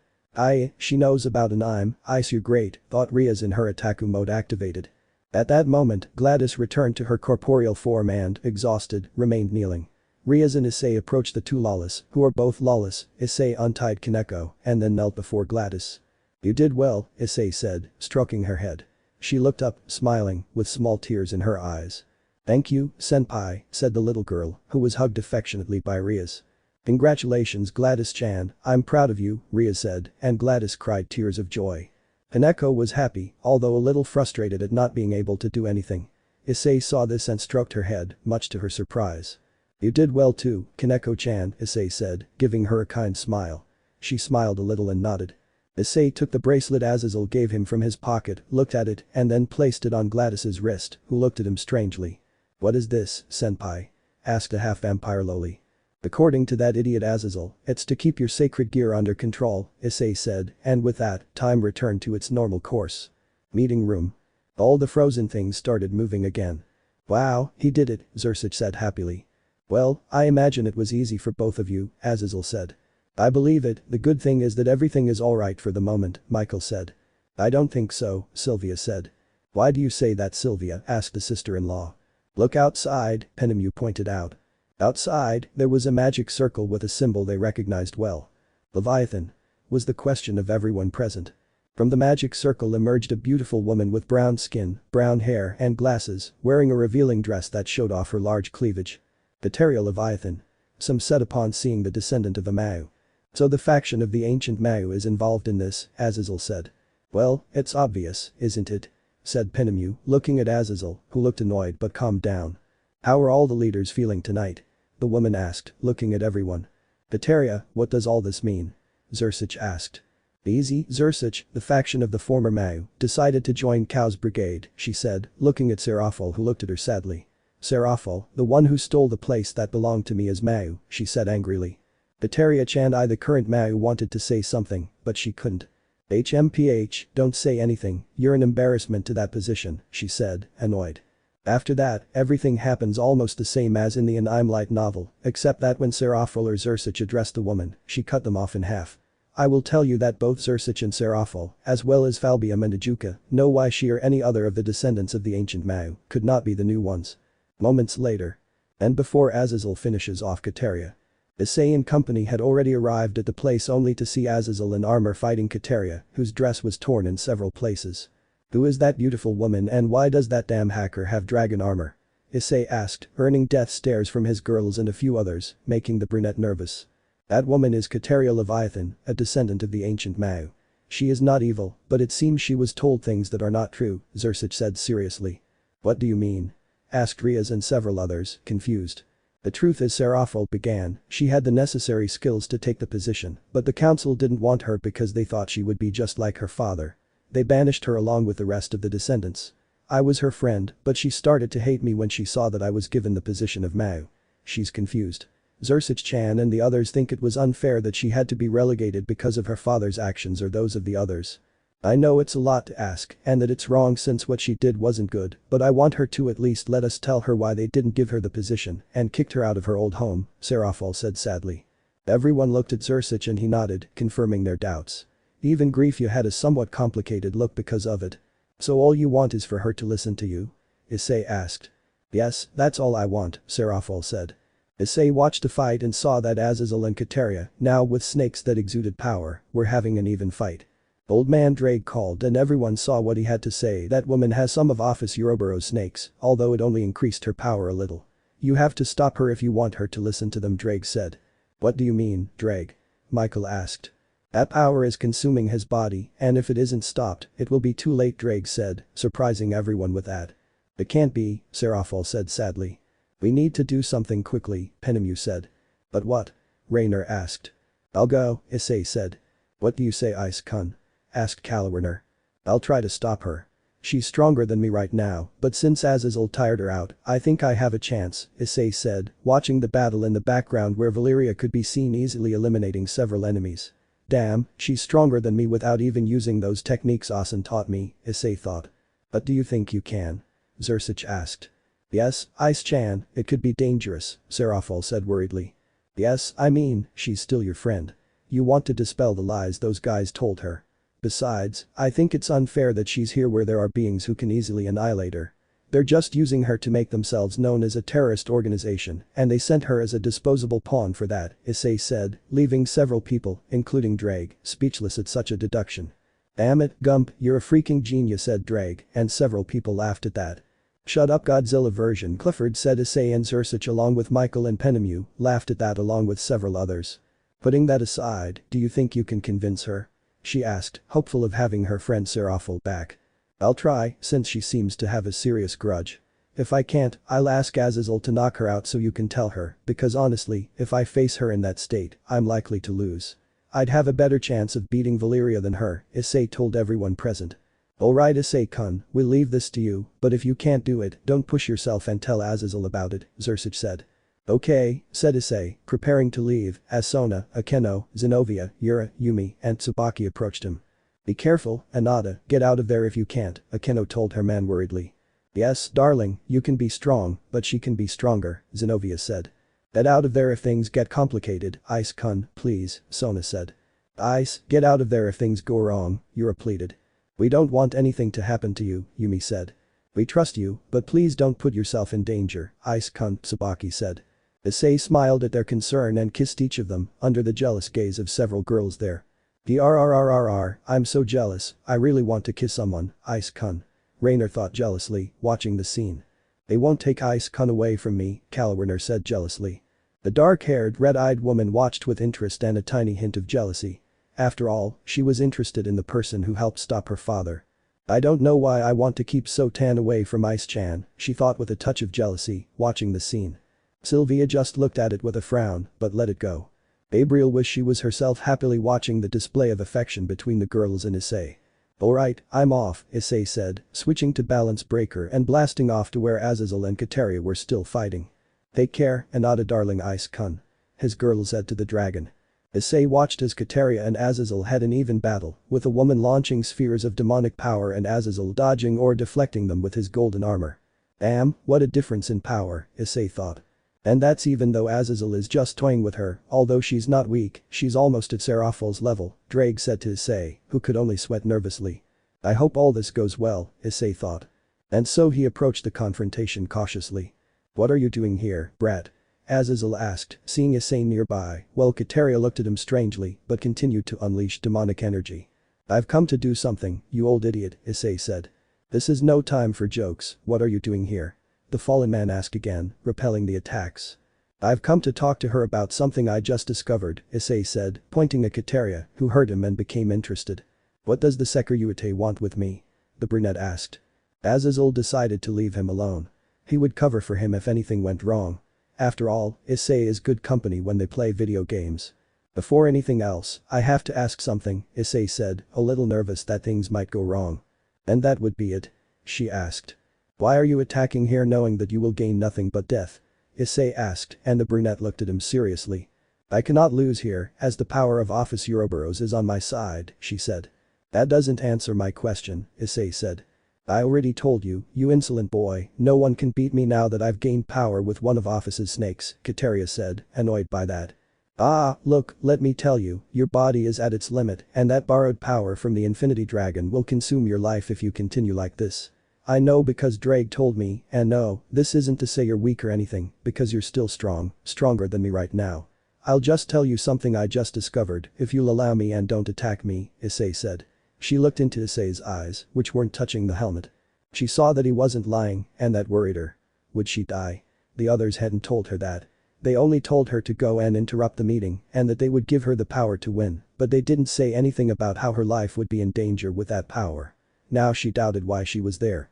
She knows about an Issei, great, thought Rias, in her Attaku mode activated. At that moment, Gladys returned to her corporeal form and, exhausted, remained kneeling. Rias and Issei approached the two lawless, who are both lawless. Issei untied Kaneko, and then knelt before Gladys. You did well, Issei said, stroking her head. She looked up, smiling, with small tears in her eyes. Thank you, senpai, said the little girl, who was hugged affectionately by Rias. Congratulations, Gladys-chan, I'm proud of you, Rias said, and Gladys cried tears of joy. Kaneko was happy, although a little frustrated at not being able to do anything. Issei saw this and stroked her head, much to her surprise. You did well too, Kaneko-chan, Issei said, giving her a kind smile. She smiled a little and nodded. Issei took the bracelet Azazel gave him from his pocket, looked at it, and then placed it on Gladys's wrist, who looked at him strangely. What is this, senpai? Asked a half-vampire lowly. According to that idiot Azazel, it's to keep your sacred gear under control, Issei said, and with that, time returned to its normal course. Meeting room. All the frozen things started moving again. Wow, he did it, Zersic said happily. Well, I imagine it was easy for both of you, Azazel said. I believe it, the good thing is that everything is alright for the moment, Michael said. I don't think so, Sylvia said. Why do you say that, Sylvia, asked the sister-in-law. Look outside, Penemu pointed out. Outside, there was a magic circle with a symbol they recognized well. Leviathan? Was the question of everyone present. From the magic circle emerged a beautiful woman with brown skin, brown hair and glasses, wearing a revealing dress that showed off her large cleavage. Ethereal Leviathan. Some said upon seeing the descendant of a Mau. So the faction of the ancient Mau is involved in this, Azazel said. Well, it's obvious, isn't it? Said Penemu, looking at Azazel, who looked annoyed but calmed down. How are all the leaders feeling tonight? The woman asked, looking at everyone. Eteria, what does all this mean? Zersic asked. Easy, Zersic, the faction of the former Mau, decided to join Kao's brigade, she said, looking at Seraphol, who looked at her sadly. Seraphol, the one who stole the place that belonged to me as Mau, she said angrily. Eteria-chan, the current Mau, wanted to say something, but she couldn't. HMPH, don't say anything, you're an embarrassment to that position, she said, annoyed. After that, everything happens almost the same as in the Anime Light novel, except that when Seraphol or Zersic addressed the woman, she cut them off in half. I will tell you that both Zersic and Seraphol, as well as Falbium and Ajuka, know why she or any other of the descendants of the ancient Mau could not be the new ones. Moments later. And before Azazel finishes off Kateria. Issei and company had already arrived at the place only to see Azazel in armor fighting Kateria, whose dress was torn in several places. Who is that beautiful woman and why does that damn hacker have dragon armor? Issei asked, earning death stares from his girls and a few others, making the brunette nervous. That woman is Kateria Leviathan, a descendant of the ancient Mao. She is not evil, but it seems she was told things that are not true, Zersic said seriously. What do you mean? Asked Rias and several others, confused. The truth is Serafal began, she had the necessary skills to take the position, but the council didn't want her because they thought she would be just like her father. They banished her along with the rest of the descendants. I was her friend, but she started to hate me when she saw that I was given the position of Mao. She's confused. Zersic-chan and the others think it was unfair that she had to be relegated because of her father's actions or those of the others. I know it's a lot to ask and that it's wrong since what she did wasn't good, but I want her to at least let us tell her why they didn't give her the position and kicked her out of her old home, Serafal said sadly. Everyone looked at Zersic and he nodded, confirming their doubts. Even Griefia had a somewhat complicated look because of it. So all you want is for her to listen to you? Issei asked. Yes, that's all I want, Serafal said. Issei watched the fight and saw that Azazel and Kateria, now with snakes that exuded power, were having an even fight. Old man Drake called and everyone saw what he had to say. That woman has some of Office Uroboros snakes, although it only increased her power a little. You have to stop her if you want her to listen to them, Drake said. What do you mean, Drake? Michael asked. That power is consuming his body, and if it isn't stopped, it will be too late, Drake said, surprising everyone with that. It can't be, Serafal said sadly. We need to do something quickly, Penemu said. But what? Rainer asked. I'll go, Issei said. What do you say, Ice-kun? Asked Kalwerner. I'll try to stop her. She's stronger than me right now, but since Azazel tired her out, I think I have a chance, Issei said, watching the battle in the background where Valeria could be seen easily eliminating several enemies. Damn, she's stronger than me without even using those techniques Asen taught me, Issei thought. But do you think you can? Zersic asked. Yes, Ice-chan, it could be dangerous, Serafal said worriedly. Yes, I mean, she's still your friend. You want to dispel the lies those guys told her. Besides, I think it's unfair that she's here where there are beings who can easily annihilate her. They're just using her to make themselves known as a terrorist organization, and they sent her as a disposable pawn for that, Issei said, leaving several people, including Drake, speechless at such a deduction. Damn it, Gump, you're a freaking genius, said Drake, and several people laughed at that. Shut up, Godzilla version, Clifford said. Issei and Zersic along with Michael and Penemu laughed at that along with several others. Putting that aside, do you think you can convince her? She asked, hopeful of having her friend Serafal back. I'll try, since she seems to have a serious grudge. If I can't, I'll ask Azazel to knock her out so you can tell her, because honestly, if I face her in that state, I'm likely to lose. I'd have a better chance of beating Valeria than her, Issei told everyone present. Alright, Issei-kun, we'll leave this to you, but if you can't do it, don't push yourself and tell Azazel about it, Zersic said. Okay, said Issei, preparing to leave, as Sona, Akeno, Zenobia, Yura, Yumi, and Tsubaki approached him. Be careful, Anada, get out of there if you can't, Akeno told her man worriedly. Yes, darling, you can be strong, but she can be stronger, Zenobia said. Get out of there if things get complicated, Ice-kun, please, Sona said. Ice, get out of there if things go wrong, Yura pleaded. We don't want anything to happen to you, Yumi said. We trust you, but please don't put yourself in danger, Ice-kun, Tsubaki said. Issei smiled at their concern and kissed each of them, under the jealous gaze of several girls there. I'm so jealous, I really want to kiss someone, Ice-kun. Rainer thought jealously, watching the scene. They won't take Ice-kun away from me, Kalwerner said jealously. The dark-haired, red-eyed woman watched with interest and a tiny hint of jealousy. After all, she was interested in the person who helped stop her father. I don't know why I want to keep Sotan away from Ice-chan, she thought with a touch of jealousy, watching the scene. Sylvia just looked at it with a frown, but let it go. Gabriel wished she was herself happily watching the display of affection between the girls and Issei. Alright, I'm off, Issei said, switching to balance breaker and blasting off to where Azazel and Kateria were still fighting. Take care, Anada darling Ice-kun. His girl said to the dragon. Issei watched as Kateria and Azazel had an even battle, with a woman launching spheres of demonic power and Azazel dodging or deflecting them with his golden armor. Damn, what a difference in power, Issei thought. And that's even though Azazel is just toying with her, although she's not weak, she's almost at Serafal's level, Drake said to Issei, who could only sweat nervously. I hope all this goes well, Issei thought. And so he approached the confrontation cautiously. What are you doing here, brat? Azazel asked, seeing Issei nearby, while Kateria looked at him strangely but continued to unleash demonic energy. I've come to do something, you old idiot, Issei said. This is no time for jokes, what are you doing here? The fallen man asked again, repelling the attacks. I've come to talk to her about something I just discovered, Issei said, pointing at Kateria, who heard him and became interested. What does the Sekiryuutei want with me? The brunette asked. Azazel decided to leave him alone. He would cover for him if anything went wrong. After all, Issei is good company when they play video games. Before anything else, I have to ask something, Issei said, a little nervous that things might go wrong. And that would be it? She asked. Why are you attacking here knowing that you will gain nothing but death? Issei asked, and the brunette looked at him seriously. I cannot lose here, as the power of Office Ouroboros is on my side, she said. That doesn't answer my question, Issei said. I already told you, you insolent boy, no one can beat me now that I've gained power with one of Office's snakes, Kateria said, annoyed by that. Ah, look, let me tell you, your body is at its limit and that borrowed power from the Infinity Dragon will consume your life if you continue like this. I know because Drake told me, and no, this isn't to say you're weak or anything, because you're still strong, stronger than me right now. I'll just tell you something I just discovered, if you'll allow me and don't attack me, Issei said. She looked into Issei's eyes, which weren't touching the helmet. She saw that he wasn't lying, and that worried her. Would she die? The others hadn't told her that. They only told her to go and interrupt the meeting, and that they would give her the power to win, but they didn't say anything about how her life would be in danger with that power. Now she doubted why she was there.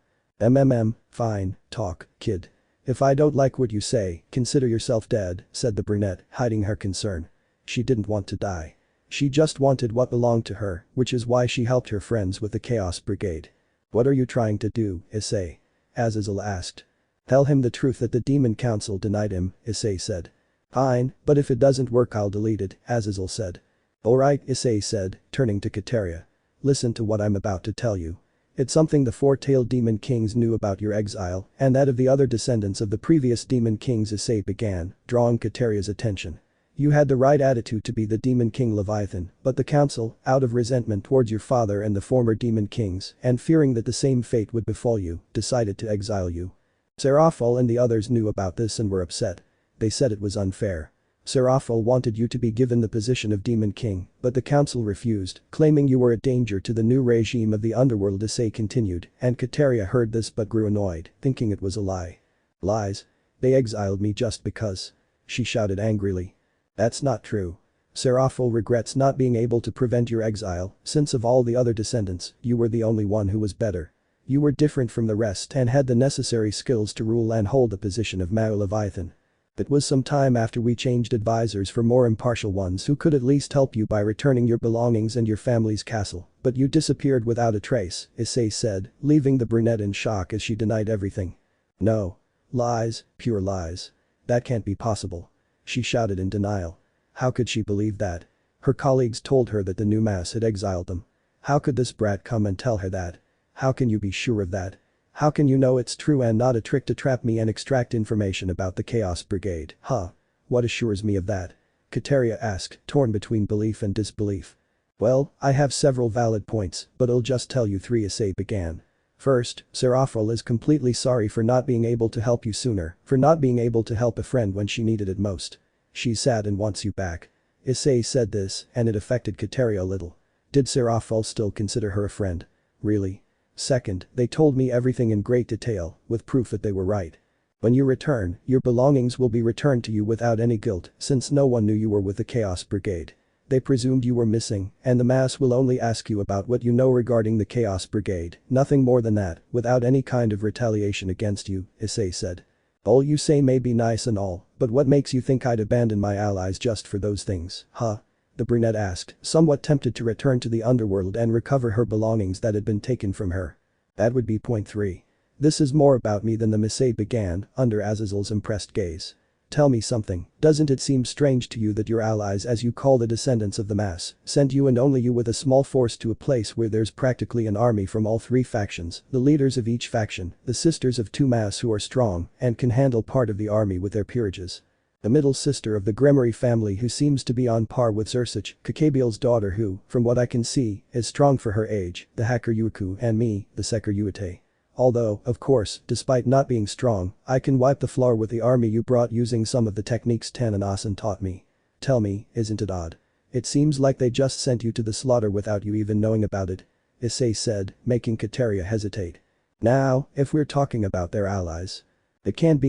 Fine, talk, kid. If I don't like what you say, consider yourself dead, said the brunette, hiding her concern. She didn't want to die. She just wanted what belonged to her, which is why she helped her friends with the Chaos Brigade. What are you trying to do, Issei? Azazel asked. Tell him the truth that the Demon Council denied him, Issei said. Fine, but if it doesn't work I'll delete it, Azazel said. Alright, Issei said, turning to Kateria. Listen to what I'm about to tell you. It's something the four-tailed demon kings knew about your exile and that of the other descendants of the previous demon kings. Issei began, drawing Kateria's attention. You had the right attitude to be the demon king Leviathan, but the council, out of resentment towards your father and the former demon kings and fearing that the same fate would befall you, decided to exile you. Seraphil and the others knew about this and were upset. They said it was unfair. Seraphil wanted you to be given the position of Demon King, but the council refused, claiming you were a danger to the new regime of the underworld. Issei continued, and Kateria heard this but grew annoyed, thinking it was a lie. Lies. They exiled me just because. She shouted angrily. That's not true. Seraphil regrets not being able to prevent your exile, since of all the other descendants, you were the only one who was better. You were different from the rest and had the necessary skills to rule and hold the position of Mao Leviathan. It was some time after we changed advisors for more impartial ones who could at least help you by returning your belongings and your family's castle, but you disappeared without a trace, Issei said, leaving the brunette in shock as she denied everything. No. Lies, pure lies. That can't be possible. She shouted in denial. How could she believe that? Her colleagues told her that the new mass had exiled them. How could this brat come and tell her that? How can you be sure of that? How can you know it's true and not a trick to trap me and extract information about the Chaos Brigade? Huh? What assures me of that? Kateria asked, torn between belief and disbelief. Well, I have several valid points, but I'll just tell you three. Issei began. First, Seraphil is completely sorry for not being able to help you sooner, for not being able to help a friend when she needed it most. She's sad and wants you back. Issei said this, and it affected Kateria a little. Did Seraphil still consider her a friend? Really? Second, they told me everything in great detail, with proof that they were right. When you return, your belongings will be returned to you without any guilt, since no one knew you were with the Chaos Brigade. They presumed you were missing, and the mass will only ask you about what you know regarding the Chaos Brigade, nothing more than that, without any kind of retaliation against you, Issei said. All you say may be nice and all, but what makes you think I'd abandon my allies just for those things, huh? The brunette asked, somewhat tempted to return to the underworld and recover her belongings that had been taken from her. That would be point 3. This is more about me than the Issei began, under Azazel's impressed gaze. Tell me something, doesn't it seem strange to you that your allies, as you call the descendants of the mass, sent you and only you with a small force to a place where there's practically an army from all 3 factions, the leaders of each faction, the sisters of 2 mass who are strong and can handle part of the army with their peerages. The middle sister of the Gremory family who seems to be on par with Zersich, Kakabiel's daughter who, from what I can see, is strong for her age, the Hakuryuku and me, the Sekiryuutei. Although, of course, despite not being strong, I can wipe the floor with the army you brought using some of the techniques Tan and Asen taught me. Tell me, isn't it odd? It seems like they just sent you to the slaughter without you even knowing about it. Issei said, making Kateria hesitate. Now, if we're talking about their allies. That can't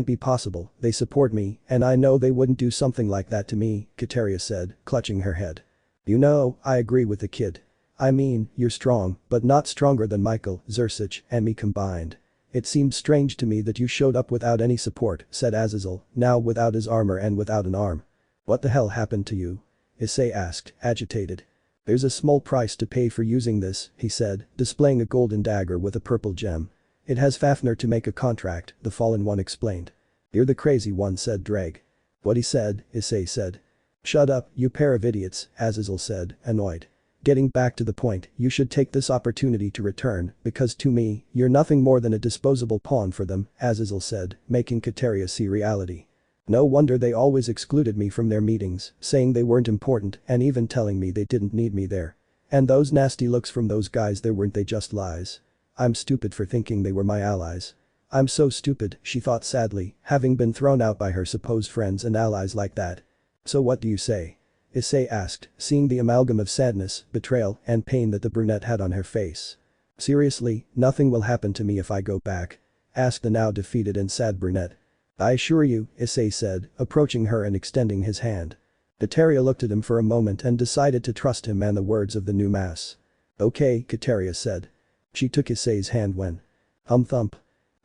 be possible, they support me, and I know they wouldn't do something like that to me, Kateria said, clutching her head. You know, I agree with the kid. I mean, you're strong, but not stronger than Michael, Zersich, and me combined. It seemed strange to me that you showed up without any support, said Azazel, now without his armor and without an arm. What the hell happened to you? Issei asked, agitated. There's a small price to pay for using this, he said, displaying a golden dagger with a purple gem. It has Fafnir to make a contract, the Fallen One explained. You're the crazy one, said Dreg. What he said, Issei said. Shut up, you pair of idiots, Azazel said, annoyed. Getting back to the point, you should take this opportunity to return, because to me, you're nothing more than a disposable pawn for them, Azazel said, making Kateria see reality. No wonder they always excluded me from their meetings, saying they weren't important and even telling me they didn't need me there. And those nasty looks from those guys there, weren't they just lies? I'm stupid for thinking they were my allies. I'm so stupid, she thought sadly, having been thrown out by her supposed friends and allies like that. So what do you say? Issei asked, seeing the amalgam of sadness, betrayal, and pain that the brunette had on her face. Seriously, nothing will happen to me if I go back? Asked the now defeated and sad brunette. I assure you, Issei said, approaching her and extending his hand. Kateria looked at him for a moment and decided to trust him and the words of the new mass. Okay, Kateria said. She took Issei's hand when. Thump.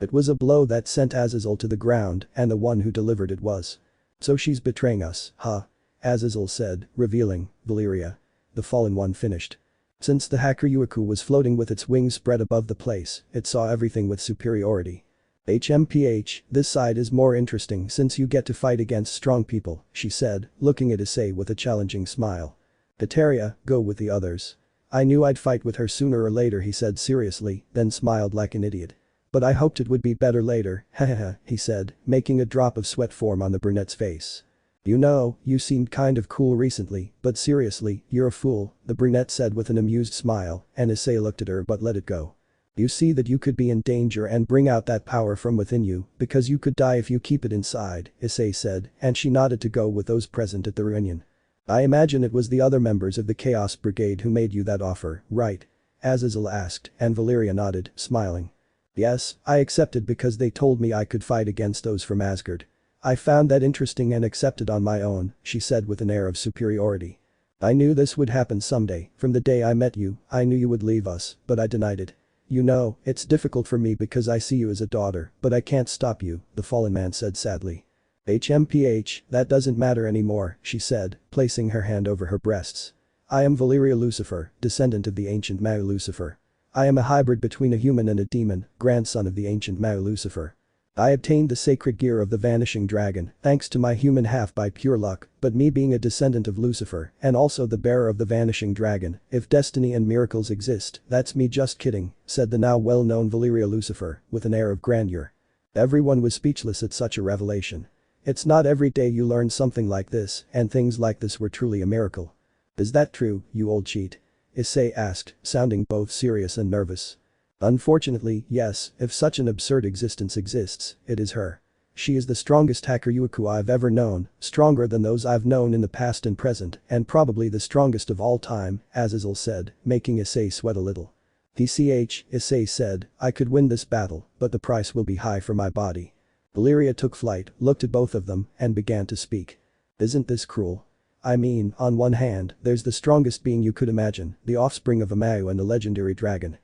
It was a blow that sent Azazel to the ground, and the one who delivered it was. So she's betraying us, huh? Azazel said, revealing, Valeria. The Fallen One finished. Since the Hakuryuuku was floating with its wings spread above the place, it saw everything with superiority. HMPH, this side is more interesting since you get to fight against strong people, she said, looking at Issei with a challenging smile. Kateria, go with the others. I knew I'd fight with her sooner or later, he said seriously, then smiled like an idiot. But I hoped it would be better later, hahaha, he said, making a drop of sweat form on the brunette's face. You know, you seemed kind of cool recently, but seriously, you're a fool, the brunette said with an amused smile, and Issei looked at her but let it go. You see that you could be in danger and bring out that power from within you, because you could die if you keep it inside, Issei said, and she nodded to go with those present at the reunion. I imagine it was the other members of the Chaos Brigade who made you that offer, right? Azazel asked, and Valeria nodded, smiling. Yes, I accepted because they told me I could fight against those from Asgard. I found that interesting and accepted on my own, she said with an air of superiority. I knew this would happen someday, from the day I met you, I knew you would leave us, but I denied it. You know, it's difficult for me because I see you as a daughter, but I can't stop you, the fallen man said sadly. HMPH, that doesn't matter anymore, she said, placing her hand over her breasts. I am Valeria Lucifer, descendant of the ancient Mao Lucifer. I am a hybrid between a human and a demon, grandson of the ancient Mao Lucifer. I obtained the sacred gear of the vanishing dragon, thanks to my human half by pure luck, but me being a descendant of Lucifer, and also the bearer of the vanishing dragon, if destiny and miracles exist, that's me, just kidding, said the now well-known Valeria Lucifer, with an air of grandeur. Everyone was speechless at such a revelation. It's not every day you learn something like this, and things like this were truly a miracle. Is that true, you old cheat? Issei asked, sounding both serious and nervous. Unfortunately, yes, if such an absurd existence exists, it is her. She is the strongest Hakuryuuku I've ever known, stronger than those I've known in the past and present, and probably the strongest of all time, Azazel said, making Issei sweat a little. TCH, Issei said, I could win this battle, but the price will be high for my body. Valeria took flight, looked at both of them, and began to speak. Isn't this cruel? I mean, on one hand, there's the strongest being you could imagine, the offspring of a Mao and a legendary dragon.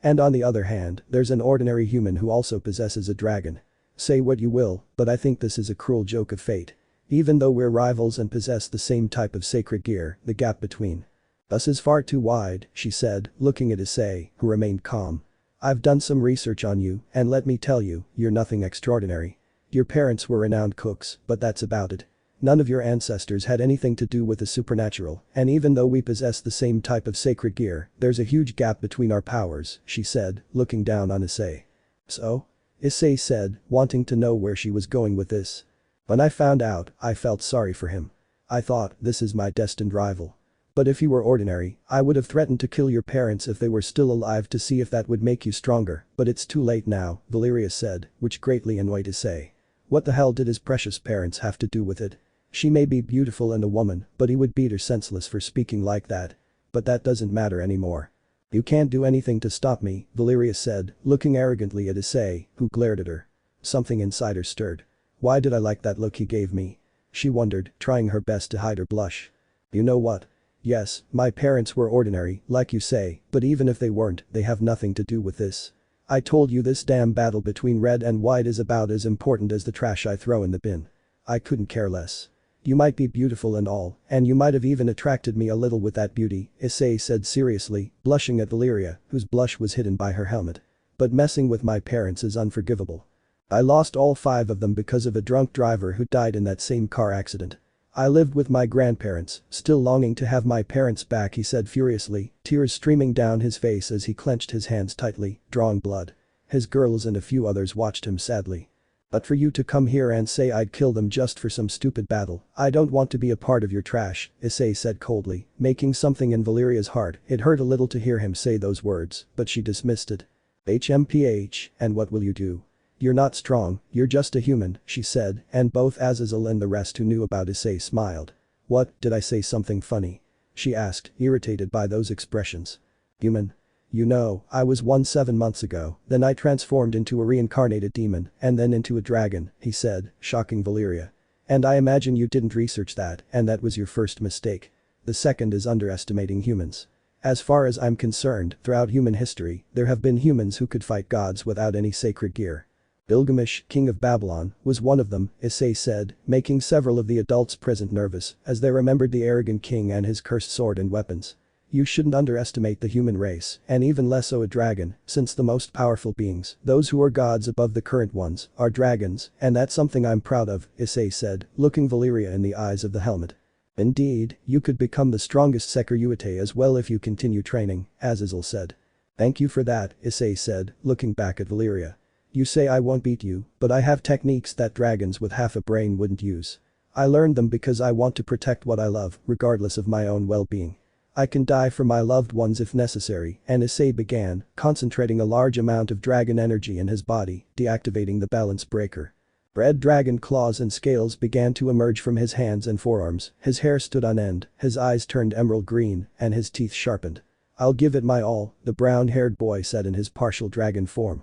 And on the other hand, there's an ordinary human who also possesses a dragon. Say what you will, but I think this is a cruel joke of fate. Even though we're rivals and possess the same type of sacred gear, the gap between us is far too wide, she said, looking at Issei, who remained calm. I've done some research on you, and let me tell you, you're nothing extraordinary. Your parents were renowned cooks, but that's about it. None of your ancestors had anything to do with the supernatural, and even though we possess the same type of sacred gear, there's a huge gap between our powers, she said, looking down on Issei. So? Issei said, wanting to know where she was going with this. When I found out, I felt sorry for him. I thought, this is my destined rival. But if you were ordinary, I would have threatened to kill your parents if they were still alive to see if that would make you stronger, but it's too late now, Valeria said, which greatly annoyed Issei. What the hell did his precious parents have to do with it? She may be beautiful and a woman, but he would beat her senseless for speaking like that. But that doesn't matter anymore. You can't do anything to stop me, Valeria said, looking arrogantly at Issei, who glared at her. Something inside her stirred. Why did I like that look he gave me? She wondered, trying her best to hide her blush. You know what? Yes, my parents were ordinary, like you say, but even if they weren't, they have nothing to do with this. I told you this damn battle between red and white is about as important as the trash I throw in the bin. I couldn't care less. You might be beautiful and all, and you might have even attracted me a little with that beauty, Issei said seriously, blushing at Valeria, whose blush was hidden by her helmet. But messing with my parents is unforgivable. I lost all 5 of them because of a drunk driver who died in that same car accident. I lived with my grandparents, still longing to have my parents back, he said furiously, tears streaming down his face as he clenched his hands tightly, drawing blood. His girls and a few others watched him sadly. But for you to come here and say I'd kill them just for some stupid battle, I don't want to be a part of your trash, Issei said coldly, making something in Valeria's heart. It hurt a little to hear him say those words, but she dismissed it. HMPH, and what will you do? You're not strong, you're just a human, she said, and both Azazel and the rest who knew about Issei smiled. What, did I say something funny? She asked, irritated by those expressions. Human? You know, I was one 7 months ago, then I transformed into a reincarnated demon, and then into a dragon, he said, shocking Valeria. And I imagine you didn't research that, and that was your first mistake. The second is underestimating humans. As far as I'm concerned, throughout human history, there have been humans who could fight gods without any sacred gear. Gilgamesh, king of Babylon, was one of them, Issei said, making several of the adults present nervous as they remembered the arrogant king and his cursed sword and weapons. You shouldn't underestimate the human race, and even less so a dragon, since the most powerful beings, those who are gods above the current ones, are dragons, and that's something I'm proud of, Issei said, looking Valeria in the eyes of the helmet. Indeed, you could become the strongest Sekiryuutei as well if you continue training, Azazel said. Thank you for that, Issei said, looking back at Valeria. You say I won't beat you, but I have techniques that dragons with half a brain wouldn't use. I learned them because I want to protect what I love, regardless of my own well-being. I can die for my loved ones if necessary, and Issei began, concentrating a large amount of dragon energy in his body, deactivating the balance breaker. Red dragon claws and scales began to emerge from his hands and forearms, his hair stood on end, his eyes turned emerald green, and his teeth sharpened. I'll give it my all, the brown-haired boy said in his partial dragon form.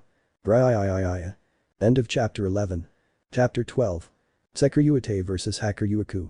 End of chapter 11. Chapter 12. Sekiryuutei vs Hakuryuuku.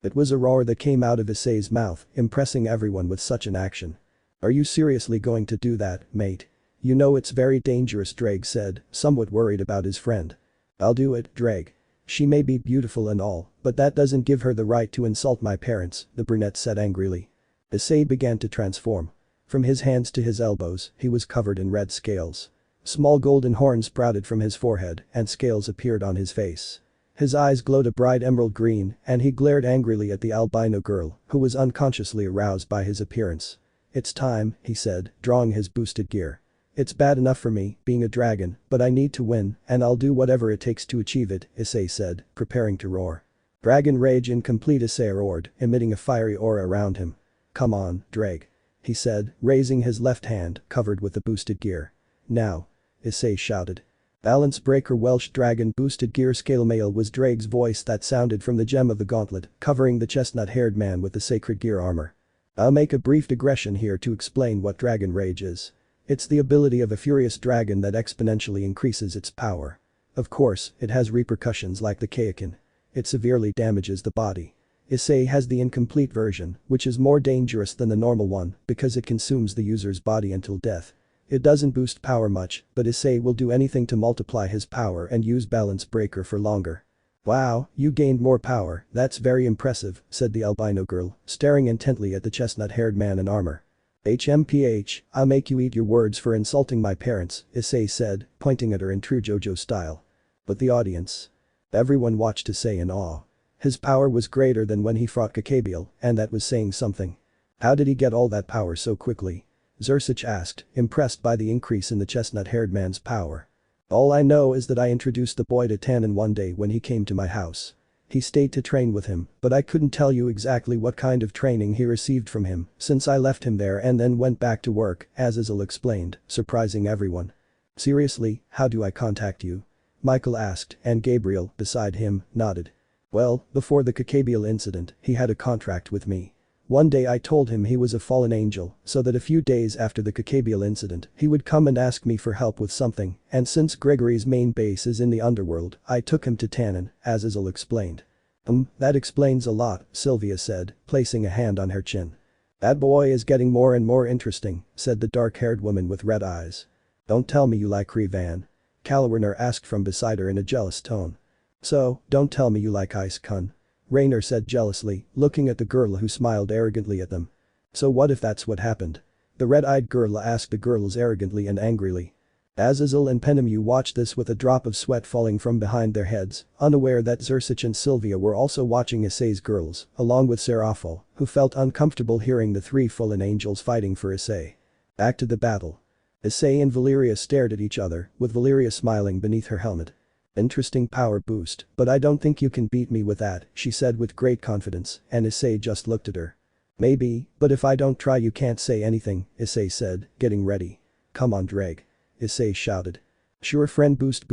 It was a roar that came out of Issei's mouth, impressing everyone with such an action. Are you seriously going to do that, mate? You know it's very dangerous, Drake said, somewhat worried about his friend. I'll do it, Drake. She may be beautiful and all, but that doesn't give her the right to insult my parents, the brunette said angrily. Issei began to transform. From his hands to his elbows, he was covered in red scales. Small golden horns sprouted from his forehead and scales appeared on his face. His eyes glowed a bright emerald green and he glared angrily at the albino girl, who was unconsciously aroused by his appearance. It's time, he said, drawing his boosted gear. It's bad enough for me, being a dragon, but I need to win, and I'll do whatever it takes to achieve it, Issei said, preparing to roar. Dragon rage in complete, Issei roared, emitting a fiery aura around him. Come on, Drake. He said, raising his left hand, covered with the boosted gear. Now. Issei shouted. Balance breaker Welsh dragon boosted gear scale male was Drake's voice that sounded from the gem of the gauntlet, covering the chestnut-haired man with the sacred gear armor. I'll make a brief digression here to explain what dragon rage is. It's the ability of a furious dragon that exponentially increases its power. Of course, it has repercussions like the Kaioken. It severely damages the body. Issei has the incomplete version, which is more dangerous than the normal one because it consumes the user's body until death. It doesn't boost power much, but Issei will do anything to multiply his power and use balance breaker for longer. Wow, you gained more power, that's very impressive, said the albino girl, staring intently at the chestnut-haired man in armor. HMPH, I'll make you eat your words for insulting my parents, Issei said, pointing at her in true Gojo style. But the audience. Everyone watched Issei in awe. His power was greater than when he fought Kakabiel, and that was saying something. How did he get all that power so quickly? Zersich asked, impressed by the increase in the chestnut-haired man's power. All I know is that I introduced the boy to Tannen one day when he came to my house. He stayed to train with him, but I couldn't tell you exactly what kind of training he received from him since I left him there and then went back to work, Azazel explained, surprising everyone. Seriously, how do I contact you? Michael asked, and Gabriel, beside him, nodded. Well, before the Kakabiel incident, he had a contract with me. One day I told him he was a fallen angel, so that a few days after the Kakabiel incident, he would come and ask me for help with something, and since Gregory's main base is in the underworld, I took him to Tannen, as Issei explained. That explains a lot, Sylvia said, placing a hand on her chin. That boy is getting more and more interesting, said the dark-haired woman with red eyes. Don't tell me you like Rivan. Kalwerner asked from beside her in a jealous tone. So, don't tell me you like Ice Kun. Rainer said jealously, looking at the girl who smiled arrogantly at them. So what if that's what happened? The red-eyed girl asked the girls arrogantly and angrily. Azazel and Penemu watched this with a drop of sweat falling from behind their heads, unaware that Zersich and Sylvia were also watching Issei's girls, along with Serafel, who felt uncomfortable hearing the three fallen angels fighting for Issei. Back to the battle. Issei and Valeria stared at each other, with Valeria smiling beneath her helmet. Interesting power boost, but I don't think you can beat me with that, she said with great confidence, and Issei just looked at her. Maybe, but if I don't try you can't say anything, Issei said, getting ready. Come on Dreg. Issei shouted. Sure friend boost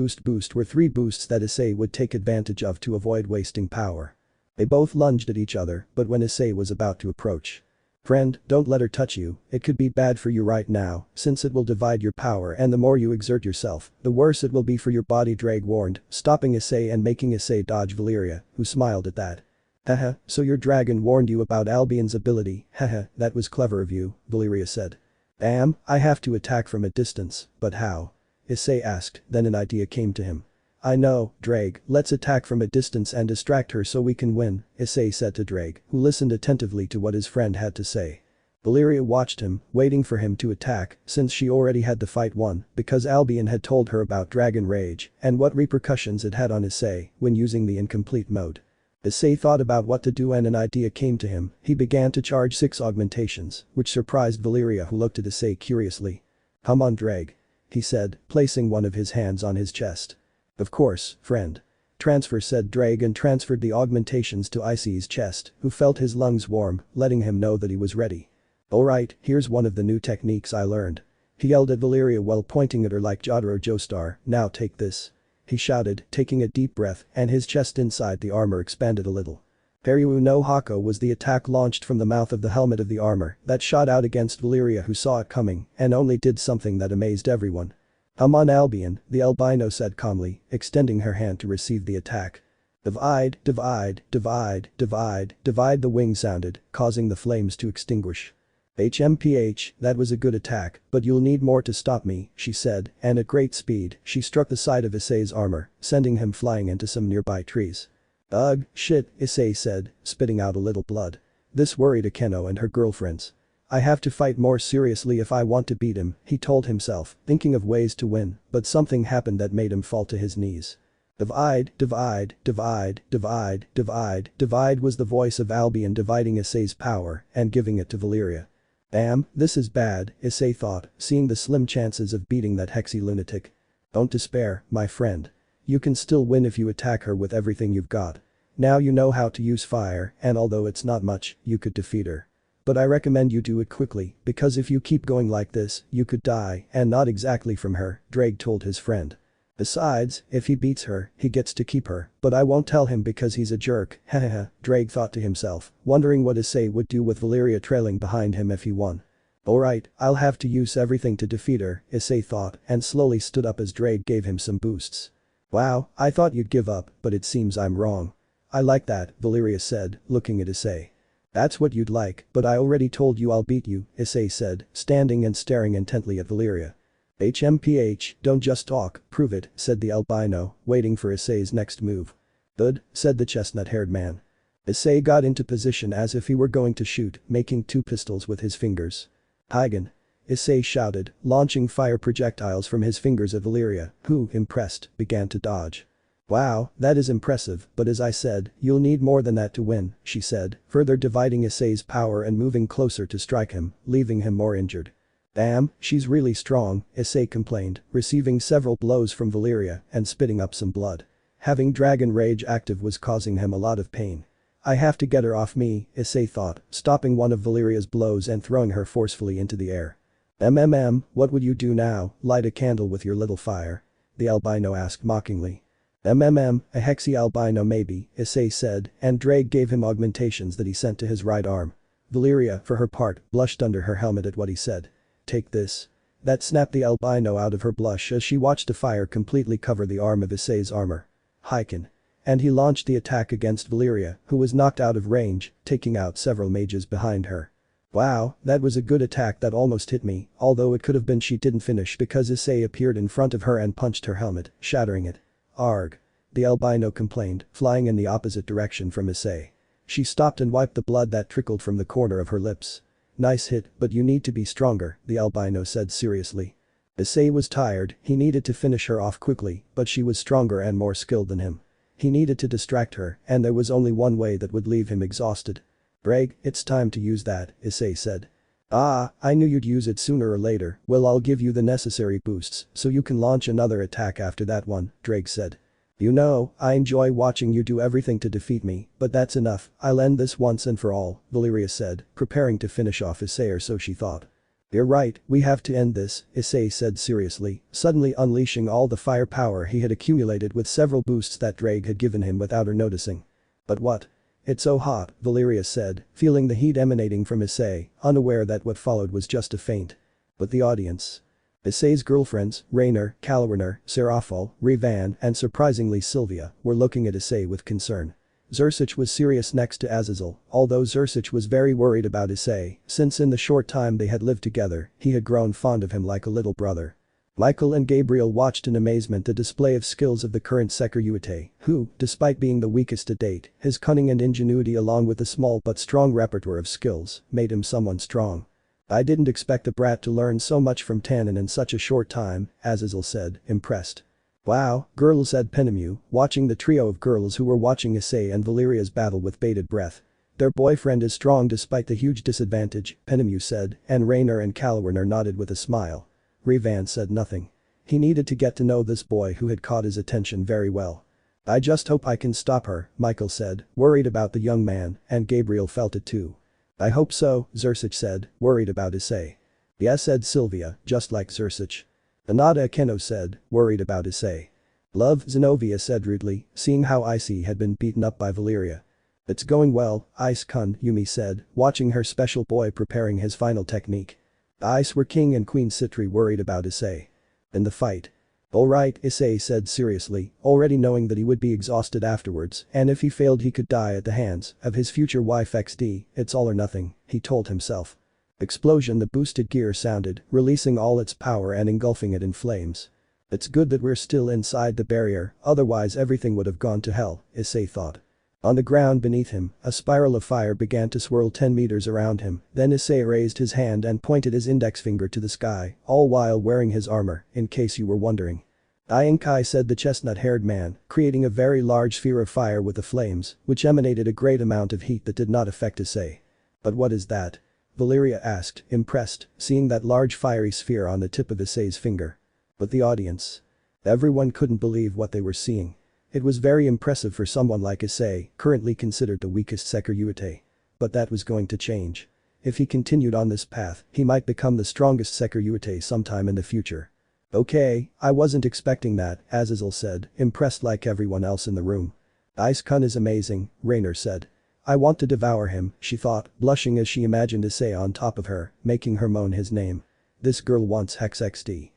were three boosts that Issei would take advantage of to avoid wasting power. They both lunged at each other, but when Issei was about to approach. Friend, don't let her touch you, it could be bad for you right now, since it will divide your power and the more you exert yourself, the worse it will be for your body Dreg warned, stopping Issei and making Issei dodge Valeria, who smiled at that. Haha, so your dragon warned you about Albion's ability, haha, that was clever of you, Valeria said. Damn, I have to attack from a distance, but how? Issei asked, then an idea came to him. I know, Dreg, let's attack from a distance and distract her so we can win, Issei said to Dreg, who listened attentively to what his friend had to say. Valeria watched him, waiting for him to attack, since she already had the fight won, because Albion had told her about Dragon Rage and what repercussions it had on Issei when using the incomplete mode. Issei thought about what to do and an idea came to him, he began to charge 6 augmentations, which surprised Valeria who looked at Issei curiously. Come on Dreg. He said, placing one of his hands on his chest. Of course, friend. Transfer said Dreg and transferred the augmentations to Issei's chest, who felt his lungs warm, letting him know that he was ready. Alright, here's one of the new techniques I learned. He yelled at Valeria while pointing at her like Jotaro Joestar, now take this. He shouted, taking a deep breath, and his chest inside the armor expanded a little. Peryu no Hako was the attack launched from the mouth of the helmet of the armor that shot out against Valeria who saw it coming and only did something that amazed everyone. Come on Albion, the albino said calmly, extending her hand to receive the attack. Divide, divide, divide, divide, divide the wing sounded, causing the flames to extinguish. HMPH, that was a good attack, but you'll need more to stop me, she said, and at great speed, she struck the side of Issei's armor, sending him flying into some nearby trees. Ugh, shit, Issei said, spitting out a little blood. This worried Akeno and her girlfriends. I have to fight more seriously if I want to beat him, he told himself, thinking of ways to win, but something happened that made him fall to his knees. Divide, divide, divide, divide, divide, divide was the voice of Albion dividing Issei's power and giving it to Valeria. Damn, this is bad, Issei thought, seeing the slim chances of beating that hexy lunatic. Don't despair, my friend. You can still win if you attack her with everything you've got. Now you know how to use fire, and although it's not much, you could defeat her. But I recommend you do it quickly, because if you keep going like this, you could die, and not exactly from her, Dreg told his friend. Besides, if he beats her, he gets to keep her, but I won't tell him because he's a jerk, hahaha, Dreg thought to himself, wondering what Issei would do with Valeria trailing behind him if he won. Alright, I'll have to use everything to defeat her, Issei thought, and slowly stood up as Dreg gave him some boosts. Wow, I thought you'd give up, but it seems I'm wrong. I like that, Valeria said, looking at Issei. That's what you'd like, but I already told you I'll beat you, Issei said, standing and staring intently at Valeria. HMPH, don't just talk, prove it, said the albino, waiting for Issei's next move. Good, said the chestnut-haired man. Issei got into position as if he were going to shoot, making 2 pistols with his fingers. Hagen. Issei shouted, launching fire projectiles from his fingers at Valeria, who, impressed, began to dodge. Wow, that is impressive, but as I said, you'll need more than that to win, she said, further dividing Issei's power and moving closer to strike him, leaving him more injured. Damn, she's really strong, Issei complained, receiving several blows from Valeria and spitting up some blood. Having Dragon Rage active was causing him a lot of pain. I have to get her off me, Issei thought, stopping one of Valeria's blows and throwing her forcefully into the air. What would you do now, light a candle with your little fire? The albino asked mockingly. A hexy albino maybe, Issei said, and Dreg gave him augmentations that he sent to his right arm. Valyria, for her part, blushed under her helmet at what he said. Take this. That snapped the albino out of her blush as she watched a fire completely cover the arm of Issei's armor. Haiken. And he launched the attack against Valyria, who was knocked out of range, taking out several mages behind her. Wow, that was a good attack that almost hit me, although it could have been she didn't finish because Issei appeared in front of her and punched her helmet, shattering it. Arg. The albino complained, flying in the opposite direction from Issei. She stopped and wiped the blood that trickled from the corner of her lips. Nice hit, but you need to be stronger, the albino said seriously. Issei was tired, he needed to finish her off quickly, but she was stronger and more skilled than him. He needed to distract her, and there was only one way that would leave him exhausted. Greg, it's time to use that, Issei said. Ah, I knew you'd use it sooner or later, well I'll give you the necessary boosts so you can launch another attack after that one, Drake said. You know, I enjoy watching you do everything to defeat me, but that's enough, I'll end this once and for all, Valyria said, preparing to finish off Issei or so she thought. You're right, we have to end this, Issei said seriously, suddenly unleashing all the firepower he had accumulated with several boosts that Drake had given him without her noticing. But what? It's so hot, Valyria said, feeling the heat emanating from Issei, unaware that what followed was just a feint. But the audience. Issei's girlfriends, Rainer, Kalwarner, Serafal, Rivan, and surprisingly Sylvia, were looking at Issei with concern. Zersic was serious next to Azazel, although Zersic was very worried about Issei, since in the short time they had lived together, he had grown fond of him like a little brother. Michael and Gabriel watched in amazement the display of skills of the current Sekiryuutei, who, despite being the weakest to date, his cunning and ingenuity along with a small but strong repertoire of skills, made him someone strong. I didn't expect a brat to learn so much from Tannen in such a short time, Azazel said, impressed. Wow, girl, said Penemu, watching the trio of girls who were watching Issei and Valyria's battle with bated breath. Their boyfriend is strong despite the huge disadvantage, Penemu said, and Rainer and Kalwarner nodded with a smile. Rivan said nothing. He needed to get to know this boy who had caught his attention very well. I just hope I can stop her, Michael said, worried about the young man, and Gabriel felt it too. I hope so, Zersic said, worried about Issei. Yes, said Sylvia, just like Zersic. Anada Akeno said, worried about Issei. Love, Zenobia said rudely, seeing how Issei had been beaten up by Valyria. It's going well, Ice-kun, Yumi said, watching her special boy preparing his final technique. The Ice were King and Queen Citri worried about Issei. In the fight. Alright, Issei said seriously, already knowing that he would be exhausted afterwards, and if he failed he could die at the hands of his future wife XD, it's all or nothing, he told himself. Explosion, the boosted gear sounded, releasing all its power and engulfing it in flames. It's good that we're still inside the barrier, otherwise everything would have gone to hell, Issei thought. On the ground beneath him, a spiral of fire began to swirl 10 meters around him, then Issei raised his hand and pointed his index finger to the sky, all while wearing his armor, in case you were wondering. Iankai, said the chestnut-haired man, creating a very large sphere of fire with the flames, which emanated a great amount of heat that did not affect Issei. But what is that? Valyria asked, impressed, seeing that large fiery sphere on the tip of Issei's finger. But the audience. Everyone couldn't believe what they were seeing. It was very impressive for someone like Issei, currently considered the weakest Sekiryuutei. But that was going to change. If he continued on this path, he might become the strongest Sekiryuutei sometime in the future. Okay, I wasn't expecting that, Azazel said, impressed like everyone else in the room. Ice-kun is amazing, Rainer said. I want to devour him, she thought, blushing as she imagined Issei on top of her, making her moan his name. This girl wants Hex XD.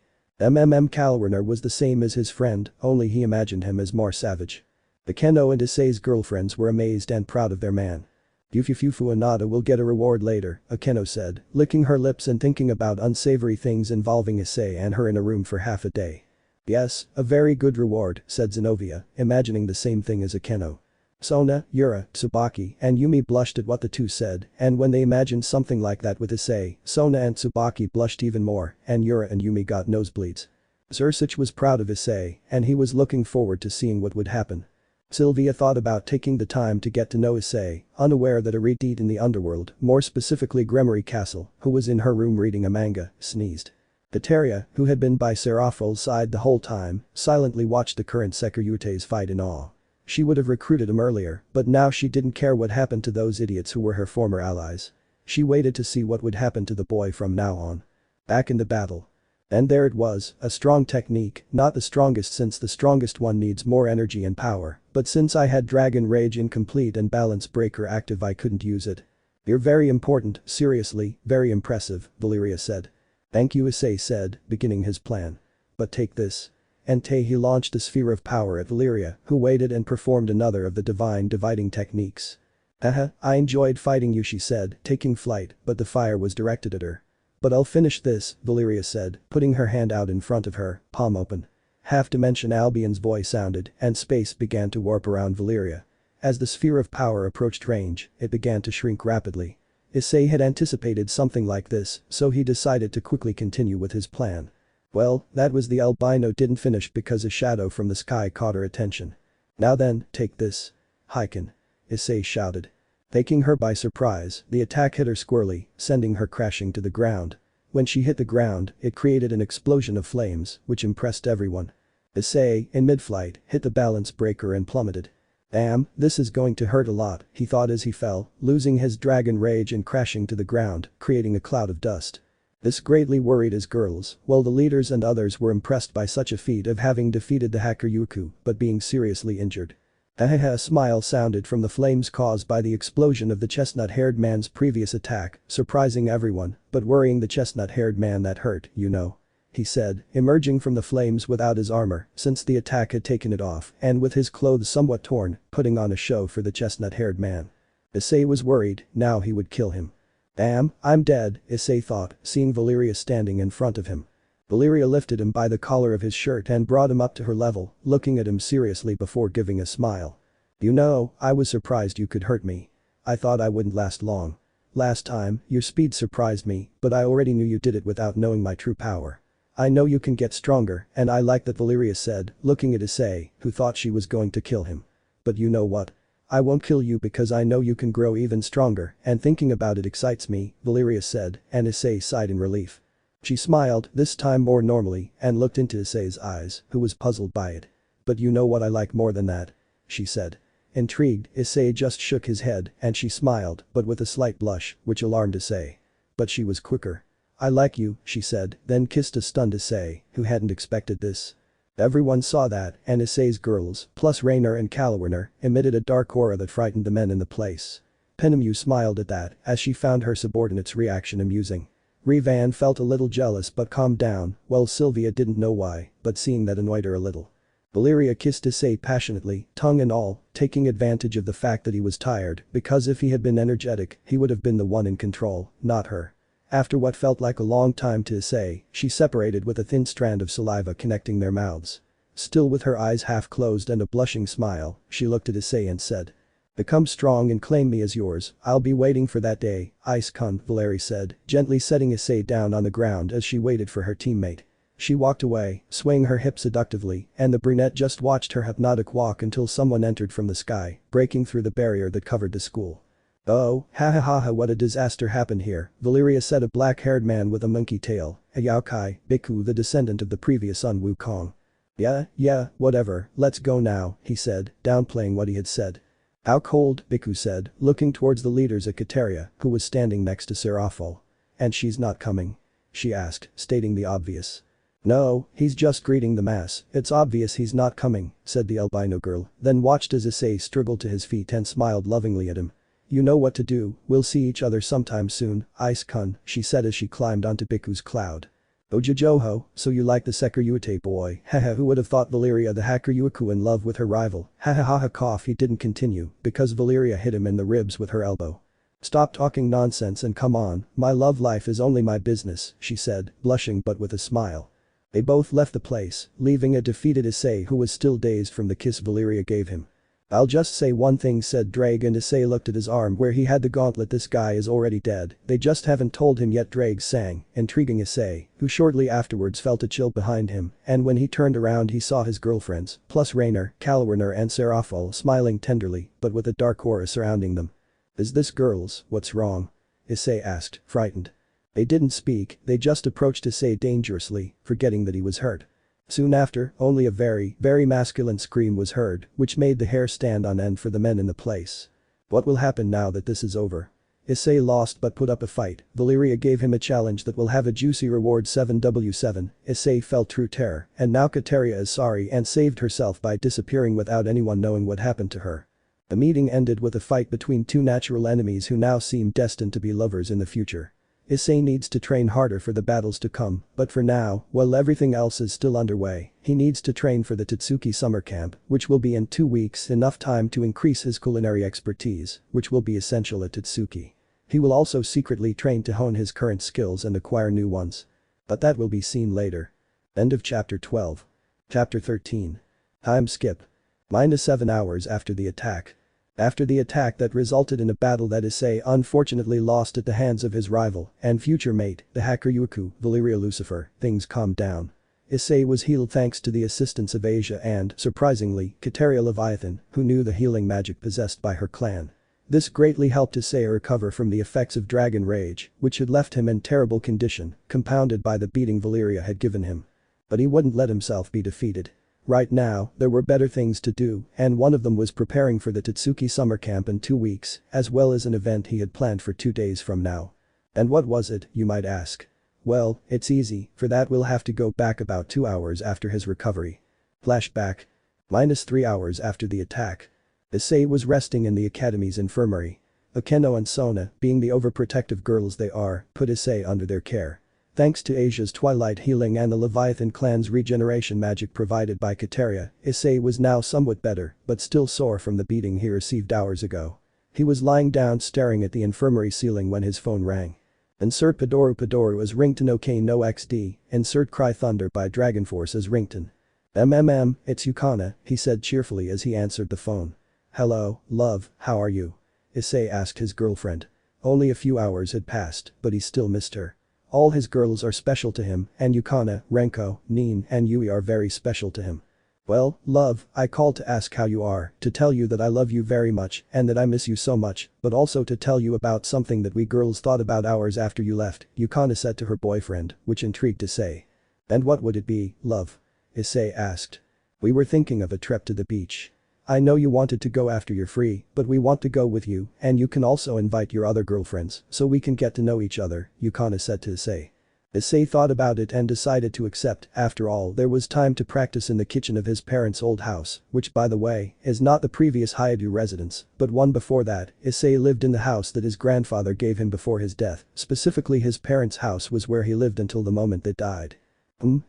Kalwarner was the same as his friend, only he imagined him as more savage. Akeno and Issei's girlfriends were amazed and proud of their man. Yufufufu Anada will get a reward later, Akeno said, licking her lips and thinking about unsavory things involving Issei and her in a room for half a day. Yes, a very good reward, said Zenobia, imagining the same thing as Akeno. Sona, Yura, Tsubaki, and Yumi blushed at what the two said, and when they imagined something like that with Issei, Sona and Tsubaki blushed even more, and Yura and Yumi got nosebleeds. Zersic was proud of Issei, and he was looking forward to seeing what would happen. Sylvia thought about taking the time to get to know Issei, unaware that a redeed in the underworld, more specifically Gremory Castle, who was in her room reading a manga, sneezed. Kateria, who had been by Serafal's side the whole time, silently watched the current Sekiryuutei's fight in awe. She would have recruited him earlier, but now she didn't care what happened to those idiots who were her former allies. She waited to see what would happen to the boy from now on. Back in the battle. And there it was, a strong technique, not the strongest since the strongest one needs more energy and power, but since I had Dragon Rage incomplete and Balance Breaker active I couldn't use it. "You're very important, seriously, very impressive," Valeria said. "Thank you," Issei said, beginning his plan. "But take this." And he launched a sphere of power at Valeria, who waited and performed another of the divine dividing techniques. I enjoyed fighting you," she said, taking flight, but the fire was directed at her. "But I'll finish this," Valeria said, putting her hand out in front of her, palm open. Half-dimension Albion's voice sounded, and space began to warp around Valeria. As the sphere of power approached range, it began to shrink rapidly. Issei had anticipated something like this, so he decided to quickly continue with his plan. Well, that was the albino didn't finish because a shadow from the sky caught her attention. "Now then, take this. Haiken," Issei shouted. Taking her by surprise, the attack hit her squarely, sending her crashing to the ground. When she hit the ground, it created an explosion of flames, which impressed everyone. Issei, in mid-flight, hit the balance breaker and plummeted. "Damn, this is going to hurt a lot," he thought as he fell, losing his dragon rage and crashing to the ground, creating a cloud of dust. This greatly worried his girls, while the leaders and others were impressed by such a feat of having defeated the Sekiryuutei but being seriously injured. A smile sounded from the flames caused by the explosion of the chestnut-haired man's previous attack, surprising everyone, but worrying the chestnut-haired man that hurt, you know. He said, emerging from the flames without his armor, since the attack had taken it off, and with his clothes somewhat torn, putting on a show for the chestnut-haired man. Issei was worried, now he would kill him. "Damn, I'm dead," Issei thought, seeing Valeria standing in front of him. Valeria lifted him by the collar of his shirt and brought him up to her level, looking at him seriously before giving a smile. "You know, I was surprised you could hurt me. I thought I wouldn't last long. Last time, your speed surprised me, but I already knew you did it without knowing my true power. I know you can get stronger, and I like that," Valeria said, looking at Issei, who thought she was going to kill him. "But you know what? I won't kill you because I know you can grow even stronger, and thinking about it excites me," Valeria said, and Issei sighed in relief. She smiled, this time more normally, and looked into Issei's eyes, who was puzzled by it. "But you know what I like more than that?" she said. Intrigued, Issei just shook his head, and she smiled, but with a slight blush, which alarmed Issei. But she was quicker. "I like you," she said, then kissed a stunned Issei, who hadn't expected this. Everyone saw that, and Issei's girls, plus Rainer and Kalawiner, emitted a dark aura that frightened the men in the place. Pinemu smiled at that, as she found her subordinate's reaction amusing. Rivan felt a little jealous but calmed down, while Sylvia didn't know why, but seeing that annoyed her a little. Valeria kissed Issei passionately, tongue and all, taking advantage of the fact that he was tired, because if he had been energetic, he would have been the one in control, not her. After what felt like a long time to Issei, she separated with a thin strand of saliva connecting their mouths. Still with her eyes half closed and a blushing smile, she looked at Issei and said. "Become strong and claim me as yours, I'll be waiting for that day, Ice-kun," Valeria said, gently setting Issei down on the ground as she waited for her teammate. She walked away, swaying her hips seductively, and the brunette just watched her hypnotic walk until someone entered from the sky, breaking through the barrier that covered the school. "Oh, ha ha ha ha, what a disaster happened here," Valeria said, a black-haired man with a monkey tail, a yaokai, Biku, the descendant of the previous Sun Wukong. Yeah, whatever, let's go now," he said, downplaying what he had said. "How cold," Biku said, looking towards the leaders at Kateria, who was standing next to Serafal. "And she's not coming?" she asked, stating the obvious. "No, he's just greeting the mass, it's obvious he's not coming," said the albino girl, then watched as Issei struggled to his feet and smiled lovingly at him. "You know what to do, we'll see each other sometime soon, Ice-kun," she said as she climbed onto Biku's cloud. "Ojojoho, so you like the Sekiryuutei boy, haha, who would have thought Valeria the Sekiryuutei in love with her rival, haha cough." He didn't continue, because Valeria hit him in the ribs with her elbow. "Stop talking nonsense and come on, my love life is only my business," she said, blushing but with a smile. They both left the place, leaving a defeated Issei who was still dazed from the kiss Valeria gave him. "I'll just say one thing," said Drake, and Issei looked at his arm where he had the gauntlet. "This guy is already dead, they just haven't told him yet," Drake sang, intriguing Issei, who shortly afterwards felt a chill behind him, and when he turned around he saw his girlfriends, plus Rainer, Kalawiner and Serafal smiling tenderly, but with a dark aura surrounding them. "Is this girls, what's wrong?" Issei asked, frightened. They didn't speak, they just approached Issei dangerously, forgetting that he was hurt. Soon after, only a very, very masculine scream was heard, which made the hair stand on end for the men in the place. What will happen now that this is over? Issei lost but put up a fight. Valeria gave him a challenge that will have a juicy reward. 7W7, Issei felt true terror, and now Kateria is sorry and saved herself by disappearing without anyone knowing what happened to her. The meeting ended with a fight between two natural enemies who now seem destined to be lovers in the future. Issei needs to train harder for the battles to come, but for now, while everything else is still underway, he needs to train for the Tatsuki summer camp, which will be in 2 weeks, enough time to increase his culinary expertise, which will be essential at Tatsuki. He will also secretly train to hone his current skills and acquire new ones. But that will be seen later. End of chapter 12. Chapter 13. Time skip. -7 hours after the attack. After the attack that resulted in a battle that Issei unfortunately lost at the hands of his rival and future mate, the hacker Yuku, Valeria Lucifer, things calmed down. Issei was healed thanks to the assistance of Asia and, surprisingly, Kateria Leviathan, who knew the healing magic possessed by her clan. This greatly helped Issei recover from the effects of dragon rage, which had left him in terrible condition, compounded by the beating Valeria had given him. But he wouldn't let himself be defeated. Right now, there were better things to do, and one of them was preparing for the Tatsuki summer camp in 2 weeks, as well as an event he had planned for 2 days from now. And what was it, you might ask? Well, it's easy, for that we'll have to go back about 2 hours after his recovery. Flashback. -3 hours after the attack. Issei was resting in the academy's infirmary. Akeno and Sona, being the overprotective girls they are, put Issei under their care. Thanks to Asia's twilight healing and the Leviathan clan's regeneration magic provided by Kateria, Issei was now somewhat better, but still sore from the beating he received hours ago. He was lying down staring at the infirmary ceiling when his phone rang. Insert Padoru as ringtone. OK no XD, insert Cry Thunder by Dragonforce as ringtone. It's Yukana, he said cheerfully as he answered the phone. Hello, love, how are you? Issei asked his girlfriend. Only a few hours had passed, but he still missed her. All his girls are special to him, and Yukana, Renko, Nin and Yui are very special to him. Well, love, I called to ask how you are, to tell you that I love you very much and that I miss you so much, but also to tell you about something that we girls thought about hours after you left, Yukana said to her boyfriend, which intrigued Issei. And what would it be, love? Issei asked. We were thinking of a trip to the beach. I know you wanted to go after you're free, but we want to go with you, and you can also invite your other girlfriends, so we can get to know each other, Yukana said to Issei. Issei thought about it and decided to accept. After all, there was time to practice in the kitchen of his parents' old house, which by the way, is not the previous Haidu residence, but one before that. Issei lived in the house that his grandfather gave him before his death, specifically his parents' house was where he lived until the moment they died.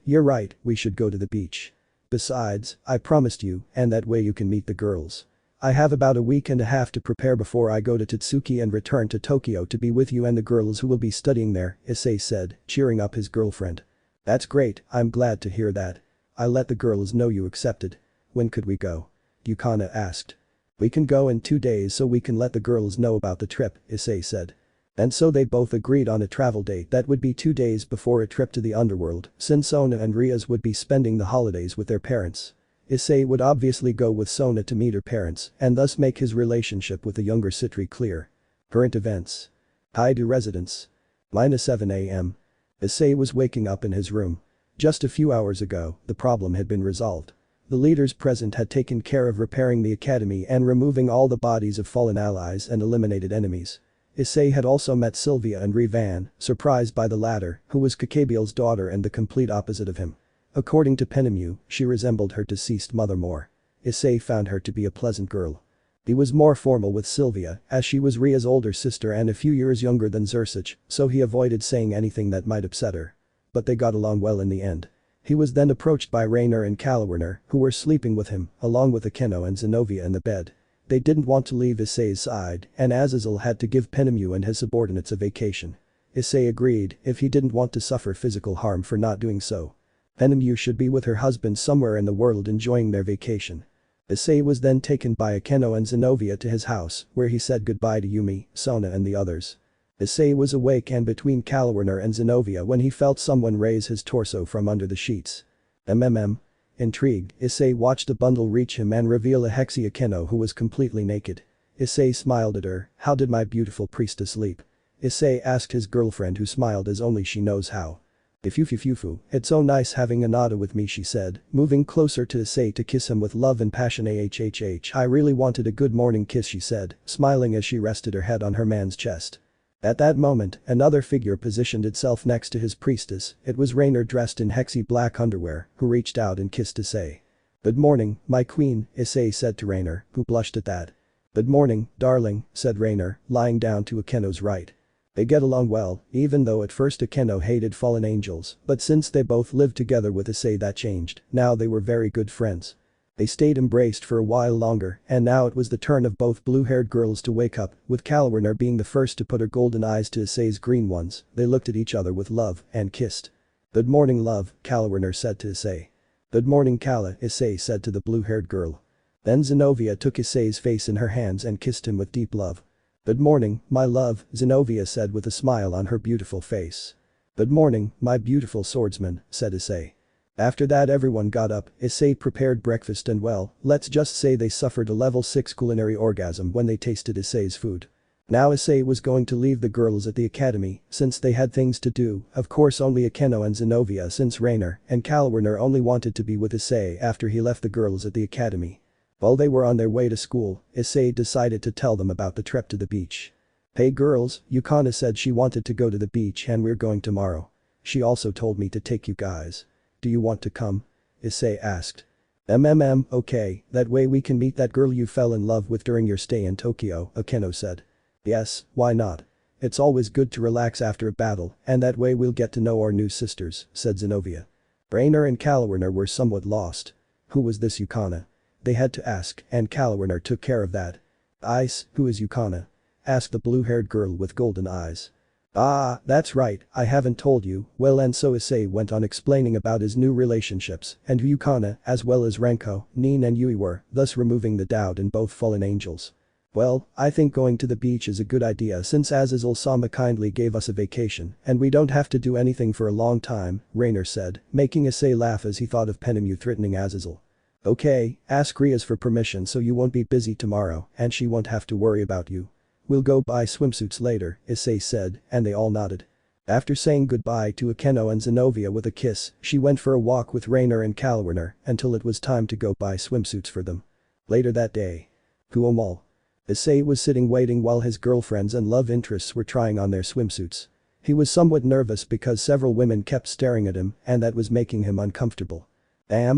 You're right, we should go to the beach. Besides, I promised you, and that way you can meet the girls. I have about a week and a half to prepare before I go to Tatsuki and return to Tokyo to be with you and the girls who will be studying there, Issei said, cheering up his girlfriend. That's great, I'm glad to hear that. I let the girls know you accepted. When could we go? Yukana asked. We can go in 2 days so we can let the girls know about the trip, Issei said. And so they both agreed on a travel date that would be 2 days before a trip to the underworld, since Sona and Rias would be spending the holidays with their parents. Issei would obviously go with Sona to meet her parents and thus make his relationship with the younger Citri clear. Current events. Haidu residence. -7 a.m. Issei was waking up in his room. Just a few hours ago, the problem had been resolved. The leaders present had taken care of repairing the academy and removing all the bodies of fallen allies and eliminated enemies. Issei had also met Sylvia and Rivan, surprised by the latter, who was Kakebiel's daughter and the complete opposite of him. According to Penemu, she resembled her deceased mother more. Issei found her to be a pleasant girl. He was more formal with Sylvia, as she was Ria's older sister and a few years younger than Zersich, so he avoided saying anything that might upset her. But they got along well in the end. He was then approached by Rainer and Kalawerner, who were sleeping with him, along with Akeno and Zenobia in the bed. They didn't want to leave Issei's side, and Azazel had to give Penemu and his subordinates a vacation. Issei agreed if he didn't want to suffer physical harm for not doing so. Penemu should be with her husband somewhere in the world enjoying their vacation. Issei was then taken by Akeno and Zenobia to his house, where he said goodbye to Yumi, Sona and the others. Issei was awake and between Kalawerner and Zenobia when he felt someone raise his torso from under the sheets. Intrigued, Issei watched a bundle reach him and reveal a Hexi Akeno who was completely naked. Issei smiled at her. How did my beautiful priestess sleep? Issei asked his girlfriend who smiled as only she knows how. Ifufufufu, it's so nice having Anada with me, she said, moving closer to Issei to kiss him with love and passion. I really wanted a good morning kiss, she said, smiling as she rested her head on her man's chest. At that moment, another figure positioned itself next to his priestess. It was Rainer dressed in Hexi black underwear, who reached out and kissed Issei. Good morning, my queen, Issei said to Rainer, who blushed at that. "Good morning, darling," said Reiner, lying down to Akeno's right. They get along well, even though at first Akeno hated fallen angels, but since they both lived together with Issei that changed, now they were very good friends. They stayed embraced for a while longer, and now it was the turn of both blue-haired girls to wake up, with Kalwerner being the first to put her golden eyes to Issei's green ones. They looked at each other with love and kissed. "Good morning, love," Kalwerner said to Issei. "Good morning, Kala," Issei said to the blue-haired girl. Then Zenobia took Issei's face in her hands and kissed him with deep love. "Good morning, my love," Zenobia said with a smile on her beautiful face. "Good morning, my beautiful swordsman," said Issei. After that everyone got up, Issei prepared breakfast and well, let's just say they suffered a level 6 culinary orgasm when they tasted Issei's food. Now Issei was going to leave the girls at the academy, since they had things to do, of course only Akeno and Zenobia since Reiner and Kalwerner only wanted to be with Issei after he left the girls at the academy. While they were on their way to school, Issei decided to tell them about the trip to the beach. "Hey girls, Yukana said she wanted to go to the beach and we're going tomorrow. She also told me to take you guys. Do you want to come?" Issei asked. Okay, that way we can meet that girl you fell in love with during your stay in Tokyo," Akeno said. "Yes, why not? It's always good to relax after a battle, and that way we'll get to know our new sisters," said Zenobia. Reiner and Kalwerner were somewhat lost. Who was this Yukana? They had to ask, and Kalwerner took care of that. "Ice, who is Yukana?" asked the blue-haired girl with golden eyes. "Ah, that's right, I haven't told you." Well, and so Issei went on explaining about his new relationships and who Yukana as well as Renko, Nin and Yui were, thus removing the doubt in both fallen angels. "Well, I think going to the beach is a good idea since Azazel-sama kindly gave us a vacation and we don't have to do anything for a long time," Reiner said, making Issei laugh as he thought of Penemu threatening Azazel. "Okay, ask Rias for permission so you won't be busy tomorrow and she won't have to worry about you. We'll go buy swimsuits later," Issei said, and they all nodded. After saying goodbye to Akeno and Zenobia with a kiss, she went for a walk with Reiner and Kalwerner until it was time to go buy swimsuits for them. Later that day. Guomal. Issei was sitting waiting while his girlfriends and love interests were trying on their swimsuits. He was somewhat nervous because several women kept staring at him and that was making him uncomfortable.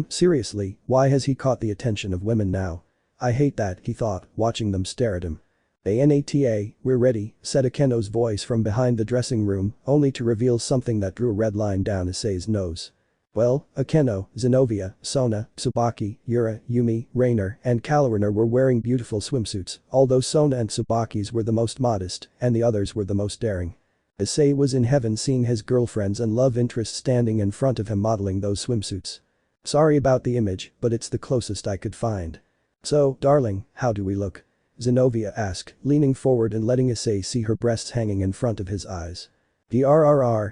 Seriously, why has he caught the attention of women now? I hate that, he thought, watching them stare at him. "Anata, we're ready," said Akeno's voice from behind the dressing room, only to reveal something that drew a red line down Issei's nose. Well, Akeno, Zenobia, Sona, Tsubaki, Yura, Yumi, Reiner, and Kalwerner were wearing beautiful swimsuits, although Sona and Tsubaki's were the most modest, and the others were the most daring. Issei was in heaven seeing his girlfriends and love interests standing in front of him modeling those swimsuits. "Sorry about the image, but it's the closest I could find." "So, darling, how do we look?" Zenobia asked, leaning forward and letting Issei see her breasts hanging in front of his eyes.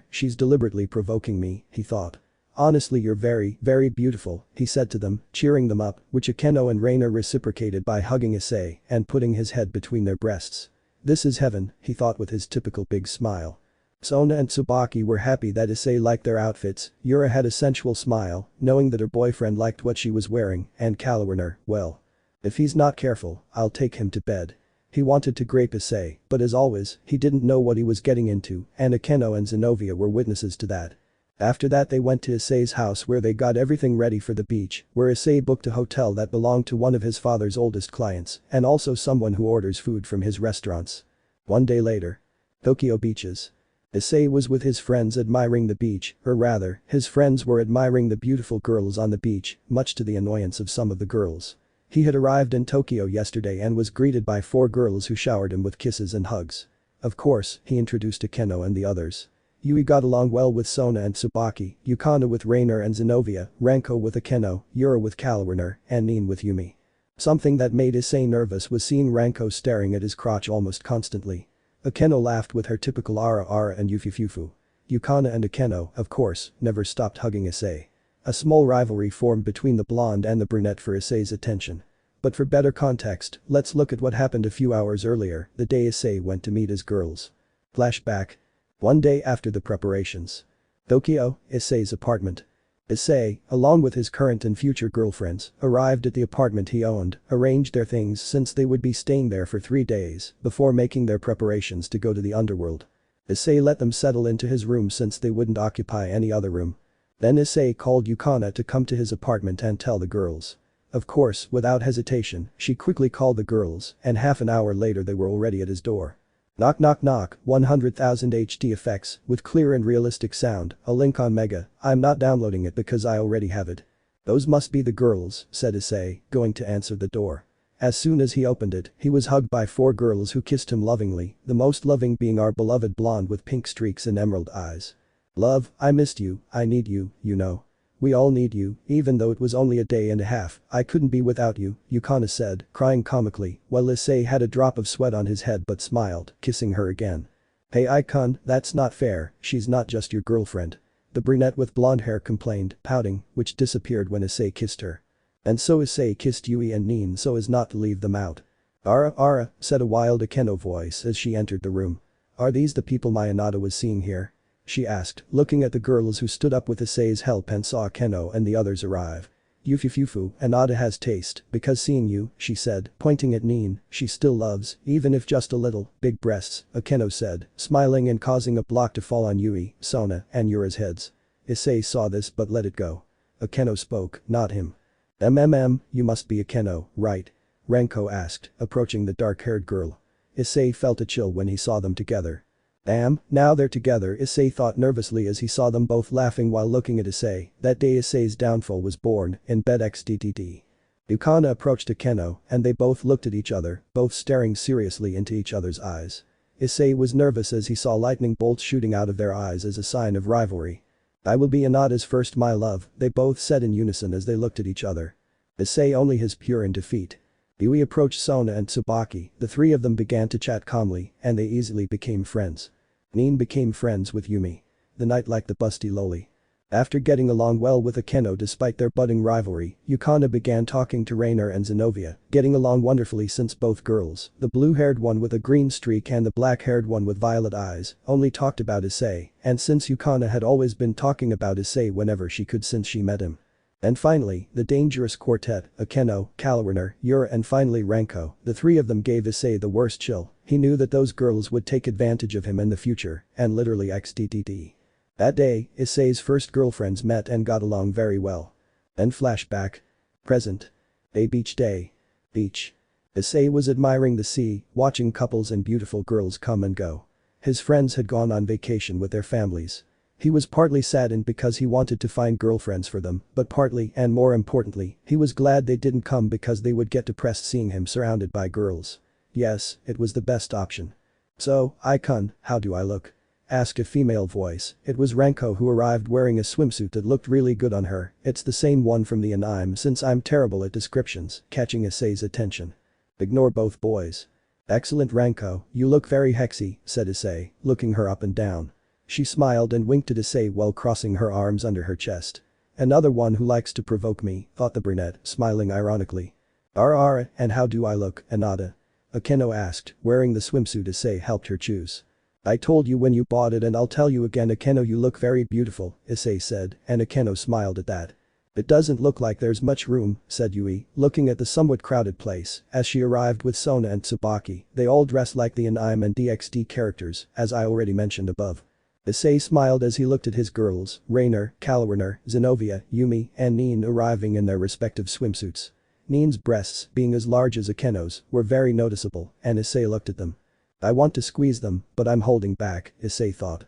She's deliberately provoking me," he thought. "Honestly, you're very, very beautiful," he said to them, cheering them up, which Akeno and Reiner reciprocated by hugging Issei and putting his head between their breasts. "This is heaven," he thought with his typical big smile. Sona and Tsubaki were happy that Issei liked their outfits, Yura had a sensual smile, knowing that her boyfriend liked what she was wearing, and Kalwerner, well. If he's not careful, I'll take him to bed. He wanted to grape Issei, but as always, he didn't know what he was getting into, and Akeno and Zenobia were witnesses to that. After that they went to Issei's house where they got everything ready for the beach, where Issei booked a hotel that belonged to one of his father's oldest clients, and also someone who orders food from his restaurants. One day later. Tokyo beaches. Issei was with his friends admiring the beach, or rather, his friends were admiring the beautiful girls on the beach, much to the annoyance of some of the girls. He had arrived in Tokyo yesterday and was greeted by 4 girls who showered him with kisses and hugs. Of course, he introduced Akeno and the others. Yui got along well with Sona and Tsubaki, Yukana with Reiner and Zenobia, Renko with Akeno, Yura with Kalwerner, and Nin with Yumi. Something that made Issei nervous was seeing Renko staring at his crotch almost constantly. Akeno laughed with her typical ara and yufufufu. Yukana and Akeno, of course, never stopped hugging Issei. A small rivalry formed between the blonde and the brunette for Issei's attention. But for better context, let's look at what happened a few hours earlier, the day Issei went to meet his girls. Flashback. One day after the preparations. Tokyo, Issei's apartment. Issei, along with his current and future girlfriends, arrived at the apartment he owned, arranged their things since they would be staying there for 3 days, before making their preparations to go to the underworld. Issei let them settle into his room since they wouldn't occupy any other room. Then Issei called Yukana to come to his apartment and tell the girls. Of course, without hesitation, she quickly called the girls, and half an hour later they were already at his door. Knock knock knock, 100,000 HD effects, with clear and realistic sound, a link on Mega, I'm not downloading it because I already have it. Those must be the girls, said Issei, going to answer the door. As soon as he opened it, he was hugged by 4 girls who kissed him lovingly, the most loving being our beloved blonde with pink streaks and emerald eyes. Love, I missed you, I need you, you know. We all need you, even though it was only a day and a half, I couldn't be without you, Yukana said, crying comically, while Issei had a drop of sweat on his head but smiled, kissing her again. Hey Icon, that's not fair, she's not just your girlfriend. The brunette with blonde hair complained, pouting, which disappeared when Issei kissed her. And so Issei kissed Yui and Nin so as not to leave them out. Ara, said a wild Akeno voice as she entered the room. Are these the people my Anata was seeing here? She asked, looking at the girls who stood up with Issei's help and saw Akeno and the others arrive. Yufufufu, Anata has taste, because seeing you, she said, pointing at Nin, she still loves, even if just a little, big breasts, Akeno said, smiling and causing a block to fall on Yui, Sona, and Yura's heads. Issei saw this but let it go. Akeno spoke, not him. You must be Akeno, right? Renko asked, approaching the dark-haired girl. Issei felt a chill when he saw them together. Damn, now they're together, Issei thought nervously as he saw them both laughing while looking at Issei. That day Issei's downfall was born, in bed xddd. Yukana approached Akeno, and they both looked at each other, both staring seriously into each other's eyes. Issei was nervous as he saw lightning bolts shooting out of their eyes as a sign of rivalry. I will be Anata's first my love, they both said in unison as they looked at each other. Issei only his pure in defeat. Yui approached Sona and Tsubaki, the 3 of them began to chat calmly, and they easily became friends. Nin became friends with Yumi. The night like the busty loli. After getting along well with Akeno despite their budding rivalry, Yukana began talking to Rainer and Zenobia, getting along wonderfully since both girls, the blue-haired one with a green streak and the black-haired one with violet eyes, only talked about Issei, and since Yukana had always been talking about Issei whenever she could since she met him. And finally, the dangerous quartet, Akeno, Kaloriner, Yura and finally Renko, the 3 of them gave Issei the worst chill. He knew that those girls would take advantage of him in the future, and literally xddd. That day, Issei's first girlfriends met and got along very well. Then flashback. Present. A beach day. Beach. Issei was admiring the sea, watching couples and beautiful girls come and go. His friends had gone on vacation with their families. He was partly saddened because he wanted to find girlfriends for them, but partly, and more importantly, he was glad they didn't come because they would get depressed seeing him surrounded by girls. Yes, it was the best option. So, Icon, how do I look? Asked a female voice. It was Renko who arrived wearing a swimsuit that looked really good on her. It's the same one from the anime since I'm terrible at descriptions, catching Issei's attention. Ignore both boys. Excellent Renko, you look very hexy, said Issei, looking her up and down. She smiled and winked at Issei while crossing her arms under her chest. Another one who likes to provoke me, thought the brunette, smiling ironically. And how do I look, Anata? Akeno asked, wearing the swimsuit Issei helped her choose. I told you when you bought it and I'll tell you again Akeno you look very beautiful, Issei said, and Akeno smiled at that. It doesn't look like there's much room, said Yui, looking at the somewhat crowded place, as she arrived with Sona and Tsubaki, they all dress like the anime and DxD characters, as I already mentioned above. Issei smiled as he looked at his girls, Rainer, Kaloriner, Zenobia, Yumi, and Nin arriving in their respective swimsuits. Nin's breasts, being as large as Akeno's, were very noticeable, and Issei looked at them. I want to squeeze them, but I'm holding back, Issei thought.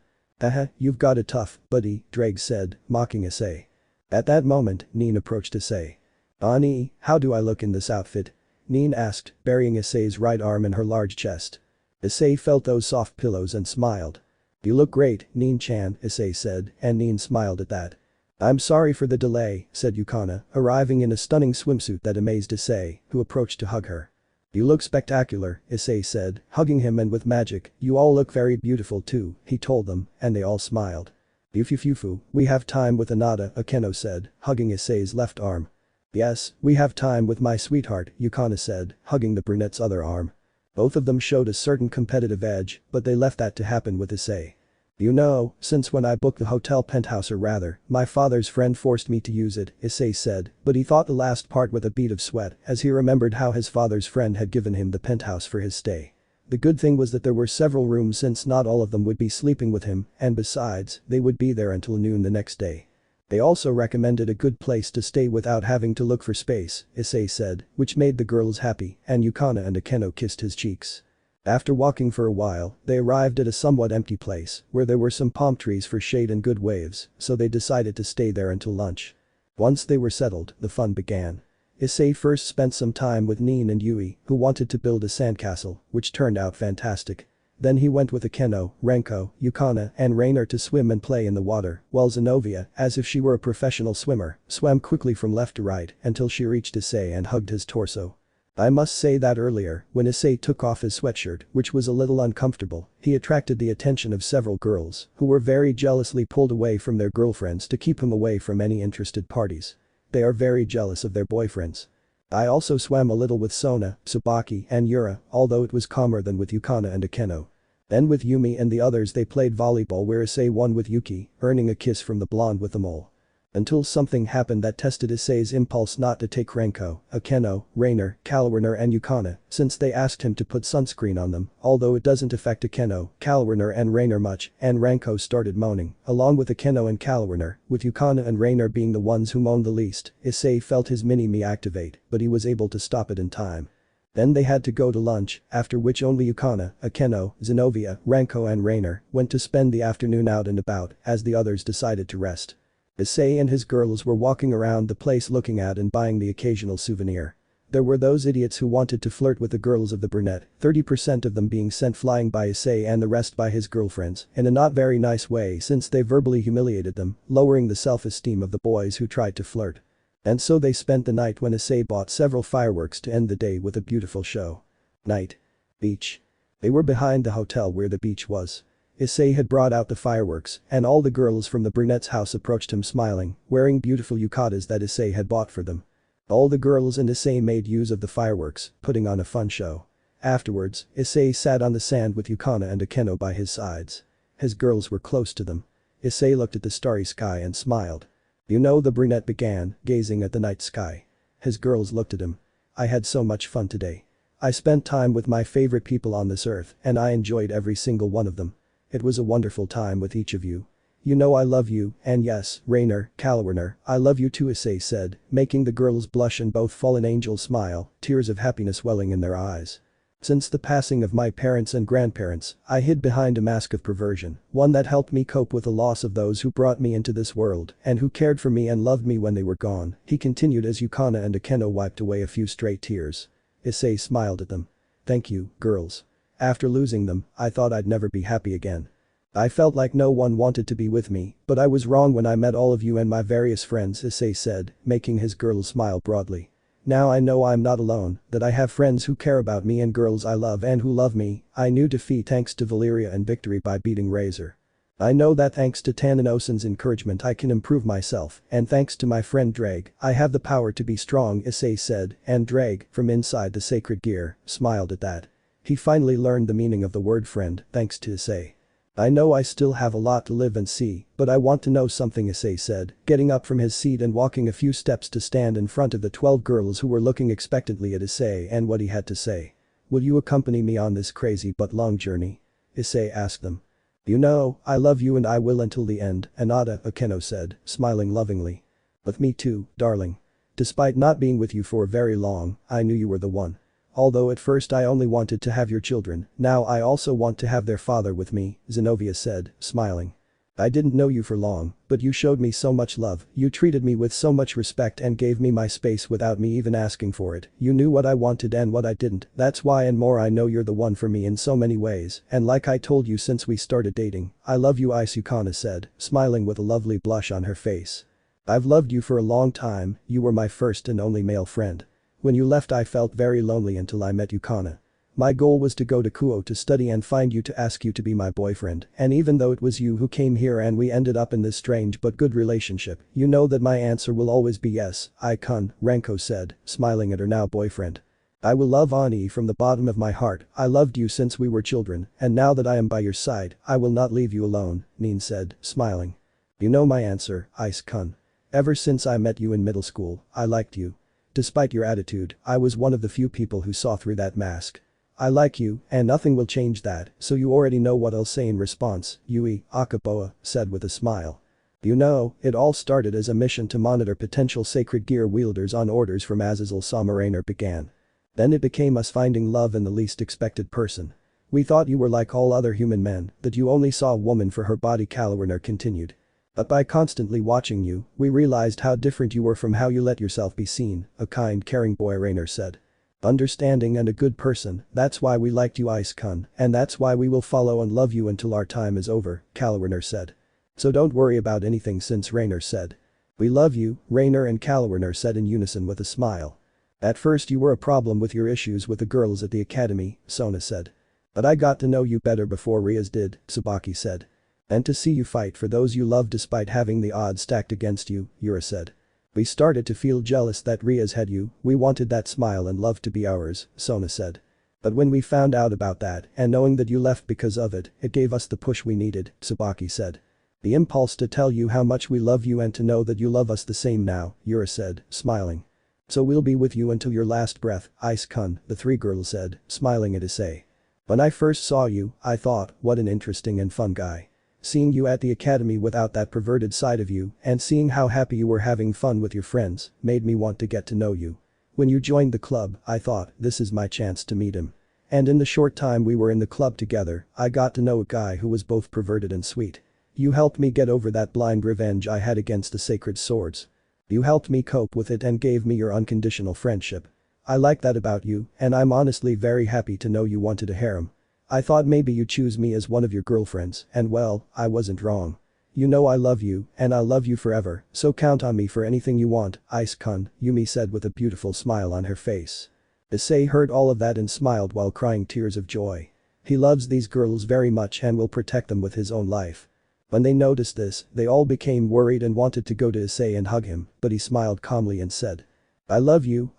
You've got it tough, buddy, Drake said, mocking Issei. At that moment, Nin approached Issei. Ani, how do I look in this outfit? Nin asked, burying Issei's right arm in her large chest. Issei felt those soft pillows and smiled. You look great, Nin-chan, Issei said, and Nin smiled at that. I'm sorry for the delay, said Yukana, arriving in a stunning swimsuit that amazed Issei, who approached to hug her. You look spectacular, Issei said, hugging him and with magic, you all look very beautiful too, he told them, and they all smiled. Yufufufu, we have time with Anata, Akeno said, hugging Issei's left arm. Yes, we have time with my sweetheart, Yukana said, hugging the brunette's other arm. Both of them showed a certain competitive edge, but they left that to happen with Issei. You know, since when I booked the hotel penthouse or rather, my father's friend forced me to use it, Issei said, but he thought the last part with a bead of sweat as he remembered how his father's friend had given him the penthouse for his stay. The good thing was that there were several rooms since not all of them would be sleeping with him, and besides, they would be there until noon the next day. They also recommended a good place to stay without having to look for space, Issei said, which made the girls happy, and Yukana and Akeno kissed his cheeks. After walking for a while, they arrived at a somewhat empty place, where there were some palm trees for shade and good waves, so they decided to stay there until lunch. Once they were settled, the fun began. Issei first spent some time with Nin and Yui, who wanted to build a sandcastle, which turned out fantastic. Then he went with Akeno, Renko, Yukana, and Rainer to swim and play in the water, while Zenobia, as if she were a professional swimmer, swam quickly from left to right until she reached Issei and hugged his torso. I must say that earlier, when Issei took off his sweatshirt, which was a little uncomfortable, he attracted the attention of several girls, who were very jealously pulled away from their girlfriends to keep him away from any interested parties. They are very jealous of their boyfriends. I also swam a little with Sona, Tsubaki, and Yura, although it was calmer than with Yukana and Akeno. Then with Yumi and the others they played volleyball where Issei won with Yuki, earning a kiss from the blonde with the mole. Until something happened that tested Issei's impulse not to take Renko, Akeno, Rainer, Kalwerner and Yukana, since they asked him to put sunscreen on them, although it doesn't affect Akeno, Kalwerner and Rainer much, and Renko started moaning, along with Akeno and Kalwerner, with Yukana and Rainer being the ones who moaned the least. Issei felt his mini-me activate, but he was able to stop it in time. Then they had to go to lunch, after which only Yukana, Akeno, Zenobia, Renko and Rainer went to spend the afternoon out and about, as the others decided to rest. Issei and his girls were walking around the place looking at and buying the occasional souvenir. There were those idiots who wanted to flirt with the girls of the brunette, 30% of them being sent flying by Issei and the rest by his girlfriends, in a not very nice way since they verbally humiliated them, lowering the self-esteem of the boys who tried to flirt. And so they spent the night when Issei bought several fireworks to end the day with a beautiful show. Night. Beach. They were behind the hotel where the beach was. Issei had brought out the fireworks, and all the girls from the brunette's house approached him smiling, wearing beautiful yukatas that Issei had bought for them. All the girls and Issei made use of the fireworks, putting on a fun show. Afterwards, Issei sat on the sand with Yukana and Akeno by his sides. His girls were close to them. Issei looked at the starry sky and smiled. "You know," the brunette began, gazing at the night sky. His girls looked at him. "I had so much fun today. I spent time with my favorite people on this earth and I enjoyed every single one of them. It was a wonderful time with each of you. You know I love you, and yes, Rainer, Kalwerner, I love you too," Issei said, making the girls blush and both fallen angels smile, tears of happiness welling in their eyes. "Since the passing of my parents and grandparents, I hid behind a mask of perversion, one that helped me cope with the loss of those who brought me into this world and who cared for me and loved me when they were gone," he continued as Yukana and Akeno wiped away a few stray tears. Issei smiled at them. "Thank you, girls. After losing them, I thought I'd never be happy again. I felt like no one wanted to be with me, but I was wrong when I met all of you and my various friends," Issei said, making his girls smile broadly. "Now I know I'm not alone, that I have friends who care about me and girls I love and who love me. I knew defeat thanks to Valeria and victory by beating Razor. I know that thanks to Taninosen's encouragement I can improve myself, and thanks to my friend Drake, I have the power to be strong," Issei said, and Drake, from inside the sacred gear, smiled at that. He finally learned the meaning of the word friend, thanks to Issei. "I know I still have a lot to live and see, but I want to know something," Issei said, getting up from his seat and walking a few steps to stand in front of the 12 girls who were looking expectantly at Issei and what he had to say. "Will you accompany me on this crazy but long journey?" Issei asked them. "You know, I love you and I will until the end," Anata, Akeno said, smiling lovingly. "With me too, darling. Despite not being with you for very long, I knew you were the one. Although at first I only wanted to have your children, now I also want to have their father with me," Zenobia said, smiling. "I didn't know you for long, but you showed me so much love, you treated me with so much respect and gave me my space without me even asking for it. You knew what I wanted and what I didn't, that's why and more I know you're the one for me in so many ways, and like I told you since we started dating, I love you," Yukana said, smiling with a lovely blush on her face. "I've loved you for a long time, you were my first and only male friend. When you left I felt very lonely until I met Yukana. My goal was to go to Kuo to study and find you to ask you to be my boyfriend, and even though it was you who came here and we ended up in this strange but good relationship, you know that my answer will always be yes, Ikun," Renko said, smiling at her now boyfriend. "I will love Ani from the bottom of my heart, I loved you since we were children, and now that I am by your side, I will not leave you alone," Nin said, smiling. "You know my answer, Ice-kun. Ever since I met you in middle school, I liked you. Despite your attitude, I was one of the few people who saw through that mask. I like you, and nothing will change that, so you already know what I'll say in response," Yui, Akaboa, said with a smile. You know, it all started as a mission to monitor potential sacred gear wielders on orders from Azazel Somerainer began. Then it became us finding love in the least expected person. We thought you were like all other human men, that you only saw a woman for her body. Caloriner continued. But by constantly watching you, we realized how different you were from how you let yourself be seen, a kind caring boy, Rainer said. Understanding and a good person, that's why we liked you, Ice-kun, and that's why we will follow and love you until our time is over, Caloriner said. So don't worry about anything since, Rainer said. We love you, Rainer and Caloriner said in unison with a smile. At first you were a problem with your issues with the girls at the academy, Sona said. But I got to know you better before Rias did, Tsubaki said. And to see you fight for those you love despite having the odds stacked against you, Yura said. We started to feel jealous that Rias had you, we wanted that smile and love to be ours, Sona said. But when we found out about that and knowing that you left because of it, it gave us the push we needed, Tsubaki said. The impulse to tell you how much we love you and to know that you love us the same now, Yura said, smiling. So we'll be with you until your last breath, Ice-kun, the three girls said, smiling at Issei. When I first saw you, I thought, what an interesting and fun guy. Seeing you at the academy without that perverted side of you and seeing how happy you were having fun with your friends made me want to get to know you. When you joined the club, I thought, this is my chance to meet him. And in the short time we were in the club together, I got to know a guy who was both perverted and sweet. You helped me get over that blind revenge I had against the sacred swords. You helped me cope with it and gave me your unconditional friendship. I like that about you, and I'm honestly very happy to know you wanted a harem. I thought maybe you'd choose me as one of your girlfriends, and well, I wasn't wrong. You know I love you, and I'll love you forever, so count on me for anything you want, Ice-kun, Yumi said with a beautiful smile on her face. Issei heard all of that and smiled while crying tears of joy. He loves these girls very much and will protect them with his own life. When they noticed this, they all became worried and wanted to go to Issei and hug him, but he smiled calmly and said. I love you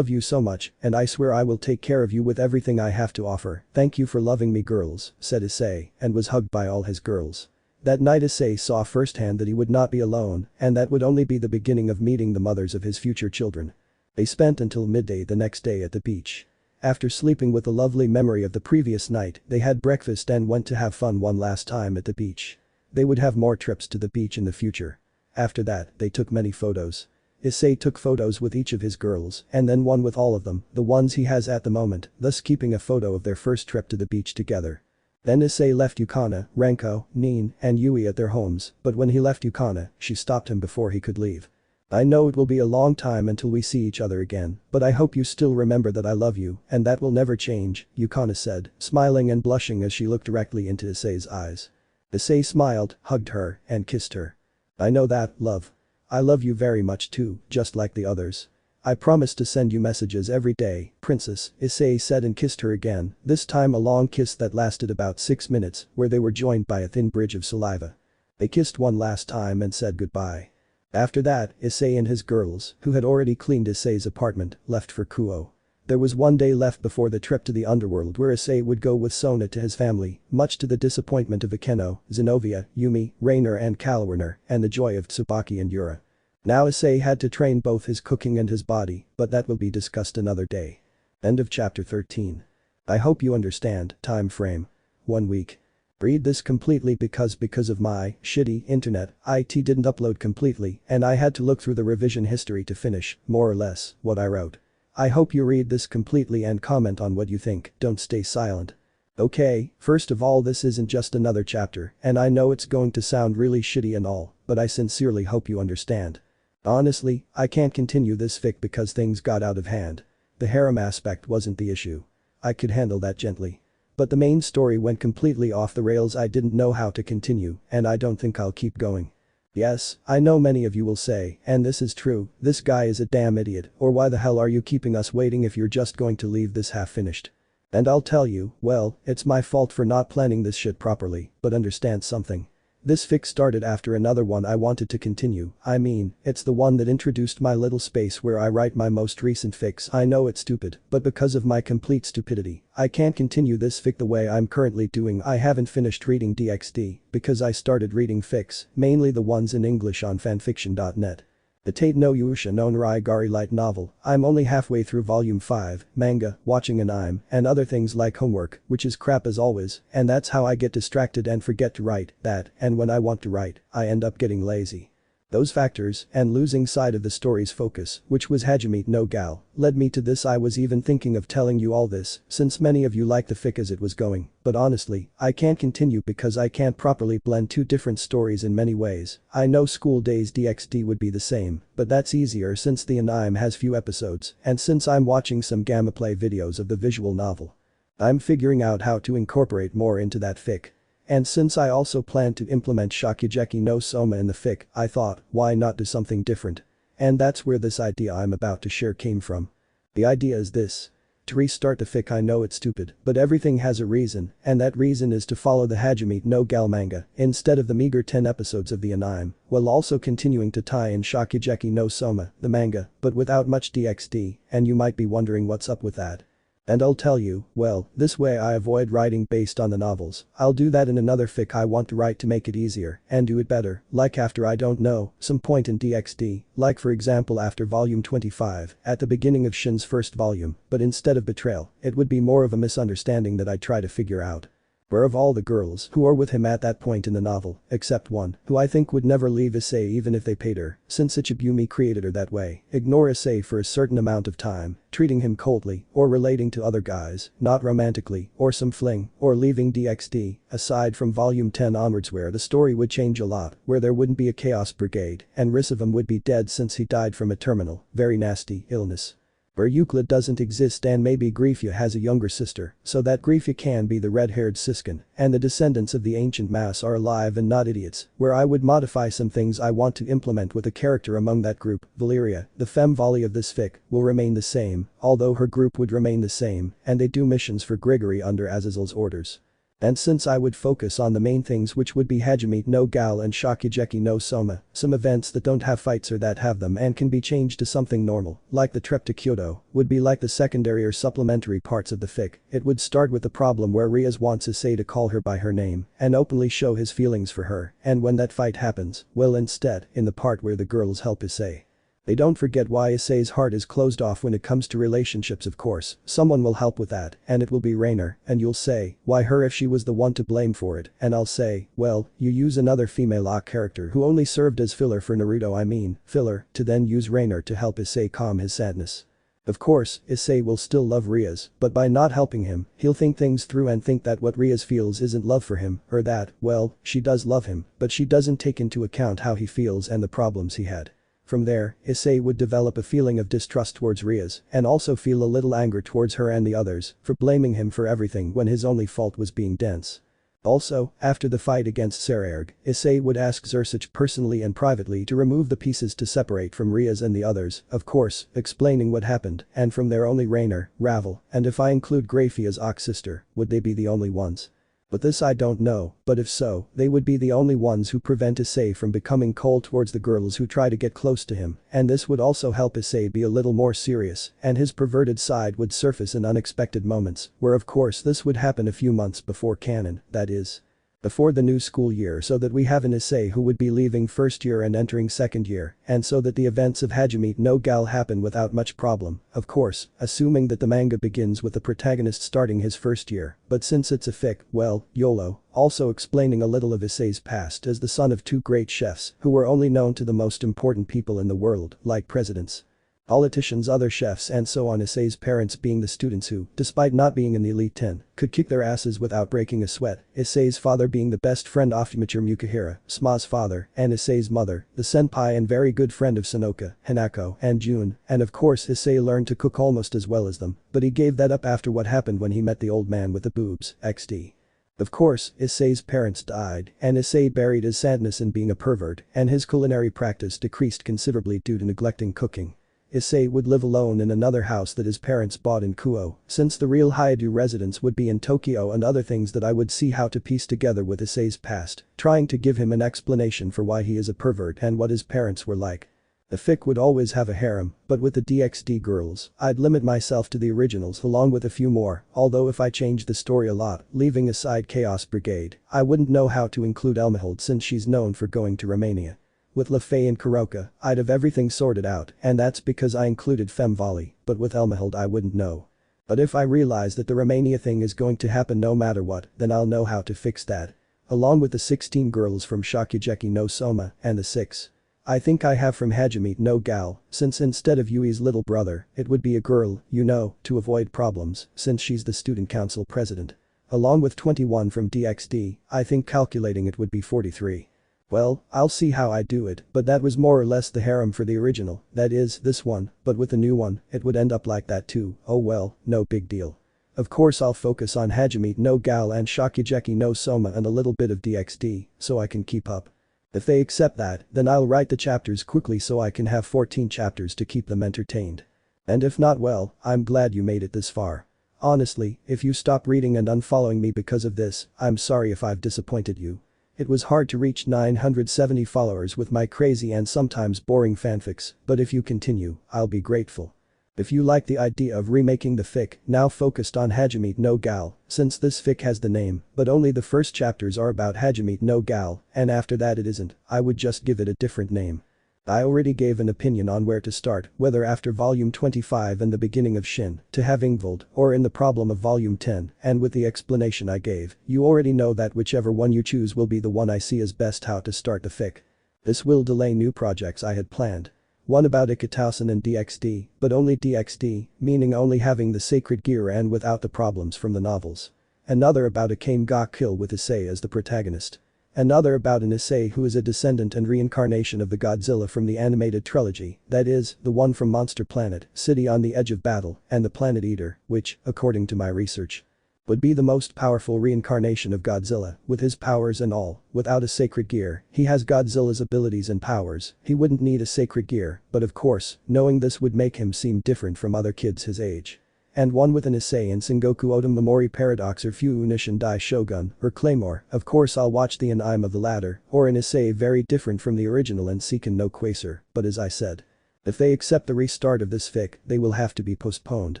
so much, and I swear I will take care of you with everything I have to offer. Thank you for loving me, girls, said Issei, and was hugged by all his girls. That night Issei saw firsthand that he would not be alone, and that would only be the beginning of meeting the mothers of his future children. They spent until midday the next day at the beach. After sleeping with a lovely memory of the previous night, they had breakfast and went to have fun one last time at the beach. They would have more trips to the beach in the future. After that, they took many photos. Issei took photos with each of his girls and then one with all of them, the ones he has at the moment, thus keeping a photo of their first trip to the beach together. Then Issei left Yukana, Renko, Nin, and Yui at their homes, but when he left Yukana, she stopped him before he could leave. I know it will be a long time until we see each other again, but I hope you still remember that I love you, and that will never change, Yukana said, smiling and blushing as she looked directly into Issei's eyes. Issei smiled, hugged her, and kissed her. I know that, love. I love you very much too, just like the others. I promise to send you messages every day, princess, Issei said and kissed her again, this time a long kiss that lasted about 6 minutes, where they were joined by a thin bridge of saliva. They kissed one last time and said goodbye. After that, Issei and his girls, who had already cleaned Issei's apartment, left for Kuo. There was one day left before the trip to the underworld where Issei would go with Sona to his family, much to the disappointment of Akeno, Zenobia, Yumi, Rainer and Caloriner, and the joy of Tsubaki and Yura. Now Issei had to train both his cooking and his body, but that will be discussed another day. End of chapter 13. I hope you understand, time frame. 1 week. Read this completely because of my shitty internet, it didn't upload completely and I had to look through the revision history to finish, more or less, what I wrote. I hope you read this completely and comment on what you think, don't stay silent. Okay, first of all this isn't just another chapter and I know it's going to sound really shitty and all, but I sincerely hope you understand. Honestly, I can't continue this fic because things got out of hand. The harem aspect wasn't the issue. I could handle that gently. But the main story went completely off the rails. I didn't know how to continue and I don't think I'll keep going. Yes, I know many of you will say, and this is true, this guy is a damn idiot, or why the hell are you keeping us waiting if you're just going to leave this half finished? And I'll tell you, well, it's my fault for not planning this shit properly, but understand something. This fic started after another one I wanted to continue, I mean, it's the one that introduced my little space where I write my most recent fics. I know it's stupid, but because of my complete stupidity, I can't continue this fic the way I'm currently doing. I haven't finished reading DxD, because I started reading fics, mainly the ones in English on fanfiction.net. The Tate no Yusha no Naraigari light novel, I'm only halfway through volume 5, manga, watching anime, and other things like homework, which is crap as always, and that's how I get distracted and forget to write that, and when I want to write, I end up getting lazy. Those factors, and losing sight of the story's focus, which was Hajime no Gal, led me to this. I was even thinking of telling you all this, since many of you liked the fic as it was going, but honestly, I can't continue because I can't properly blend two different stories in many ways. I know School Days DxD would be the same, but that's easier since the anime has few episodes, and since I'm watching some gamma play videos of the visual novel. I'm figuring out how to incorporate more into that fic. And since I also plan to implement Shokugeki no Soma in the fic, I thought, why not do something different? And that's where this idea I'm about to share came from. The idea is this. To restart the fic, I know it's stupid, but everything has a reason, and that reason is to follow the Hajime no Gal manga instead of the meager 10 episodes of the anime, while also continuing to tie in Shokugeki no Soma, the manga, but without much DxD, and you might be wondering what's up with that. And I'll tell you, well, this way I avoid writing based on the novels. I'll do that in another fic I want to write to make it easier and do it better, like after I don't know, some point in DxD, like for example after volume 25, at the beginning of Shin's first volume, but instead of betrayal, it would be more of a misunderstanding that I try to figure out. Where of all the girls who are with him at that point in the novel, except one, who I think would never leave Issei even if they paid her, since Ichibumi created her that way, ignore Issei for a certain amount of time, treating him coldly, or relating to other guys, not romantically, or some fling, or leaving DxD, aside from volume 10 onwards where the story would change a lot, where there wouldn't be a Chaos Brigade, and Risavum would be dead since he died from a terminal, very nasty, illness. Where Euclid doesn't exist and maybe Griefia has a younger sister, so that Griefia can be the red-haired Siskin, and the descendants of the ancient mass are alive and not idiots, where I would modify some things I want to implement with a character among that group. Valeria, the femme volley of this fic, will remain the same, although her group would remain the same, and they do missions for Grigory under Azazel's orders. And since I would focus on the main things which would be Hajime no Gal and Shokugeki no Soma, some events that don't have fights or that have them and can be changed to something normal, like the trip to Kyoto, would be like the secondary or supplementary parts of the fic. It would start with the problem where Rias wants Issei to call her by her name and openly show his feelings for her, and when that fight happens, well instead, in the part where the girls help Issei. They don't forget why Issei's heart is closed off when it comes to relationships, of course, someone will help with that, and it will be Rainer, and you'll say, why her if she was the one to blame for it, and I'll say, well, you use another female character who only served as filler for Naruto, filler, to then use Rainer to help Issei calm his sadness. Of course, Issei will still love Rias, but by not helping him, he'll think things through and think that what Rias feels isn't love for him, or that, well, she does love him, but she doesn't take into account how he feels and the problems he had. From there, Issei would develop a feeling of distrust towards Rias and also feel a little anger towards her and the others for blaming him for everything when his only fault was being dense. Also, after the fight against Sekiryuutei, Issei would ask Zersic personally and privately to remove the pieces to separate from Rias and the others, of course, explaining what happened, and from there only Rainer, Ravel, and if I include Greyfia's sister, would they be the only ones? But this I don't know, but if so, they would be the only ones who prevent Issei from becoming cold towards the girls who try to get close to him, and this would also help Issei be a little more serious, and his perverted side would surface in unexpected moments, where of course this would happen a few months before canon, that is. Before the new school year, so that we have an Issei who would be leaving first year and entering second year, and so that the events of Hajime no Gal happen without much problem, of course, assuming that the manga begins with the protagonist starting his first year, but since it's a fic, well, YOLO, also explaining a little of Issei's past as the son of two great chefs who were only known to the most important people in the world, like presidents, politicians, other chefs and so on. Issei's parents being the students who, despite not being in the elite 10, could kick their asses without breaking a sweat. Issei's father being the best friend of immature Mukahira, Sma's father, and Issei's mother, the senpai and very good friend of Sanoka, Hanako, and Jun, and of course Issei learned to cook almost as well as them, but he gave that up after what happened when he met the old man with the boobs, XD. Of course, Issei's parents died, and Issei buried his sadness in being a pervert, and his culinary practice decreased considerably due to neglecting cooking. Issei would live alone in another house that his parents bought in Kuo, since the real Haidu residence would be in Tokyo, and other things that I would see how to piece together with Issei's past, trying to give him an explanation for why he is a pervert and what his parents were like. The fic would always have a harem, but with the DxD girls, I'd limit myself to the originals along with a few more, although if I changed the story a lot, leaving aside Chaos Brigade, I wouldn't know how to include Elmahild since she's known for going to Romania. with LaFay and Kuroka, I'd have everything sorted out, and that's because I included Femme Volley, but with Elmhild I wouldn't know. But if I realize that the Romania thing is going to happen no matter what, then I'll know how to fix that. Along with the 16 girls from Shokugeki no Soma and the 6. I think I have from Hajime no Gal, since instead of Yui's little brother, it would be a girl, you know, to avoid problems, since she's the student council president. Along with 21 from DxD, I think calculating it would be 43. Well, I'll see how I do it, but that was more or less the harem for the original, that is, this one, but with the new one, it would end up like that too, oh well, no big deal. Of course I'll focus on Hajime no Gal and Shokugeki no Soma and a little bit of DxD, so I can keep up. If they accept that, then I'll write the chapters quickly so I can have 14 chapters to keep them entertained. And if not, well, I'm glad you made it this far. Honestly, if you stop reading and unfollowing me because of this, I'm sorry if I've disappointed you. It was hard to reach 970 followers with my crazy and sometimes boring fanfics, but if you continue, I'll be grateful. If you like the idea of remaking the fic, now focused on Hajime no Gal, since this fic has the name, but only the first chapters are about Hajime no Gal, and after that it isn't, I would just give it a different name. I already gave an opinion on where to start, whether after volume 25 and the beginning of Shin, to have Ingvald, or in the problem of volume 10, and with the explanation I gave, you already know that whichever one you choose will be the one I see as best how to start the fic. This will delay new projects I had planned. One about Ikitausen and DxD, but only DxD, meaning only having the sacred gear and without the problems from the novels. Another about a Kame ga Kill with Issei as the protagonist. Another about an Issei who is a descendant and reincarnation of the Godzilla from the animated trilogy, that is, the one from Monster Planet, City on the Edge of Battle, and the Planet Eater, which, according to my research, would be the most powerful reincarnation of Godzilla, with his powers and all, without a sacred gear. He has Godzilla's abilities and powers, he wouldn't need a sacred gear, but of course, knowing this would make him seem different from other kids his age. And one with an Issei and Sengoku Oda Memori Paradox or Fu Unishin Dai Shogun, or Claymore, of course I'll watch the anime of the latter, or an Issei very different from the original and Seiken no Quasar, but as I said. If they accept the restart of this fic, they will have to be postponed.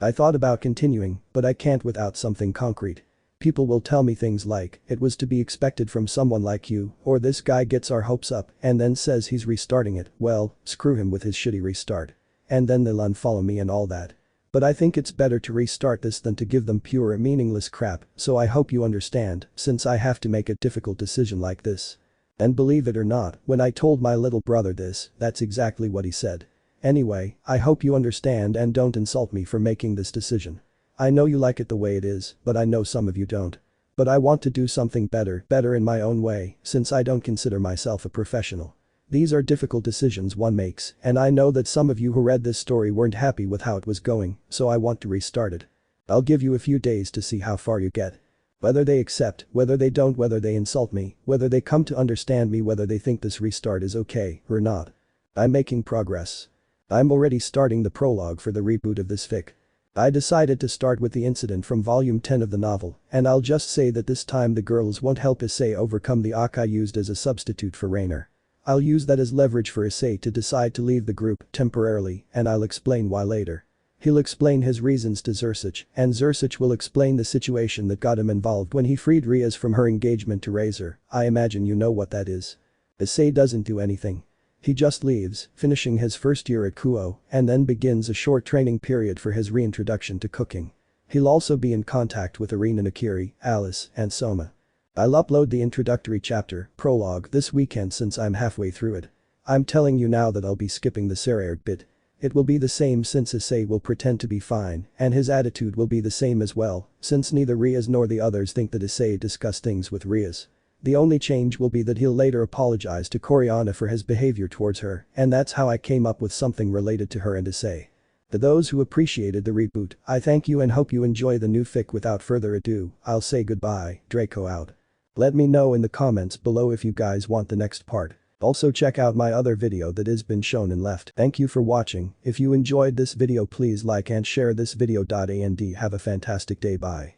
I thought about continuing, but I can't without something concrete. People will tell me things like, it was to be expected from someone like you, or this guy gets our hopes up and then says he's restarting it, well, screw him with his shitty restart. And then they'll unfollow me and all that. But I think it's better to restart this than to give them pure meaningless crap, so I hope you understand, since I have to make a difficult decision like this. And believe it or not, when I told my little brother this, that's exactly what he said. Anyway, I hope you understand and don't insult me for making this decision. I know you like it the way it is, but I know some of you don't. But I want to do something better in my own way, since I don't consider myself a professional. These are difficult decisions one makes, and I know that some of you who read this story weren't happy with how it was going, so I want to restart it. I'll give you a few days to see how far you get. Whether they accept, whether they don't, whether they insult me, whether they come to understand me, whether they think this restart is okay or not. I'm making progress. I'm already starting the prologue for the reboot of this fic. I decided to start with the incident from volume 10 of the novel, and I'll just say that this time the girls won't help Issei overcome the Akai used as a substitute for Rainer. I'll use that as leverage for Issei to decide to leave the group temporarily, and I'll explain why later. He'll explain his reasons to Zersic, and Zersic will explain the situation that got him involved when he freed Rias from her engagement to Razor. I imagine you know what that is. Issei doesn't do anything. He just leaves, finishing his first year at Kuo, and then begins a short training period for his reintroduction to cooking. He'll also be in contact with Arina Nakiri, Alice, and Soma. I'll upload the introductory chapter, prologue, this weekend since I'm halfway through it. I'm telling you now that I'll be skipping the Seraired bit. It will be the same since Issei will pretend to be fine, and his attitude will be the same as well, since neither Rias nor the others think that Issei discussed things with Rias. The only change will be that he'll later apologize to Coriana for his behavior towards her, and that's how I came up with something related to her and Issei. To those who appreciated the reboot, I thank you and hope you enjoy the new fic. Without further ado, I'll say goodbye, Draco out. Let me know in the comments below if you guys want the next part. Also check out my other video that has been shown and left. Thank you for watching. If you enjoyed this video please like and share this video. And have a fantastic day. Bye.